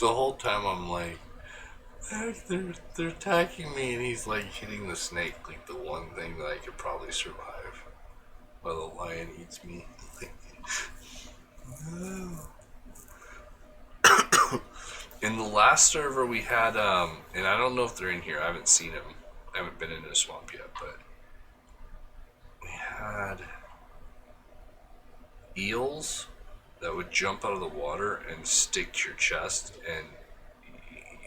The whole time I'm like, they're attacking me, and he's like hitting the snake, like the one thing that I could probably survive while the lion eats me. No. In the last server we had, and I don't know if they're in here, I haven't seen them, I haven't been in a swamp yet, but we had eels that would jump out of the water and stick to your chest, and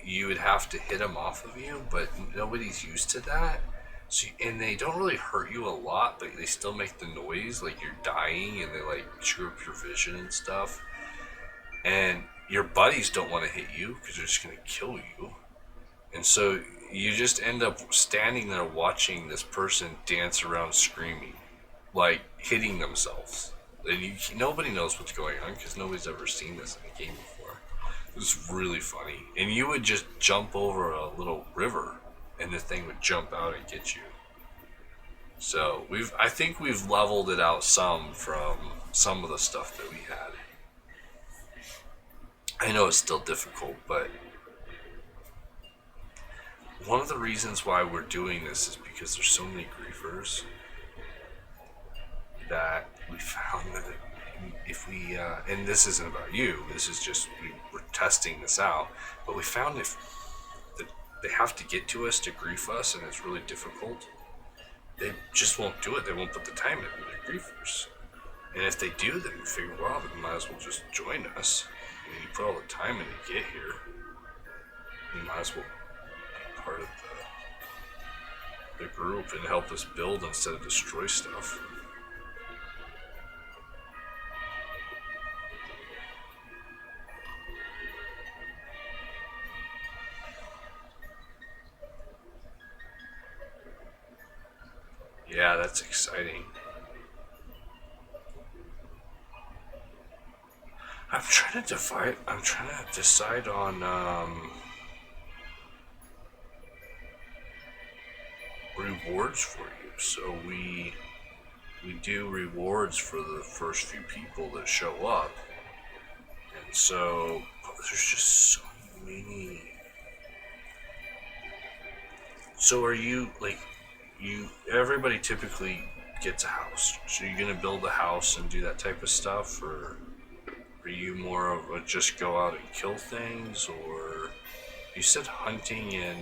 you would have to hit them off of you, but nobody's used to that. So, and they don't really hurt you a lot, but they still make the noise like you're dying, and they like screw up your vision and stuff. And your buddies don't want to hit you because they're just going to kill you. And so you just end up standing there watching this person dance around screaming, like hitting themselves. And nobody knows what's going on because nobody's ever seen this in a game before. It was really funny. And you would just jump over a little river and the thing would jump out and get you. So I think we've leveled it out some from some of the stuff that we had. I know it's still difficult, but one of the reasons why we're doing this is because there's so many griefers that we found that if we, and this isn't about you, this is just, we're testing this out, but we found if they have to get to us to grief us and it's really difficult, they just won't do it. They won't put the time in. They're griefers. And if they do, then we figure, well, they might as well just join us. I mean, you put all the time in to get here, you might as well be part of the group and help us build instead of destroy stuff. Yeah, that's exciting. I'm trying to decide on rewards for you. So we do rewards for the first few people that show up. And so there's just so many. So are you like everybody typically gets a house. So you're gonna build a house and do that type of stuff, or are you more of a just go out and kill things? Or you said hunting and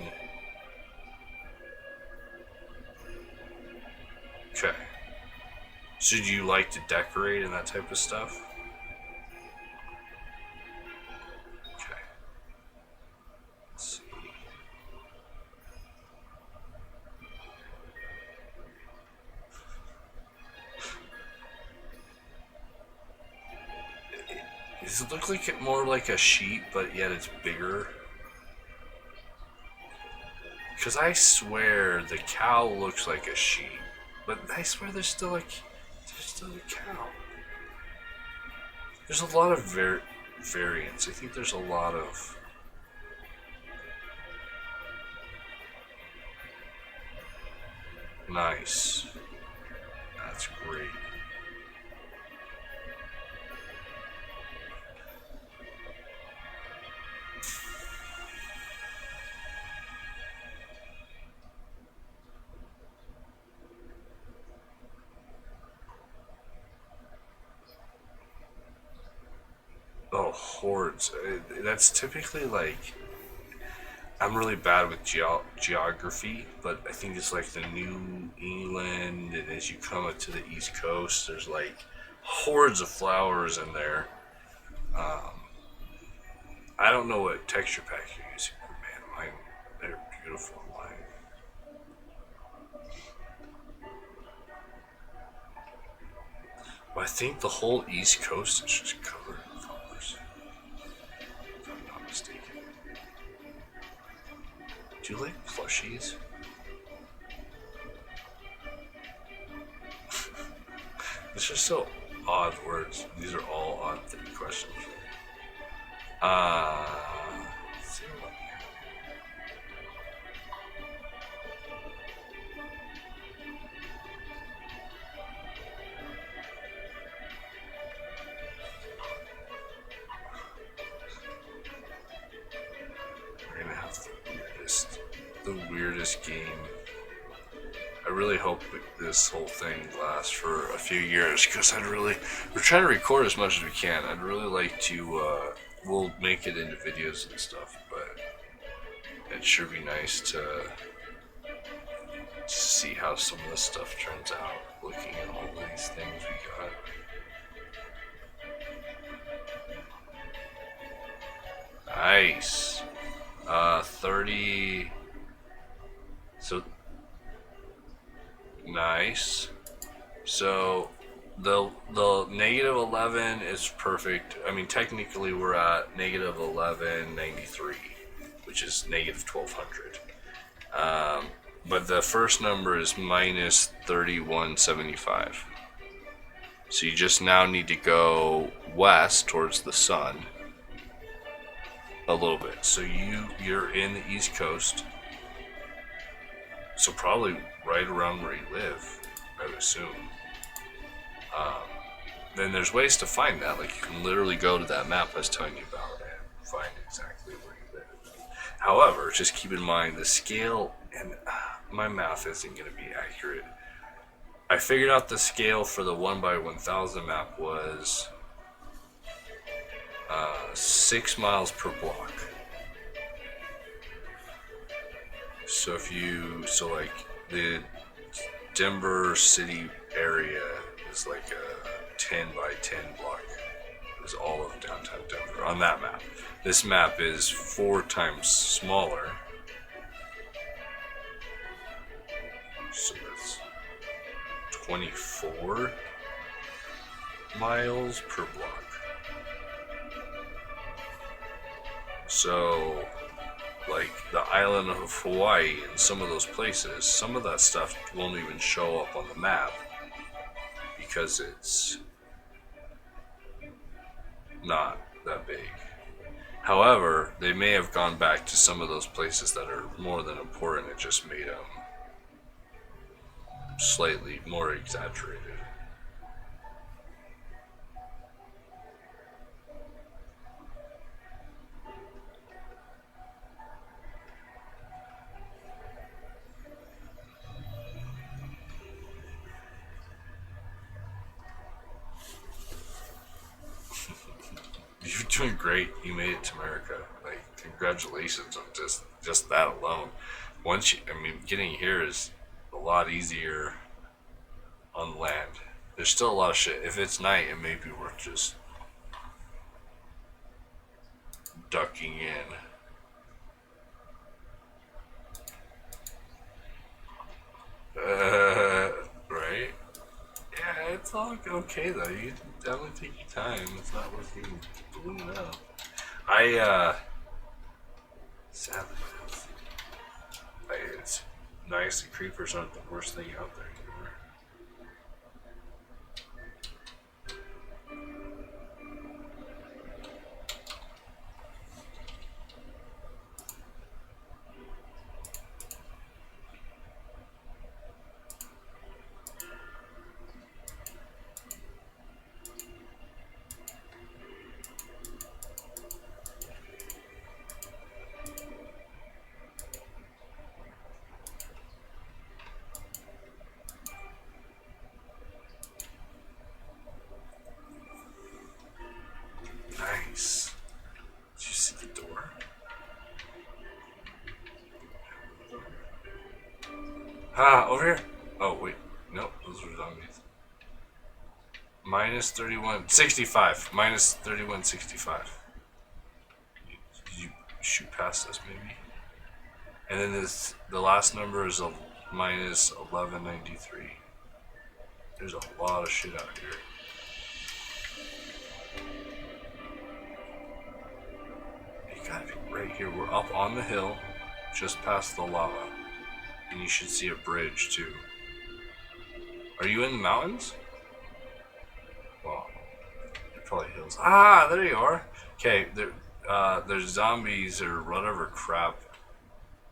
okay. So do you like to decorate and that type of stuff? Okay. Let's see. Does it look like it more like a sheep, but yet it's bigger? Because I swear the cow looks like a sheep, but I swear there's still a cow. There's a lot of variants. I think there's a lot of. Nice. That's cool. Oh, hordes. That's typically like, I'm really bad with geography, but I think it's like the New England, and as you come up to the East Coast, there's like hordes of flowers in there. I don't know what texture pack you're using, but man, mine, they're beautiful. Mine. Well, I think the whole East Coast is just covered in flowers, if I'm not mistaken. Do you like plushies? It's just so odd words. These are all odd questions. Let's see what we have. We're gonna have the weirdest game. I really hope this whole thing lasts for a few years, because we're trying to record as much as we can. I'd really like to, we'll make it into videos and stuff, but it sure be nice to see how some of this stuff turns out, looking at all these things we got. Nice. 30. So, nice. So, the negative 11 is perfect. I mean, technically we're at negative 1193, which is negative 1200. But the first number is minus 3175. So you just now need to go west towards the sun a little bit. So you're in the East Coast. So probably right around where you live, I would assume. Then there's ways to find that. Like, you can literally go to that map I was telling you about and find exactly where you live. However, just keep in mind the scale, and my math isn't going to be accurate. I figured out the scale for the 1x1000 map was 6 miles per block. So like the Denver city area is like a 10x10 block. Is all of downtown Denver on that map. This map is 4 times smaller. So that's 24 miles per block. So, like the island of Hawaii and some of those places, some of that stuff won't even show up on the map because it's not that big. However, they may have gone back to some of those places that are more than important and just made them slightly more exaggerated. You're doing great. You made it to America. Like, congratulations on just that alone. Getting here is a lot easier on land. There's still a lot of shit. If it's night, it may be worth just ducking in. Right? Yeah, it's all okay though. You definitely take your time. It's not worth getting blown up. Sadly, it's nice. The creepers aren't the worst thing out there anymore. Ah, over here. Oh, wait. Nope, those were zombies. Minus 3165. Minus 3165. You shoot past us, maybe? And then the last number is a minus 1193. There's a lot of shit out here. You gotta be right here. We're up on the hill, just past the lava. And you should see a bridge, too. Are you in the mountains? Well, they're probably hills. Ah, there you are. Okay, there's zombies or whatever crap.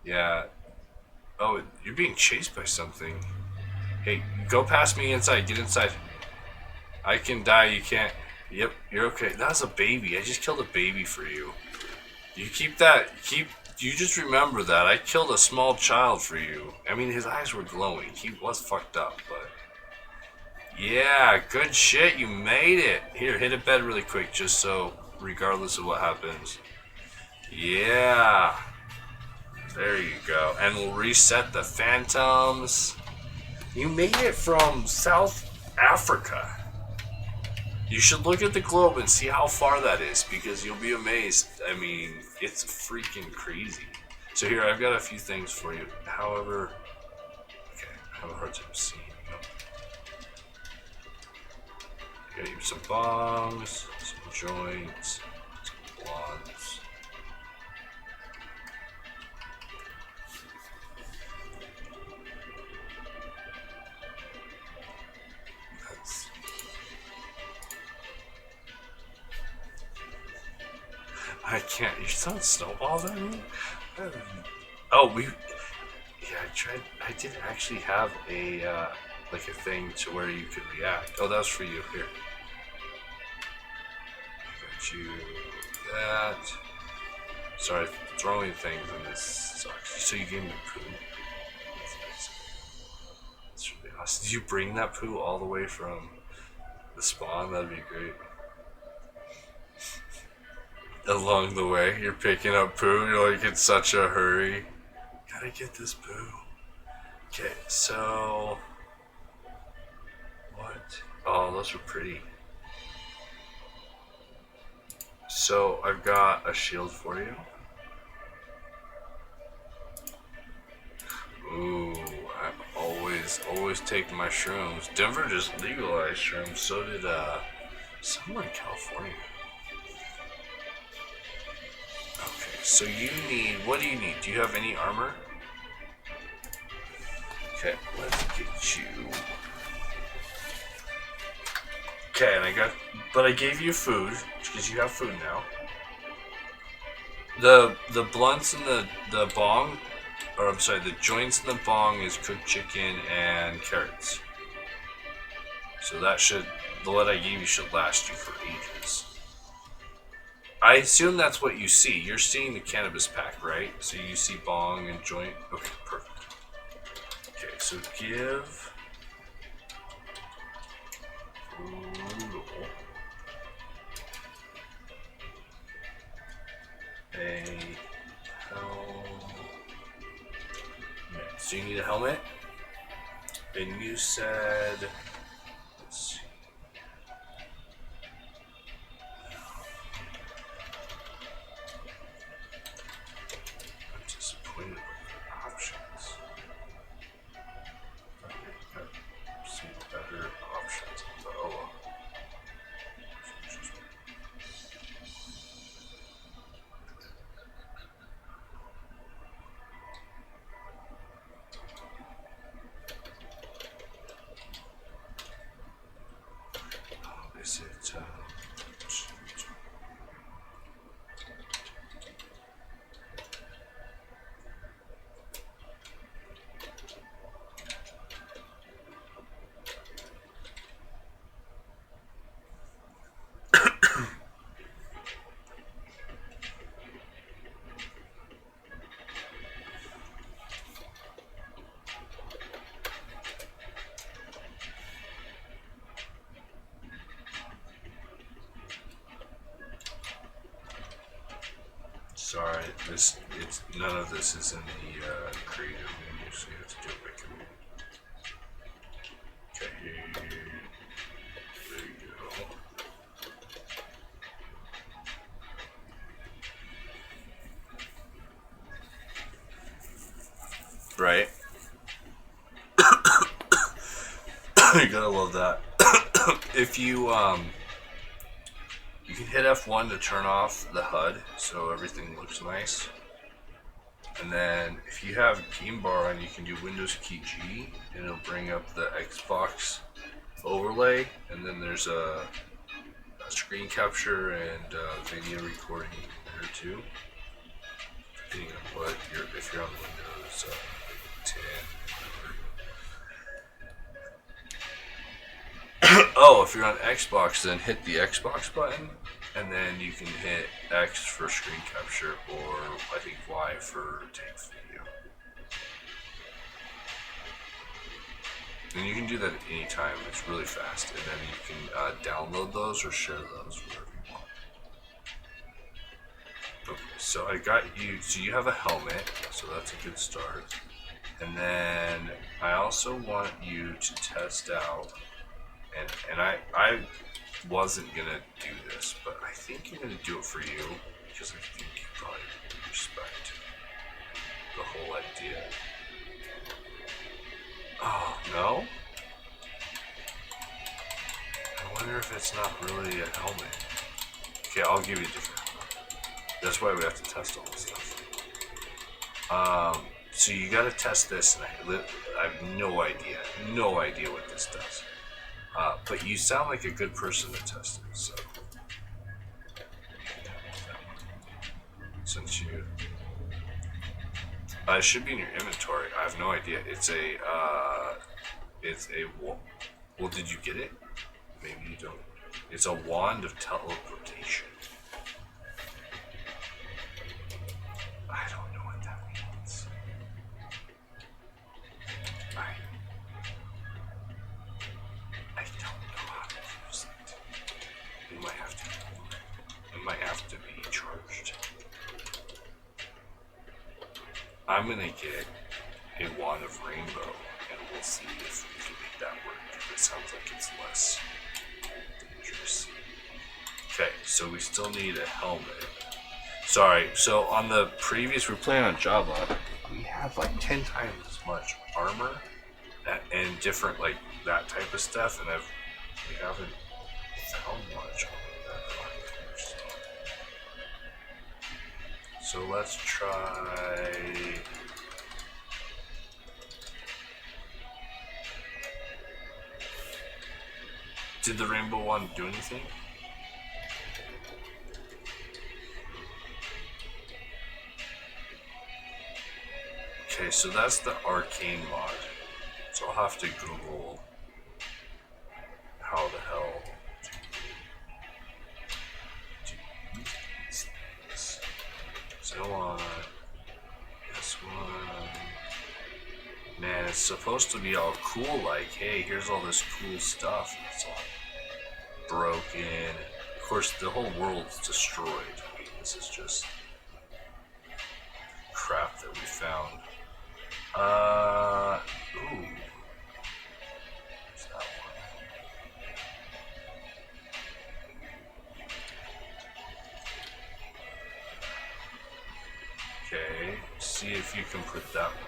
Yeah. Oh, you're being chased by something. Hey, go past me inside. Get inside. I can die. You can't. Yep, you're okay. That was a baby. I just killed a baby for you. You keep that. You just remember that. I killed a small child for you. I mean, his eyes were glowing. He was fucked up, but... Yeah, good shit. You made it. Here, hit a bed really quick, just so, regardless of what happens. Yeah. There you go. And we'll reset the phantoms. You made it from South Africa. You should look at the globe and see how far that is, because you'll be amazed. I mean, it's freaking crazy. So here, I've got a few things for you. However, okay, I have a hard time seeing. Got you some bongs, some joints, some blunts. I can't. You're throwing snowballs at me? Oh, yeah, I tried. I did actually have a, like a thing to where you could react. Oh, that's for you. Here. I got you that. Sorry, throwing things in this sucks. So you gave me poo. That's nice. That's really awesome. Did you bring that poo all the way from the spawn? That'd be great. Along the way, you're picking up poo. You're like in such a hurry. Gotta get this poo. Okay, so what? Oh, those are pretty. So I've got a shield for you. Ooh, I always take my shrooms. Denver just legalized shrooms. So did somewhere in California. Okay, so you need, what do you need? Do you have any armor? Okay, let's get you. Okay, and but I gave you food, because you have food now. The blunts and the bong, or I'm sorry, the joints in the bong is cooked chicken and carrots. So that should, what I gave you should last you for ages. I assume that's what you see. You're seeing the cannabis pack, right? So you see bong and joint. Okay, perfect. Okay, so give a helmet. So you need a helmet? And you said, let's see. I'm disappointed with the options. I've seen better options, but oh well. Is it, sorry, it's none of this is in the creative menu, so you have to do it by command. right? You gotta love that. If you you can hit F1 to turn off the HUD so everything looks nice. And then if you have Game Bar on, you can do Windows key G and it'll bring up the Xbox overlay, and then there's a screen capture and video recording there too. Depending on what if you're on Windows 10. Oh, if you're on Xbox, then hit the Xbox button, and then you can hit X for screen capture, or I think Y for tape video. And you can do that at any time. It's really fast, and then you can download those or share those wherever you want. Okay, so I got you. So you have a helmet, so that's a good start. And then I also want you to test out. And I wasn't gonna do this, but I think I'm gonna do it for you because I think you probably respect the whole idea. Oh no? I wonder if it's not really a helmet. Okay, I'll give you a different helmet. That's why we have to test all this stuff. So you gotta test this, and I have no idea what this does. But you sound like a good person to test it, so. Since you. It should be in your inventory. I have no idea. It's a. Well, did you get it? Maybe you don't. It's a wand of teleportation. I don't know what that means. I don't know how to use it. It might have to be charged. I'm gonna get a wand of rainbow, and we'll see if we can make that work. It sounds like it's less dangerous. Okay, so we still need a helmet. Sorry, so on the previous, we're playing on Java. We have like 10 times as much armor and different like that type of stuff, and we haven't found much on that. So let's try. Did the rainbow one do anything? Okay, so that's the arcane mod. So I'll have to Google how the hell to use these things. So I want this one. Man, it's supposed to be all cool, like, hey, here's all this cool stuff. And it's all broken. Of course, the whole world's destroyed. I mean, this is just crap that we found. Ooh. What's that one? Okay, see if you can put that one on.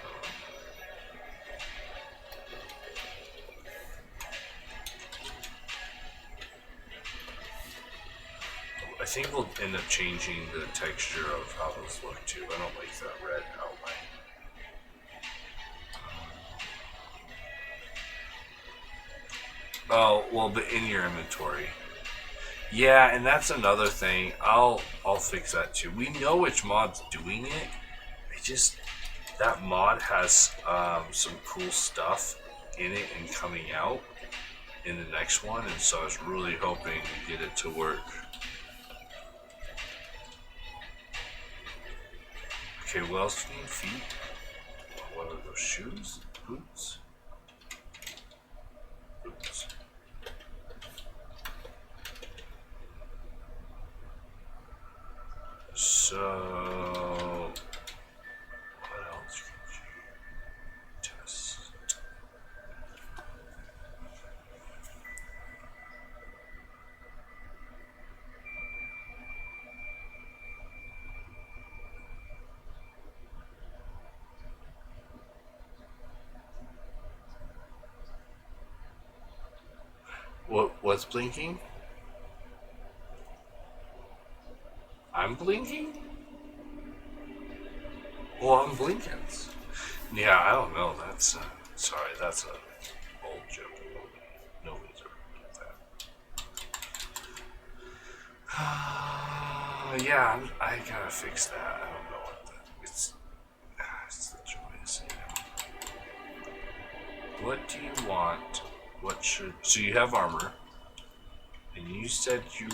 I think we'll end up changing the texture of how those look too. I don't like that red outline. Oh, well, but in your inventory. Yeah, and that's another thing. I'll fix that too. We know which mod's doing it. That mod has some cool stuff in it and coming out in the next one, and so I was really hoping to get it to work. Okay, what else do you need? Feet? What are those? Shoes? Boots? Boots. So, what else could you test? What's blinking? I'm blinking? Well, I'm blinking. Yeah, I don't know. That's sorry. That's a old joke. Nobody's ever done that. Yeah, I gotta fix that. I don't know what that. It's the joyous. What do you want? What should? So you have armor, and you said you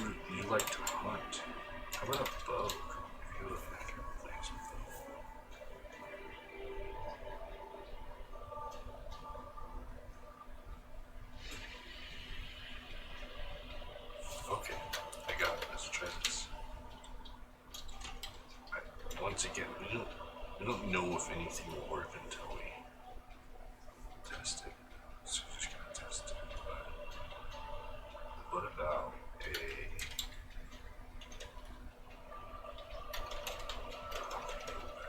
like to hunt. How about a bow? If you look back at things. Okay, I got it. Let's try this. Once again, we don't know if anything will work until we test it. So we're just gonna test it. But what about a?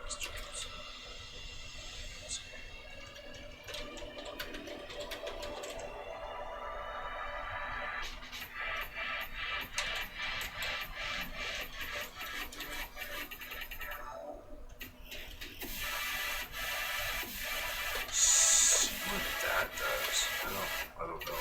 Bastards. Let's see. See what that does. I don't know.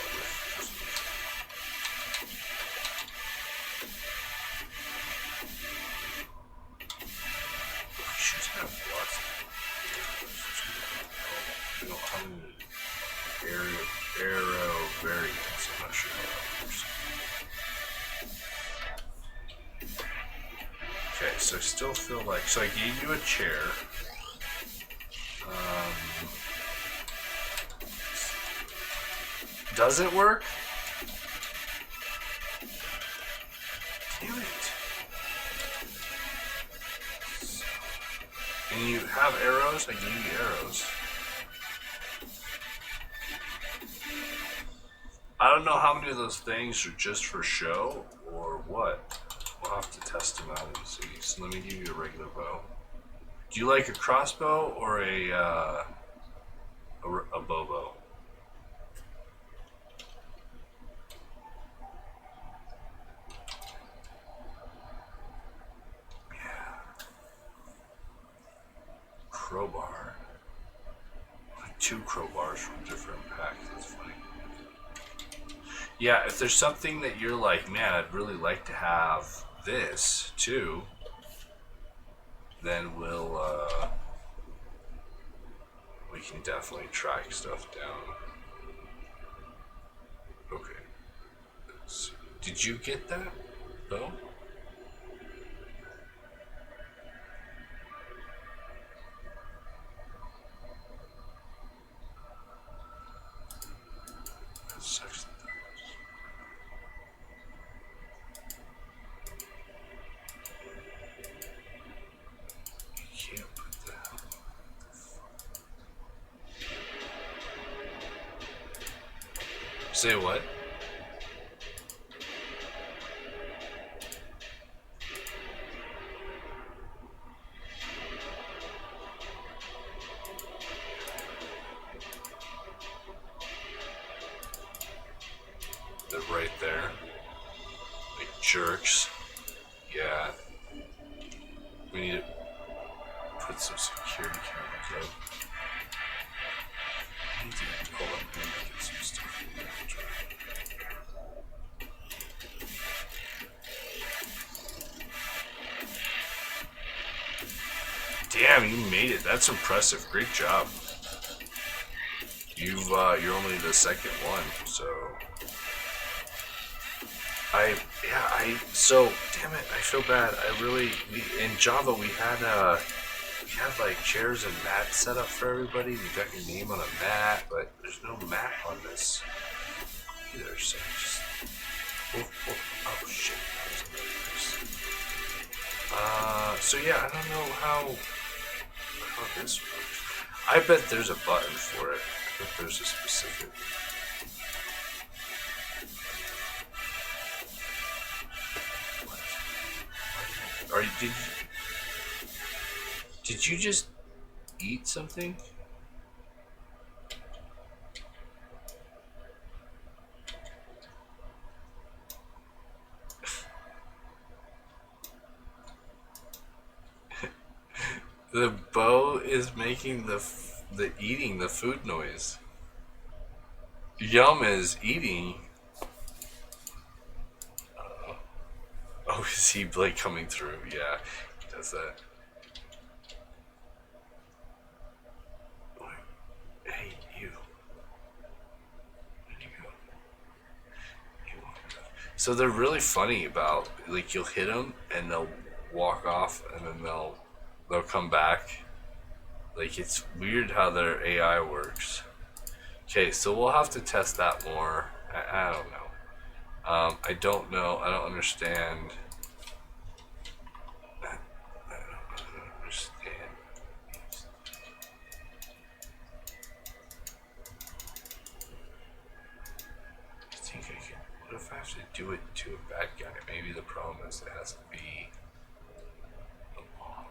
We should have lots of we don't have any arrow variants. I'm not sure how that works. Okay, so I still feel like I gave you a chair. Does it work? Damn it. And you have arrows? I gave you arrows. I don't know how many of those things are just for show or what. We'll have to test them out and see. So let me give you a regular bow. Do you like a crossbow or a bow? Crowbar. Like 2 crowbars from different packs. That's funny. Yeah, if there's something that you're like, man, I'd really like to have this too, then we can definitely track stuff down. Okay. Did you get that? No? That sucks. You can't put that. Say what? They're right there. Like jerks. Yeah. We need to put some security cameras up. I need to pull up and get some stuff. Damn, you made it. That's impressive. Great job. You're only the second one, so damn it, I feel bad. In Java we had like chairs and mats set up for everybody. You got your name on a mat, but there's no mat on this either, so just oh shit. So yeah, I don't know how this works. I bet there's a button for it. I bet there's a specific. Did you just eat something? The bow is making the eating the food noise. Yum is eating. Oh, is he like coming through? Yeah, he does that. Hey, you. Where'd you go? You won't go. So they're really funny about like you'll hit them and they'll walk off and then they'll come back. Like it's weird how their AI works. Okay, so we'll have to test that more. I don't know. I don't know. I don't understand. I don't understand. I think I can. What if I have to do it to a bad guy? Maybe the problem is it has to be a mob.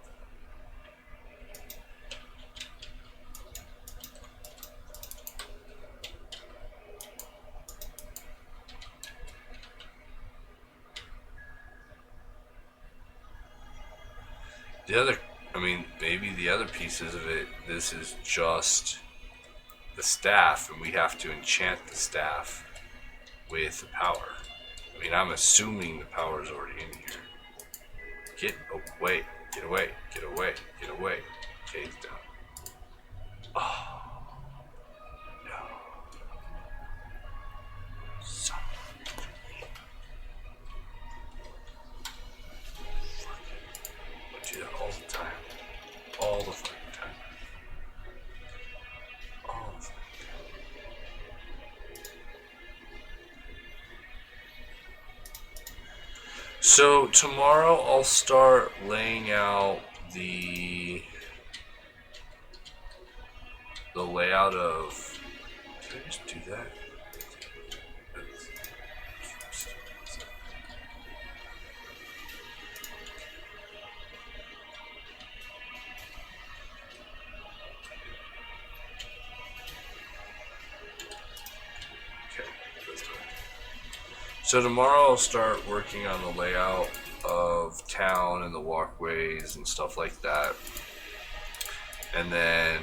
The other, I mean, maybe the other pieces of it, this is just the staff, and we have to enchant the staff with the power. I mean, I'm assuming the power is already in here. Get away, get away, get away, get away. Okay, he's down. Oh, no. Son of a- I do that all the time. All the fucking time. All the fucking time. So tomorrow I'll start laying out the layout of. Did I just do that? Okay, that's good. So tomorrow I'll start working on the layout of town and the walkways and stuff like that. And then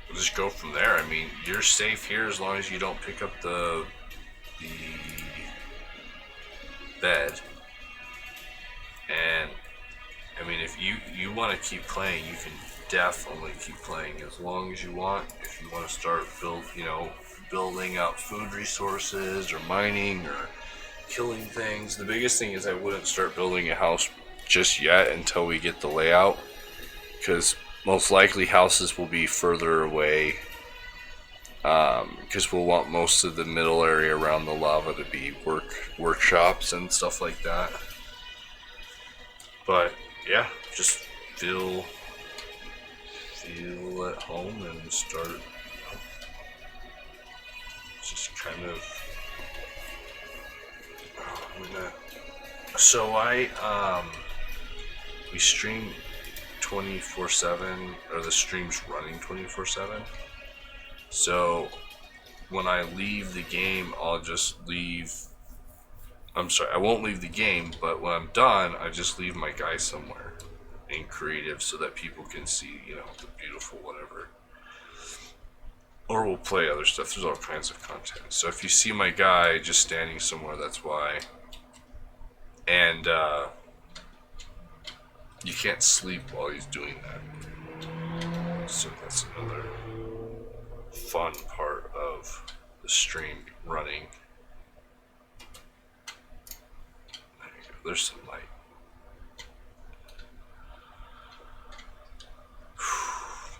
we'll just go from there. I mean, you're safe here as long as you don't pick up the bed. And I mean, if you want to keep playing, you can definitely keep playing as long as you want. If you want to start building out food resources or mining or killing things, the biggest thing is I wouldn't start building a house just yet until we get the layout, because most likely houses will be further away, because we'll want most of the middle area around the lava to be workshops and stuff like that. But yeah, just feel at home and start just kind of. So we stream 24/7, or the stream's running 24/7. So when I leave the game, I'll just leave. I'm sorry, I won't leave the game, but when I'm done, I just leave my guy somewhere in creative so that people can see, the beautiful whatever. Or we'll play other stuff. There's all kinds of content. So if you see my guy just standing somewhere, that's why. And you can't sleep while he's doing that. So that's another fun part of the stream running. There you go. There's some light.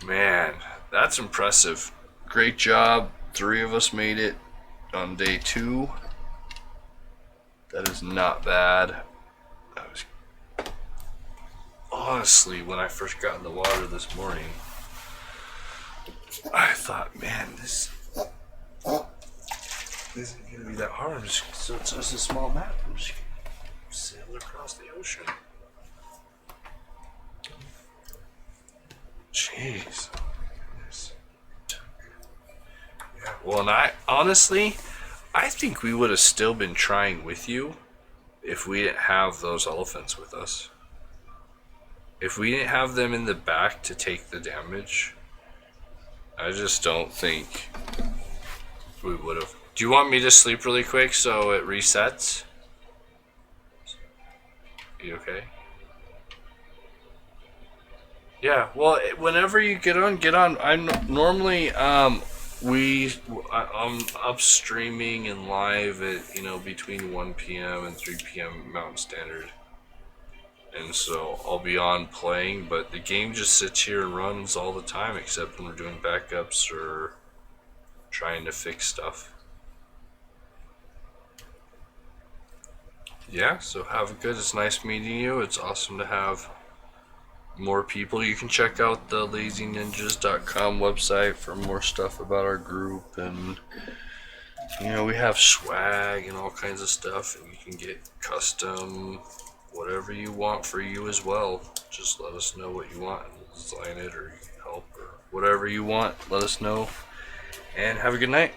Man, that's impressive. Great job. 3 of us made it on day 2. That is not bad. Honestly, when I first got in the water this morning, I thought, man, this isn't going to be that hard. So it's just a small map. I'm just going to sail across the ocean. Jeez. Yeah, well, and I think we would have still been trying with you if we didn't have those elephants with us. If we didn't have them in the back to take the damage, I just don't think we would have. Do you want me to sleep really quick so it resets? You okay? Yeah, well, whenever you get on, get on. I'm normally, I'm up streaming and live at, between 1 p.m. and 3 p.m. Mountain Standard. And so I'll be on playing, but the game just sits here and runs all the time except when we're doing backups or trying to fix stuff. Yeah, so have a good. It's nice meeting you. It's awesome to have more people. You can check out the lazyninjas.com website for more stuff about our group, and we have swag and all kinds of stuff, and you can get custom whatever you want for you as well. Just let us know what you want and we'll design it, or you can help, or whatever you want. Let us know, and have a good night.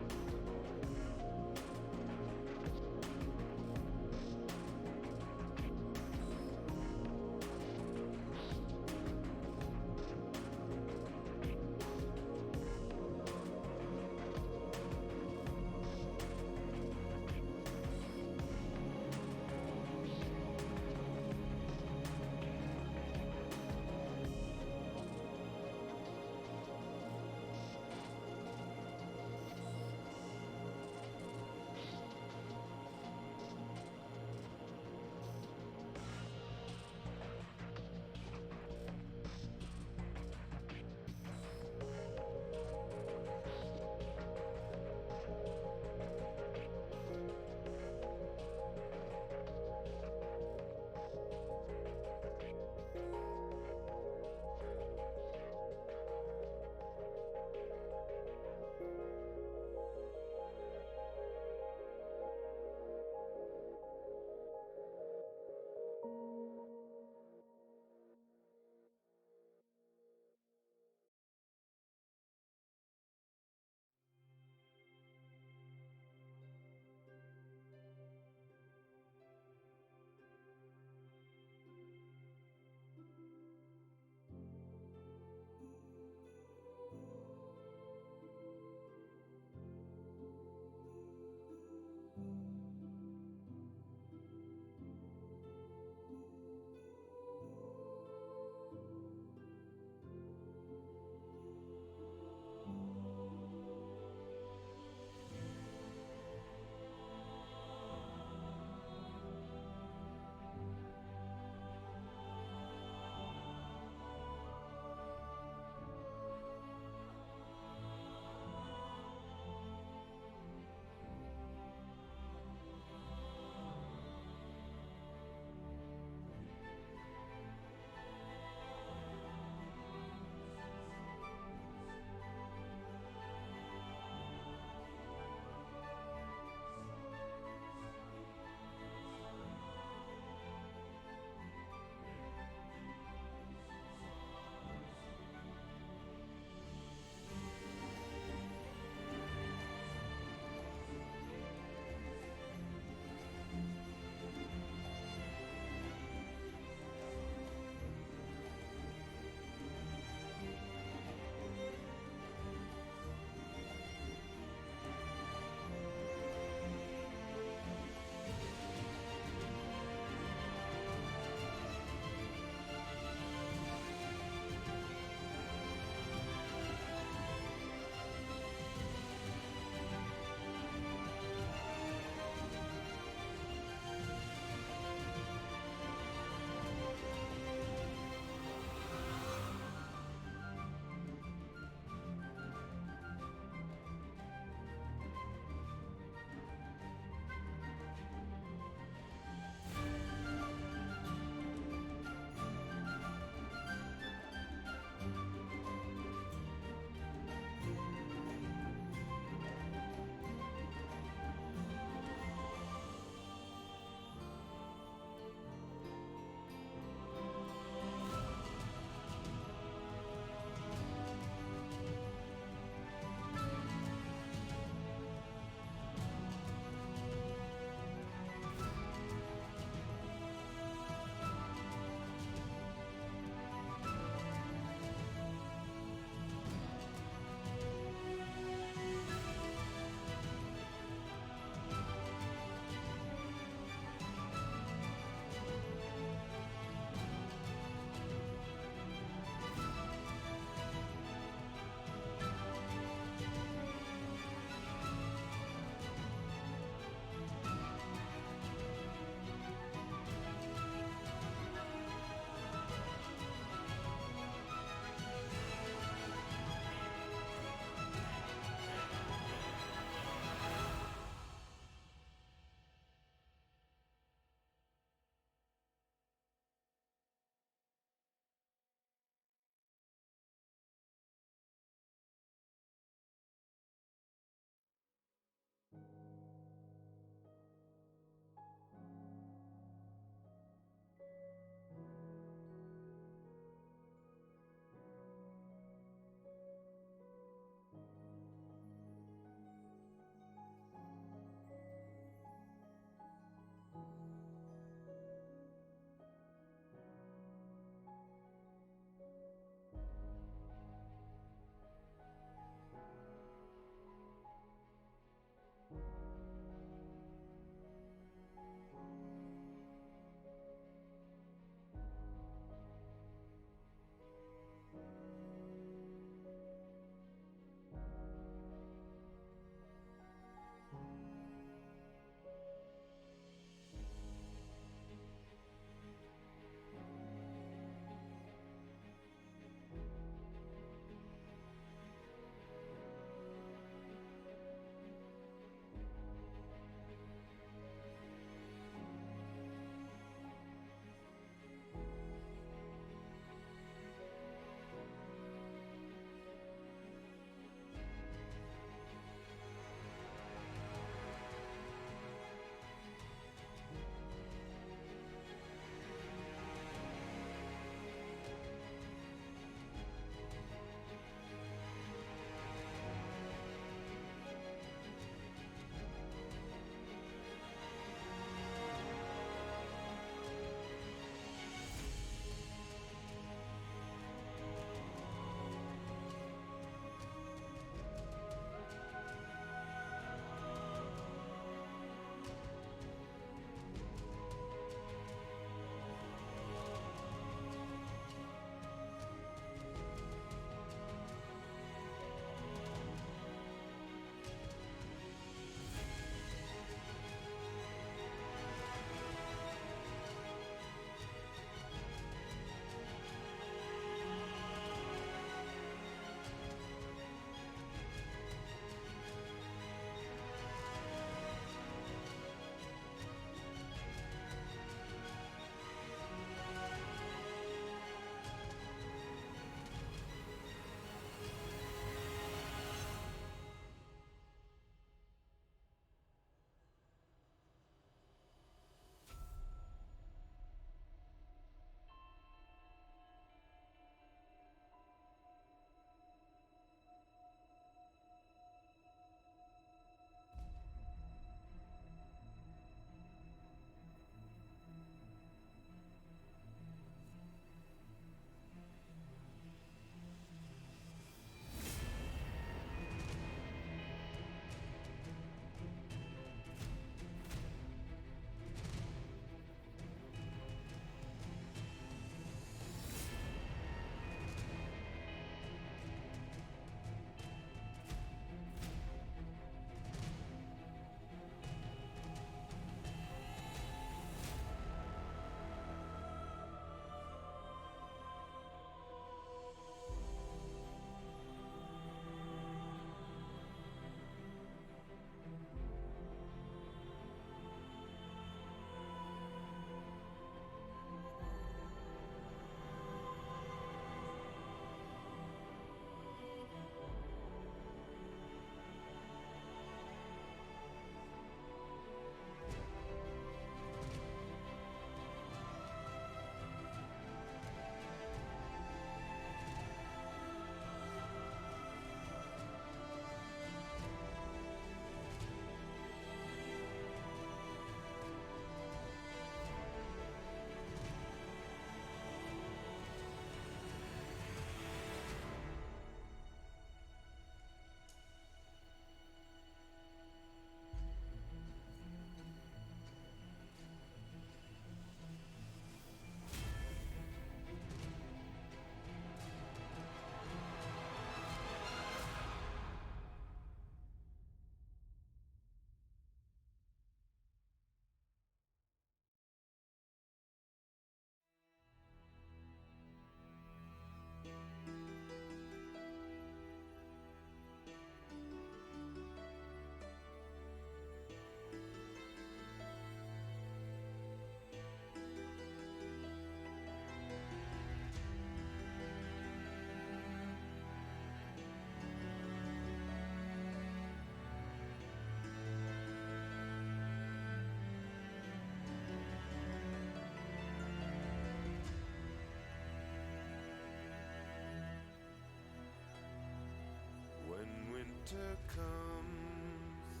winter comes,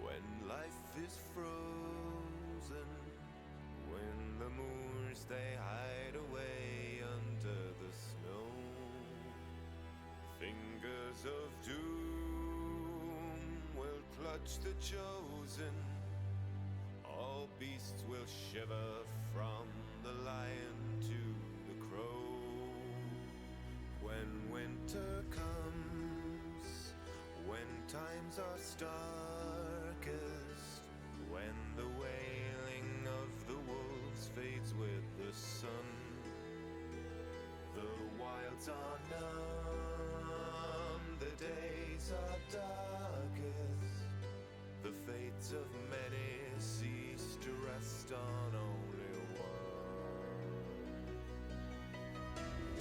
when life is frozen, when the moors they hide away under the snow, fingers of doom will clutch the chosen. All beasts will shiver from the lion to the crow. When winter comes, when times are starkest, when the wailing of the wolves fades with the sun, the wilds are numb, the days are darkest, the fates of many cease to rest on only one.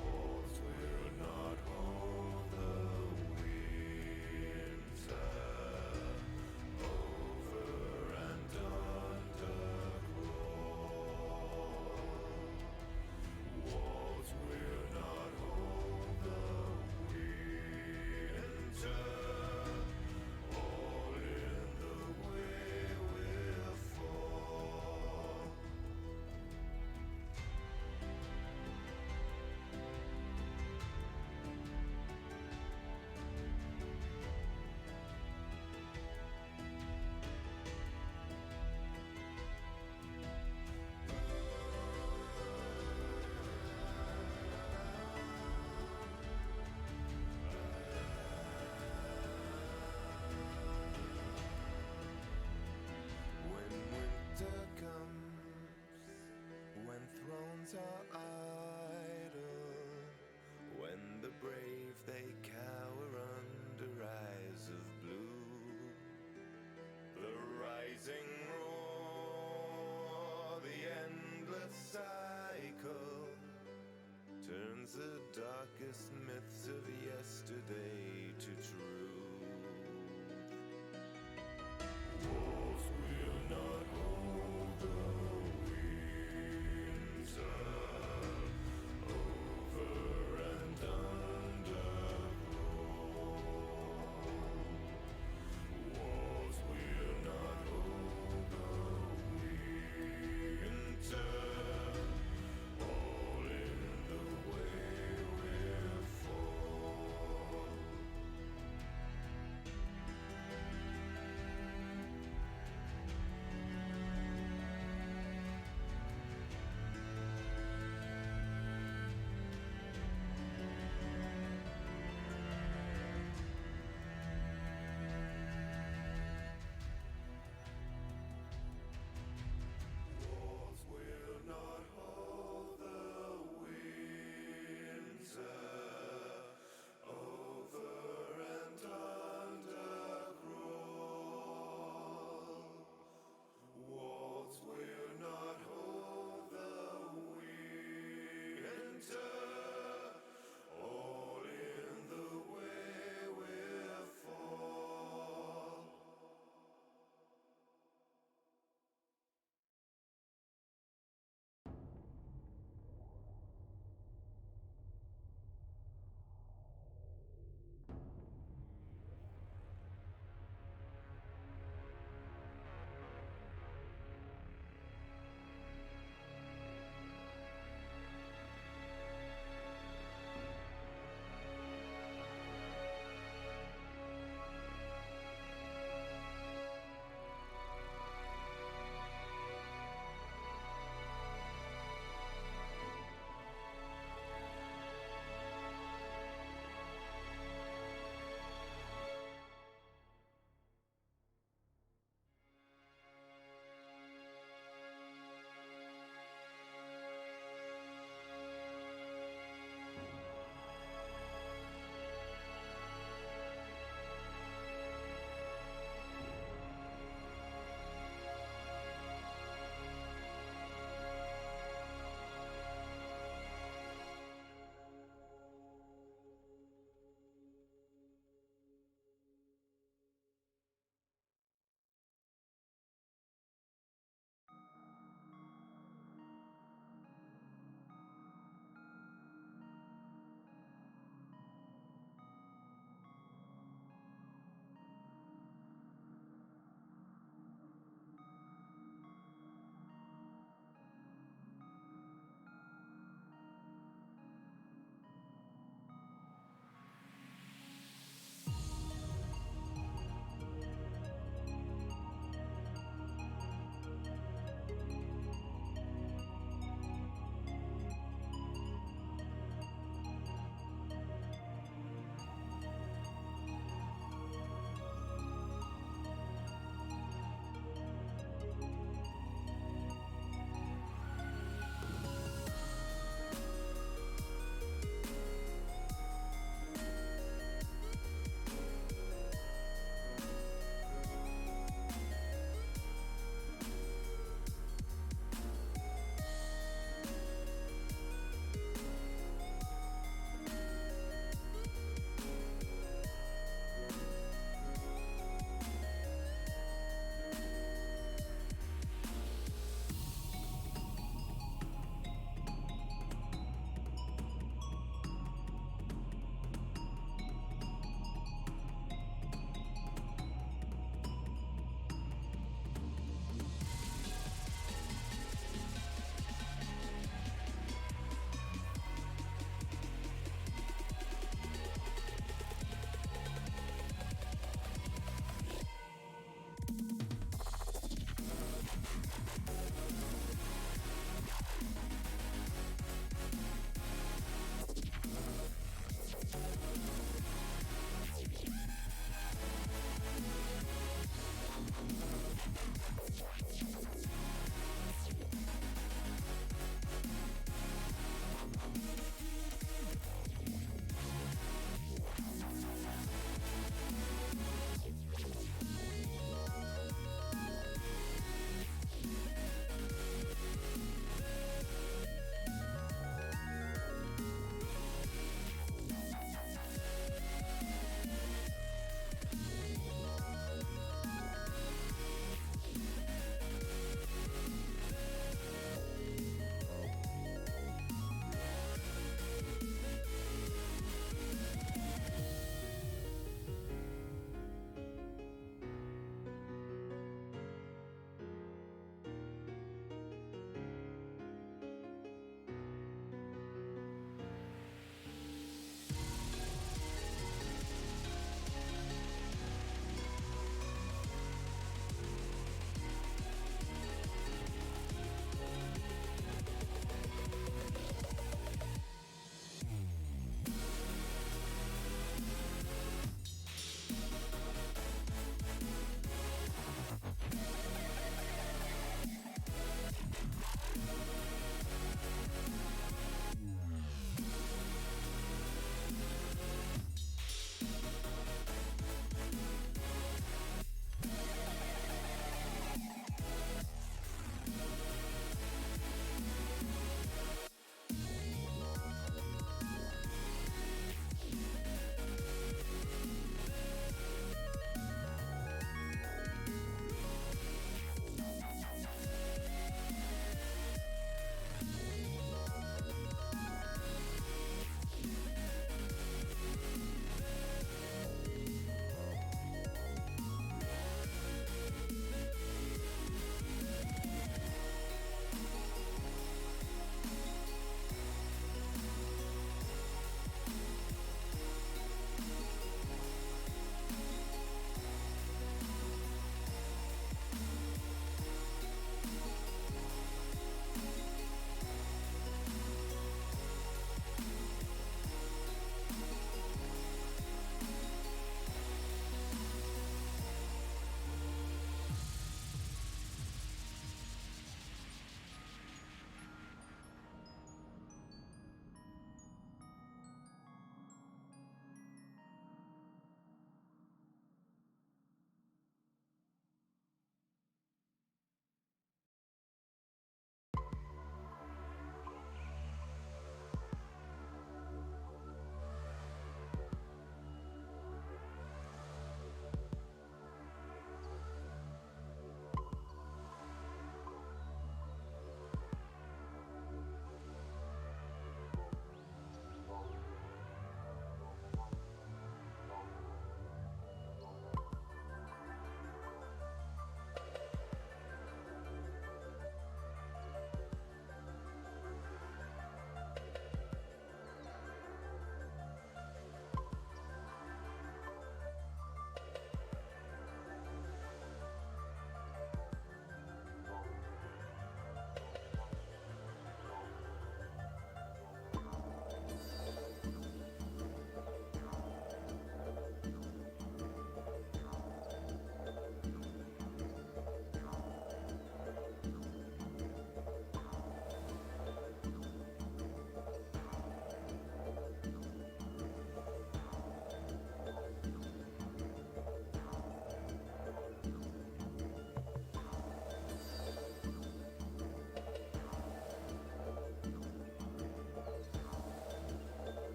Walls will not hold the winter, over and under crawl. Walls will not hold the winter. All in the way will fall. When winter comes, when thrones are idle, when the brave they cower under eyes of blue, the rising roar, the endless cycle, turns the darkest myths of yesterday